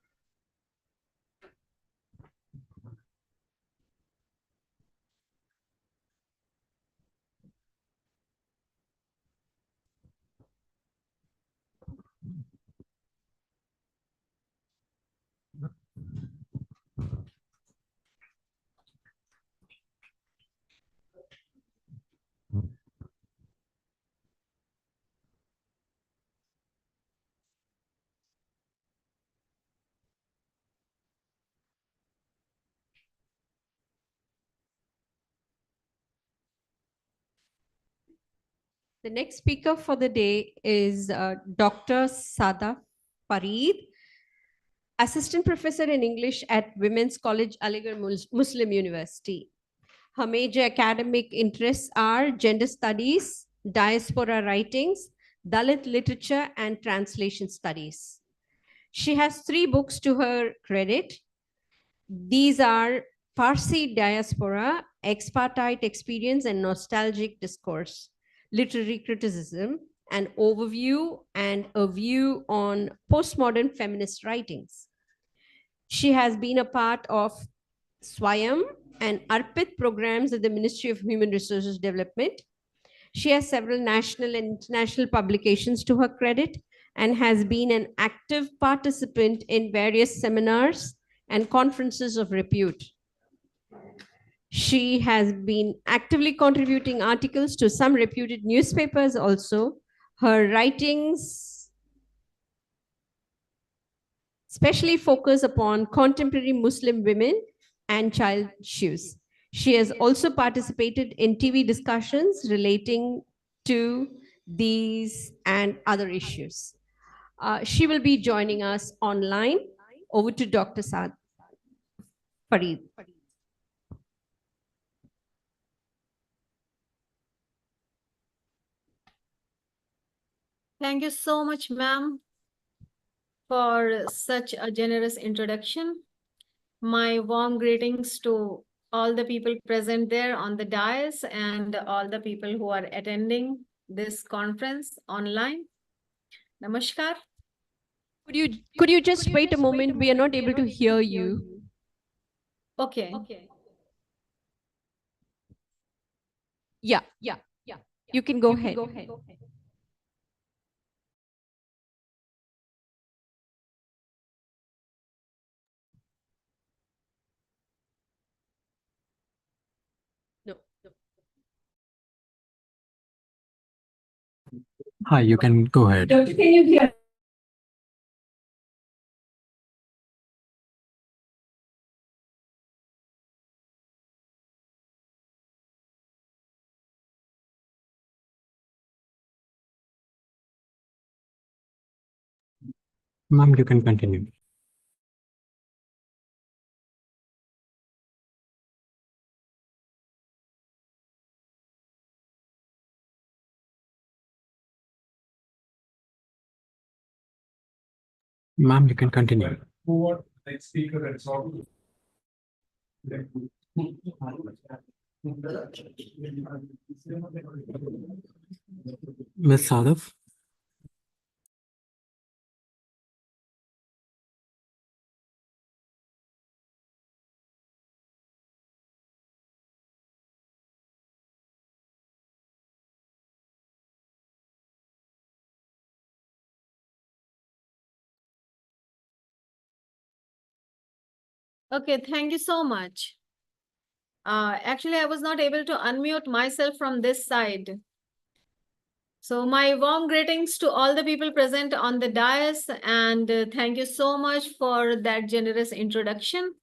Speaker 2: The next speaker for the day is Dr. Sada Farid, Assistant Professor in English at Women's College, Aligarh Muslim University. Her major academic interests are gender studies, diaspora writings, Dalit literature, and translation studies. She has 3 books to her credit. These are Parsi Diaspora, Expartite Experience and Nostalgic Discourse, Literary Criticism, an Overview and a View on Postmodern Feminist Writings. She has been a part of Swayam and Arpit programs at the Ministry of Human Resources Development. She has several national and international publications to her credit and has been an active participant in various seminars and conferences of repute. She has been actively contributing articles to some reputed newspapers also. Her writings especially focus upon contemporary Muslim women and child issues. She has also participated in TV discussions relating to these and other issues. She will be joining us online. Over to Dr. Saad Farid.
Speaker 5: Thank you so much, ma'am, for such a generous introduction. My warm greetings to all the people present there on the dais and all the people who are attending this conference online. Namaskar.
Speaker 2: Could you just wait a moment? We are not able to hear you.
Speaker 5: Okay.
Speaker 2: Yeah. You can go ahead.
Speaker 1: Hi, you can go ahead.
Speaker 5: Can you hear?
Speaker 1: Ma'am, you can continue. Ma'am, you can continue.
Speaker 13: What next speaker and so.
Speaker 1: Ms. Sadaf?
Speaker 5: Okay, thank you so much. Actually, I was not able to unmute myself from this side. So my warm greetings to all the people present on the dais, and thank you so much for that generous introduction.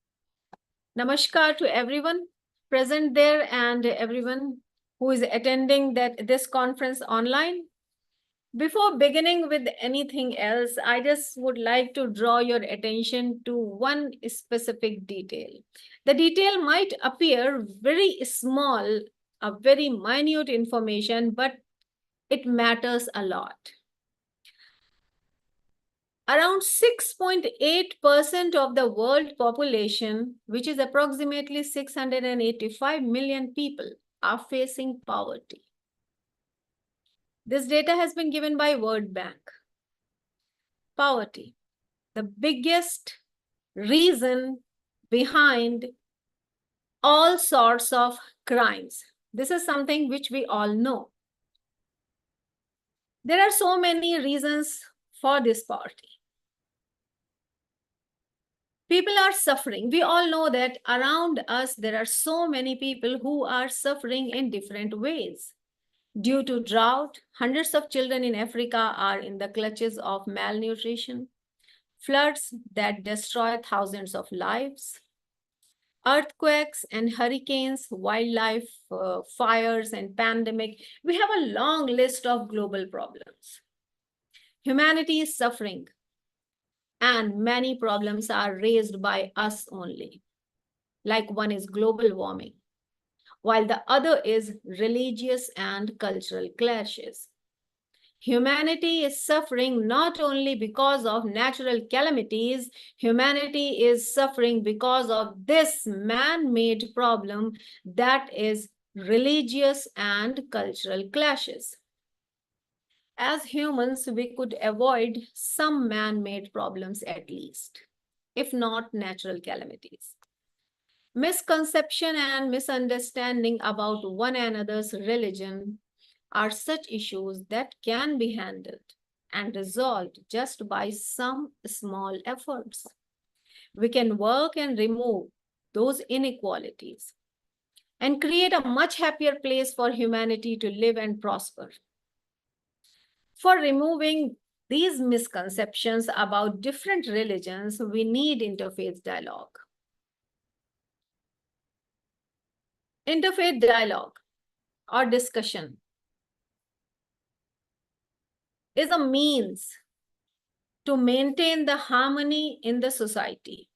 Speaker 5: Namaskar to everyone present there and everyone who is attending this conference online. Before beginning with anything else, I just would like to draw your attention to one specific detail. The detail might appear very small, a very minute information, but it matters a lot. Around 6.8% of the world population, which is approximately 685 million people, are facing poverty. This data has been given by World Bank. Poverty, the biggest reason behind all sorts of crimes. This is something which we all know. There are so many reasons for this party. People are suffering. We all know that around us, there are so many people who are suffering in different ways. Due to drought, hundreds of children in Africa are in the clutches of malnutrition, floods that destroy thousands of lives, earthquakes and hurricanes, wildlife fires and pandemic. We have a long list of global problems. Humanity is suffering, and many problems are raised by us only. Like one is global warming, while the other is religious and cultural clashes. Humanity is suffering not only because of natural calamities, humanity is suffering because of this man-made problem, that is religious and cultural clashes. As humans, we could avoid some man-made problems at least, if not natural calamities. Misconception and misunderstanding about one another's religion are such issues that can be handled and resolved just by some small efforts. We can work and remove those inequalities and create a much happier place for humanity to live and prosper. For removing these misconceptions about different religions, we need interfaith dialogue. Interfaith dialogue or discussion is a means to maintain the harmony in the society.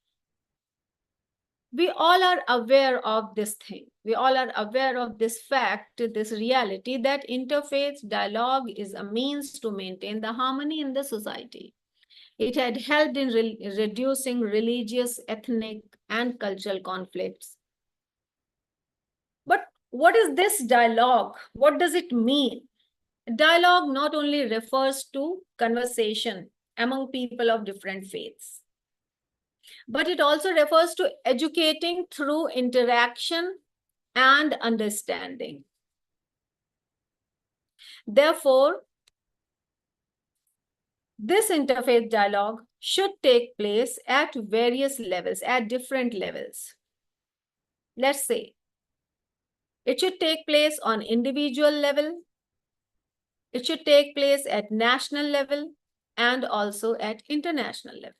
Speaker 5: We all are aware of this thing. We all are aware of this fact, this reality, that interfaith dialogue is a means to maintain the harmony in the society. It had helped in reducing religious, ethnic, and cultural conflicts. But what is this dialogue? What does it mean? Dialogue not only refers to conversation among people of different faiths, but it also refers to educating through interaction and understanding. Therefore, this interfaith dialogue should take place at various levels, at different levels. Let's say it should take place on individual level, it should take place at national level, and also at international level.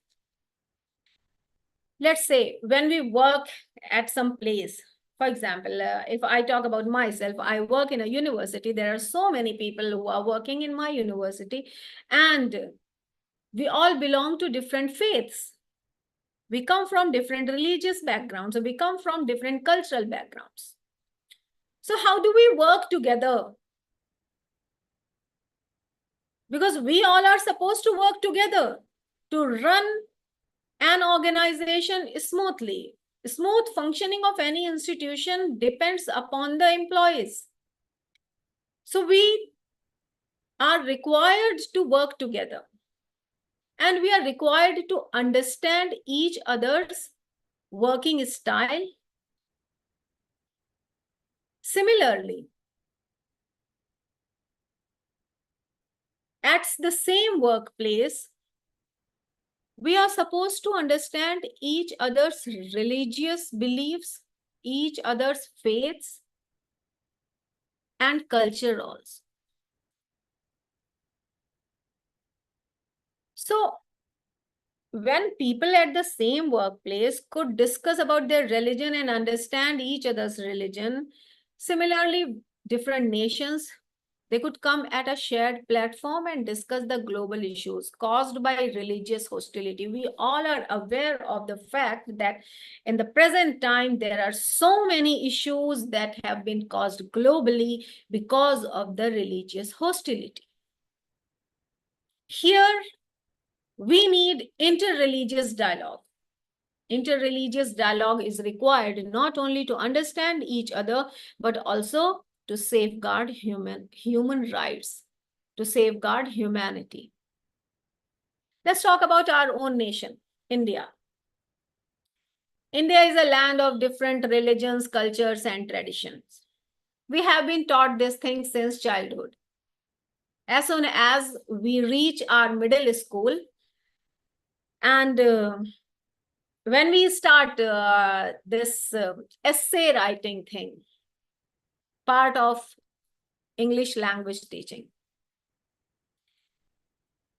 Speaker 5: Let's say when we work at some place, for example, if I talk about myself, I work in a university. There are so many people who are working in my university, and we all belong to different faiths. We come from different religious backgrounds, or we come from different cultural backgrounds. So how do we work together? Because we all are supposed to work together to run an organization smoothly. Smooth functioning of any institution depends upon the employees. So we are required to work together. And we are required to understand each other's working style. Similarly, at the same workplace, we are supposed to understand each other's religious beliefs, each other's faiths, and culture also. So, when people at the same workplace could discuss about their religion and understand each other's religion, similarly, different nations, they could come at a shared platform and discuss the global issues caused by religious hostility. We all are aware of the fact that in the present time, there are so many issues that have been caused globally because of the religious hostility. Here, we need interreligious dialogue. Interreligious dialogue is required not only to understand each other, but also to safeguard human rights, to safeguard humanity. Let's talk about our own nation, India. India is a land of different religions, cultures, and traditions. We have been taught this thing since childhood. as soon as we reach our middle school. And when we start this essay writing thing, part of English language teaching,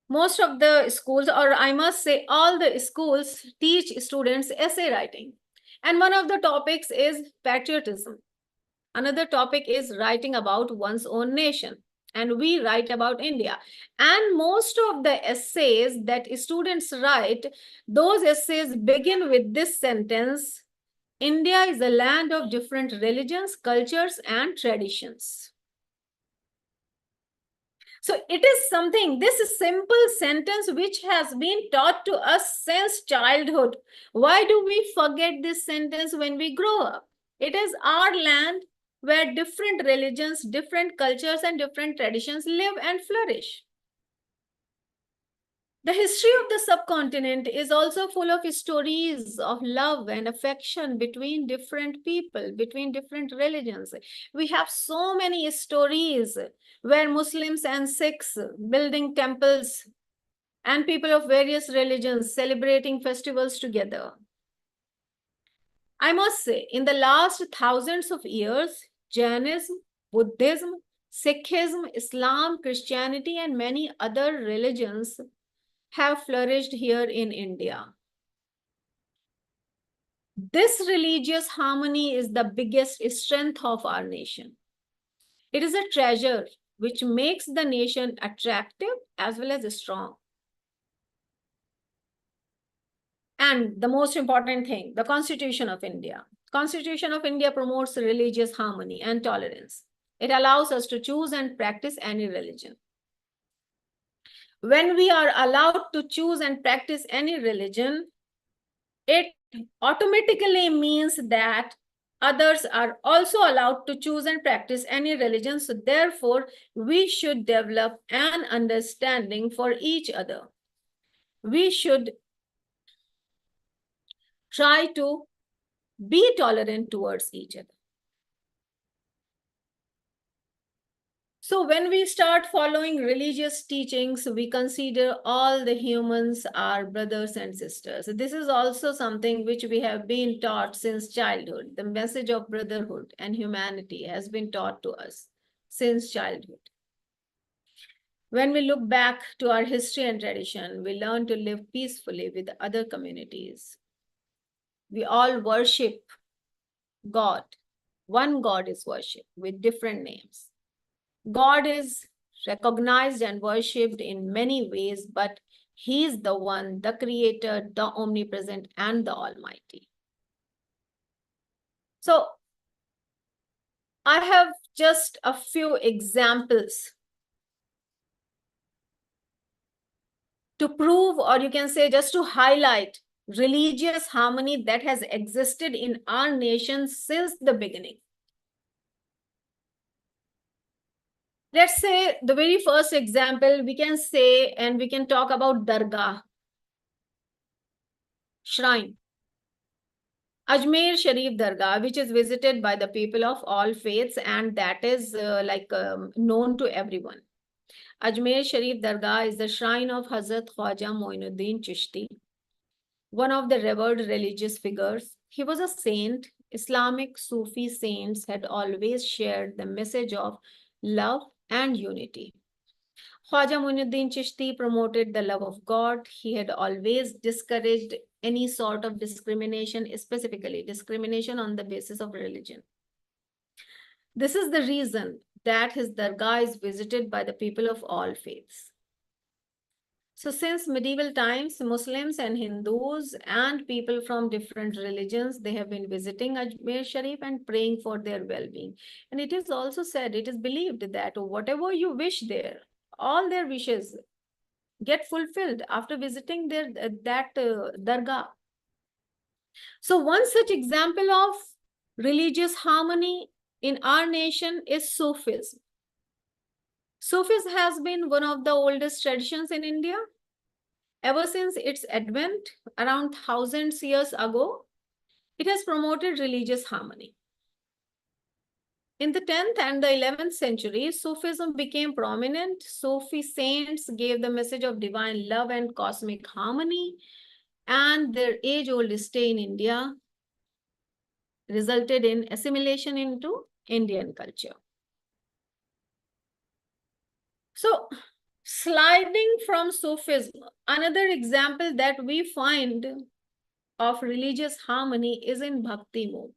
Speaker 5: most of the schools, or I must say all the schools, teach students essay writing. And one of the topics is patriotism. Another topic is writing about one's own nation. And we write about India. And most of the essays that students write, those essays begin with this sentence: India is a land of different religions, cultures, and traditions. So it is something, this simple sentence which has been taught to us since childhood. Why do we forget this sentence when we grow up? It is our land where different religions, different cultures, and different traditions live and flourish. The history of the subcontinent is also full of stories of love and affection between different people, between different religions. We have so many stories where Muslims and Sikhs building temples and people of various religions celebrating festivals together. I must say, in the last thousands of years, Jainism, Buddhism, Sikhism, Islam, Christianity, and many other religions have flourished here in India. This religious harmony is the biggest strength of our nation. It is a treasure which makes the nation attractive as well as strong. And the most important thing, the Constitution of India. Constitution of India promotes religious harmony and tolerance. It allows us to choose and practice any religion. When we are allowed to choose and practice any religion, it automatically means that others are also allowed to choose and practice any religion. So therefore, we should develop an understanding for each other. We should try to be tolerant towards each other. So when we start following religious teachings, we consider all the humans are brothers and sisters. This is also something which we have been taught since childhood. The message of brotherhood and humanity has been taught to us since childhood. When we look back to our history and tradition, we learn to live peacefully with other communities. We all worship God. One God is worshipped with different names. God is recognized and worshipped in many ways, but He is the one, the creator, the omnipresent, and the almighty. So I have just a few examples to prove, or you can say just to highlight, religious harmony that has existed in our nation since the beginning. Let's say the very first example we can say, and we can talk about Dargah, shrine. Ajmer Sharif Dargah, which is visited by the people of all faiths, and that is known to everyone. Ajmer Sharif Dargah is the shrine of Hazrat Khwaja Moinuddin Chishti, one of the revered religious figures. He was a saint. Islamic Sufi saints had always shared the message of love and unity. Khwaja Moinuddin Chishti promoted the love of God. He had always discouraged any sort of discrimination, specifically discrimination on the basis of religion. This is the reason that his dargah is visited by the people of all faiths. So since medieval times, Muslims and Hindus and people from different religions, they have been visiting Ajmer Sharif and praying for their well-being. And it is also said, it is believed that whatever you wish there, all their wishes get fulfilled after visiting that dargah. So one such example of religious harmony in our nation is Sufism. Sufism has been one of the oldest traditions in India. Ever since its advent around thousands years ago, it has promoted religious harmony. In the 10th and the 11th century, Sufism became prominent. Sufi saints gave the message of divine love and cosmic harmony, and their age-old stay in India resulted in assimilation into Indian culture. So, sliding from Sufism, another example that we find of religious harmony is in Bhakti movement.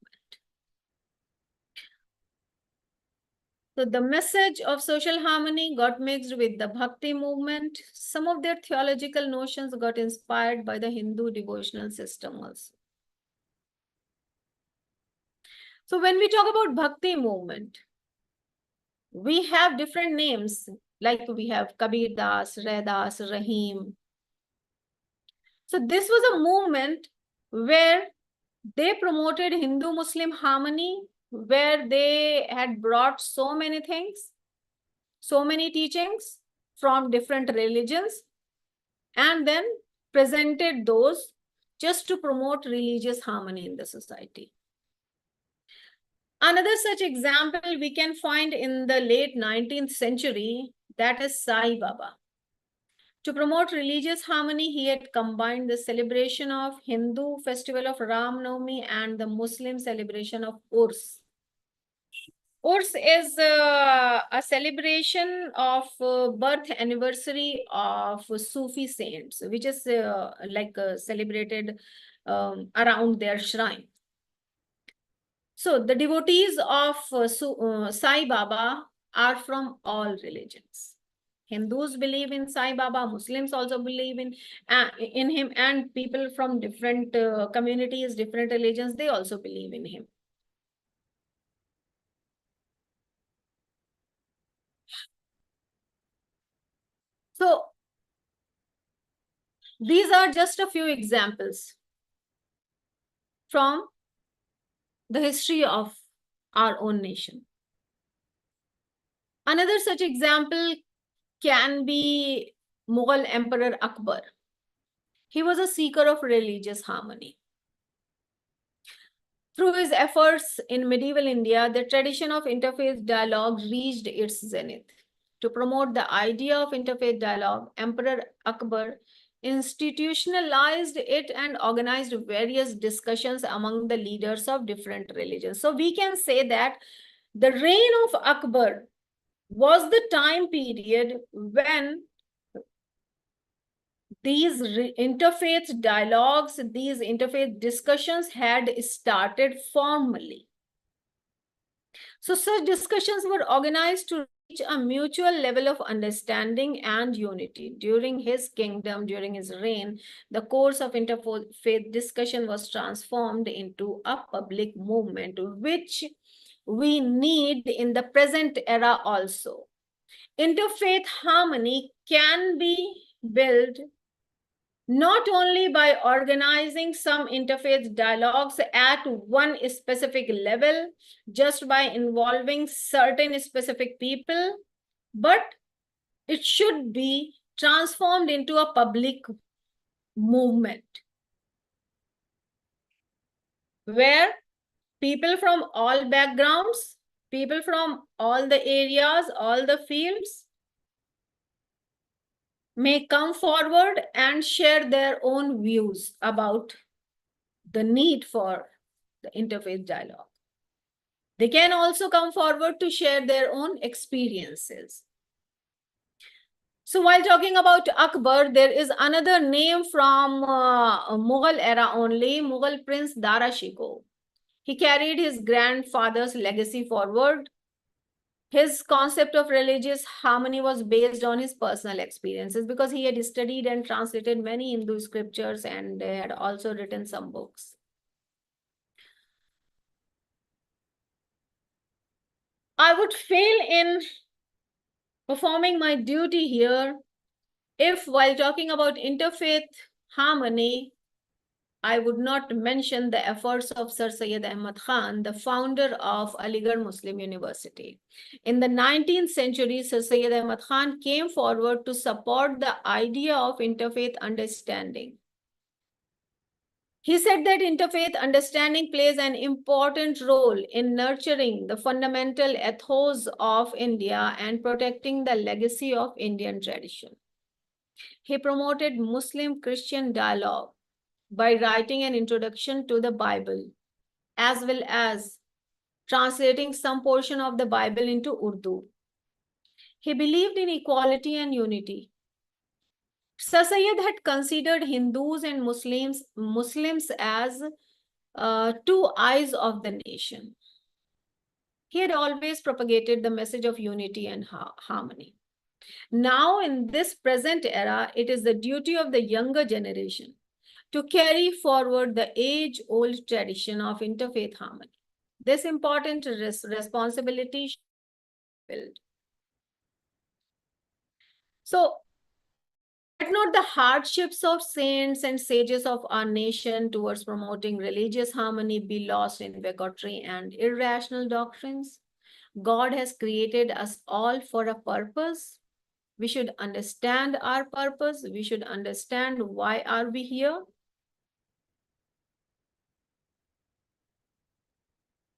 Speaker 5: So the message of social harmony got mixed with the Bhakti movement. Some of their theological notions got inspired by the Hindu devotional system also. So when we talk about Bhakti movement, we have different names, like we have Kabir Das, Raidas, Rahim. So this was a movement where they promoted Hindu-Muslim harmony, where they had brought so many things, so many teachings from different religions, and then presented those just to promote religious harmony in the society. Another such example we can find in the late 19th century, that is Sai Baba. To promote religious harmony, he had combined the celebration of Hindu festival of Ram Navami and the Muslim celebration of Urs. Urs is a celebration of birth anniversary of Sufi saints, which is celebrated around their shrine. So the devotees of Sai Baba are from all religions. Hindus believe in Sai Baba, Muslims also believe in him, and people from different communities, different religions, they also believe in him. So these are just a few examples from the history of our own nation. Another such example can be Mughal Emperor Akbar. He was a seeker of religious harmony. Through his efforts in medieval India, the tradition of interfaith dialogue reached its zenith. To promote the idea of interfaith dialogue, Emperor Akbar institutionalized it and organized various discussions among the leaders of different religions. So we can say that the reign of Akbar was the time period when these interfaith dialogues, these interfaith discussions had started formally. So such discussions were organized to reach a mutual level of understanding and unity. During his kingdom, during his reign, the course of interfaith discussion was transformed into a public movement, which we need in the present era also. Interfaith harmony can be built not only by organizing some interfaith dialogues at one specific level, just by involving certain specific people, but it should be transformed into a public movement where people from all backgrounds, people from all the areas, all the fields may come forward and share their own views about the need for the interfaith dialogue. They can also come forward to share their own experiences. So while talking about Akbar, there is another name from Mughal era only, Mughal Prince Dara Shikoh. He carried his grandfather's legacy forward. His concept of religious harmony was based on his personal experiences because he had studied and translated many Hindu scriptures and had also written some books. I would fail in performing my duty here if, while talking about interfaith harmony, I would not mention the efforts of Sir Syed Ahmad Khan, the founder of Aligarh Muslim University. In the 19th century, Sir Syed Ahmad Khan came forward to support the idea of interfaith understanding. He said that interfaith understanding plays an important role in nurturing the fundamental ethos of India and protecting the legacy of Indian tradition. He promoted Muslim-Christian dialogue by writing an introduction to the Bible, as well as translating some portion of the Bible into Urdu. He believed in equality and unity. Sir Syed had considered Hindus and Muslims as two eyes of the nation. He had always propagated the message of unity and harmony. Now, in this present era, it is the duty of the younger generation to carry forward the age-old tradition of interfaith harmony. This important responsibility should be fulfilled. So, let not the hardships of saints and sages of our nation towards promoting religious harmony be lost in bigotry and irrational doctrines. God has created us all for a purpose. We should understand our purpose. We should understand why are we here.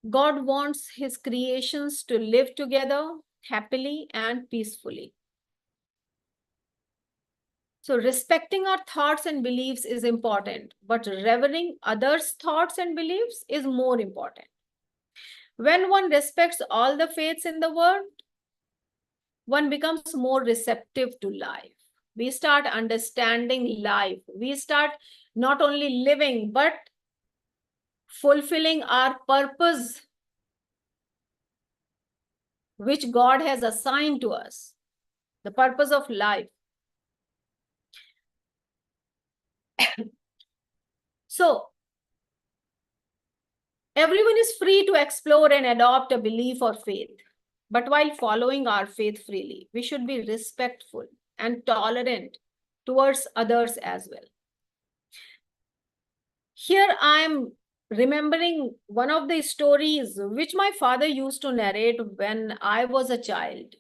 Speaker 5: God wants his creations to live together happily and peacefully. So respecting our thoughts and beliefs is important, but revering others' thoughts and beliefs is more important. When one respects all the faiths in the world, one becomes more receptive to life. We start understanding life. We start not only living, but fulfilling our purpose, which God has assigned to us, the purpose of life. So, everyone is free to explore and adopt a belief or faith. But while following our faith freely, we should be respectful and tolerant towards others as well. Here I am remembering one of the stories which my father used to narrate when I was a child.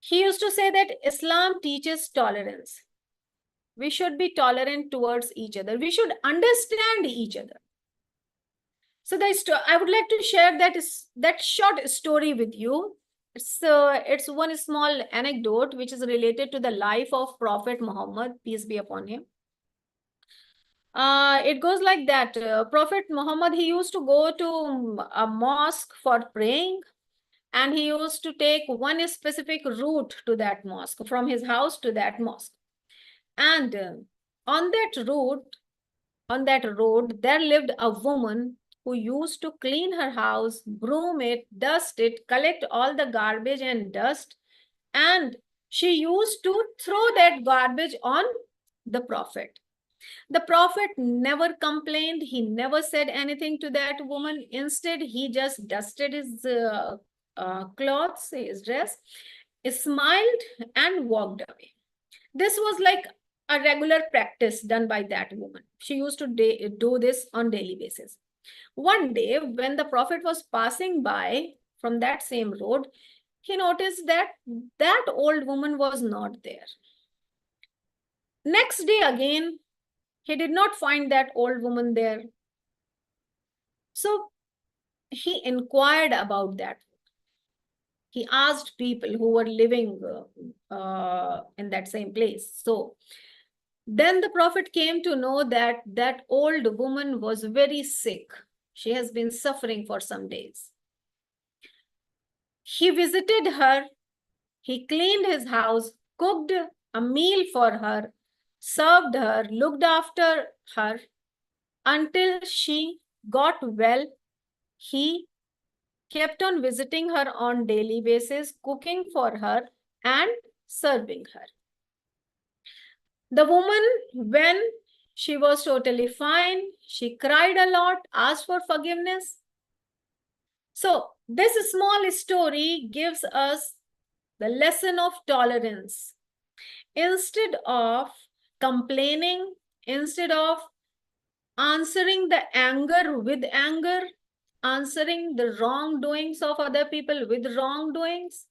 Speaker 5: He used to say that Islam teaches tolerance. We should be tolerant towards each other. We should understand each other. So I would like to share that short story with you. It's one small anecdote which is related to the life of Prophet Muhammad, peace be upon him. It goes like that. Prophet Muhammad, he used to go to a mosque for praying, and he used to take one specific route to that mosque, from his house to that mosque. And on that road, there lived a woman who used to clean her house, broom it, dust it, collect all the garbage and dust, and she used to throw that garbage on the Prophet. The Prophet never complained. He never said anything to that woman. Instead, he just dusted his clothes, his dress, smiled and walked away. This was like a regular practice done by that woman. She used to do this on daily basis. One day, when the Prophet was passing by from that same road, he noticed that that old woman was not there. Next day again, he did not find that old woman there. So he inquired about that. He asked people who were living in that same place. So then the Prophet came to know that that old woman was very sick. She has been suffering for some days. He visited her. He cleaned his house, cooked a meal for her, served her, looked after her until she got well. He kept on visiting her on daily basis, cooking for her and serving her. The woman, when she was totally fine, she cried a lot, asked for forgiveness. So this small story gives us the lesson of tolerance. Instead of complaining, instead of answering the anger with anger, answering the wrongdoings of other people with wrongdoings,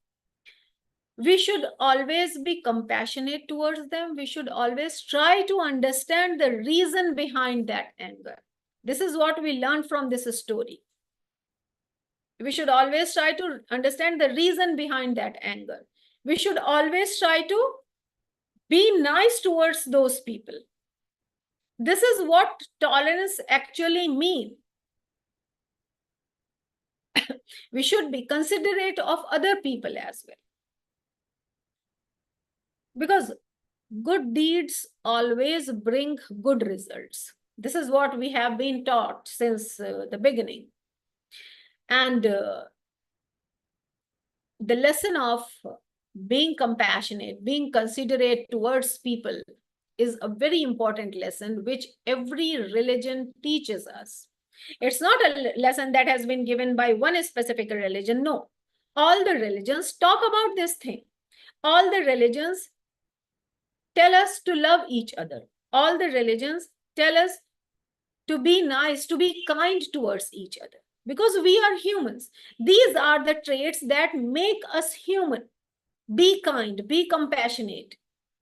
Speaker 5: We should always be compassionate towards them. We should always try to understand the reason behind that anger. This is what we learned from this story. We should always try to understand the reason behind that anger. We should always try to be nice towards those people. This is what tolerance actually means. We should be considerate of other people as well. Because good deeds always bring good results. This is what we have been taught since the beginning. And the lesson of being compassionate, being considerate towards people is a very important lesson which every religion teaches us. It's not a lesson that has been given by one specific religion. No, all the religions talk about this thing. All the religions tell us to love each other. All the religions tell us to be nice, to be kind towards each other. Because we are humans. These are the traits that make us human. Be kind, be compassionate,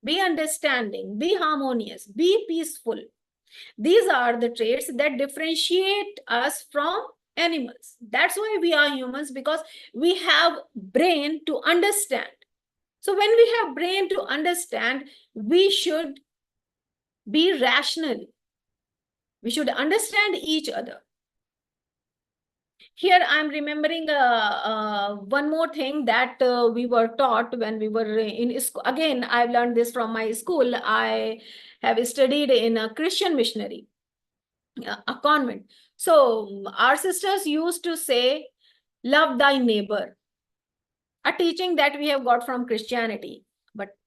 Speaker 5: be understanding, be harmonious, be peaceful. These are the traits that differentiate us from animals. That's why we are humans, because we have brain to understand. So when we have brain to understand, we should be rational. We should understand each other. Here I'm remembering one more thing that we were taught when we were in school. Again, I've learned this from my school. I have studied in a Christian missionary, a convent. So our sisters used to say, love thy neighbor, a teaching that we have got from Christianity. But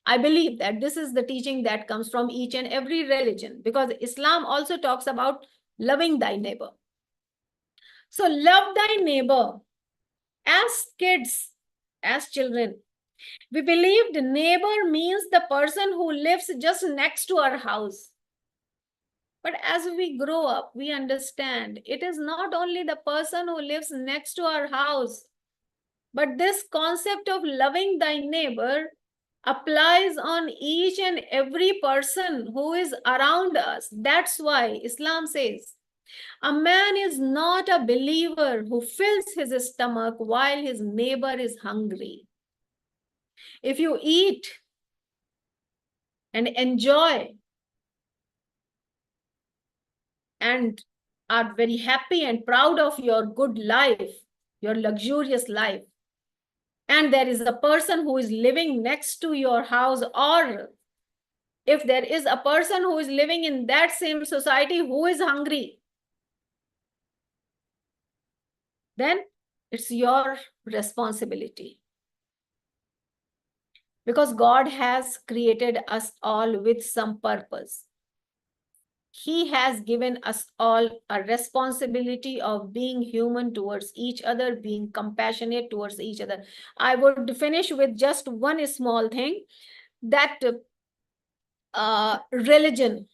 Speaker 5: I believe that this is the teaching that comes from each and every religion, because Islam also talks about loving thy neighbor. So love thy neighbor. As kids, as children, we believed neighbor means the person who lives just next to our house. But as we grow up, we understand it is not only the person who lives next to our house, but this concept of loving thy neighbor applies on each and every person who is around us. That's why Islam says, a man is not a believer who fills his stomach while his neighbor is hungry. If you eat and enjoy and are very happy and proud of your good life, your luxurious life, and there is a person who is living next to your house, or if there is a person who is living in that same society who is hungry, then it's your responsibility. Because God has created us all with some purpose. He has given us all a responsibility of being human towards each other, being compassionate towards each other. I would finish with just one small thing, that religion.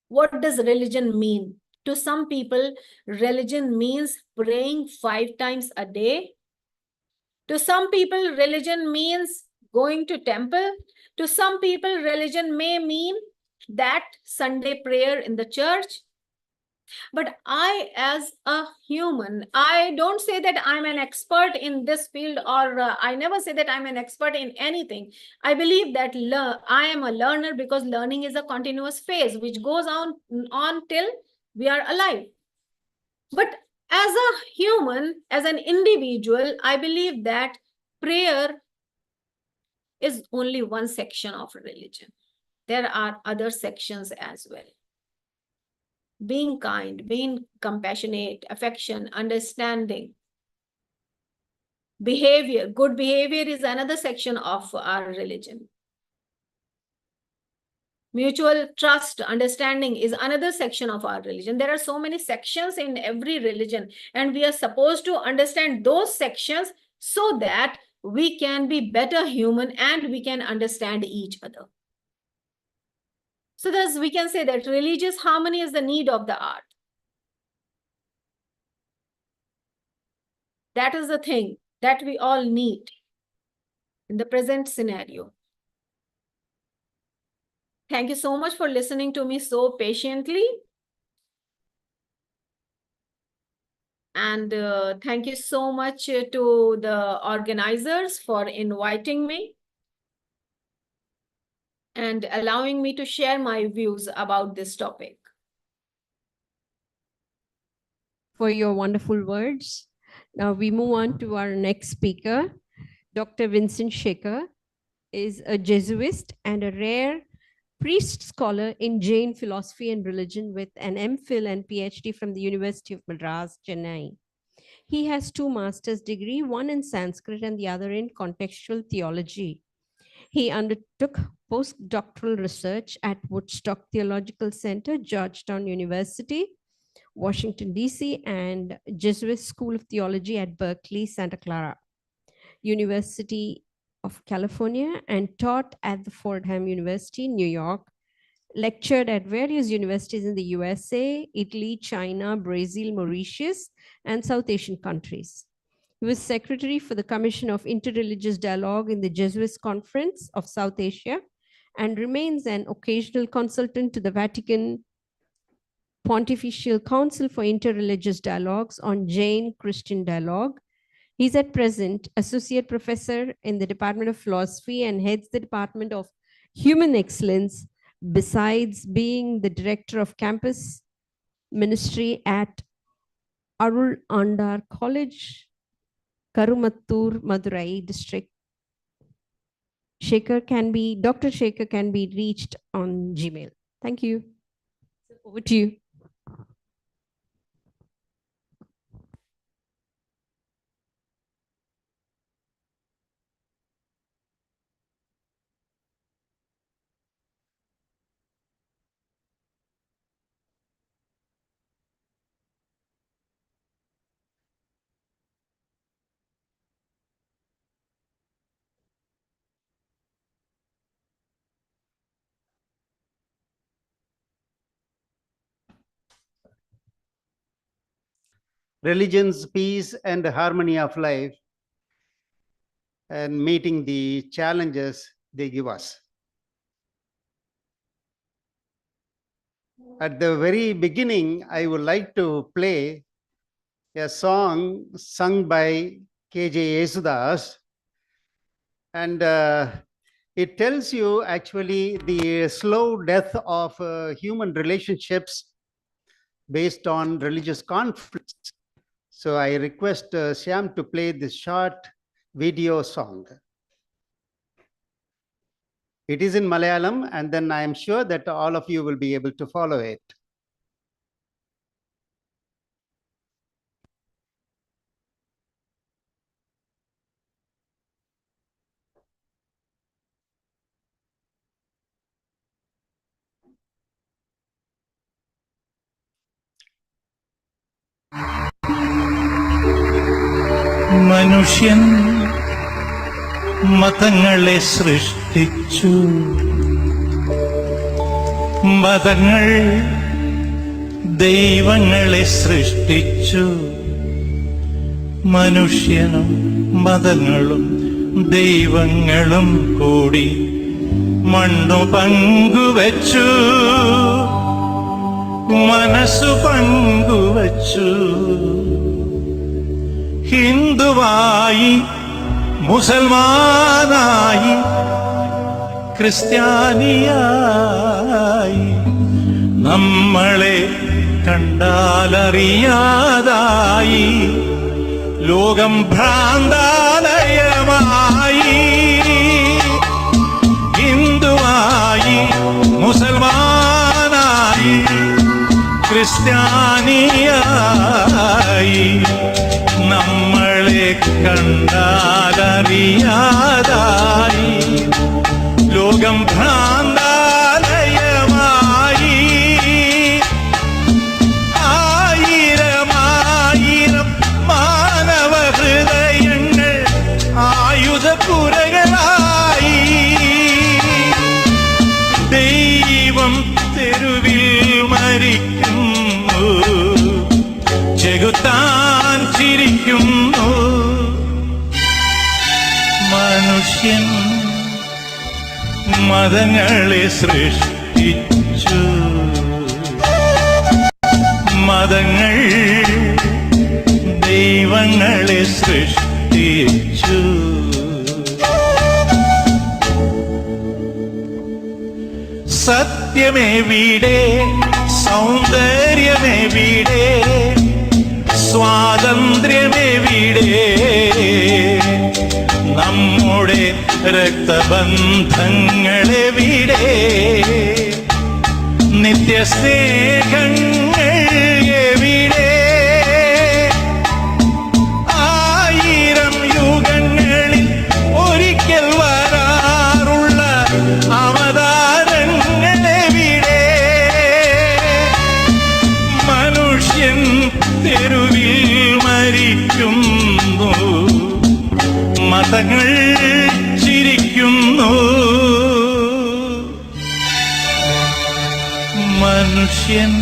Speaker 5: What does religion mean? To some people, religion means praying 5 times a day. To some people, religion means going to temple. To some people, religion may mean that Sunday prayer in the church. But I, as a human, I don't say that I'm an expert in this field, or I never say that I'm an expert in anything. I believe that I am a learner, because learning is a continuous phase which goes on till we are alive. But as a human, as an individual, I believe that prayer is only one section of religion. There are other sections as well. Being kind, being compassionate, affection, understanding, behavior, good behavior is another section of our religion. Mutual trust, understanding is another section of our religion. There are so many sections in every religion, and we are supposed to understand those sections so that we can be better human and we can understand each other. So thus we can say that religious harmony is the need of the art. That is the thing that we all need. in the present scenario. Thank you so much for listening to me so patiently. And thank you so much to the organizers for inviting me and allowing me to share my views about this topic.
Speaker 2: For your wonderful words. Now we move on to our next speaker. Dr. Vincent Shekhar is a Jesuit and a rare priest scholar in Jain philosophy and religion with an MPhil and PhD from the University of Madras, Chennai. He has 2 master's degrees, one in Sanskrit and the other in contextual theology. He undertook postdoctoral research at Woodstock Theological Center, Georgetown University, Washington, D.C., and Jesuit School of Theology at Berkeley, Santa Clara, University of California, and taught at the Fordham University, New York, lectured at various universities in the USA, Italy, China, Brazil, Mauritius, and South Asian countries. He was secretary for the Commission of Interreligious Dialogue in the Jesuit Conference of South Asia and remains an occasional consultant to the Vatican Pontifical Council for Interreligious Dialogues on Jain Christian Dialogue. He's at present associate professor in the Department of Philosophy and heads the Department of Human Excellence, besides being the director of campus ministry at Arul Andar College, Karumattur, Madurai district. Dr. Shekhar can be reached on Gmail. Thank you. Over to you.
Speaker 9: Religion's peace and harmony of life, and meeting the challenges they give us. At the very beginning, I would like to play a song sung by K.J. Yesudas, and it tells you actually the slow death of human relationships based on religious conflicts. So I request Shyam to play this short video song. It is in Malayalam, and then I am sure that all of you will be able to follow it.
Speaker 6: മനുഷ്യൻ മതങ്ങളെ സൃഷ്ടിച്ചു, മതങ്ങൾ ദൈവങ്ങളെ സൃഷ്ടിച്ചു. മനുഷ്യനും മതങ്ങളും ദൈവങ്ങളും കൂടി മണ്ണു പങ്കുവച്ചു, മനസ്സു പങ്കുവച്ചു. ഹിന്ദുവായി, മുസൽമാനായി, ക്രിസ്ത്യാനിയായി, നമ്മളെ കണ്ടാലറിയാതായി ലോകം ഭ്രാന്താലയമായി. ഹിന്ദുവായി, മുസൽമാനായി, ക്രിസ്ത്യാനിയായി, നമ്മളെ കണ്ടാലറിയാതായി ലോകം ഭ്രാന്താലയമായി. ആയിരമായിരം മാനവ ഹൃദയങ്ങൾ ആയുധപുരകളായി. ദൈവം തെരുവിൽ മരിക്കുന്നു, ചെകുത്താൻ ചിരിക്കുന്നു. മനുഷ്യൻ മതങ്ങളെ സൃഷ്ടിച്ചു. മതങ്ങൾ ദൈവങ്ങളെ സൃഷ്ടിച്ചു. സത്യമെവിടെ, സൗന്ദര്യമെവിടെ, സ്വാതന്ത്ര്യമെവിടെ, നമ്മുടെ രക്തബന്ധങ്ങളെവിടെ, നിത്യസ്നേഹങ്ങൾ എവിടെ? ആയിരം യുഗങ്ങളിൽ ഒരിക്കൽ വരാറുള്ള അവതാരങ്ങളെവിടെ? മനുഷ്യൻ തെരുവിൽ മരിക്കുന്നു, മതങ്ങൾ ചിരിക്കുന്നു. മനുഷ്യൻ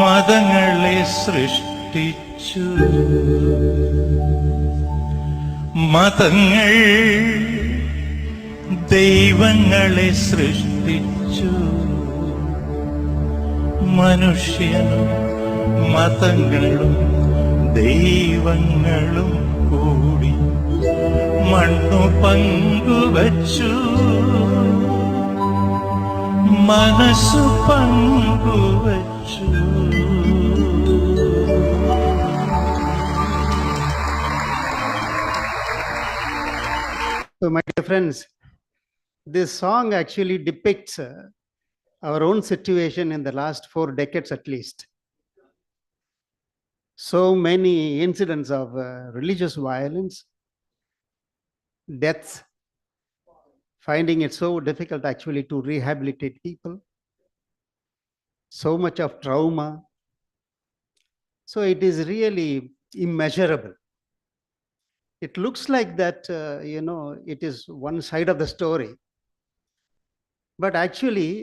Speaker 6: മതങ്ങളെ സൃഷ്ടിച്ചു. മതങ്ങൾ ദൈവങ്ങളെ സൃഷ്ടിച്ചു. മനുഷ്യനും മതങ്ങളും ദൈവങ്ങളും കൂടി മണ്ണു പങ്കുവച്ചു, മനസ്സു പങ്കുവച്ചു.
Speaker 9: So, my dear friends, this song actually depicts our own situation in the last 4 decades at least. So many incidents of religious violence, deaths, finding it so difficult actually to rehabilitate people, so much of trauma. So it is really immeasurable. It looks like that, it is one side of the story. But actually,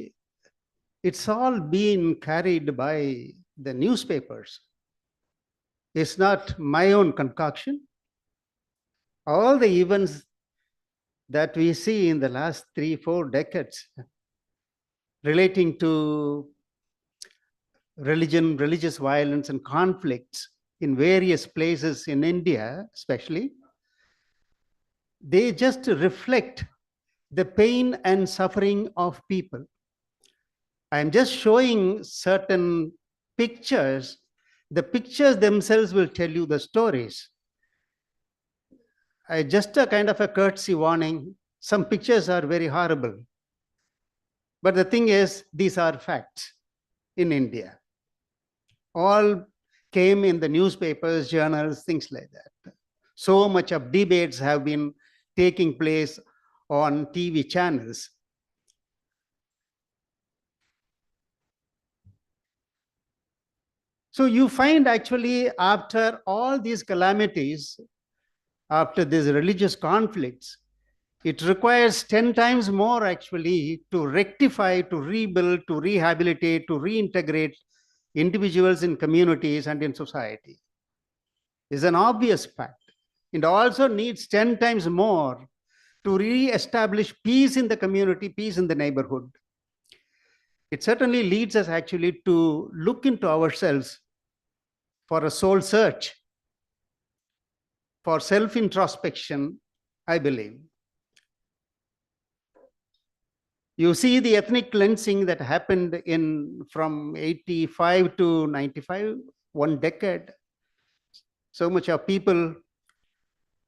Speaker 9: it's all been carried by the newspapers. It's not my own concoction. All the events that we see in the last 3-4 decades relating to religion, religious violence, and conflicts in various places in India, especially, they just reflect the pain and suffering of people. I'm just showing certain pictures. The pictures themselves will tell you the stories. Just a kind of a courtesy warning. Some pictures are very horrible. But the thing is, these are facts in India. All came in the newspapers, journals, things like that. So much of debates have been taking place on TV channels. So you find actually after all these calamities, after these religious conflicts, it requires 10 times more actually to rectify, to rebuild, to rehabilitate, to reintegrate individuals in communities and in society. It's an obvious fact. It also needs 10 times more to re-establish peace in the community, peace in the neighborhood. It certainly leads us actually to look into ourselves for a soul search, for self-introspection, I believe. You see the ethnic cleansing that happened from 85 to 95, 1 decade. So much of people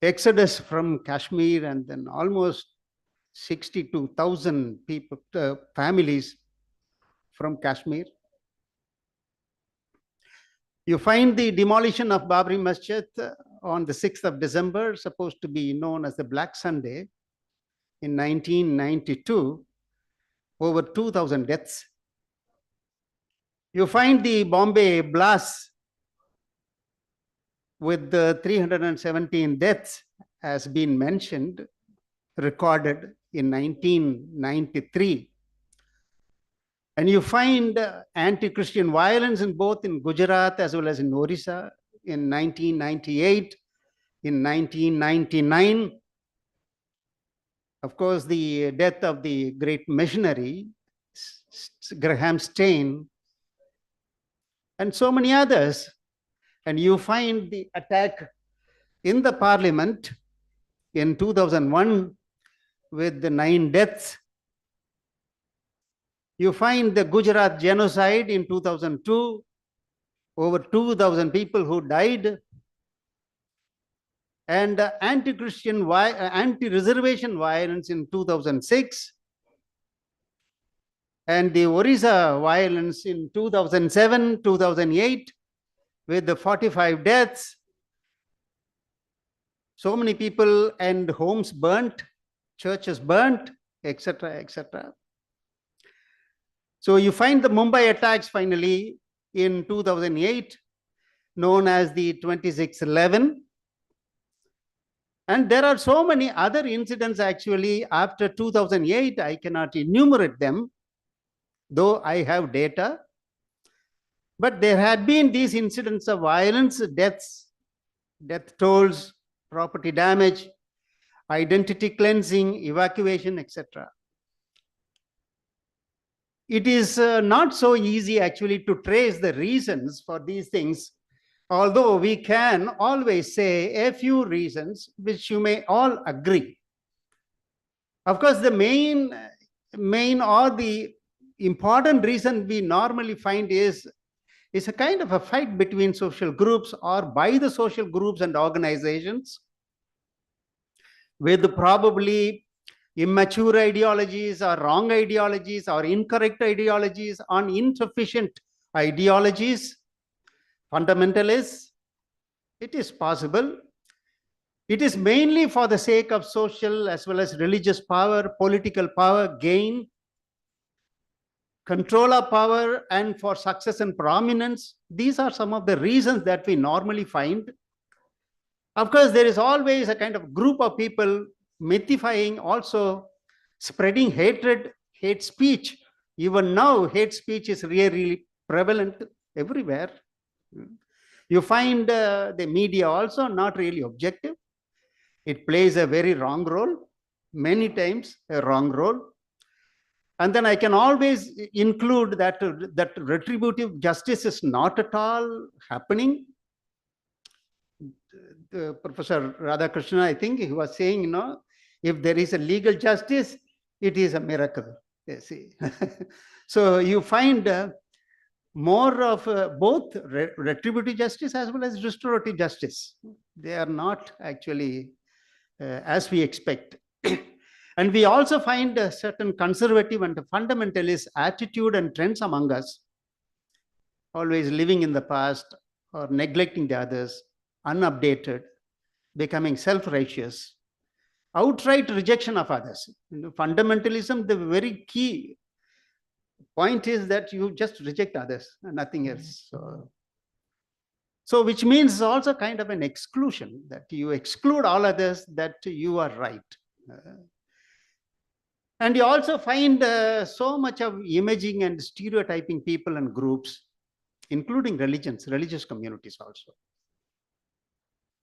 Speaker 9: exodus from Kashmir, and then almost 62,000 people, families from Kashmir. You find the demolition of Babri Masjid on the 6th of December, supposed to be known as the Black Sunday, in 1992, over 2,000 deaths. You find the Bombay blast with the 317 deaths has been mentioned, recorded in 1993. And you find anti-Christian violence in both in Gujarat as well as in Orissa in 1998 in 1999. Of course, the death of the great missionary, Graham Stein, and so many others. And you find the attack in the parliament in 2001 with the 9 deaths. You find the Gujarat genocide in 2002, over 2,000 people who died. And anti-Christian, anti-reservation violence in 2006. And the Orissa violence in 2007, 2008, with the 45 deaths. So many people and homes burnt, churches burnt, etc., etc. So you find the Mumbai attacks finally in 2008, known as the 26/11. And there are so many other incidents actually after 2008. I cannot enumerate them, though I have data. But there had been these incidents of violence, deaths, death tolls, property damage, identity cleansing, evacuation, etc. It is not so easy actually to trace the reasons for these things, although we can always say a few reasons which you may all agree. Of course, the main or the important reason we normally find is a kind of a fight between social groups or by the social groups and organizations with probably immature ideologies or wrong ideologies or incorrect ideologies or insufficient ideologies. Fundamentalists, it is possible. It is mainly for the sake of social as well as religious power, political power, gain, control of power, and for success and prominence. These are some of the reasons that we normally find. Of course, there is always a kind of group of people mythifying, also spreading hatred, hate speech. Even now, hate speech is really prevalent everywhere. You find the media also not really objective. It plays a very wrong role, many times a wrong role. And then I can always include that retributive justice is not at all happening. Professor Radhakrishnan, I think he was saying, you know, if there is a legal justice, it is a miracle. You see. So you find more of both retributive justice as well as restorative justice. They are not actually as we expect. And we also find a certain conservative and fundamentalist attitude and trends among us, always living in the past or neglecting the others, unupdated, becoming self-righteous, outright rejection of others. You know, fundamentalism, the very key point is that you just reject others and nothing else. So which means also kind of an exclusion, that you exclude all others, that you are right. And you also find so much of imaging and stereotyping people and groups, including religious communities also.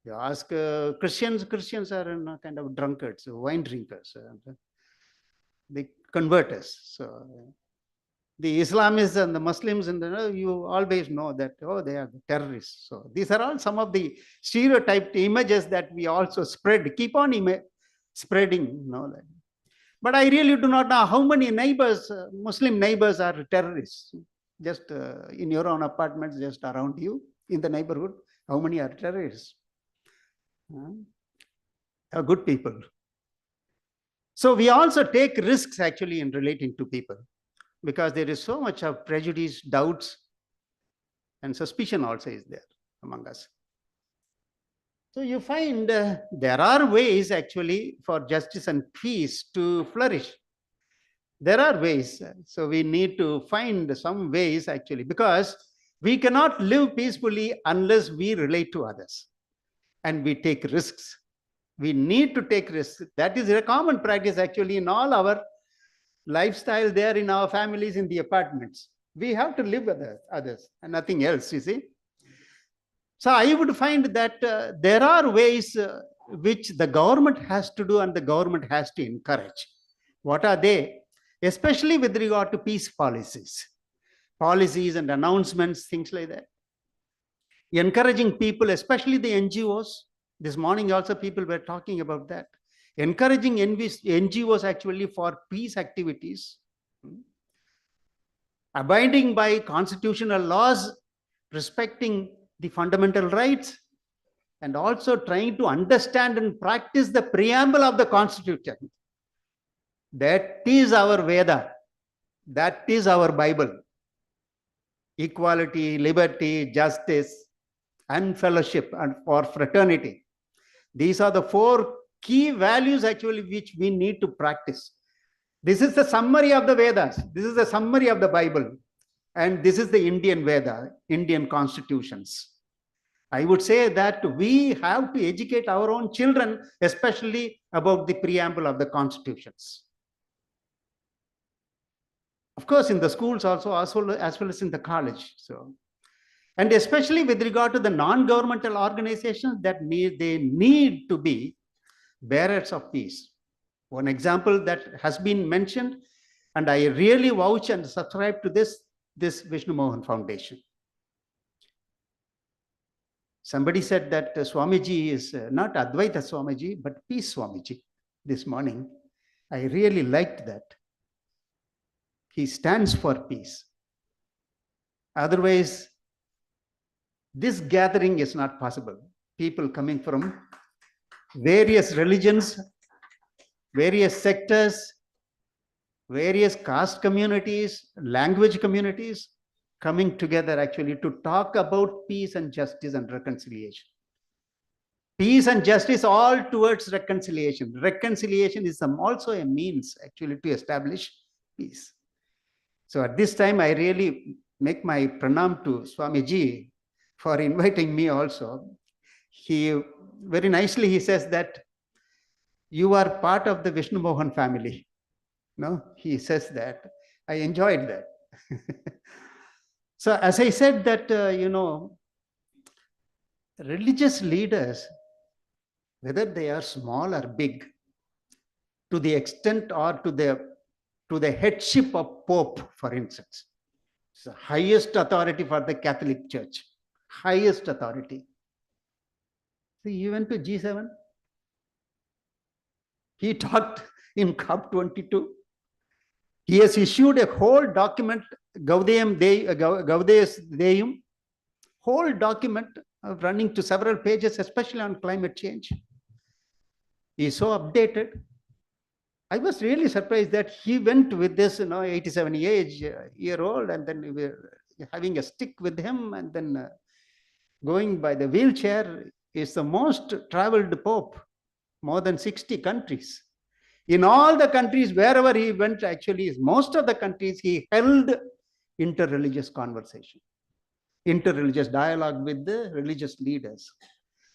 Speaker 9: You ask Christians are kind of drunkards, wine drinkers, the converters. So the Islamists and the Muslims, and you always know that, oh, they are the terrorists. So these are all some of the stereotyped images that we also spread, keep on spreading. You know, that. But I really do not know how many neighbors, Muslim neighbors, are terrorists. Just in your own apartments, just around you, in the neighborhood, how many are terrorists? Are good people. So we also take risks actually in relating to people, because there is so much of prejudice, doubts, and suspicion also is there among us. So you find there are ways actually for justice and peace to flourish. There are ways. So we need to find some ways actually, because we cannot live peacefully unless we relate to others and we take risks. We need to take risks. That is a common practice actually in all our lifestyle there, in our families, in the apartments. We have to live with others and nothing else, you see. So I would find that there are ways which the government has to do and the government has to encourage. What are they? Especially with regard to peace policies and announcements, things like that. Encouraging people, especially the NGOs. This morning also people were talking about that. Encouraging NGOs actually for peace activities. Abiding by constitutional laws, respecting the fundamental rights, and also trying to understand and practice the preamble of the Constitution. That is our Veda. That is our Bible. Equality, liberty, justice, and fellowship, and for fraternity. These are the 4 key values actually which we need to practice. This is the summary of the Vedas. This is the summary of the Bible. And this is the Indian Veda, Indian constitutions. I would say that we have to educate our own children, especially about the preamble of the constitutions. Of course, in the schools also, as well as in the college. So, and especially with regard to the non-governmental organizations that they need to be bearers of peace. One example that has been mentioned, and I really vouch and subscribe to this Vishnu Mohan Foundation. Somebody said that Swamiji is not Advaita Swamiji, but Peace Swamiji this morning. I really liked that. He stands for peace. Otherwise, this gathering is not possible. People coming from various religions, various sectors, various caste communities, language communities, coming together actually to talk about peace and justice and reconciliation. Peace and justice all towards reconciliation. Reconciliation is also a means actually to establish peace. So at this time, I really make my pranam to Swamiji for inviting me also. He very nicely, he says that you are part of the Vishnu Mohan family. No, he says that. I enjoyed that. So as I said that, religious leaders, whether they are small or big, to the extent or to the headship of Pope, for instance, it's the highest authority for the Catholic Church, highest authority. So he went to G7. He talked in COP22. He has issued a whole document, Gaudeum Deum, whole document running to several pages, especially on climate change. He is so updated. I was really surprised that he went with this, 87-year-old, and then we were having a stick with him, and then going by the wheelchair. Is the most traveled Pope, more than 60 countries. In all the countries, wherever he went, actually, most of the countries, he held interreligious conversation, interreligious dialogue with the religious leaders.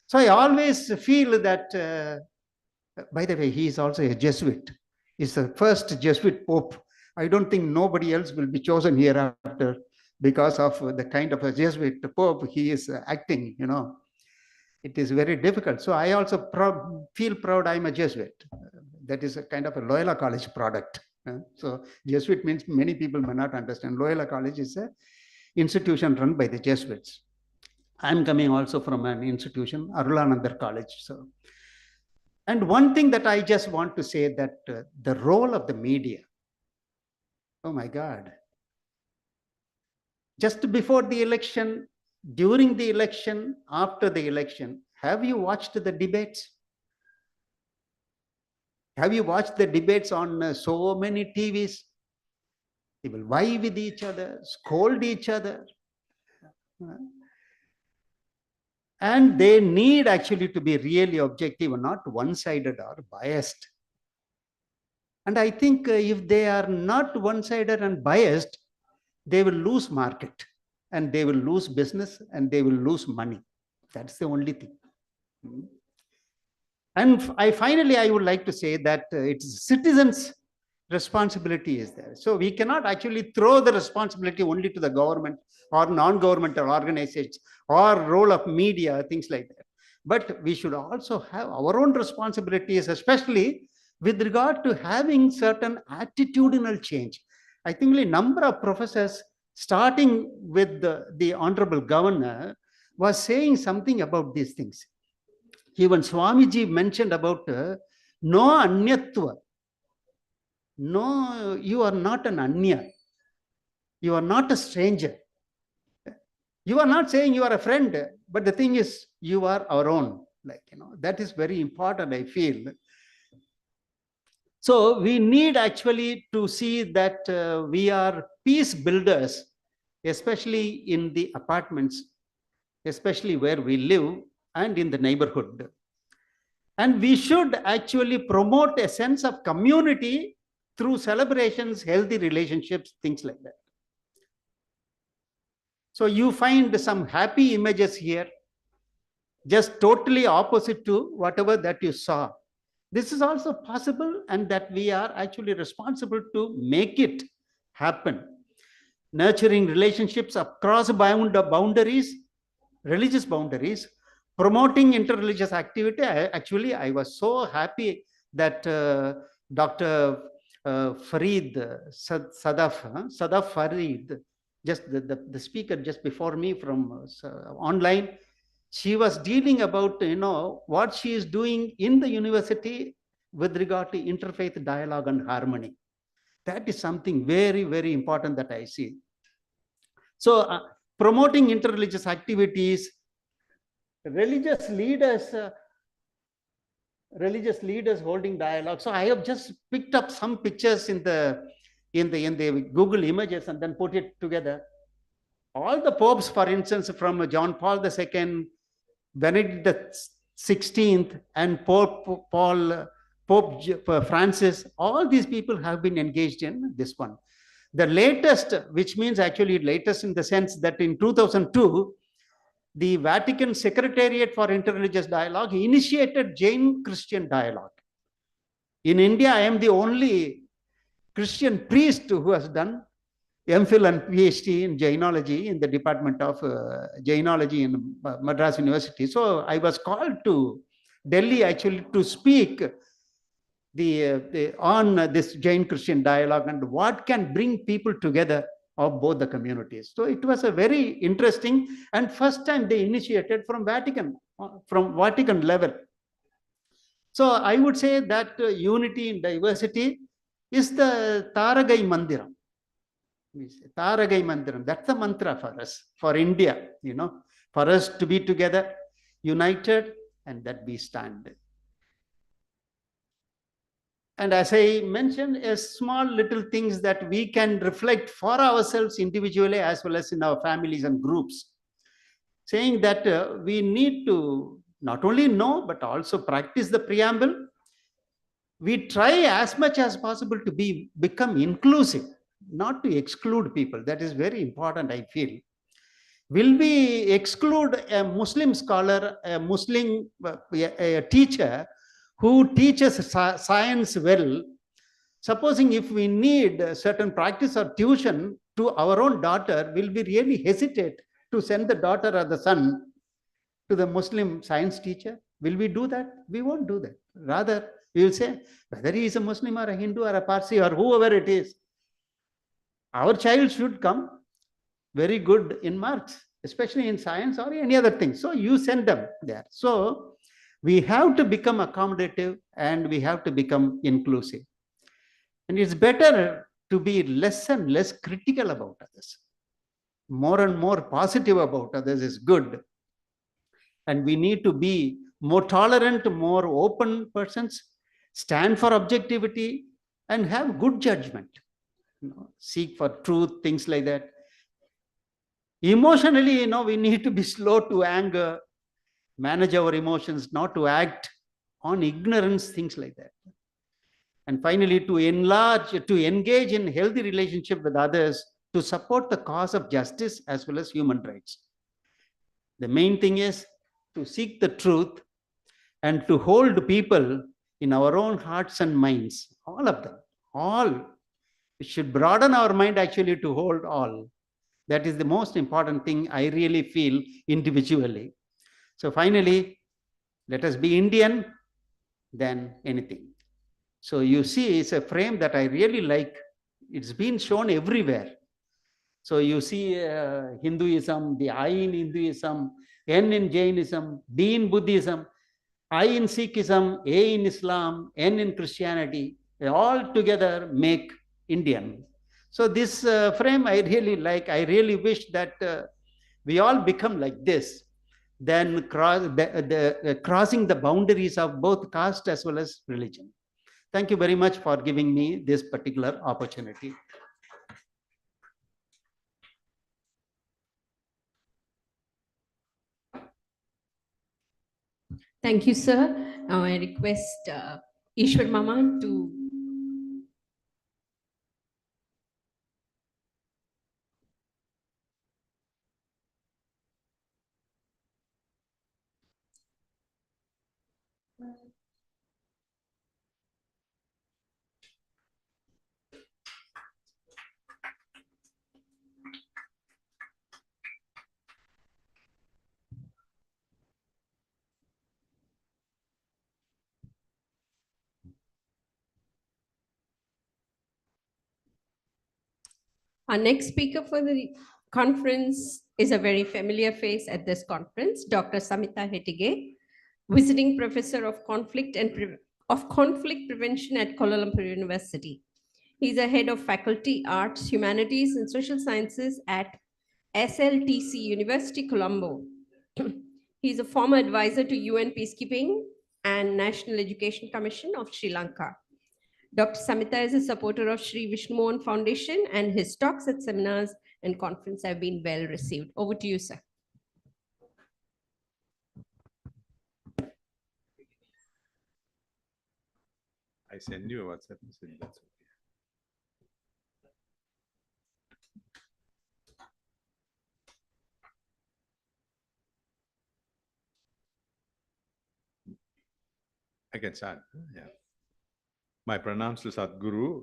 Speaker 9: So I always feel that, by the way, he is also a Jesuit. He's the first Jesuit Pope. I don't think nobody else will be chosen hereafter because of the kind of a Jesuit Pope he is acting, It is very difficult. So I also feel proud I'm a Jesuit. That is a kind of a Loyola College product. So Jesuit means many people may not understand. Loyola College is an institution run by the Jesuits. I'm coming also from an institution, Arulanandar College. So, and one thing that I just want to say that the role of the media, oh my God, just before the election, during the election, after the election, have you watched the debates? Have you watched the debates on so many TVs? They will vie with each other, scold each other. And they need actually to be really objective and not one-sided or biased. And I think if they are not one-sided and biased, they will lose market. And they will lose business and they will lose money. That's the only thing. And finally, I would like to say that it's citizens' responsibility is there. So we cannot actually throw the responsibility only to the government or non-governmental organizations or role of media, things like that. But we should also have our own responsibilities, especially with regard to having certain attitudinal change. I think a number of professors, starting with the Honorable Governor, was saying something about these things. Even Swamiji mentioned about no anyatva. No, you are not an anya. You are not a stranger. You are not saying you are a friend, but the thing is, you are our own. Like, that is very important, I feel. So we need actually to see that we are peace builders, especially in the apartments, especially where we live and in the neighborhood. And we should actually promote a sense of community through celebrations, healthy relationships, things like that. So you find some happy images here, just totally opposite to whatever that you saw. This is also possible, and that we are actually responsible to make it happen. Nurturing relationships across boundaries, religious boundaries, promoting interreligious activity. I was so happy that Dr. Farid, Sadaf Farid, just the speaker just before me from online, she was dealing about, what she is doing in the university with regard to interfaith dialogue and harmony. That is something very, very important that I see. So promoting interreligious activities, religious leaders holding dialogue. So I have just picked up some pictures in the Google Images and then put it together. All the popes, for instance, from John Paul II, Benedict XVI, and Pope Francis, all these people have been engaged in this one. The latest, which means actually latest in the sense that in 2002, the Vatican Secretariat for Interreligious Dialogue initiated Jain Christian dialogue. In India, I am the only Christian priest who has done MPhil and PhD in Jainology in the Department of Jainology in Madras University. So I was called to Delhi actually to speak on this Jain Christian dialogue and what can bring people together of both the communities. So it was a very interesting, and first time they initiated from Vatican level. So I would say that unity in diversity is the Taragai Mandiram. Taragai Mandiram, that's the mantra for us, for India, for us to be together, united, and that we stand. And as I mentioned, small little things that we can reflect for ourselves individually as well as in our families and groups, saying that we need to not only know, but also practice the preamble. We try as much as possible to become inclusive, not to exclude people. That is very important, I feel. Will we exclude a Muslim scholar, a Muslim teacher who teaches science well? Supposing if we need a certain practice or tuition to our own daughter, will we really hesitate to send the daughter or the son to the Muslim science teacher? Will we do that? We won't do that. Rather, we will say, whether he is a Muslim or a Hindu or a Parsi or whoever it is, our child should come very good in marks, especially in science or any other thing. So you send them there. So we have to become accommodative and we have to become inclusive. And it's better to be less and less critical about others. More and more positive about others is good. And we need to be more tolerant, more open persons, stand for objectivity, and have good judgment. Seek for truth, things like that. Emotionally, we need to be slow to anger, manage our emotions, not to act on ignorance, things like that. And finally, to engage in healthy relationship with others, to support the cause of justice as well as human rights. The main thing is to seek the truth and to hold people in our own hearts and minds, all of them,
Speaker 8: all. It should broaden our mind actually to hold all. That is the most important thing I really feel individually. So finally, let us be Indian than anything. So you see, it's a frame that I really like. It's been shown everywhere. So you see Hinduism, the I in Hinduism, N in Jainism, D in Buddhism, I in Sikhism, A in Islam, N in Christianity. They all together make Indian. So this frame I really like. I really wish that we all become like this. Then crossing the boundaries of both caste as well as religion. Thank you very much for giving me this particular opportunity.
Speaker 2: Thank you, sir. Now I request Ishwar Mama to Our next speaker for the conference is a very familiar face at this conference, Dr. Samita Hettige, visiting professor of conflict prevention at Kuala Lumpur University. He's a head of faculty, arts, humanities, and social sciences at SLTC University, Colombo. He's a former advisor to UN Peacekeeping and National Education Commission of Sri Lanka. Dr. Samita is a supporter of Sri Vishnu Mohan Foundation, and his talks at seminars and conference have been well received. Over to you, sir.
Speaker 22: I send you a WhatsApp message. That's okay. I can start. Yeah. My pranams to Sadhguru,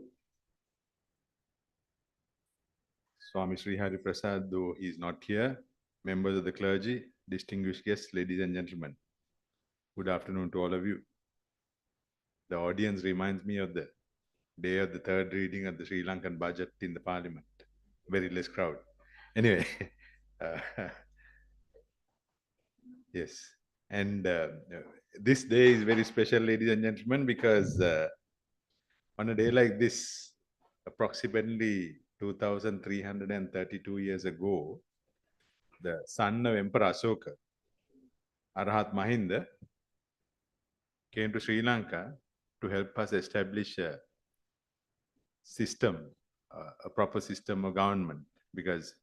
Speaker 22: Swami Sri Hari Prasad, though he is not here, members of the clergy, distinguished guests, ladies and gentlemen. Good afternoon to all of you. The audience reminds me of the day of the third reading of the Sri Lankan budget in the parliament. Very less crowd. Anyway, yes. And this day is very special, ladies and gentlemen, because on a day like this, approximately 2,332 years ago, the son of Emperor Asoka, Arahat Mahinda, came to Sri Lanka to help us establish a system, a proper system of government. Because,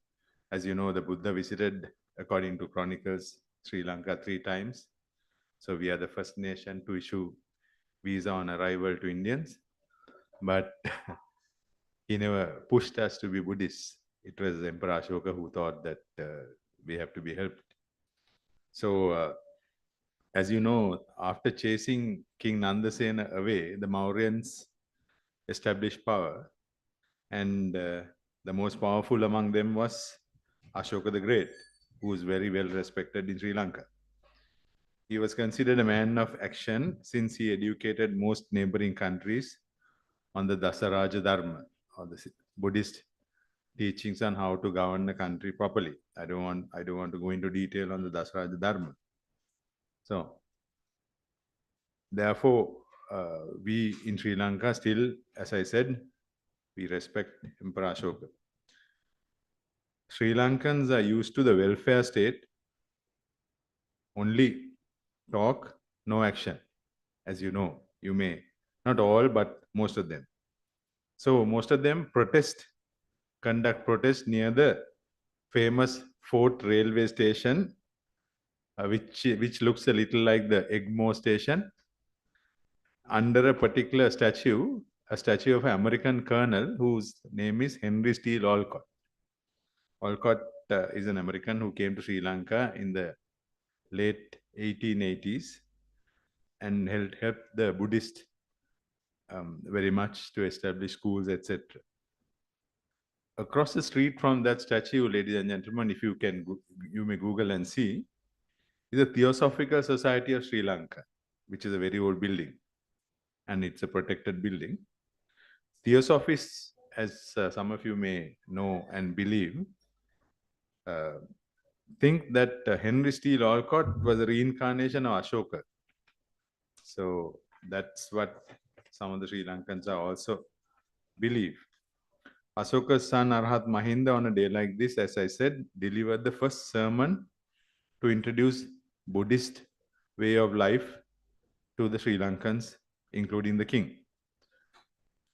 Speaker 22: as you know, the Buddha visited, according to chronicles, Sri Lanka 3 times. So we are the first nation to issue visa on arrival to Indians. But he never pushed us to be Buddhists. It was Emperor Ashoka who thought that we have to be helped. So, as you know, after chasing King Nandasena away, the Mauryans established power. And the most powerful among them was Ashoka the Great, who is very well respected in Sri Lanka. He was considered a man of action since he educated most neighboring countries on the Dasaraja Dharma, or the Buddhist teachings on how to govern the country properly. I don't want to go into detail on the Dasaraja Dharma. So, therefore, we in Sri Lanka still, as I said, we respect Emperor Ashoka. Sri Lankans are used to the welfare state, only talk, no action. As you know, you may, not all, but most of them. So most of them conduct protest near the famous Fort railway station, which looks a little like the Egmore station, under a particular statue, a statue of an American colonel whose name is Henry Steele Olcott. Olcott is an American who came to Sri Lanka in the late 1880s and helped the Buddhist very much to establish schools, etc. Across the street from that statue, ladies and gentlemen, if you can, you may Google and see, is the Theosophical Society of Sri Lanka, which is a very old building, and it's a protected building. Theosophists, as some of you may know and believe, think that Henry Steele Olcott was a reincarnation of Ashoka. So that's what some of the Sri Lankans are also believe. Ashoka's son Arhat Mahinda, on a day like this, as I said, delivered the first sermon to introduce Buddhist way of life to the Sri Lankans, including the king.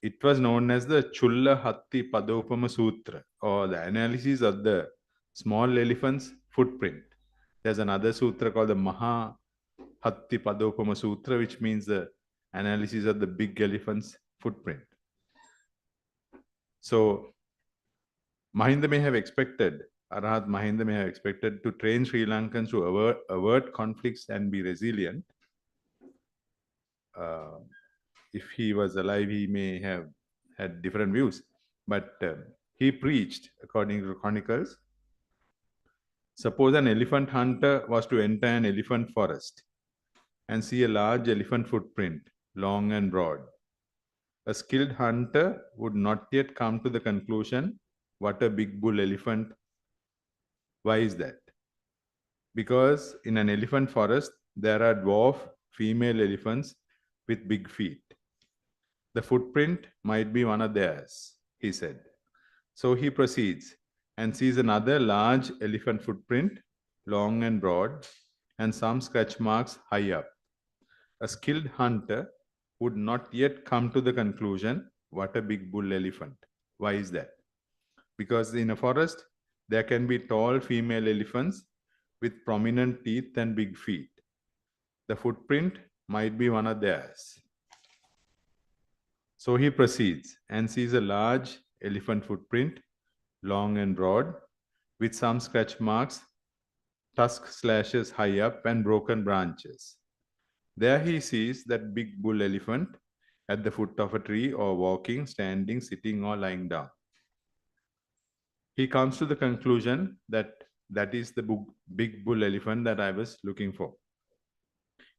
Speaker 22: It was known as the Chulla Hatti Padopama Sutra, or the analysis of the small elephant's footprint. There's another sutra called the Maha Hatti Padopama Sutra, which means the analysis of the big elephant's footprint. So Mahinda may have expected, Arhat Mahinda may have expected to train Sri Lankans to avert conflicts and be resilient. If he was alive, he may have had different views, but he preached, according to chronicles, suppose an elephant hunter was to enter an elephant forest and see a large elephant footprint, long and broad. A skilled hunter would not yet come to the conclusion, what a big bull elephant. Why is that? Because in an elephant forest, there are dwarf female elephants with big feet. The footprint might be one of theirs, he said. So he proceeds and sees another large elephant footprint, long and broad, and some scratch marks high up. A skilled hunter would not yet come to the conclusion, what a big bull elephant. Why is that? Because in a forest, there can be tall female elephants with prominent teeth and big feet. The footprint might be one of theirs. So he proceeds and sees a large elephant footprint, long and broad, with some scratch marks, tusk slashes high up, and broken branches. There he sees that big bull elephant at the foot of a tree, or walking, standing, sitting, or lying down. He comes to the conclusion that that is the big bull elephant that I was looking for.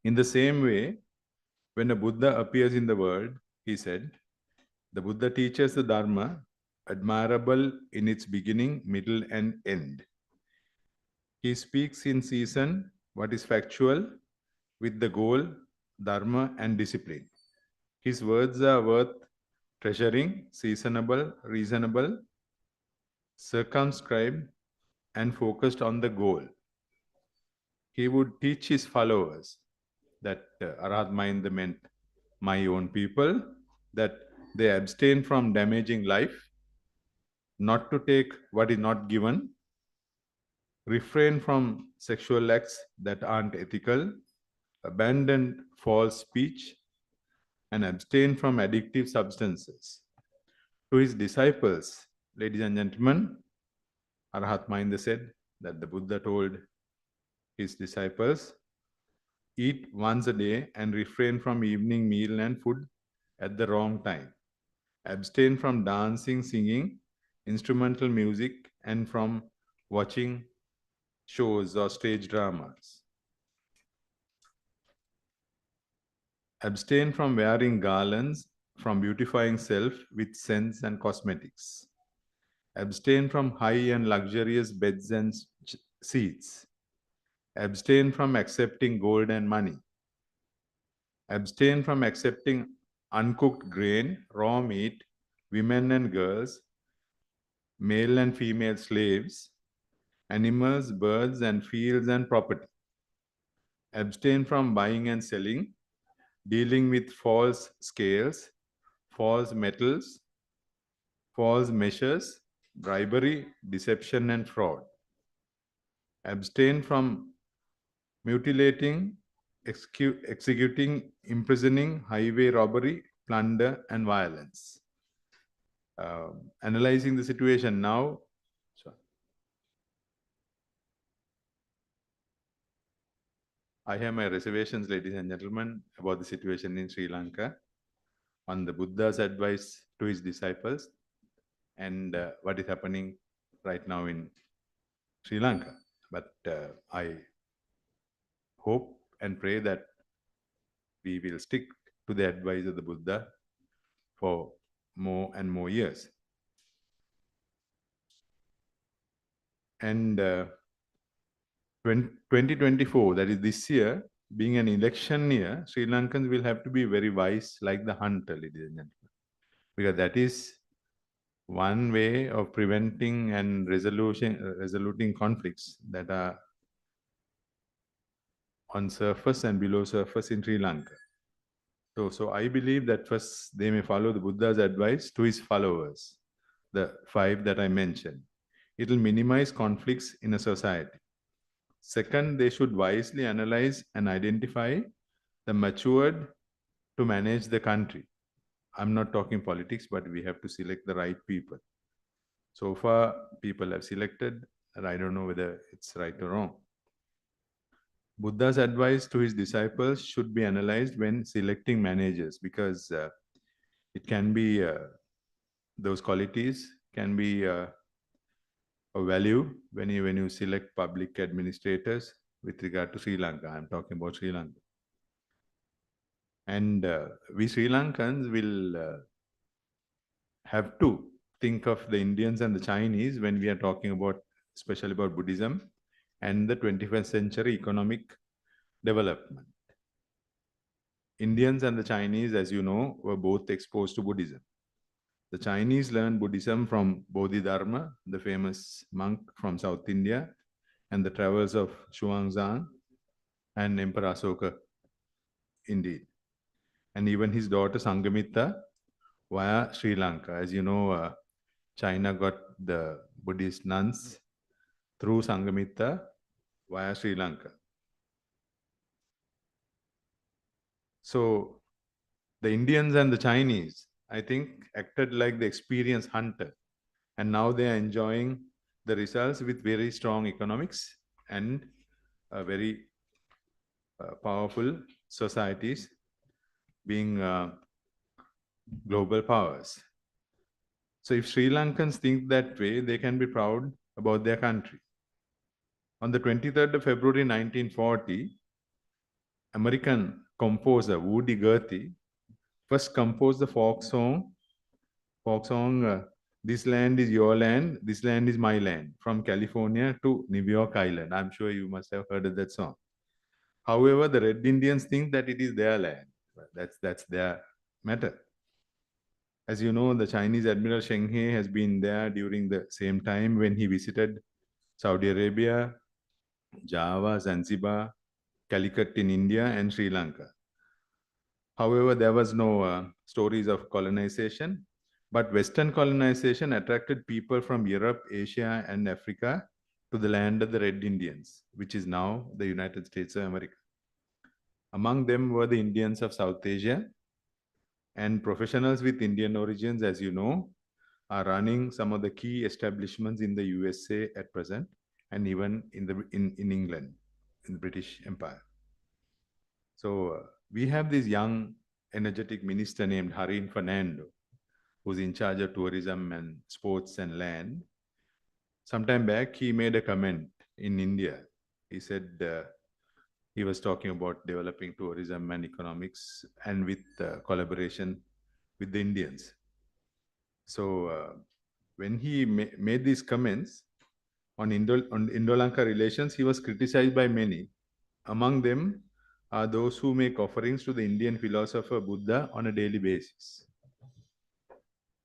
Speaker 22: In the same way, when a Buddha appears in the world, he said, the Buddha teaches the Dharma, admirable in its beginning, middle, and end. He speaks in season what is factual, with the goal, Dharma, and discipline. His words are worth treasuring, seasonable, reasonable, circumscribed, and focused on the goal. He would teach his followers, that Arhat Mahinda meant my own people, that they abstain from damaging life, not to take what is not given, refrain from sexual acts that aren't ethical, abandon false speech, and abstain from addictive substances. To his disciples, ladies and gentlemen, Arhat Mahinda said that the Buddha told his disciples, eat once a day and refrain from evening meal and food at the wrong time. Abstain from dancing, singing, instrumental music, and from watching shows or stage dramas. Abstain from wearing garlands, from beautifying self with scents and cosmetics. Abstain from high and luxurious beds and seats. Abstain from accepting gold and money. Abstain from accepting uncooked grain, raw meat, women and girls, male and female slaves, animals, birds, and fields and property. Abstain from buying and selling, dealing with false scales, false metals, false measures, bribery, deception, and fraud. Abstain from mutilating, executing, imprisoning, highway robbery, plunder, and violence. Analyzing the situation now, I have my reservations, ladies and gentlemen, about the situation in Sri Lanka. on the Buddha's advice to his disciples and what is happening right now in Sri Lanka. But I hope and pray that we will stick to the advice of the Buddha for more and more years. And 2024, that is this year, being an election year, Sri Lankans will have to be very wise like the hunter, ladies and gentlemen. Because that is one way of preventing and resoluting conflicts that are on surface and below surface in Sri Lanka. So I believe that first they may follow the Buddha's advice to his followers, the 5 that I mentioned. It will minimize conflicts in a society. Second, they should wisely analyze and identify the matured to manage the country. I'm not talking politics, but we have to select the right people. So far, people have selected, and I don't know whether it's right or wrong. Buddha's advice to his disciples should be analyzed when selecting managers, because it can be, those qualities can be a value when you select public administrators with regard to Sri Lanka. I'm talking about Sri Lanka. And we Sri Lankans will have to think of the Indians and the Chinese when we are talking about, especially about Buddhism and the 21st century economic development. Indians and the Chinese, as you know, were both exposed to Buddhism. The Chinese learned Buddhism from Bodhidharma, the famous monk from South India, and the travels of Xuanzang and Emperor Asoka, indeed. And even his daughter Sanghamitra via Sri Lanka. As you know, China got the Buddhist nuns through Sanghamitra via Sri Lanka. So the Indians and the Chinese, I think, acted like the experienced hunter. And now they are enjoying the results with very strong economics and very powerful societies being global powers. So if Sri Lankans think that way, they can be proud about their country. On the 23rd of February 1940, American composer Woody Guthrie first composed the folk song, This Land is Your Land, This Land is My Land, from California to New York Island. I'm sure you must have heard of that song. However, the Red Indians think that it is their land. That's their matter. As you know, the Chinese Admiral Zheng He has been there during the same time when he visited Saudi Arabia, Java, Zanzibar, Calicut in India, and Sri Lanka. However, there was no stories of colonization, but Western colonization attracted people from Europe, Asia, and Africa to the land of the Red Indians, which is now the United States of America. Among them were the Indians of South Asia, and professionals with Indian origins, as you know, are running some of the key establishments in the USA at present, and even in England, in the British Empire. So we have this young, energetic minister named Harin Fernando, who's in charge of tourism and sports and land. Sometime back, he made a comment in India. He said he was talking about developing tourism and economics and with collaboration with the Indians. So when he made these comments on Indo-Lanka relations, he was criticized by many. Among them are those who make offerings to the Indian philosopher Buddha on a daily basis.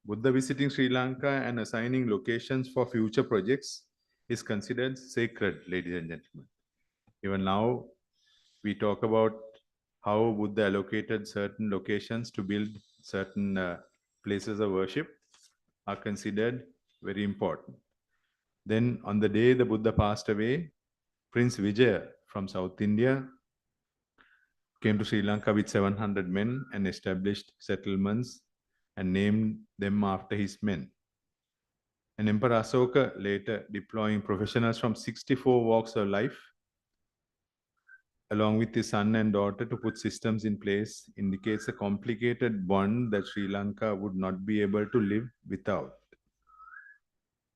Speaker 22: Buddha visiting Sri Lanka and assigning locations for future projects is considered sacred, ladies and gentlemen. Even now, we talk about how Buddha allocated certain locations to build certain places of worship are considered very important. Then on the day the Buddha passed away, Prince Vijaya from South India came to Sri Lanka with 700 men and established settlements and named them after his men. And Emperor Asoka, later deploying professionals from 64 walks of life, along with his son and daughter to put systems in place indicates a complicated bond that Sri Lanka would not be able to live without.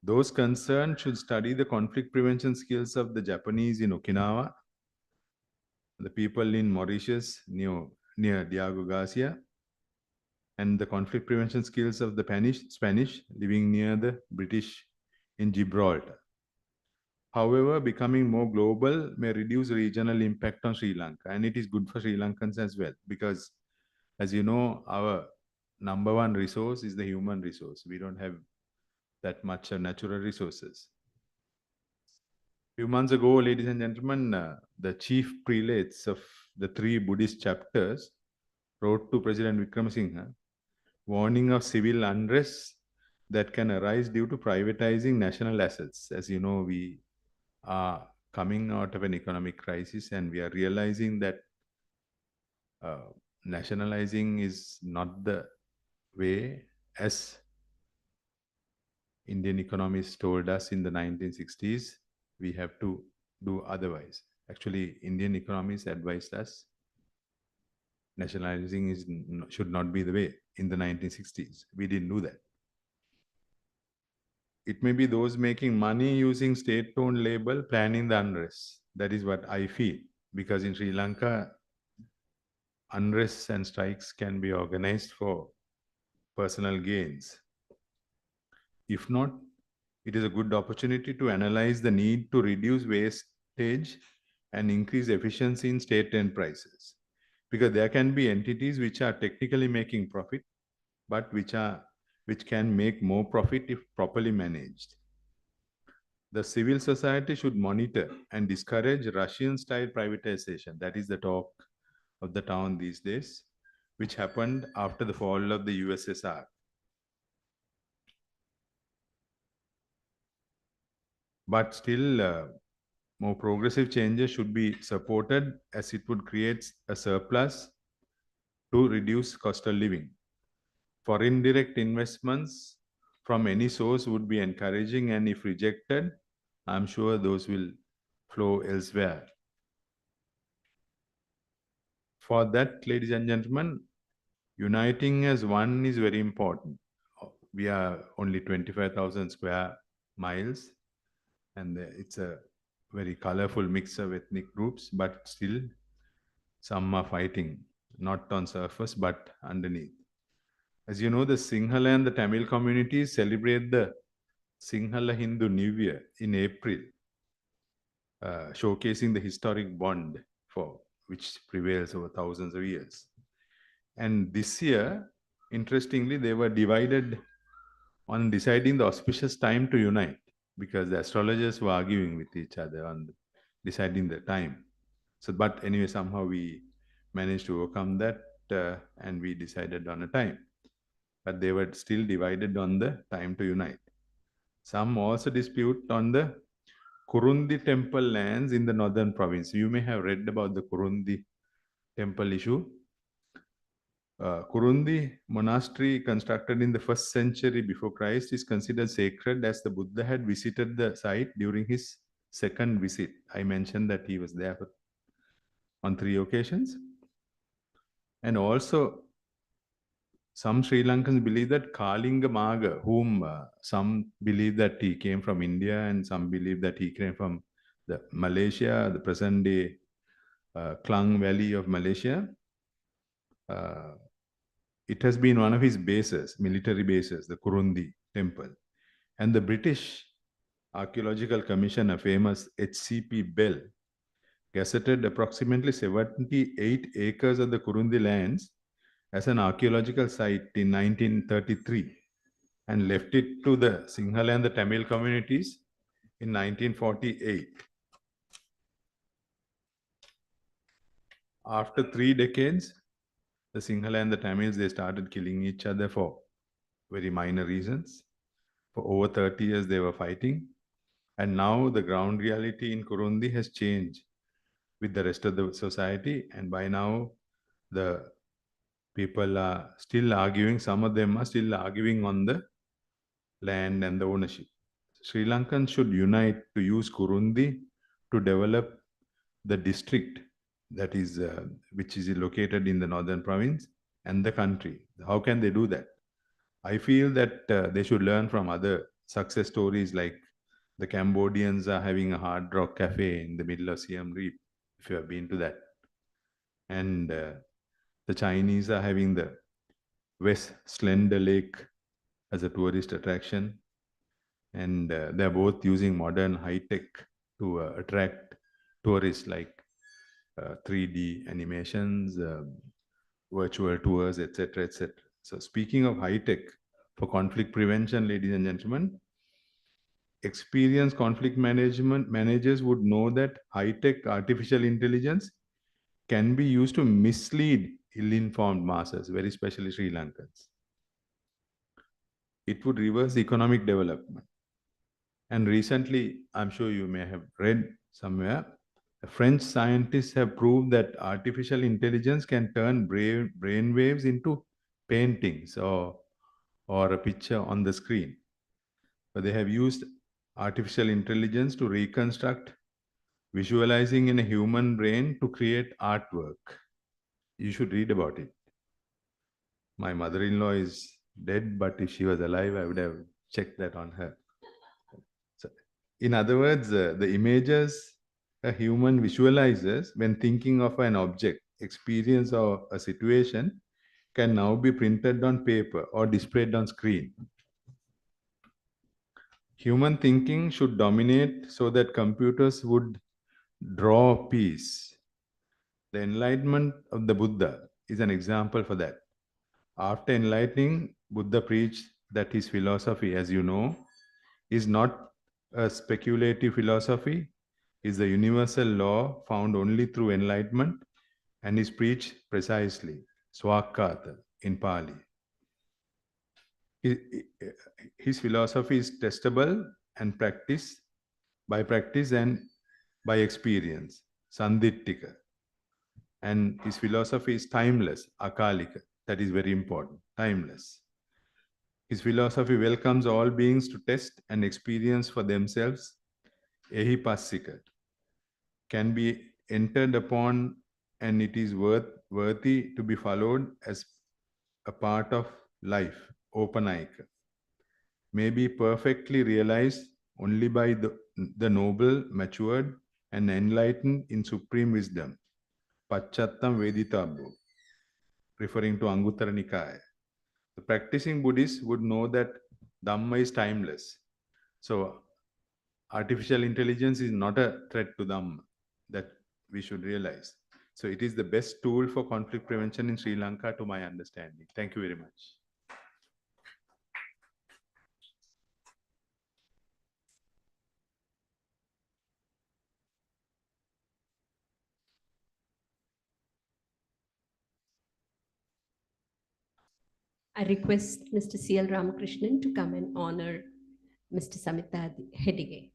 Speaker 22: Those concerned should study the conflict prevention skills of the Japanese in Okinawa, the people in Mauritius near Diego Garcia, and the conflict prevention skills of the Spanish living near the British in Gibraltar. However, becoming more global may reduce regional impact on Sri Lanka, and it is good for Sri Lankans as well, because as you know, our number one resource is the human resource. We don't have that much of natural resources. A few months ago, ladies and gentlemen, the chief prelates of the 3 Buddhist chapters wrote to President Wickremesinghe, warning of civil unrest that can arise due to privatizing national assets. As you know, we are coming out of an economic crisis, and we are realizing that nationalizing is not the way, as Indian economists told us in the 1960s. We have to do otherwise. Actually, Indian economists advised us nationalizing should not be the way in the 1960s. We didn't do that. It may be those making money using state-owned label planning the unrest. That is what I feel, because in Sri Lanka, unrests and strikes can be organized for personal gains. If not, it is a good opportunity to analyze the need to reduce wastage and increase efficiency in state enterprises, because there can be entities which are technically making profit, but which can make more profit if properly managed. The civil society should monitor and discourage Russian-style privatization. That is the talk of the town these days, which happened after the fall of the USSR. But still, more progressive changes should be supported, as it would create a surplus to reduce cost of living. Foreign direct investments from any source would be encouraging, and if rejected, I'm sure those will flow elsewhere. For that, ladies and gentlemen, uniting as one is very important. We are only 25,000 square miles, and it's a very colorful mix of ethnic groups, but still some are fighting, not on surface, but underneath. As you know, the Sinhala and the Tamil communities celebrate the Sinhala Hindu New Year in April, showcasing the historic bond which prevails over thousands of years. And this year, interestingly, they were divided on deciding the auspicious time to unite, because the astrologers were arguing with each other on deciding the time. So, but anyway, somehow we managed to overcome that, and we decided on a time. But they were still divided on the time to unite. Some also dispute on the Kurundi temple lands in the northern province. You may have read about the Kurundi temple issue. Kurundi monastery, constructed in the 1st century before Christ, is considered sacred, as the Buddha had visited the site during his 2nd visit. I mentioned that he was there on 3 occasions. And also, some Sri Lankans believe that Kalinga Maga, whom some believe that he came from India and some believe that he came from Malaysia, the present-day Klang Valley of Malaysia, it has been one of his bases, military bases, the Kurundi temple. And the British Archaeological Commissioner, famous H.C.P. Bell, gazetted approximately 78 acres of the Kurundi lands as an archaeological site in 1933, and left it to the Sinhala and the Tamil communities in 1948. After 3 decades, the Sinhala and the Tamils, they started killing each other for very minor reasons. For over 30 years, they were fighting. And now the ground reality in Kurundi has changed with the rest of the society. And by now, the people are still arguing, some of them are still arguing on the land and the ownership. Sri Lankans should unite to use Kurundi to develop the district that is, which is located in the northern province and the country. How can they do that? I feel that they should learn from other success stories, like the Cambodians are having a hard rock cafe in the middle of Siem Reap, if you have been to that. And the Chinese are having the West Slender Lake as a tourist attraction. And they're both using modern high tech to attract tourists, like 3D animations, virtual tours, etc., etc. So speaking of high tech, for conflict prevention, ladies and gentlemen, experienced conflict management managers would know that high tech artificial intelligence can be used to mislead ill-informed masses, very especially Sri Lankans. It would reverse economic development. And recently, I'm sure you may have read somewhere, French scientists have proved that artificial intelligence can turn brain waves into paintings or a picture on the screen. But they have used artificial intelligence to reconstruct visualizing in a human brain to create artwork. You should read about it. My mother-in-law is dead, but if she was alive, I would have checked that on her. So, in other words, the images a human visualizes when thinking of an object, experience, or a situation can now be printed on paper or displayed on screen. Human thinking should dominate so that computers would draw peace. The enlightenment of the Buddha is an example for that. After enlightening, Buddha preached that his philosophy, as you know, is not a speculative philosophy, is a universal law found only through enlightenment, and is preached precisely, Swakkata in Pali. His philosophy is testable and practice and by experience, Sandittika. And his philosophy is timeless, Akalika. That is very important, timeless. His philosophy welcomes all beings to test and experience for themselves, Ehipassika, can be entered upon, and it is worthy to be followed as a part of life, Opanayika, may be perfectly realized only by the noble, matured, and enlightened in supreme wisdom, Pacchattam Veditabbo, referring to Anguttara Nikaya. The practicing Buddhists would know that Dhamma is timeless. So artificial intelligence is not a threat to Dhamma, that we should realize. So it is the best tool for conflict prevention in Sri Lanka, to my understanding. Thank you very much.
Speaker 2: I request Mr. C.L. Ramakrishnan to come and honor Mr. Samita Hedige.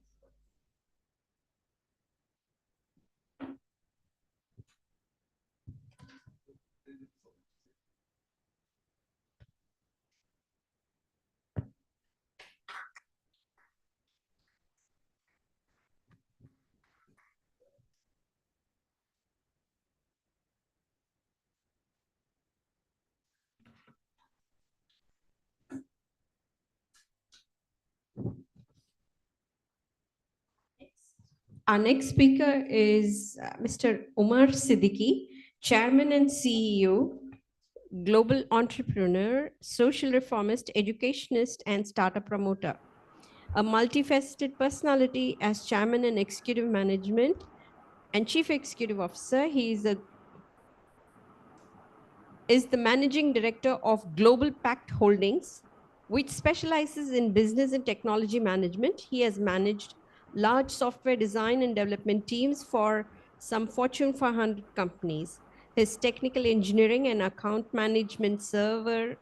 Speaker 2: Our next speaker is Mr. Umar Siddiqui, Chairman and CEO, Global Entrepreneur, Social Reformist, Educationist, and Startup Promoter. A multifaceted personality as Chairman and Executive Management and Chief Executive Officer, he is the Managing Director of Global Pact Holdings, which specializes in business and technology management. He has managed large software design and development teams for some Fortune 500 companies. His technical engineering and account management served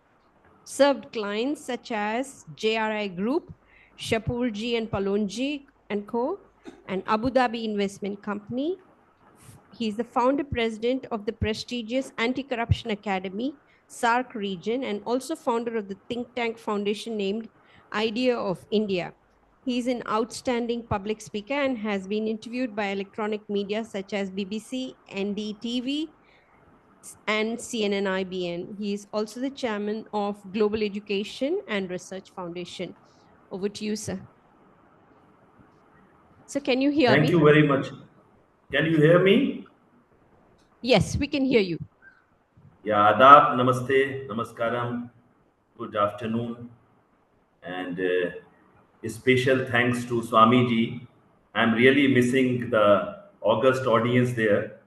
Speaker 2: clients such as JRI Group, Shapurji and Palonji and Co., and Abu Dhabi Investment Company. He's the founder president of the prestigious Anti-Corruption Academy, SARC region, and also founder of the think tank foundation named Idea of India. He's an outstanding public speaker and has been interviewed by electronic media such as BBC, NDTV, and CNN-IBN. He is also the chairman of Global Education and Research Foundation. Over to you, sir. So can you hear me?
Speaker 3: Thank you very much. Can you hear me?
Speaker 2: Yes, we can hear you.
Speaker 3: Yeah, adab, namaste, namaskaram, good afternoon, and a special thanks to Swamiji. I'm really missing the august audience there,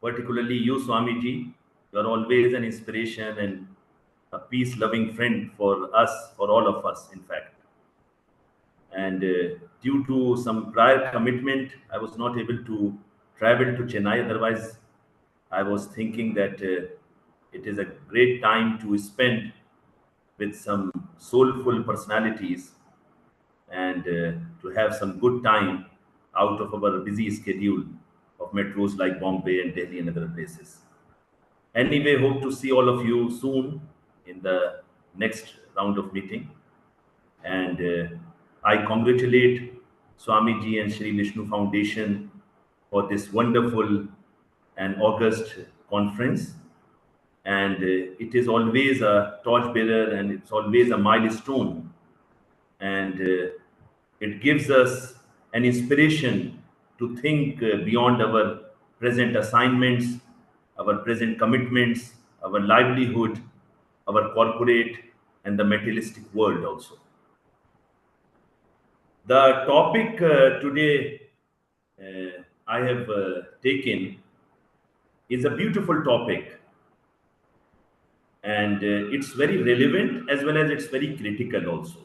Speaker 3: particularly you, Swamiji. You are always an inspiration and a peace-loving friend for us, for all of us, in fact. And due to some prior commitment, I was not able to travel to Chennai. Otherwise, I was thinking that it is a great time to spend with some soulful personalities and to have some good time out of our busy schedule of metros like Bombay and Delhi and other places. Anyway, hope to see all of you soon in the next round of meeting. And I congratulate Swamiji and Shri Vishnu Foundation for this wonderful and august conference. And it is always a torchbearer and it's always a milestone. And it gives us an inspiration to think beyond our present assignments, our present commitments, our livelihood, our corporate and the materialistic world also. The topic today I have taken is a beautiful topic, and it's very relevant as well as it's very critical also.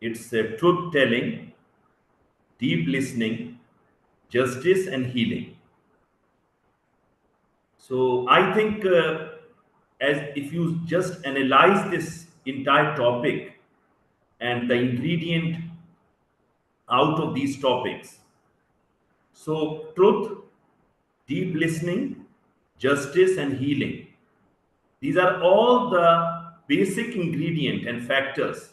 Speaker 3: It's truth telling, deep listening, justice and healing. So I think as if you just analyze this entire topic and the ingredient out of these topics. So truth, deep listening, justice and healing. These are all the basic ingredient and factors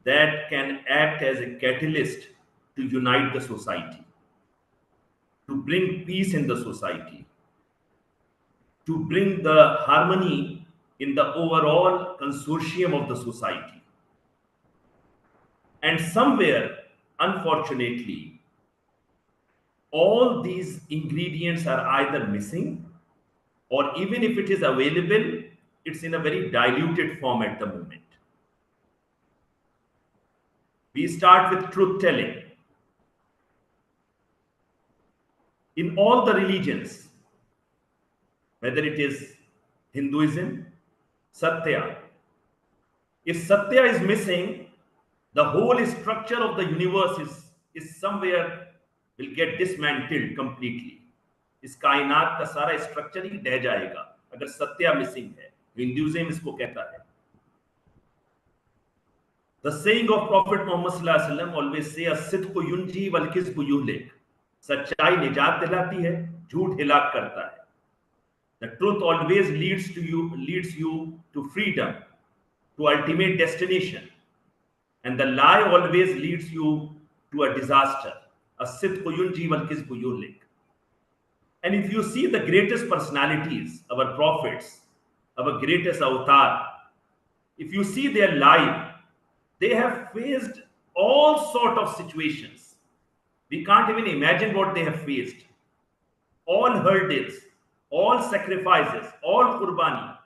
Speaker 3: that can act as a catalyst to unite the society, to bring peace in the society, to bring the harmony in the overall consortium of the society. And somewhere, unfortunately, all these ingredients are either missing, or even if it is available, it's in a very diluted form at the moment. We start with truth telling. In all the religions, whether it is Hinduism, Satya. If Satya is missing, the whole structure of the universe is somewhere will get dismantled completely. इस कायनात का सारा structure ही ढह जाएगा अगर सत्य missing है. Hinduism इसको कहता है. The saying of Prophet Muhammad sallallahu alaihi wasallam always say, "As-sidqu yunji wal kizbu yuhlik." सच्चाई निजात दिलाती है, झूठ हिलाक करता है. The truth always leads you to freedom, to ultimate destination, and the lie always leads you to a disaster. As-sidqu yunji wal kizbu yuhlik. And if you see the greatest personalities, our prophets, our greatest avatar, if you see their life, they have faced all sort of situations. We can't even imagine what they have faced. All hurdles, all sacrifices, all qurbani,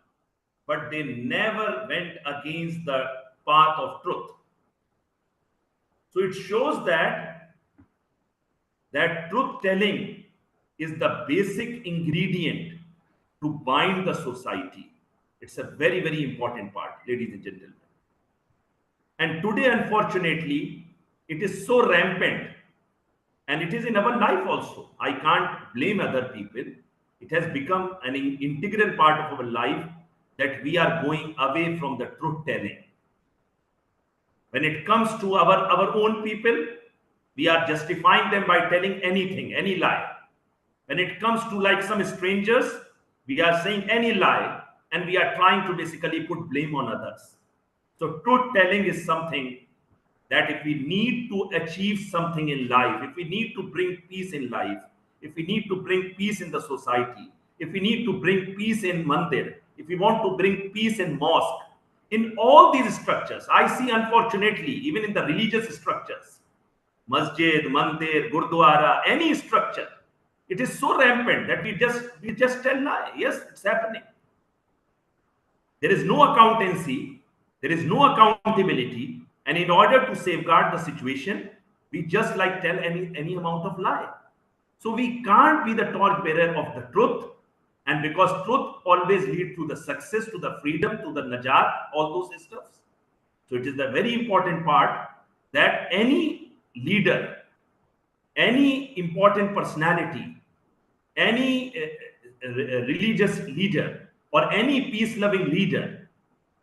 Speaker 3: but they never went against the path of truth. So it shows that truth telling is the basic ingredient to bind the society. It's a very, very important part, ladies and gentlemen. And today, unfortunately, it is so rampant, and it is in our life also. I can't blame other people. It has become an integral part of our life that we are going away from the truth telling. When it comes to our own people, we are justifying them by telling anything, any lie. When it comes to like some strangers, we are saying any lie, and we are trying to basically put blame on others. So truth telling is something that if we need to achieve something in life, if we need to bring peace in life, if we need to bring peace in the society, if we need to bring peace in mandir, if we want to bring peace in mosque, in all these structures, I see unfortunately, even in the religious structures, masjid, mandir, gurdwara, any structure, it is so rampant that we just tell lie. Yes, it's happening. There is no accountancy, there is no accountability, and in order to safeguard the situation, we just like tell any amount of lie. So we can't be the torchbearer of the truth, and because truth always leads to the success, to the freedom, to the najat, all those stuffs. So it is the very important part that any leader, any important personality, any religious leader, or any peace-loving leader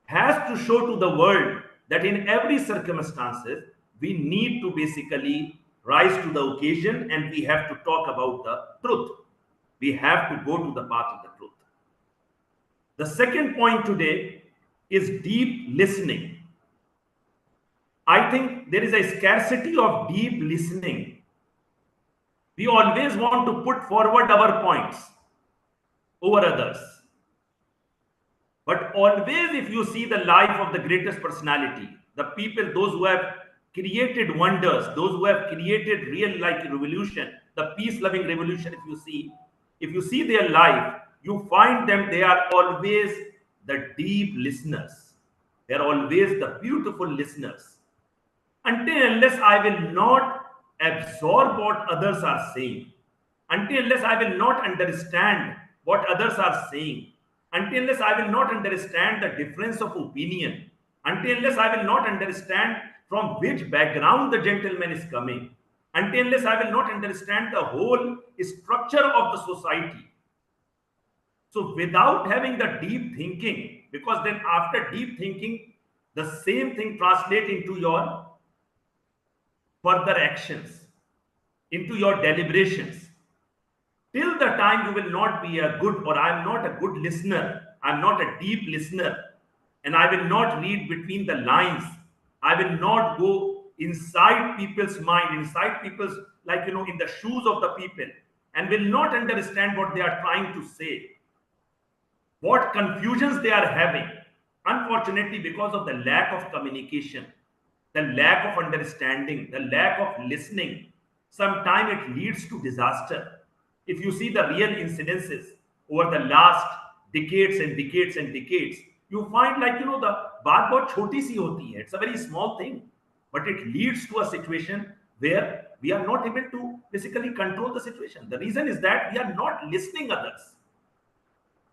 Speaker 3: has to show to the world that in every circumstances, we need to basically rise to the occasion and we have to talk about the truth. We have to go to the path of the truth. The second point today is deep listening. I think there is a scarcity of deep listening. We always want to put forward our points over others. But always, if you see the life of the greatest personality, the people, those who have created wonders, those who have created real like revolution, the peace-loving revolution, if you see their life, you find them, they are always the deep listeners. They are always the beautiful listeners. Until unless I will not absorb what others are saying, until unless I will not understand what others are saying, until unless I will not understand the difference of opinion, until unless I will not understand from which background the gentleman is coming, until unless I will not understand the whole structure of the society. So without having the deep thinking, because then after deep thinking, the same thing translates into your further actions, into your deliberations. Till the time you will not be a good, or I am not a good listener, I am not a deep listener, and I will not read between the lines, I will not go inside people's mind, inside people's, like, in the shoes of the people, and will not understand what they are trying to say, what confusions they are having. Unfortunately, because of the lack of communication, the lack of understanding, the lack of listening, sometimes it leads to disaster. If you see the real incidences over the last decades and decades and decades, you find like, the baat bahut choti si hoti hai. It's a very small thing, but it leads to a situation where we are not able to basically control the situation. The reason is that we are not listening others.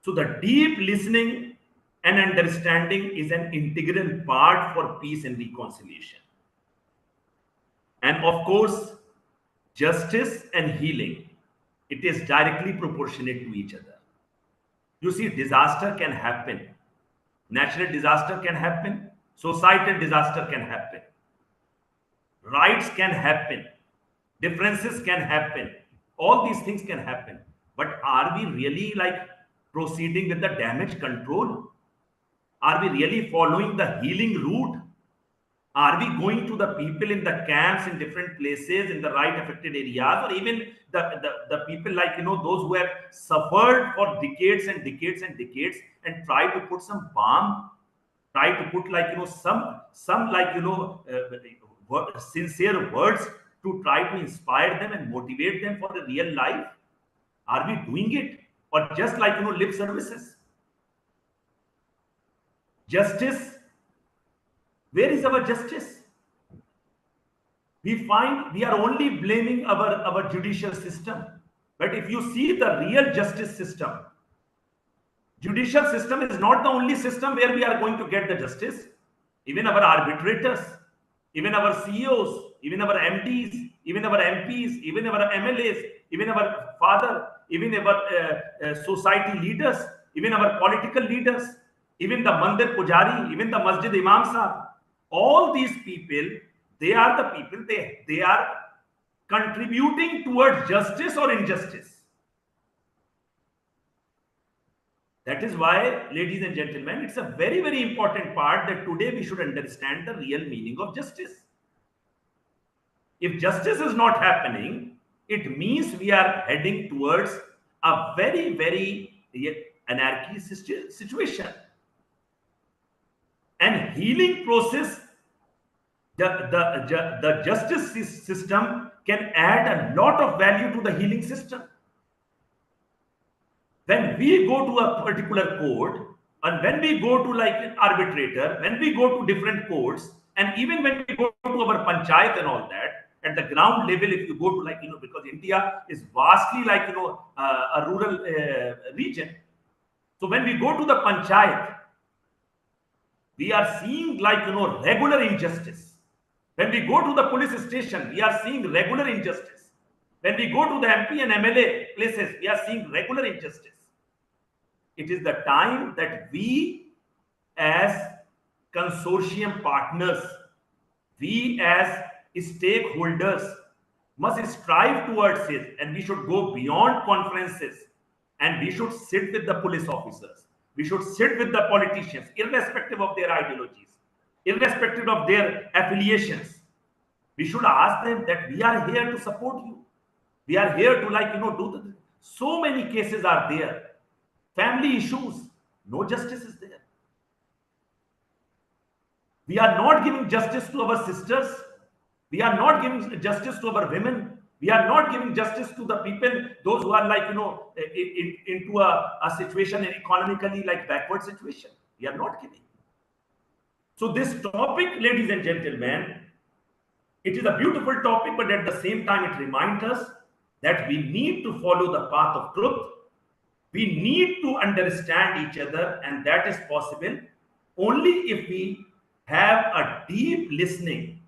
Speaker 3: So the deep listening and understanding is an integral part for peace and reconciliation. And of course, justice and healing, it is directly proportionate to each other. You see, disaster can happen. Natural disaster can happen. Societal disaster can happen. Riots can happen. Differences can happen. All these things can happen. But are we really like proceeding with the damage control? Are we really following the healing route? Are we going to the people in the camps in different places in the right affected areas, or even the people like, those who have suffered for decades and decades and decades, and try to put some balm, try to put like, some like, sincere words to try to inspire them and motivate them for a real life? Are we doing it? Or just like, lip services? Justice, where is our justice? We find we are only blaming our judicial system. But if you see the real justice system, judicial system is not the only system where we are going to get the justice. Even our arbitrators, even our CEOs, even our MDs, even our MPs, even our MLAs, even our father, even our society leaders, even our political leaders, even the mandir pujari, even the masjid imam sahab, all these people, they are the people, they are contributing towards justice or injustice. That is why, ladies and gentlemen, it's a very, very important part that today we should understand the real meaning of justice. If justice is not happening, it means we are heading towards a very, very anarchy situation. And healing process, the justice system can add a lot of value to the healing system. When we go to a particular court, and when we go to like an arbitrator, when we go to different courts, and even when we go to our panchayat and all that, at the ground level, if you go to like, because India is vastly like, a rural region. So when we go to the panchayat, we are seeing like, regular injustice. When we go to the police station, we are seeing regular injustice. When we go to the MP and MLA places, we are seeing regular injustice. It is the time that we as consortium partners, we as stakeholders must strive towards it, and we should go beyond conferences, and we should sit with the police officers. We should sit with the politicians, irrespective of their ideologies, irrespective of their affiliations. We should ask them that we are here to support you. We are here to like, do so many cases are there. Family issues, no justice is there. We are not giving justice to our sisters. We are not giving justice to our women. We are not giving justice to the people, those who are like, into a situation, an economically like backward situation. We are not giving. So this topic, ladies and gentlemen, it is a beautiful topic, but at the same time, it reminds us that we need to follow the path of truth. We need to understand each other, and that is possible only if we have a deep listening,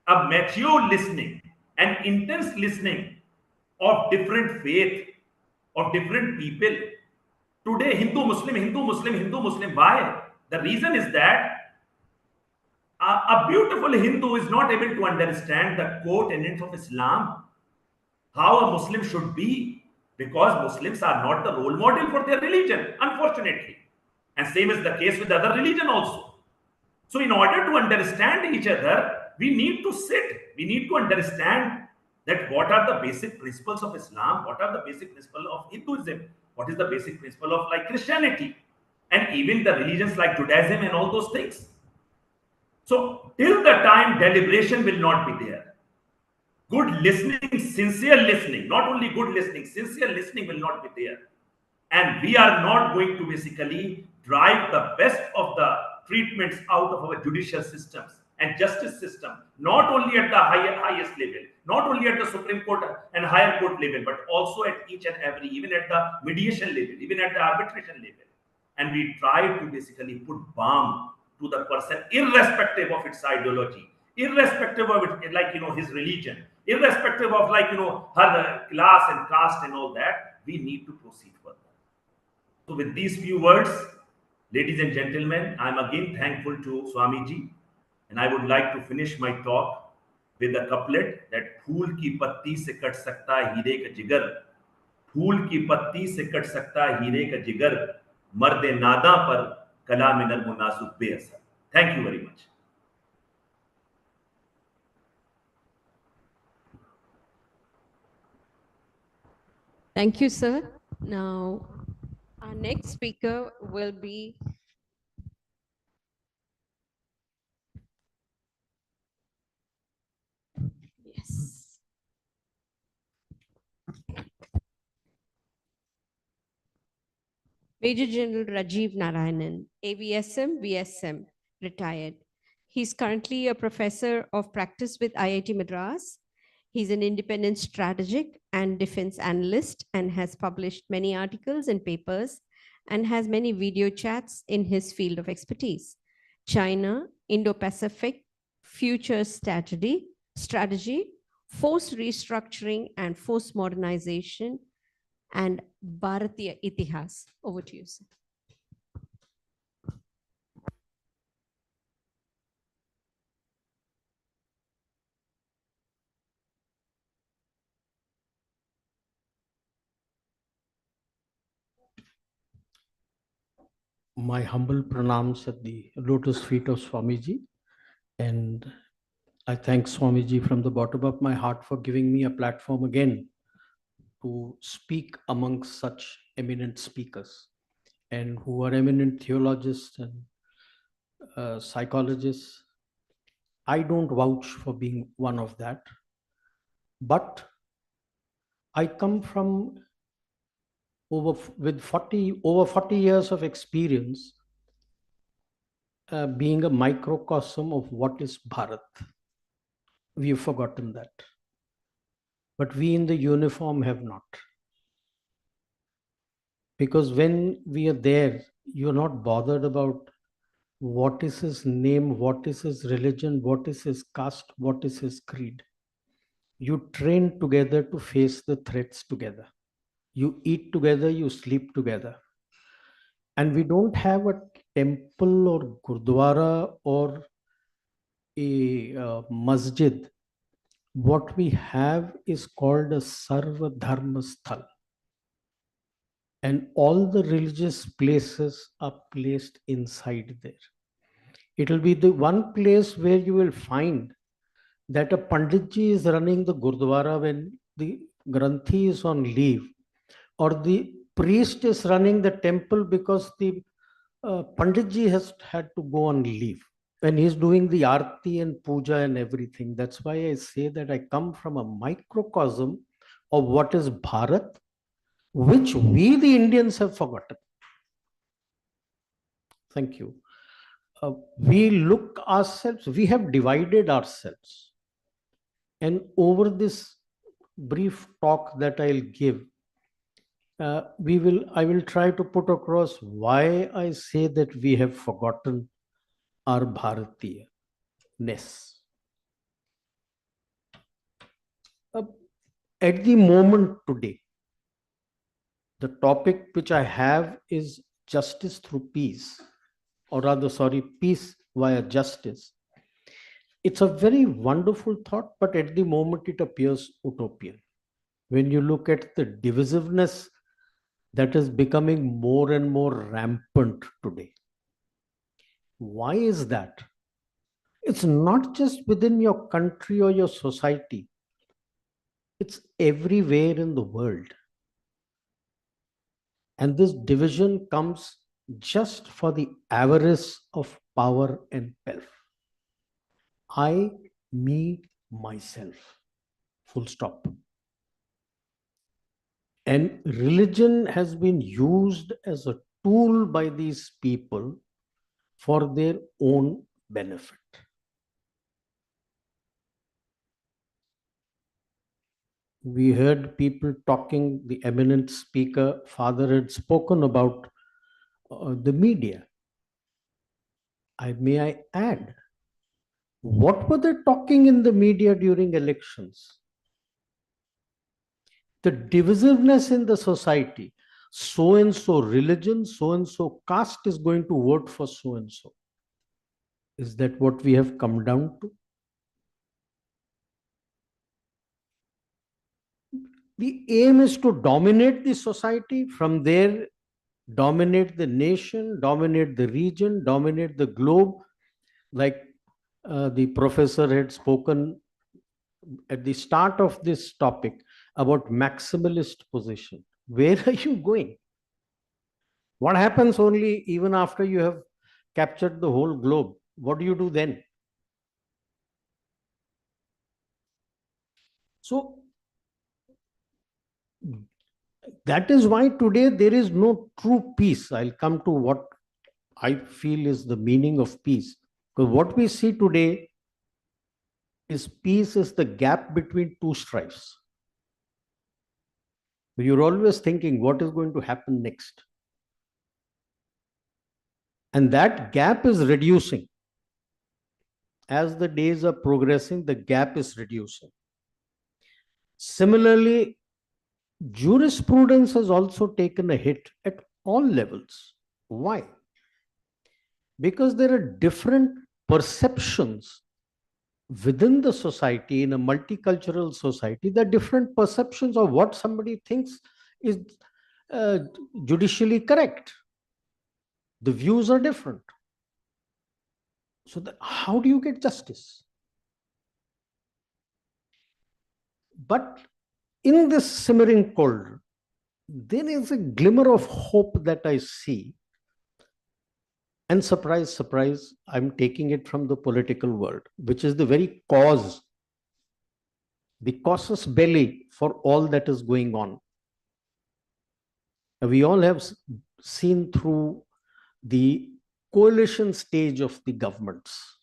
Speaker 3: a mature listening, and intense listening of different faith, of different people. Today, Hindu, Muslim, Hindu, Muslim, Hindu, Muslim. Why? The reason is that a beautiful Hindu is not able to understand the core tenets of Islam, how a Muslim should be, because Muslims are not the role model for their religion, unfortunately. And same is the case with other religion also. So in order to understand each other, we need to sit, we need to understand that what are the basic principles of Islam, what are the basic principles of Hinduism, what is the basic principle of like Christianity, and even the religions like Judaism and all those things. So till the time deliberation will not be there, good listening, sincere listening, not only good listening, sincere listening will not be there. And we are not going to basically drive the best of the treatments out of our judicial systems and justice system, not only at the highest level, not only at the Supreme Court and higher court level, but also at each and every, even at the mediation level, even at the arbitration level. And we try to basically put balm to the person, irrespective of its ideology, irrespective of it, like, his religion, irrespective of like, her class and caste and all that. We need to proceed further. So with these few words, ladies and gentlemen, I'm again thankful to Swamiji, and I would like to finish my talk with a couplet that फूल की पत्ती से cut सकता है हीरे का जिगर, फूल की पत्ती से कट सकता है हीरे का जिगर, मर्द नादा पर कलाम नर्म नाजुक बेअसर. Thank you very much.
Speaker 2: Thank you, sir. Now, our next speaker will be Major General Rajiv Narayanan, AVSM, VSM, retired. He's currently a professor of practice with IIT Madras. He's an independent strategic and defense analyst and has published many articles and papers and has many video chats in his field of expertise: China, Indo-Pacific, future strategy, forced restructuring and forced modernization, and Bharatiya Itihas. Over to you, sir.
Speaker 11: My humble pranams at the lotus feet of Swamiji, and I thank Swamiji from the bottom of my heart for giving me a platform again to speak amongst such eminent speakers and who are eminent theologists and psychologists. I don't vouch for being one of that, but I come from over 40 years of experience being a microcosm of what is Bharat. We have forgotten that. But we in the uniform have not. Because when we are there, you're not bothered about what is his name, what is his religion, what is his caste, what is his creed. You train together to face the threats together. You eat together, you sleep together. And we don't have a temple or gurdwara or a masjid. What we have is called a Sarva Dharma Sthal. And all the religious places are placed inside there. It will be the one place where you will find that a Panditji is running the Gurdwara when the Granthi is on leave, or the priest is running the temple because the Panditji has had to go on leave when he's doing the Aarti and Puja and everything. That's why I say that I come from a microcosm of what is Bharat, which we the Indians have forgotten. Thank you. We look ourselves, we have divided ourselves. And over this brief talk that I'll give, I will try to put across why I say that we have forgotten our Bharatiya-ness. At the moment today, the topic which I have is justice through peace, or rather, sorry, peace via justice. It's a very wonderful thought, but at the moment it appears utopian. When you look at the divisiveness that is becoming more and more rampant today. Why is that? It's not just within your country or your society. It's everywhere in the world. And this division comes just for the avarice of power and pelf. I, me, myself. Full stop. And religion has been used as a tool by these people for their own benefit. We heard people talking, the eminent speaker, father had spoken about the media. May I add, what were they talking in the media during elections? The divisiveness in the society. So-and-so religion, so-and-so caste is going to vote for so-and-so. Is that what we have come down to? The aim is to dominate the society, from there dominate the nation, dominate the region, dominate the globe, like the professor had spoken at the start of this topic about maximalist position. Where are you going? What happens only even after you have captured the whole globe? What do you do then? So that is why today there is no true peace. I'll come to what I feel is the meaning of peace. Because what we see today is peace is the gap between two strifes. You're always thinking what is going to happen next. And that gap is reducing. As the days are progressing, the gap is reducing. Similarly, jurisprudence has also taken a hit at all levels. Why? Because there are different perceptions within the society. In a multicultural society, there are different perceptions of what somebody thinks is judicially correct. The views are different. So how do you get justice? But in this simmering cauldron, there is a glimmer of hope that I see. And surprise, surprise, I'm taking it from the political world, which is the very cause, the casus belli for all that is going on. We all have seen through the coalition stage of the governments.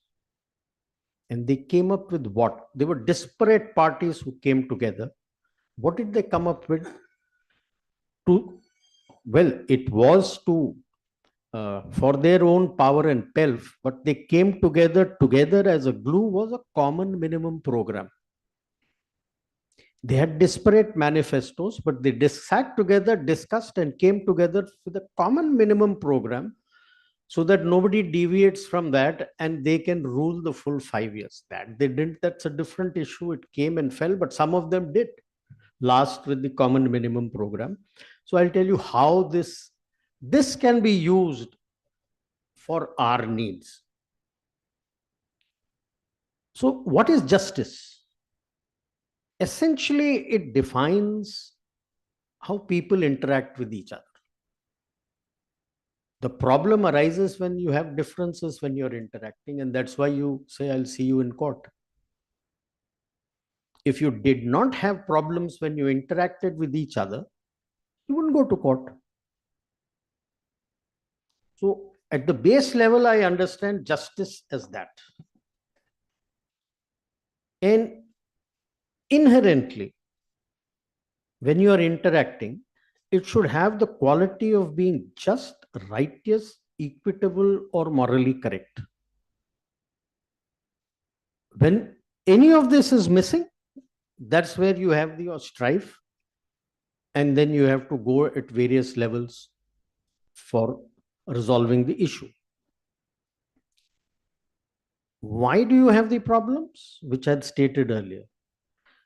Speaker 11: And they came up with what? They were disparate parties who came together. What did they come up with? Well, it was for their own power and pelf, but they came together as a glue was a common minimum program. They had disparate manifestos, but they sat together, discussed, and came together with a common minimum program so that nobody deviates from that and they can rule the full 5 years. That they didn't, that's a different issue. It came and fell, but some of them did last with the common minimum program. So I'll tell you how this can be used for our needs. So what is justice? Essentially, it defines how people interact with each other. The problem arises when you have differences when you're interacting, and that's why you say, I'll see you in court. If you did not have problems when you interacted with each other, you wouldn't go to court. So at the base level, I understand justice as that. And inherently, when you are interacting, it should have the quality of being just, righteous, equitable, or morally correct. When any of this is missing, that's where you have your strife, and then you have to go at various levels for resolving the issue. Why do you have the problems? Which I had stated earlier.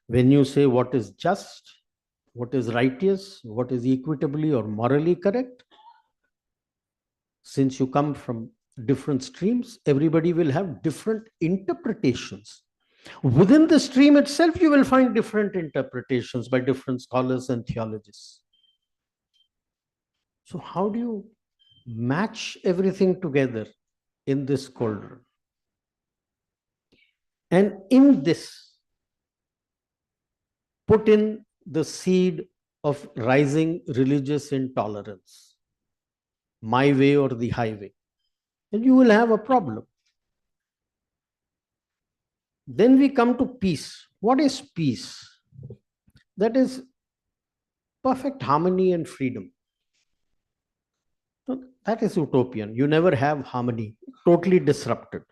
Speaker 11: When you say what is just, what is righteous, what is equitably or morally correct, since you come from different streams, everybody will have different interpretations. Within the stream itself, you will find different interpretations by different scholars and theologists. So how do you match everything together in this cauldron? And in this, put in the seed of rising religious intolerance, my way or the highway, and you will have a problem. Then we come to peace. What is peace? That is perfect harmony and freedom. So that is utopian. You never have harmony, totally disrupted.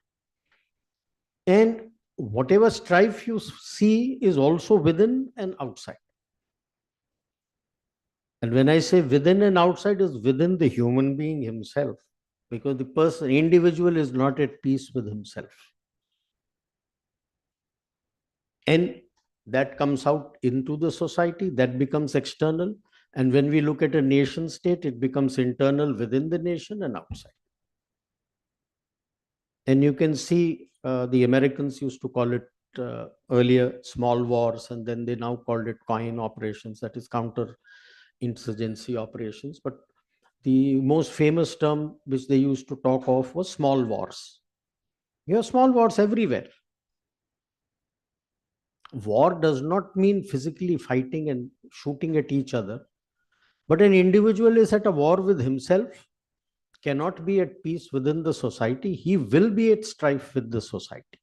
Speaker 11: And whatever strife you see is also within and outside. And when I say within and outside, is within the human being himself, because the individual is not at peace with himself. And that comes out into the society, that becomes external. And when we look at a nation state, it becomes internal within the nation and outside. And you can see the Americans used to call it earlier small wars, and then they now called it coin operations, that is counter-insurgency operations. But the most famous term which they used to talk of was small wars. You have small wars everywhere. War does not mean physically fighting and shooting at each other, but an individual is at a war with himself, cannot be at peace within the society. He will be at strife with the society.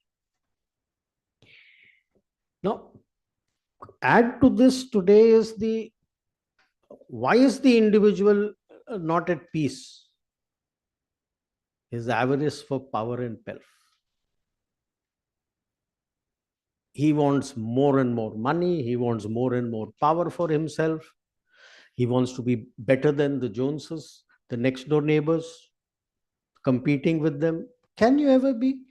Speaker 11: Now, add to this today is why is the individual not at peace? His avarice for power and pelf. He wants more and more money. He wants more and more power for himself. He wants to be better than the Joneses, the next door neighbors, competing with them. Can you ever be?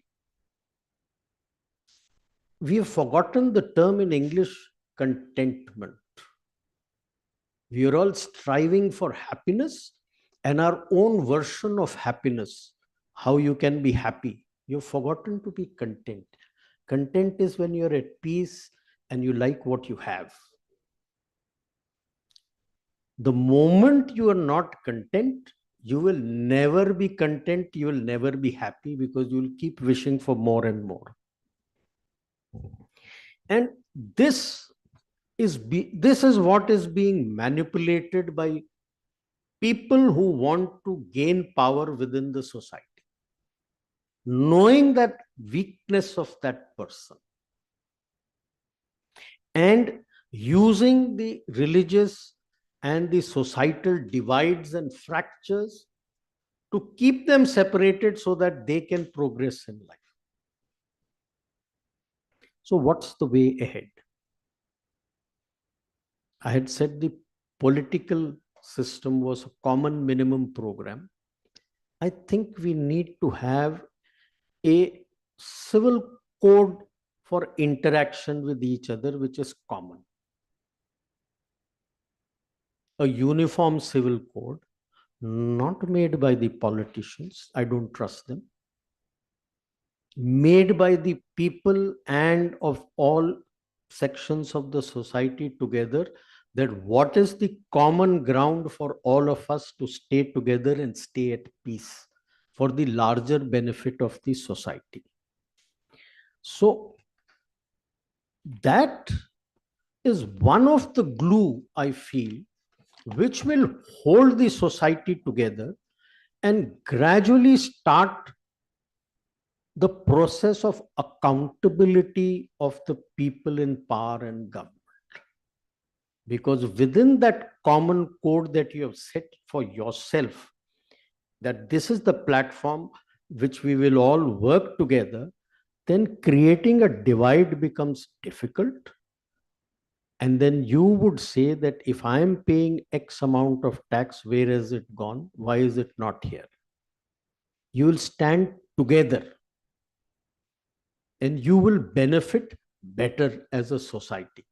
Speaker 11: We have forgotten the term in English, contentment. We are all striving for happiness and our own version of happiness, how you can be happy. You've forgotten to be content. Content is when you're at peace and you like what you have. The moment you are not content, you will never be content, you will never be happy, because you will keep wishing for more and more. And this is what is being manipulated by people who want to gain power within the society, knowing that weakness of that person and using the religious and the societal divides and fractures to keep them separated so that they can progress in life. So what's the way ahead? I had said the political system was a common minimum program. I think we need to have a civil code for interaction with each other, which is common. A uniform civil code, not made by the politicians, I don't trust them, made by the people and of all sections of the society together, that what is the common ground for all of us to stay together and stay at peace for the larger benefit of the society. So that is one of the glue, I feel, which will hold the society together and gradually start the process of accountability of the people in power and government. Because within that common code that you have set for yourself, that this is the platform which we will all work together, then creating a divide becomes difficult. And then you would say that if I am paying X amount of tax, where has it gone? Why is it not here? You will stand together and you will benefit better as a society.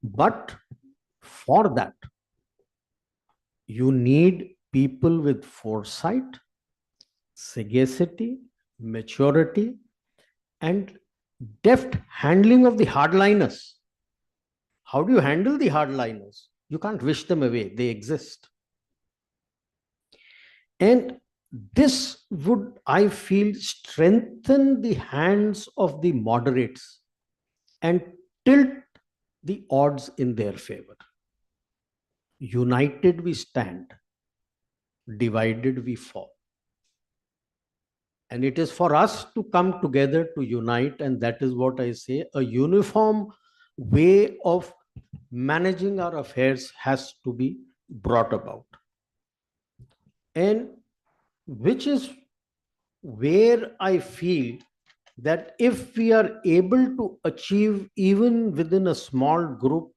Speaker 11: But for that, you need people with foresight, sagacity, maturity, and deft handling of the hardliners. How do you handle the hardliners? You can't wish them away, they exist. And this would, I feel, strengthen the hands of the moderates and tilt the odds in their favor. United we stand, divided we fall. And it is for us to come together to unite, and that is what I say, a uniform way of managing our affairs has to be brought about. And which is where I feel that if we are able to achieve, even within a small group,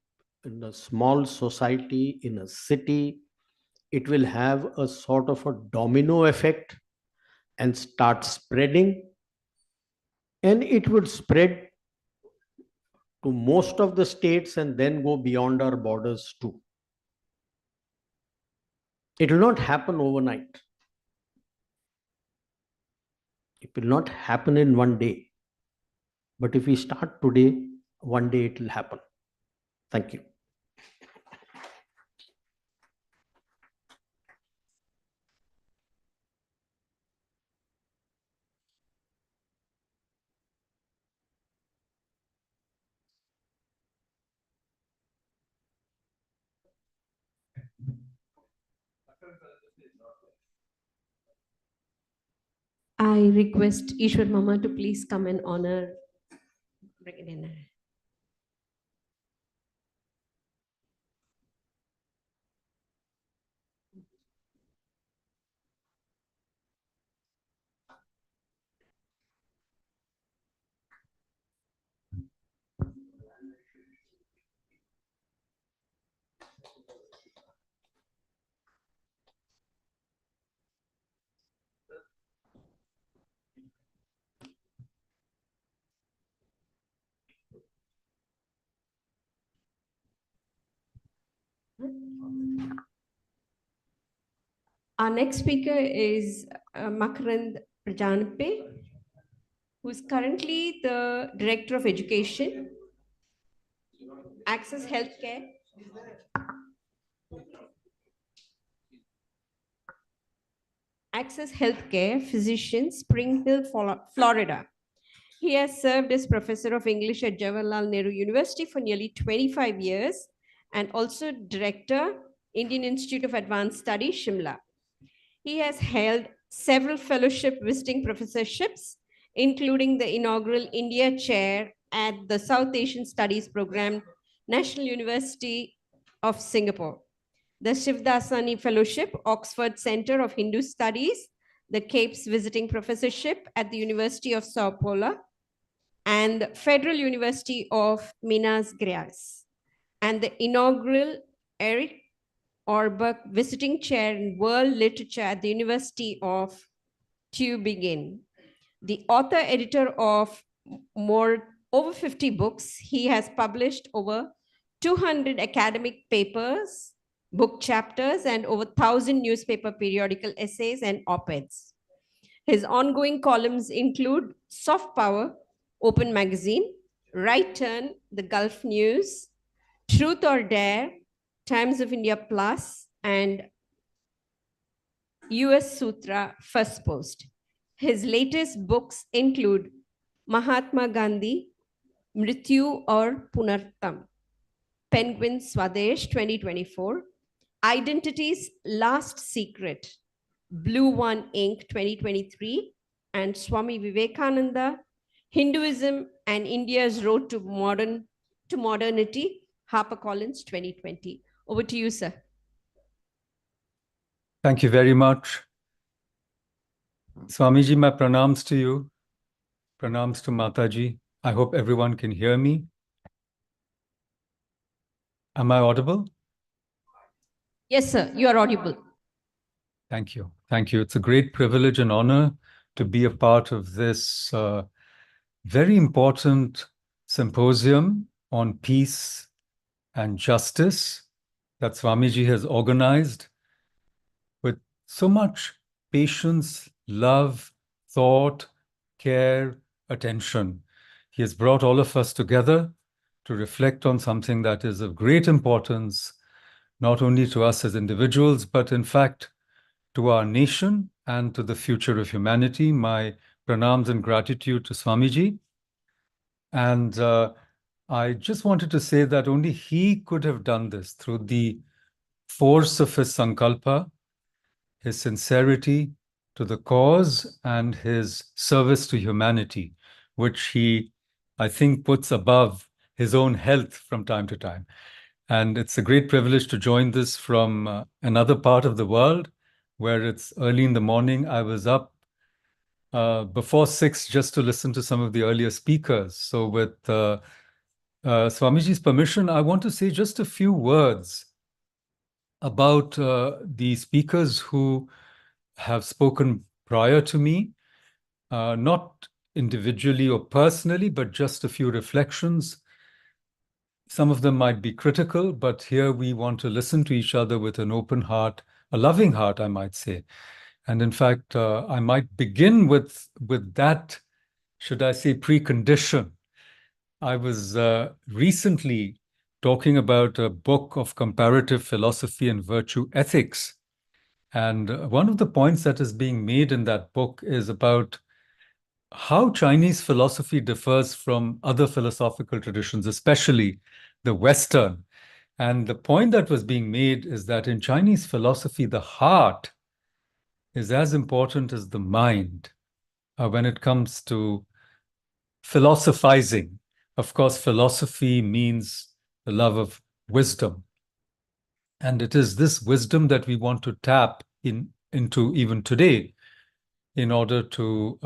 Speaker 11: in a small society, in a city, it will have a sort of a domino effect and start spreading, and it would spread to most of the states and then go beyond our borders too. It will not happen overnight. It will not happen in one day. But if we start today, one day it will happen. Thank you.
Speaker 2: I request Ishwar Mama to please come and honor. Bring it in. Our next speaker is Makarand Prajanpe. who is currently the Director of Education, Access Healthcare. Access Healthcare physician, Spring Hill, Florida. He has served as professor of English at Jawaharlal Nehru University for nearly 25 years and also director, Indian Institute of Advanced Study, Shimla. He has held several fellowship visiting professorships, including the inaugural India Chair at the South Asian Studies Program, National University of Singapore, the Shivdasani Fellowship, Oxford Center of Hindu Studies, the Capes Visiting Professorship at the University of Sao Paulo, and Federal University of Minas Gerais, and the inaugural Eric Orbuck Visiting Chair in World Literature at the University of Tübingen. The author editor of over 50 books, he has published over 200 academic papers, book chapters, and over 1,000 newspaper periodical essays and op-eds. His ongoing columns include Soft Power, Open Magazine, Right Turn, The Gulf News, Truth or Dare, Times of India Plus, and US Sutra First Post. His latest books include Mahatma Gandhi, Mrityu or Punartam, Penguin Swadesh 2024, Identity's Last Secret, Blue One Inc. 2023, and Swami Vivekananda, Hinduism and India's Road to Modernity, HarperCollins 2020. Over to you, sir.
Speaker 14: Thank you very much. Swamiji, my pranams to you. Pranams to Mataji. I hope everyone can hear me. Am I audible?
Speaker 2: Yes, sir, you are audible.
Speaker 14: Thank you. Thank you. It's a great privilege and honor to be a part of this very important symposium on peace and justice that Swamiji has organized with so much patience, love, thought, care, attention. He has brought all of us together to reflect on something that is of great importance, not only to us as individuals, but in fact, to our nation and to the future of humanity. My pranams and gratitude to Swamiji. And I just wanted to say that only he could have done this through the force of his sankalpa, his sincerity to the cause, and his service to humanity, which he, I think, puts above his own health from time to time. And it's a great privilege to join this from another part of the world, where it's early in the morning. I was up before 6 just to listen to some of the earlier speakers. So with Swamiji's permission, I want to say just a few words about the speakers who have spoken prior to me, not individually or personally, but just a few reflections. Some of them might be critical, but here we want to listen to each other with an open heart, a loving heart, I might say. And in fact, I might begin with that, should I say, precondition. I was recently talking about a book of comparative philosophy and virtue ethics. And one of the points that is being made in that book is about how Chinese philosophy differs from other philosophical traditions, especially the Western. And the point that was being made is that in Chinese philosophy, the heart is as important as the mind when it comes to philosophizing. Of course, philosophy means the love of wisdom. And it is this wisdom that we want to tap into even today in order to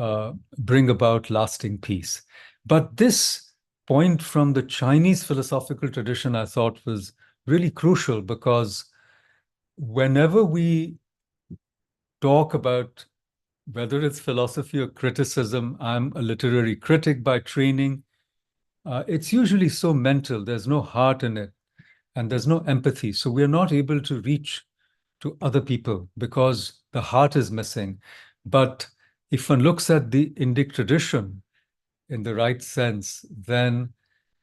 Speaker 14: bring about lasting peace. But this point from the Chinese philosophical tradition, I thought, was really crucial, because whenever we talk about whether it's philosophy or criticism, I'm a literary critic by training, it's usually so mental. There's no heart in it, and there's no empathy. So we're not able to reach to other people because the heart is missing. But if one looks at the Indic tradition, in the right sense, then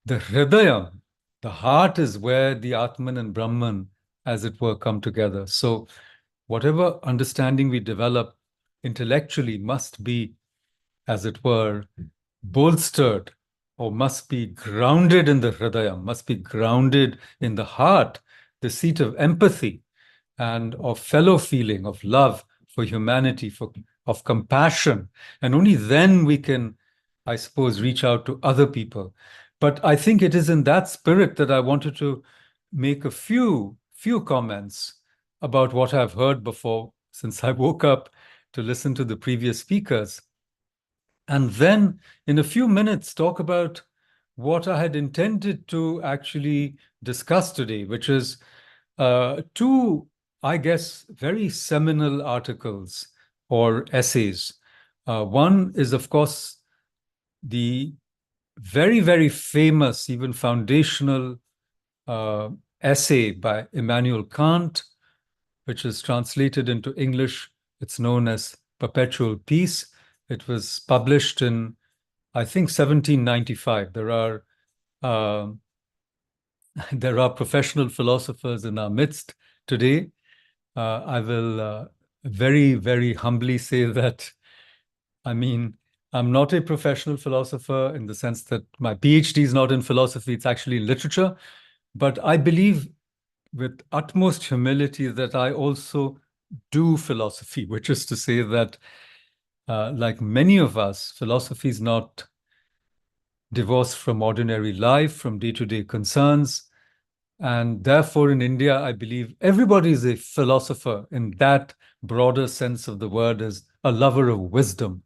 Speaker 14: the Hridayam, the heart, is where the Atman and Brahman, as it were, come together. So whatever understanding we develop intellectually must be, as it were, bolstered or must be grounded in the Hridayam, must be grounded in the heart, the seat of empathy and of fellow feeling, of love for humanity, of compassion. And only then we can, I suppose, reach out to other people. But I think it is in that spirit that I wanted to make a few comments about what I've heard before, since I woke up to listen to the previous speakers. And then in a few minutes, talk about what I had intended to actually discuss today, which is two, I guess, very seminal articles or essays. One is, of course, the very, very famous, even foundational essay by Immanuel Kant, which is translated into English. It's known as Perpetual Peace. It was published in, I think, 1795. There are professional philosophers in our midst today. I will very, very humbly say that, I mean, I'm not a professional philosopher in the sense that my PhD is not in philosophy, it's actually in literature. But I believe with utmost humility that I also do philosophy, which is to say that, like many of us, philosophy is not divorced from ordinary life, from day-to-day concerns. And therefore, in India, I believe everybody is a philosopher in that broader sense of the word, as a lover of wisdom.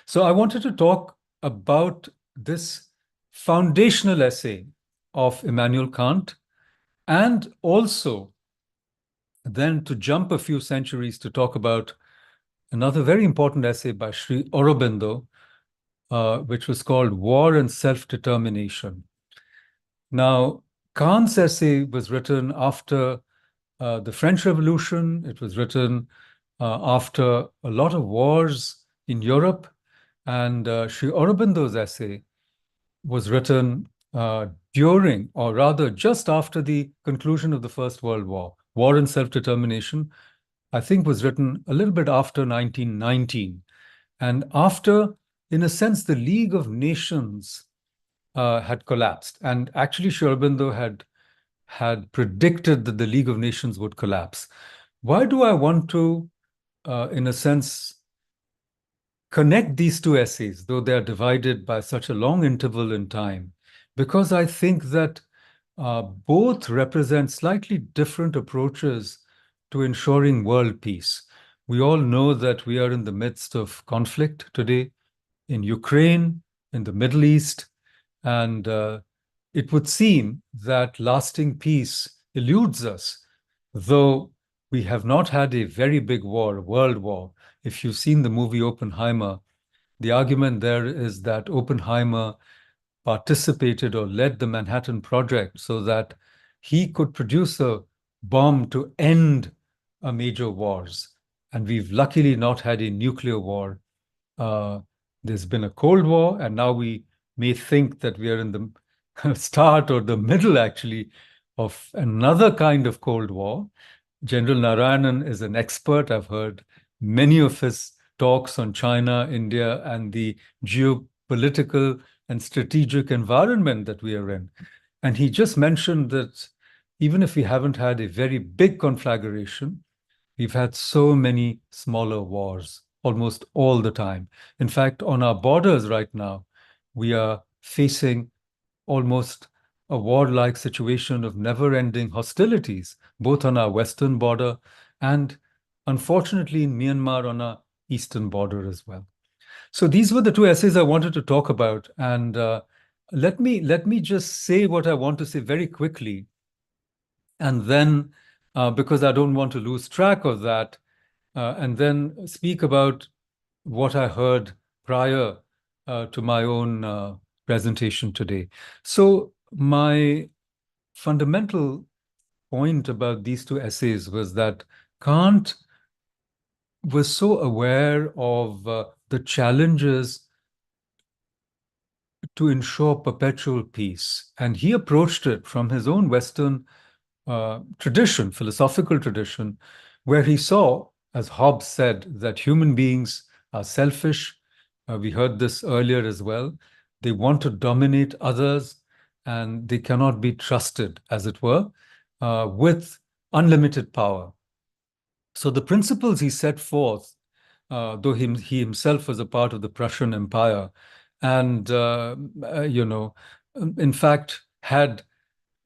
Speaker 14: So I wanted to talk about this foundational essay of Immanuel Kant, and also then to jump a few centuries to talk about another very important essay by Sri Aurobindo, which was called War and Self-Determination. Now, Kant's essay was written after the French Revolution. It was written after a lot of wars in Europe. And Sri Aurobindo's essay was written during, or rather just after, the conclusion of the First World War. War and Self-Determination, I think, was written a little bit after 1919. And after, in a sense, the League of Nations had collapsed. And actually, Sri Aurobindo had predicted that the League of Nations would collapse. Why do I want to, in a sense, connect these two essays, though they are divided by such a long interval in time? Because I think that both represent slightly different approaches to ensuring world peace. We all know that we are in the midst of conflict today in Ukraine, in the Middle East, and it would seem that lasting peace eludes us, though we have not had a very big war, world war. If you've seen the movie Oppenheimer, the argument there is that Oppenheimer participated or led the Manhattan Project so that he could produce a bomb to end major wars. And we've luckily not had a nuclear war. There's been a Cold War, and now we may think that we are in the start or the middle, actually, of another kind of Cold War. General Narayanan is an expert. I've heard many of his talks on China, India, and the geopolitical and strategic environment that we are in. And he just mentioned that even if we haven't had a very big conflagration, we've had so many smaller wars almost all the time. In fact, on our borders right now, we are facing almost a warlike situation of never-ending hostilities, both on our western border and, unfortunately, in Myanmar on our eastern border as well. So these were the two essays I wanted to talk about. And let me just say what I want to say very quickly. And then, because I don't want to lose track of that, and then speak about what I heard prior to my own presentation today. So my fundamental point about these two essays was that Kant was so aware of the challenges to ensure perpetual peace. And he approached it from his own Western tradition, philosophical tradition, where he saw, as Hobbes said, that human beings are selfish. We heard this earlier as well. They want to dominate others, and they cannot be trusted, as it were, with unlimited power. So the principles he set forth, though he himself was a part of the Prussian Empire, and in fact had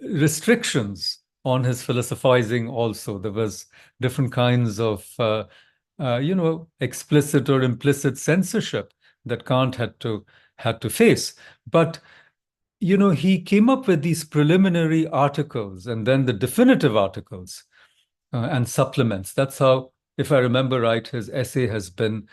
Speaker 14: restrictions on his philosophizing also. There was different kinds of explicit or implicit censorship that Kant had to face. But he came up with these preliminary articles and then the definitive articles and supplements. That's how, if I remember right, his essay has been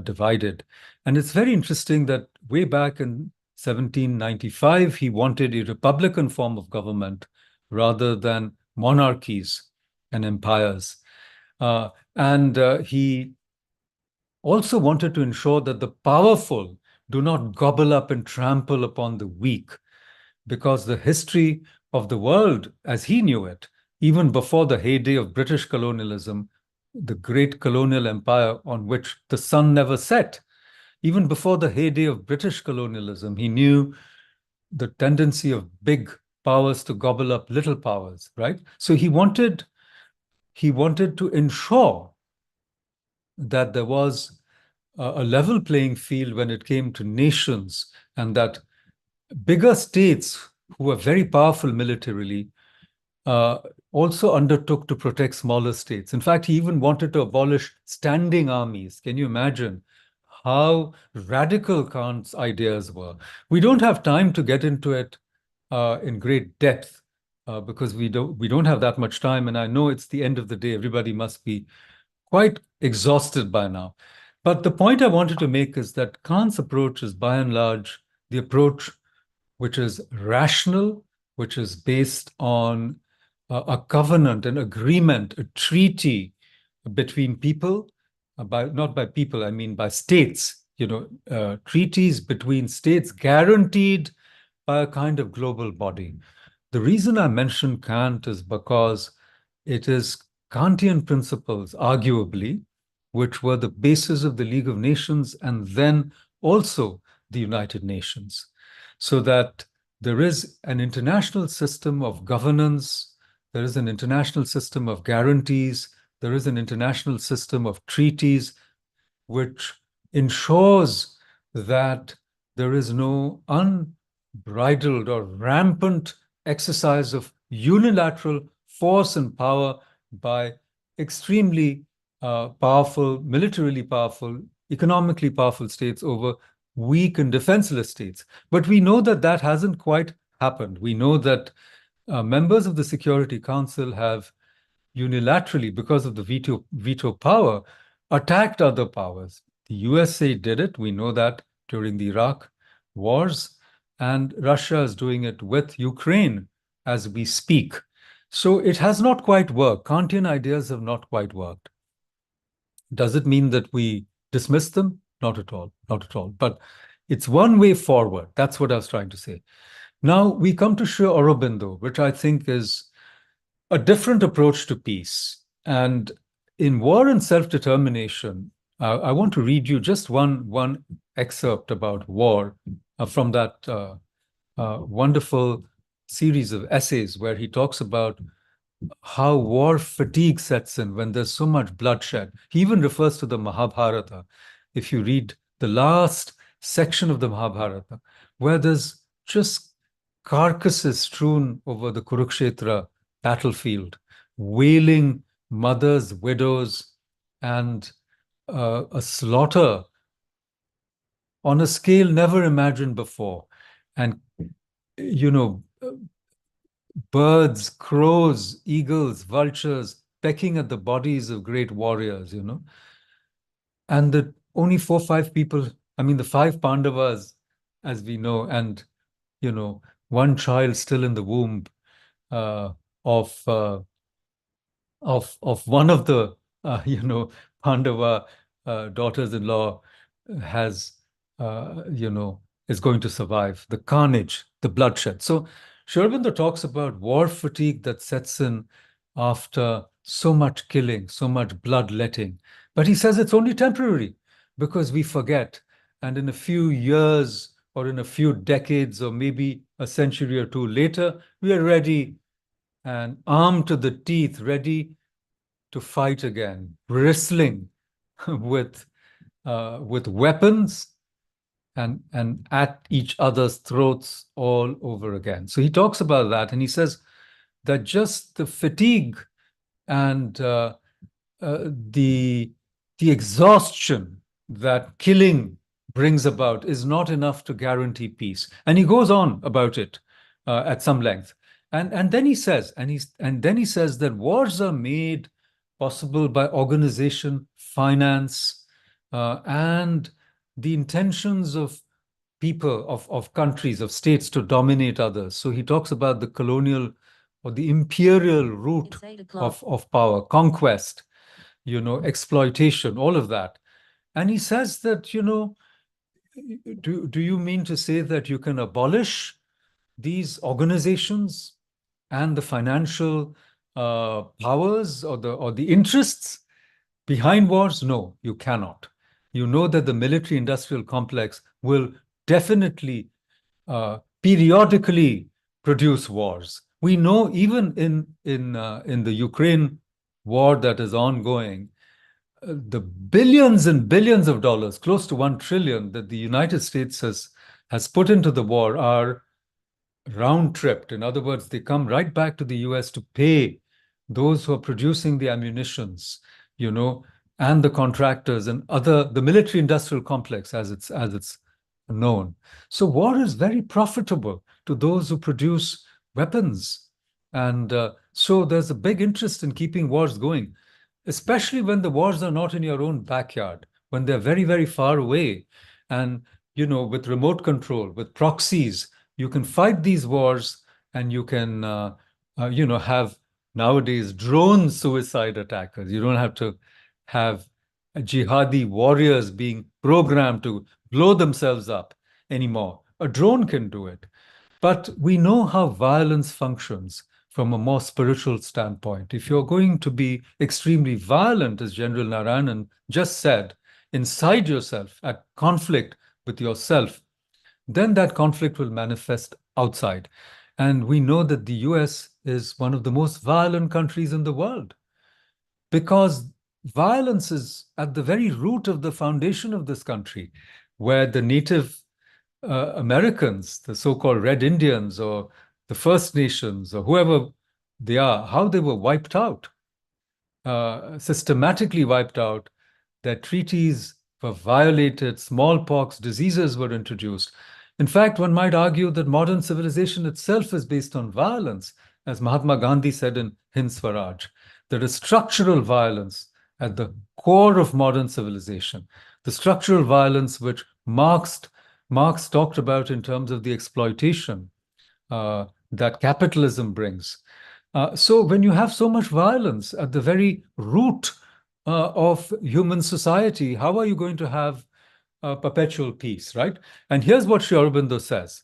Speaker 14: divided. And it's very interesting that way back in 1795, he wanted a republican form of government rather than monarchies and empires. And he also wanted to ensure that the powerful do not gobble up and trample upon the weak, because the history of the world, as he knew it, even before the heyday of British colonialism, the great colonial empire on which the sun never set, even before the heyday of British colonialism, he knew the tendency of big powers to gobble up little powers, right? So he wanted to ensure that there was a level playing field when it came to nations, and that bigger states who were very powerful militarily also undertook to protect smaller states. In fact, he even wanted to abolish standing armies. Can you imagine how radical Kant's ideas were? We don't have time to get into it in great depth because we don't have that much time. And I know it's the end of the day. Everybody must be quite exhausted by now. But the point I wanted to make is that Kant's approach is by and large the approach which is rational, which is based on a covenant, an agreement, a treaty between people, not by people, I mean by states, treaties between states guaranteed by a kind of global body. The reason I mention Kant is because it is Kantian principles, arguably, which were the basis of the League of Nations and then also the United Nations. So that there is an international system of governance, there is an international system of guarantees, there is an international system of treaties, which ensures that there is no unbridled or rampant exercise of unilateral force and power by extremely powerful, militarily powerful, economically powerful states over weak and defenseless states. But we know that that hasn't quite happened. We know that members of the Security Council have unilaterally, because of the veto power, attacked other powers. The USA did it. We know that during the Iraq wars, and Russia is doing it with Ukraine as we speak. So it has not quite worked. Kantian ideas have not quite worked. Does it mean that we dismiss them? Not at all, not at all. But it's one way forward. That's what I was trying to say. Now we come to Sri Aurobindo, which I think is a different approach to peace. And in War and Self-Determination, I want to read you just one excerpt about war from that wonderful series of essays where he talks about how war fatigue sets in when there's so much bloodshed. He even refers to the Mahabharata. If you read the last section of the Mahabharata, where there's just carcasses strewn over the Kurukshetra battlefield, wailing mothers, widows, and a slaughter on a scale never imagined before. And, birds, crows, eagles, vultures pecking at the bodies of great warriors, And the only 4 or 5 people, I mean, the 5 Pandavas, as we know, and, one child still in the womb of one of the, Pandava daughters-in-law has, is going to survive the carnage, the bloodshed. So Sri Aurobindo talks about war fatigue that sets in after so much killing, so much bloodletting. But he says it's only temporary because we forget. And in a few years or in a few decades or maybe a century or two later, we are ready and armed to the teeth, ready to fight again, bristling with weapons and at each other's throats all over again. So he talks about that, and he says that just the fatigue and the exhaustion that killing brings about is not enough to guarantee peace. And he goes on about it at some length. And then he says, that wars are made possible by organization, finance, and the intentions of people, of countries, of states to dominate others. So he talks about the colonial or the imperial route of power, conquest, exploitation, all of that. And he says that, do you mean to say that you can abolish these organizations and the financial powers or the interests behind wars? No, you cannot. You know that the military-industrial complex will definitely periodically produce wars. We know even in the Ukraine war that is ongoing, the billions and billions of dollars, close to $1 trillion, that the United States has put into the war are round-tripped. In other words, they come right back to the US to pay those who are producing the ammunitions, and the contractors and the military-industrial complex as it's known. So war is very profitable to those who produce weapons. And so there's a big interest in keeping wars going, especially when the wars are not in your own backyard, when they're very, very far away. And, with remote control, with proxies, you can fight these wars, and you can, have nowadays drone suicide attackers. You don't have to have jihadi warriors being programmed to blow themselves up anymore. A drone can do it. But we know how violence functions from a more spiritual standpoint. If you're going to be extremely violent, as General Narayanan just said, inside yourself, at conflict with yourself, then that conflict will manifest outside. And we know that the US is one of the most violent countries in the world because violence is at the very root of the foundation of this country, where the Native Americans, the so-called Red Indians or the First Nations or whoever they are, how they were wiped out, systematically wiped out. Their treaties were violated, smallpox diseases were introduced. In fact, one might argue that modern civilization itself is based on violence, as Mahatma Gandhi said in Hind Swaraj. There is structural violence at the core of modern civilization, the structural violence which Marx talked about in terms of the exploitation that capitalism brings. So when you have so much violence at the very root of human society, how are you going to have perpetual peace, right? And here's what Sri Aurobindo says.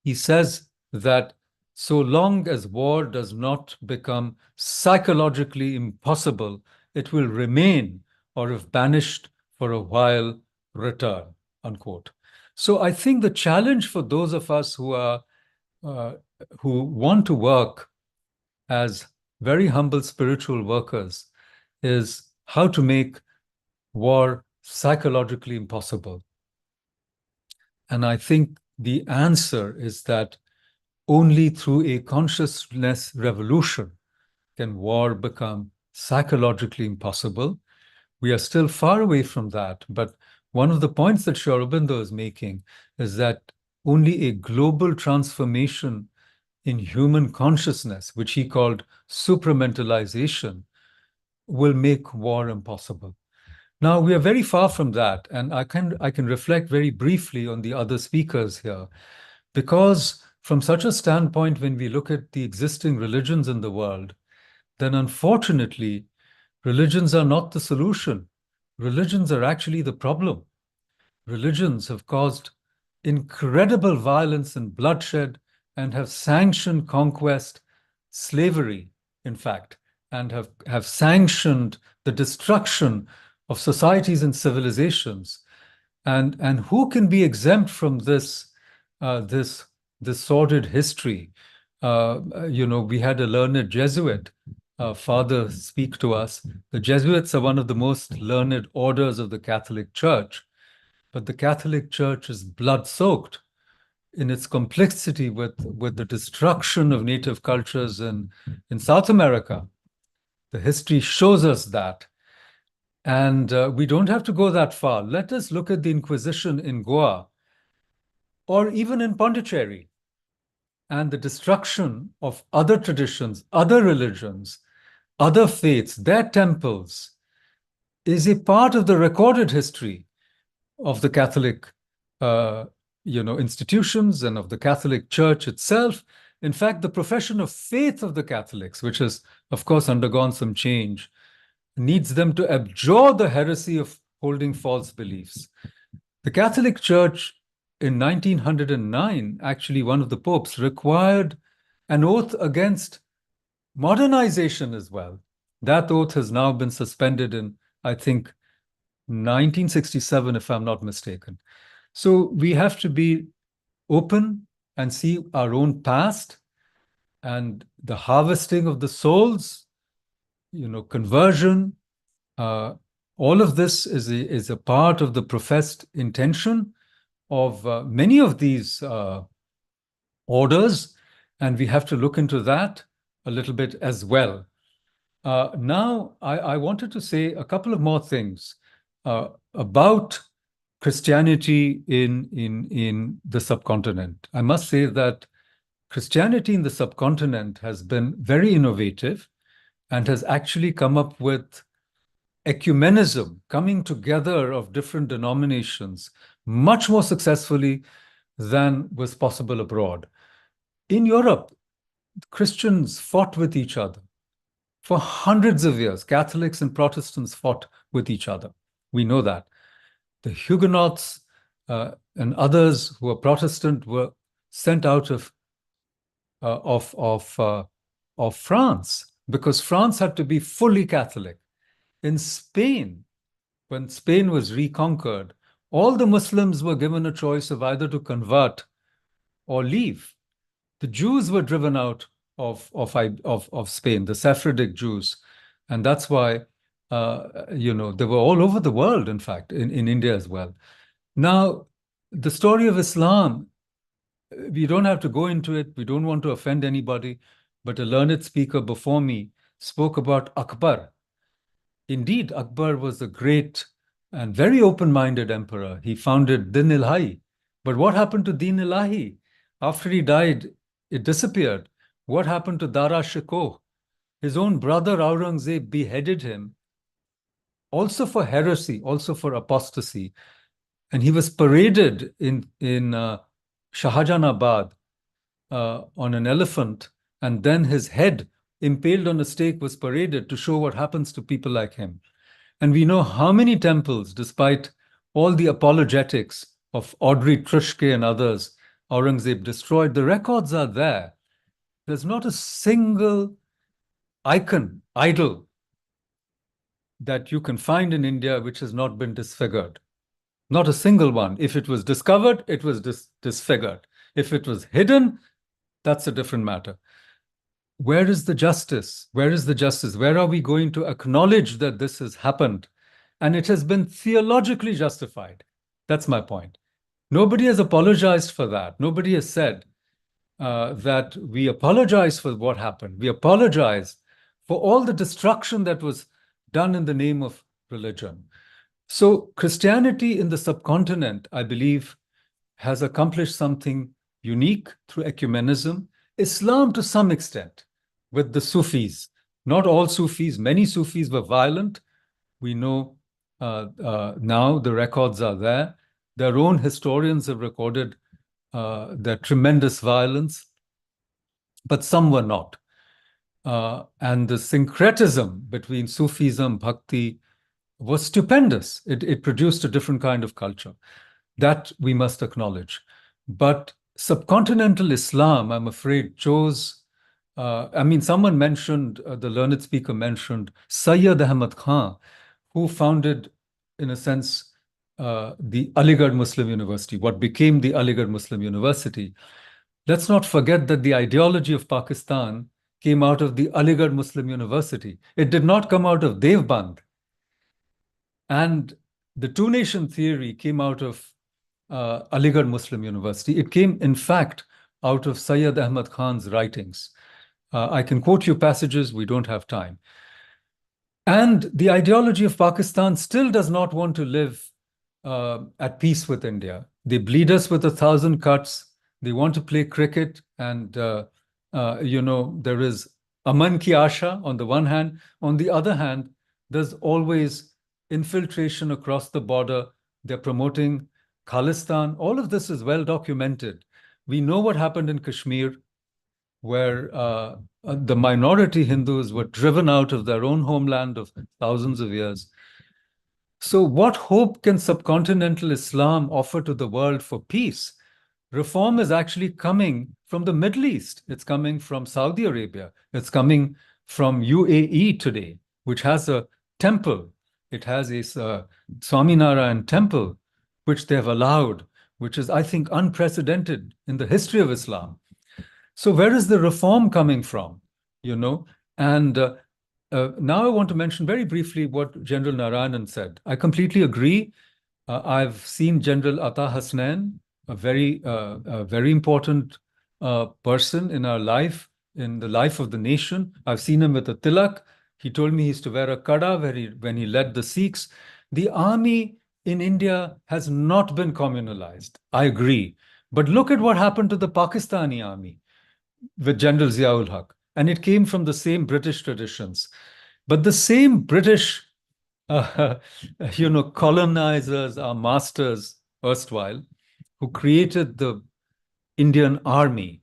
Speaker 14: He says that so long as war does not become psychologically impossible, it will remain, or if banished for a while, return, unquote. So I think the challenge for those of us who want to work as very humble spiritual workers is how to make war psychologically impossible. And I think the answer is that only through a consciousness revolution can war become psychologically impossible. We are still far away from that, but one of the points that Sri Aurobindo is making is that only a global transformation in human consciousness, which he called supramentalization, will make war impossible. Now, we are very far from that, and I can reflect very briefly on the other speakers here, because from such a standpoint, when we look at the existing religions in the world, then unfortunately, religions are not the solution. Religions are actually the problem. Religions have caused incredible violence and bloodshed and have sanctioned conquest, slavery, in fact, and have sanctioned the destruction of societies and civilizations. And who can be exempt from this sordid history? We had a learned Jesuit father speak to us. The Jesuits are one of the most learned orders of the Catholic Church, but the Catholic Church is blood-soaked in its complexity with the destruction of native cultures in South America. The history shows us that. And we don't have to go that far. Let us look at the Inquisition in Goa, or even in Pondicherry, and the destruction of other traditions, other religions, other faiths, their temples, is a part of the recorded history of the Catholic institutions and of the Catholic Church itself. In fact, the profession of faith of the Catholics, which has, of course, undergone some change, needs them to abjure the heresy of holding false beliefs. The Catholic Church in 1909, actually one of the popes required an oath against modernization as well. That oath has now been suspended in, I think, 1967, if I'm not mistaken. So we have to be open and see our own past and the harvesting of the souls, conversion. All of this is a part of the professed intention of many of these orders, and we have to look into that a little bit as well. Now, I wanted to say a couple of more things about Christianity in the subcontinent. I must say that Christianity in the subcontinent has been very innovative and has actually come up with ecumenism, coming together of different denominations, much more successfully than was possible abroad. In Europe, Christians fought with each other for hundreds of years. Catholics and Protestants fought with each other. We know that. The Huguenots and others who were Protestant were sent out of France because France had to be fully Catholic. In Spain, when Spain was reconquered, all the Muslims were given a choice of either to convert or leave. The Jews were driven out of Spain, the Sephardic Jews. And that's why, they were all over the world, in fact, in India as well. Now, the story of Islam, we don't have to go into it. We don't want to offend anybody. But a learned speaker before me spoke about Akbar. Indeed, Akbar was a great and very open-minded emperor. He founded Din-i-Ilahi. But what happened to Din-i-Ilahi? After he died, it disappeared. What happened to Dara Shikoh? His own brother Aurangzeb beheaded him, also for heresy, also for apostasy. And he was paraded in Shahjahanabad on an elephant, and then his head impaled on a stake was paraded to show what happens to people like him. And we know how many temples, despite all the apologetics of Audrey Truschke and others, Aurangzeb destroyed. The records are there. There's not a single icon, idol, that you can find in India which has not been disfigured. Not a single one. If it was discovered, it was disfigured. If it was hidden, that's a different matter. Where is the justice? Where is the justice? Where are we going to acknowledge that this has happened? And it has been theologically justified. That's my point. Nobody has apologized for that. Nobody has said that we apologize for what happened. We apologize for all the destruction that was done in the name of religion. So Christianity in the subcontinent, I believe, has accomplished something unique through ecumenism. Islam to some extent with the Sufis. Not all Sufis, many Sufis were violent. We know now the records are there. Their own historians have recorded their tremendous violence, but some were not. And the syncretism between Sufism, Bhakti was stupendous. It produced a different kind of culture. That we must acknowledge. But subcontinental Islam, I'm afraid, chose, someone mentioned, the learned speaker mentioned Sayyid Ahmad Khan, who founded, in a sense, the Aligarh Muslim University, what became the Aligarh Muslim University. Let's not forget that the ideology of Pakistan came out of the Aligarh Muslim University. It did not come out of Devband. And the two-nation theory came out of Aligarh Muslim University. It came, in fact, out of Sayyid Ahmad Khan's writings. I can quote you passages, we don't have time. And the ideology of Pakistan still does not want to live at peace with India. They bleed us with 1,000 cuts. They want to play cricket. And, there is Aman ki Asha on the one hand. On the other hand, there's always infiltration across the border. They're promoting Khalistan. All of this is well documented. We know what happened in Kashmir, where the minority Hindus were driven out of their own homeland of thousands of years. So what hope can subcontinental Islam offer to the world for peace? Reform is actually coming from the Middle East. It's coming from Saudi Arabia. It's coming from UAE today, which has a temple. It has a Swaminarayan temple, which they have allowed, which is, I think, unprecedented in the history of Islam. So where is the reform coming from? And now I want to mention very briefly what General Narayanan said. I completely agree. I've seen General Atta Hasnain, a very important person in our life, in the life of the nation. I've seen him with a tilak. He told me he used to wear a kada when he led the Sikhs. The army in India has not been communalized. I agree. But look at what happened to the Pakistani army with General Ziaul Haq. And it came from the same British traditions. But the same British, colonizers, our masters erstwhile, who created the Indian army,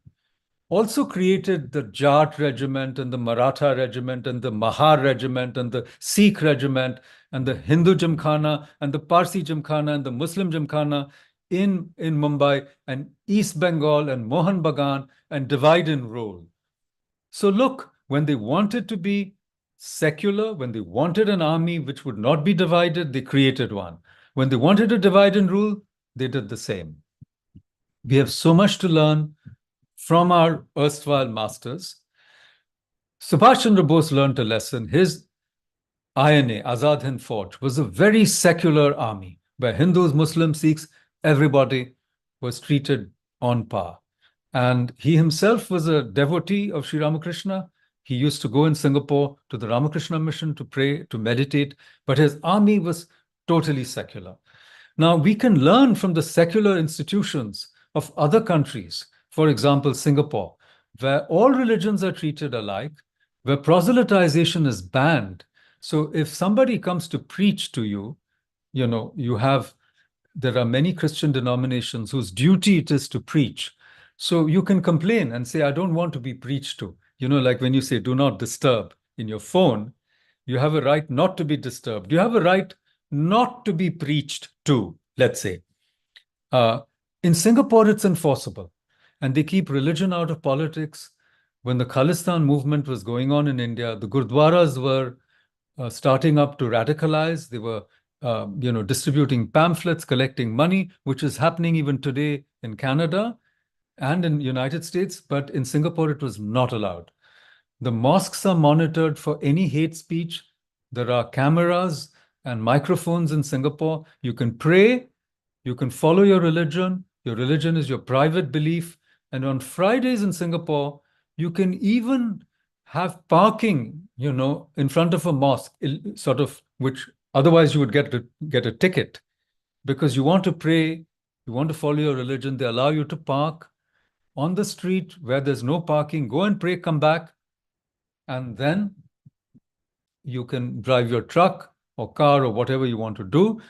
Speaker 14: also created the Jat regiment and the Maratha regiment and the Mahar regiment and the Sikh regiment and the Hindu Gymkhana and the Parsi Gymkhana and the Muslim Gymkhana in Mumbai and East Bengal and Mohan Bagan and divide and rule. So look, when they wanted to be secular, when they wanted an army which would not be divided, they created one. When they wanted to divide and rule, they did the same. We have so much to learn from our erstwhile masters. Subhash Chandra Bose learned a lesson. His INA, Azad Hind Fauj, was a very secular army where Hindus, Muslims, Sikhs, everybody was treated on par. And he himself was a devotee of Sri Ramakrishna. He used to go in Singapore to the Ramakrishna mission to pray, to meditate, but his army was totally secular. Now, we can learn from the secular institutions of other countries, for example, Singapore, where all religions are treated alike, where proselytization is banned. So if somebody comes to preach to you, there are many Christian denominations whose duty it is to preach. So you can complain and say, I don't want to be preached to. Like when you say, do not disturb in your phone, you have a right not to be disturbed. You have a right not to be preached to, let's say. In Singapore, it's enforceable. And they keep religion out of politics. When the Khalistan movement was going on in India, the Gurdwaras were starting up to radicalize. They were distributing pamphlets, collecting money, which is happening even today in Canada and in the United States, but in Singapore, it was not allowed. The mosques are monitored for any hate speech. There are cameras and microphones in Singapore. You can pray, you can follow your religion. Your religion is your private belief. And on Fridays in Singapore, you can even have parking, in front of a mosque, which otherwise you would get a ticket because you want to pray, you want to follow your religion. They allow you to park on the street where there's no parking, go and pray, come back, and then you can drive your truck or car or whatever you want to do,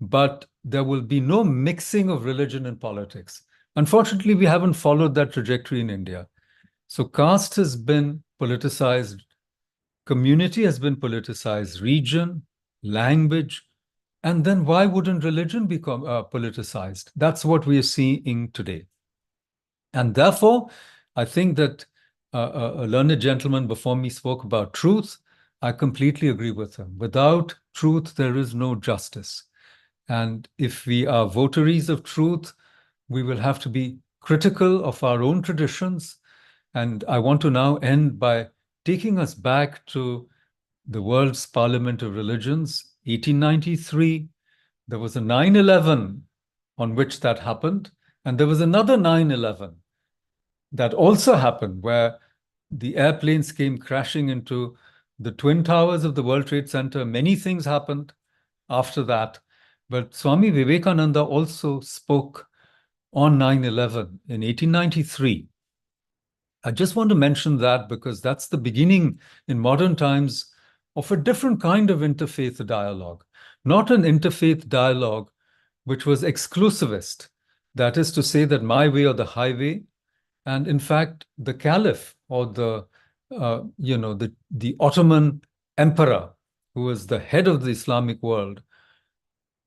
Speaker 14: but there will be no mixing of religion and politics. Unfortunately, we haven't followed that trajectory in India. So caste has been politicized, community has been politicized, region, language, And then why wouldn't religion become politicized? That's what we are seeing today. And therefore, I think that a learned gentleman before me spoke about truth. I completely agree with him. Without truth, there is no justice. And if we are votaries of truth, we will have to be critical of our own traditions. And I want to now end by taking us back to the World's Parliament of Religions, 1893. There was a 9/11 on which that happened. And there was another 9/11 that also happened, where the airplanes came crashing into the Twin Towers of the World Trade Center. Many things happened after that. But Swami Vivekananda also spoke on 9/11 in 1893. I just want to mention that because that's the beginning in modern times of a different kind of interfaith dialogue, not an interfaith dialogue which was exclusivist. That is to say that my way or the highway. And in fact, the caliph or the Ottoman emperor, who was the head of the Islamic world,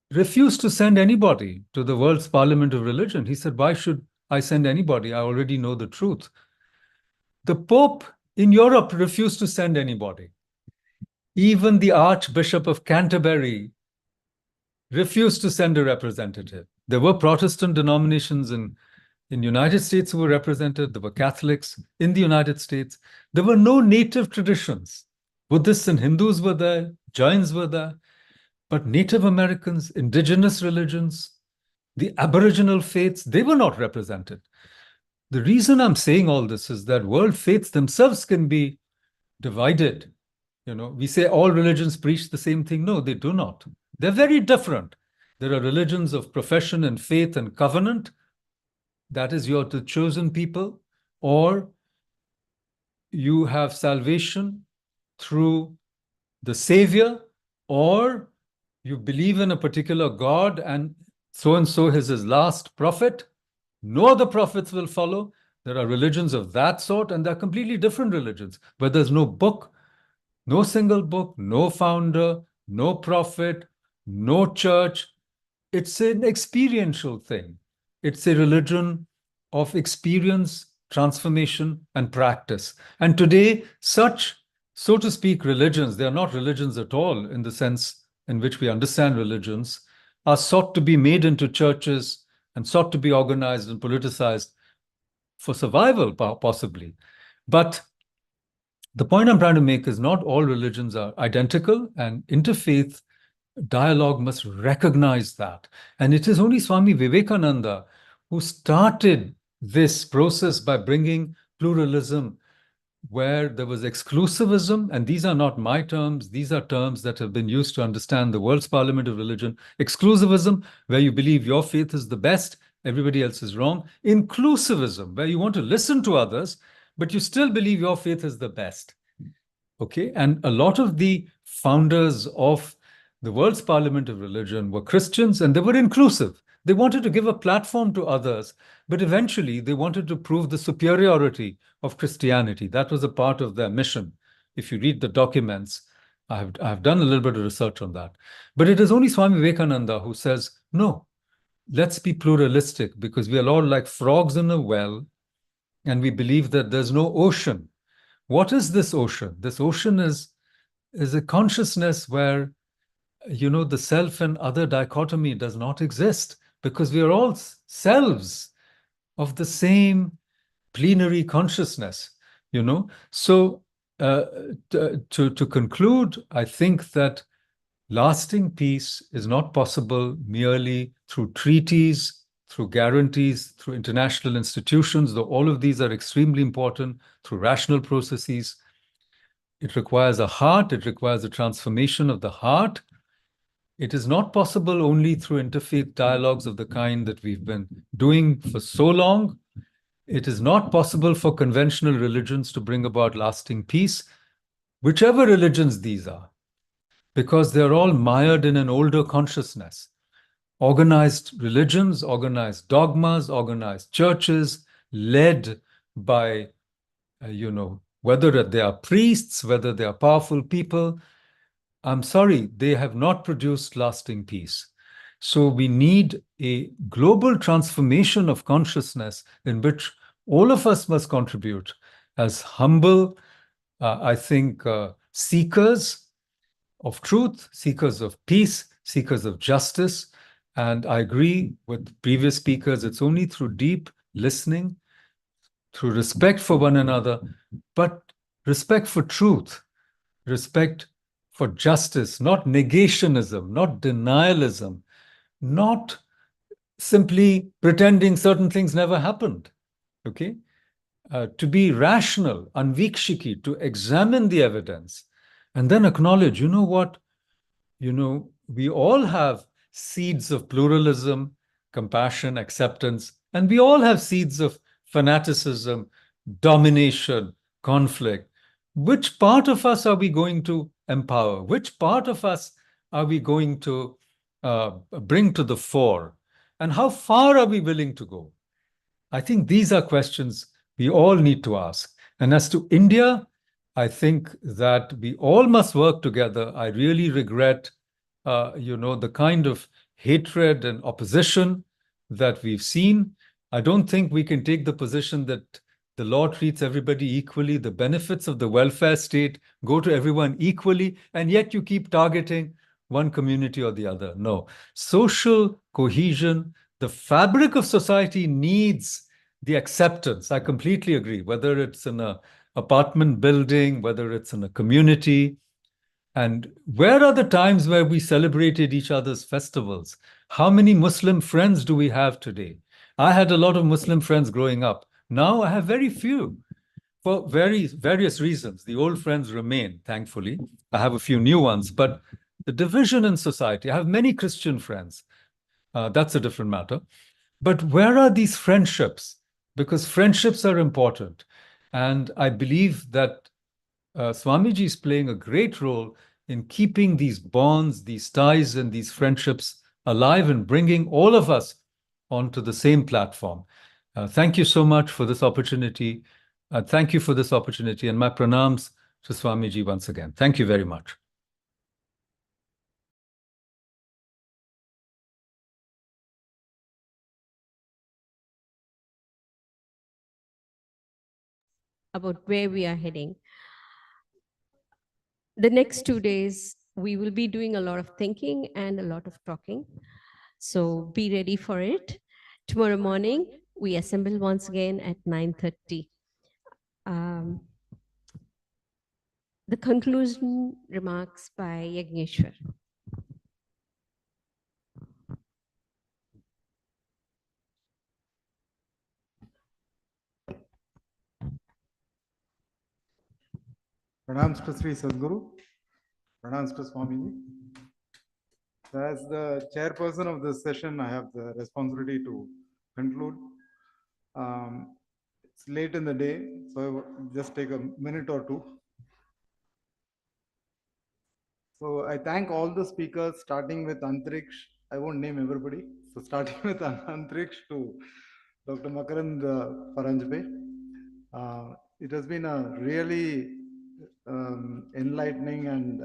Speaker 14: refused to send anybody to the World's Parliament of Religion. He said, why should I send anybody? I already know the truth. The Pope in Europe refused to send anybody. Even the Archbishop of Canterbury refused to send a representative. There were Protestant denominations in the United States who were represented. There were Catholics in the United States. There were no native traditions. Buddhists and Hindus were there, Jains were there, but Native Americans, indigenous religions, the Aboriginal faiths, they were not represented. The reason I'm saying all this is that world faiths themselves can be divided. We say all religions preach the same thing. No, they do not. They're very different. There are religions of profession and faith and covenant. That is, you're the chosen people, or you have salvation through the Savior, or you believe in a particular God and so is his last prophet. No other prophets will follow. There are religions of that sort, and they're completely different religions, where there's no book, no single book, no founder, no prophet, no church. It's an experiential thing. It's a religion of experience, transformation, and practice. And today, such, so to speak, religions, they are not religions at all in the sense in which we understand religions, are sought to be made into churches and sought to be organized and politicized for survival, possibly. But the point I'm trying to make is not all religions are identical, and interfaith dialogue must recognize that. And it is only Swami Vivekananda who started this process by bringing pluralism where there was exclusivism, and these are not my terms, these are terms that have been used to understand the World's Parliament of Religion. Exclusivism, where you believe your faith is the best, everybody else is wrong. Inclusivism, where you want to listen to others, but you still believe your faith is the best. Okay, and a lot of the founders of the World's Parliament of Religion were Christians, and they were inclusive. They wanted to give a platform to others, but eventually they wanted to prove the superiority of Christianity. That was a part of their mission. If you read the documents, I have done a little bit of research on that. But it is only Swami Vivekananda who says, no, let's be pluralistic, because we are all like frogs in a well, and we believe that there's no ocean. What is this ocean? This ocean is a consciousness where, the self and other dichotomy does not exist, because we are all selves of the same plenary consciousness, So to conclude, I think that lasting peace is not possible merely through treaties, through guarantees, through international institutions, though all of these are extremely important, through rational processes. It requires a heart, it requires a transformation of the heart. It is not possible only through interfaith dialogues of the kind that we've been doing for so long. It is not possible for conventional religions to bring about lasting peace, whichever religions these are, because they're all mired in an older consciousness. Organized religions, organized dogmas, organized churches, led by, whether they are priests, whether they are powerful people, I'm sorry, they have not produced lasting peace. So we need a global transformation of consciousness in which all of us must contribute as humble, I think, seekers of truth, seekers of peace, seekers of justice. And I agree with previous speakers, it's only through deep listening, through respect for one another, but respect for truth, respect for justice, not negationism, not denialism, not simply pretending certain things never happened, okay? To be rational, anvikshiki, to examine the evidence, and then acknowledge, you know what? You know, we all have seeds of pluralism, compassion, acceptance, and we all have seeds of fanaticism, domination, conflict. Which part of us are we going to empower? Which part of us are we going to bring to the fore? And how far are we willing to go? I think these are questions we all need to ask. And as to India, I think that we all must work together. I really regret, the kind of hatred and opposition that we've seen. I don't think we can take the position that the law treats everybody equally. The benefits of the welfare state go to everyone equally, and yet you keep targeting one community or the other. No. Social cohesion, the fabric of society needs the acceptance. I completely agree, whether it's in an apartment building, whether it's in a community. And where are the times where we celebrated each other's festivals? How many Muslim friends do we have today? I had a lot of Muslim friends growing up. Now I have very few for various reasons. The old friends remain, thankfully. I have a few new ones, but the division in society, I have many Christian friends. That's a different matter. But where are these friendships? Because friendships are important. And I believe that Swamiji is playing a great role in keeping these bonds, these ties, and these friendships alive and bringing all of us onto the same platform. Thank you so much for this opportunity. Thank you for this opportunity, and my pranams to Swamiji once again. Thank you very much.
Speaker 2: About where we are heading. The next 2 days, we will be doing a lot of thinking and a lot of talking. So be ready for it. Tomorrow morning, we assemble once again at 9:30. The conclusion remarks by Yagneshwar.
Speaker 13: Pranams to Sri Sadhguru. Pranams to Swamiji. As the chairperson of this session, I have the responsibility to conclude. It's late in the day, so I will just take a minute or two. So I thank all the speakers, starting with Antriksh. I won't name everybody. So starting with Antriksh to Dr. Makarand Paranjpe. It has been a really enlightening and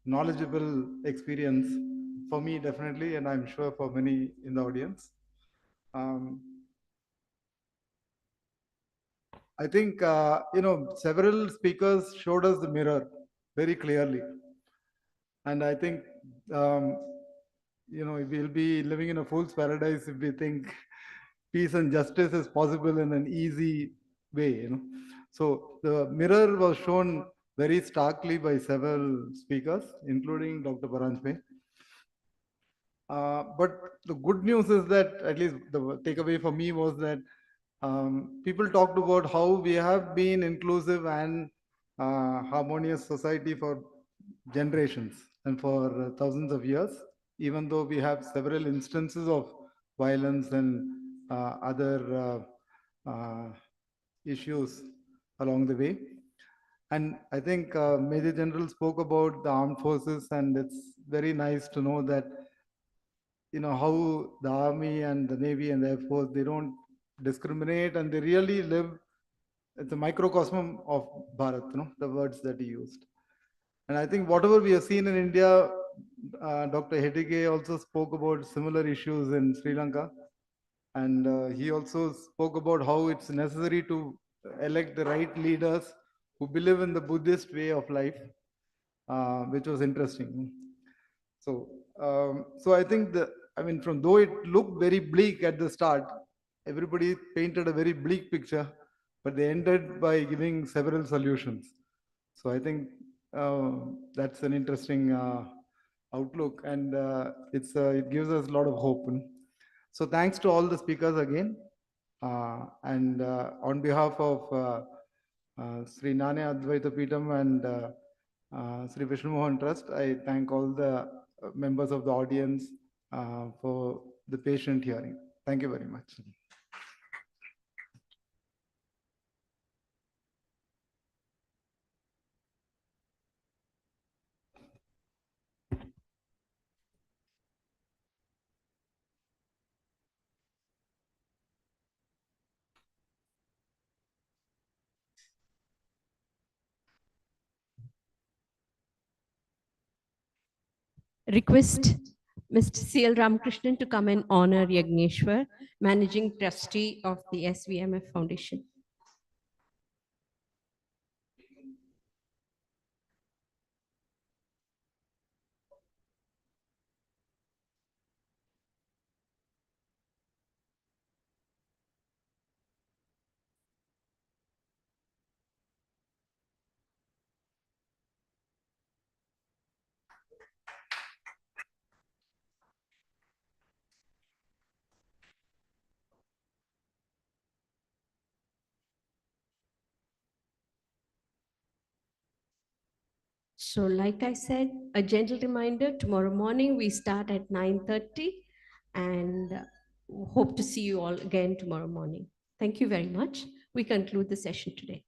Speaker 13: knowledgeable experience for me, definitely, and I'm sure for many in the audience. I think, several speakers showed us the mirror very clearly. And I think, we'll be living in a fool's paradise if we think peace and justice is possible in an easy way, So the mirror was shown very starkly by several speakers, including Dr. Paranjpe. But the good news is that, at least the takeaway for me was that people talked about how we have been inclusive and harmonious society for generations and for thousands of years, even though we have several instances of violence and other issues along the way. And I think Major General spoke about the armed forces, and it's very nice to know that, how the Army and the Navy and the Air Force, they don't discriminate, and they really live, it's a microcosm of Bharat, the words that he used. And I think whatever we have seen in India, Dr. Hedige also spoke about similar issues in Sri Lanka. And he also spoke about how it's necessary to elect the right leaders who believe in the Buddhist way of life, which was interesting. So, so I think from though it looked very bleak at the start, everybody painted a very bleak picture, but they ended by giving several solutions. So I think that's an interesting outlook, and it gives us a lot of hope. So thanks to all the speakers again. And on behalf of Sri Nane Advaita Peetham and Sri Vishnu Mohan Trust, I thank all the members of the audience for the patient hearing. Thank you very much.
Speaker 2: Request Mr. C.L. Ramakrishnan to come and honor Yagneshwar, Managing Trustee of the SVMF Foundation. So like I said, a gentle reminder, tomorrow morning we start at 9:30 and hope to see you all again tomorrow morning. Thank you very much. We conclude the session today.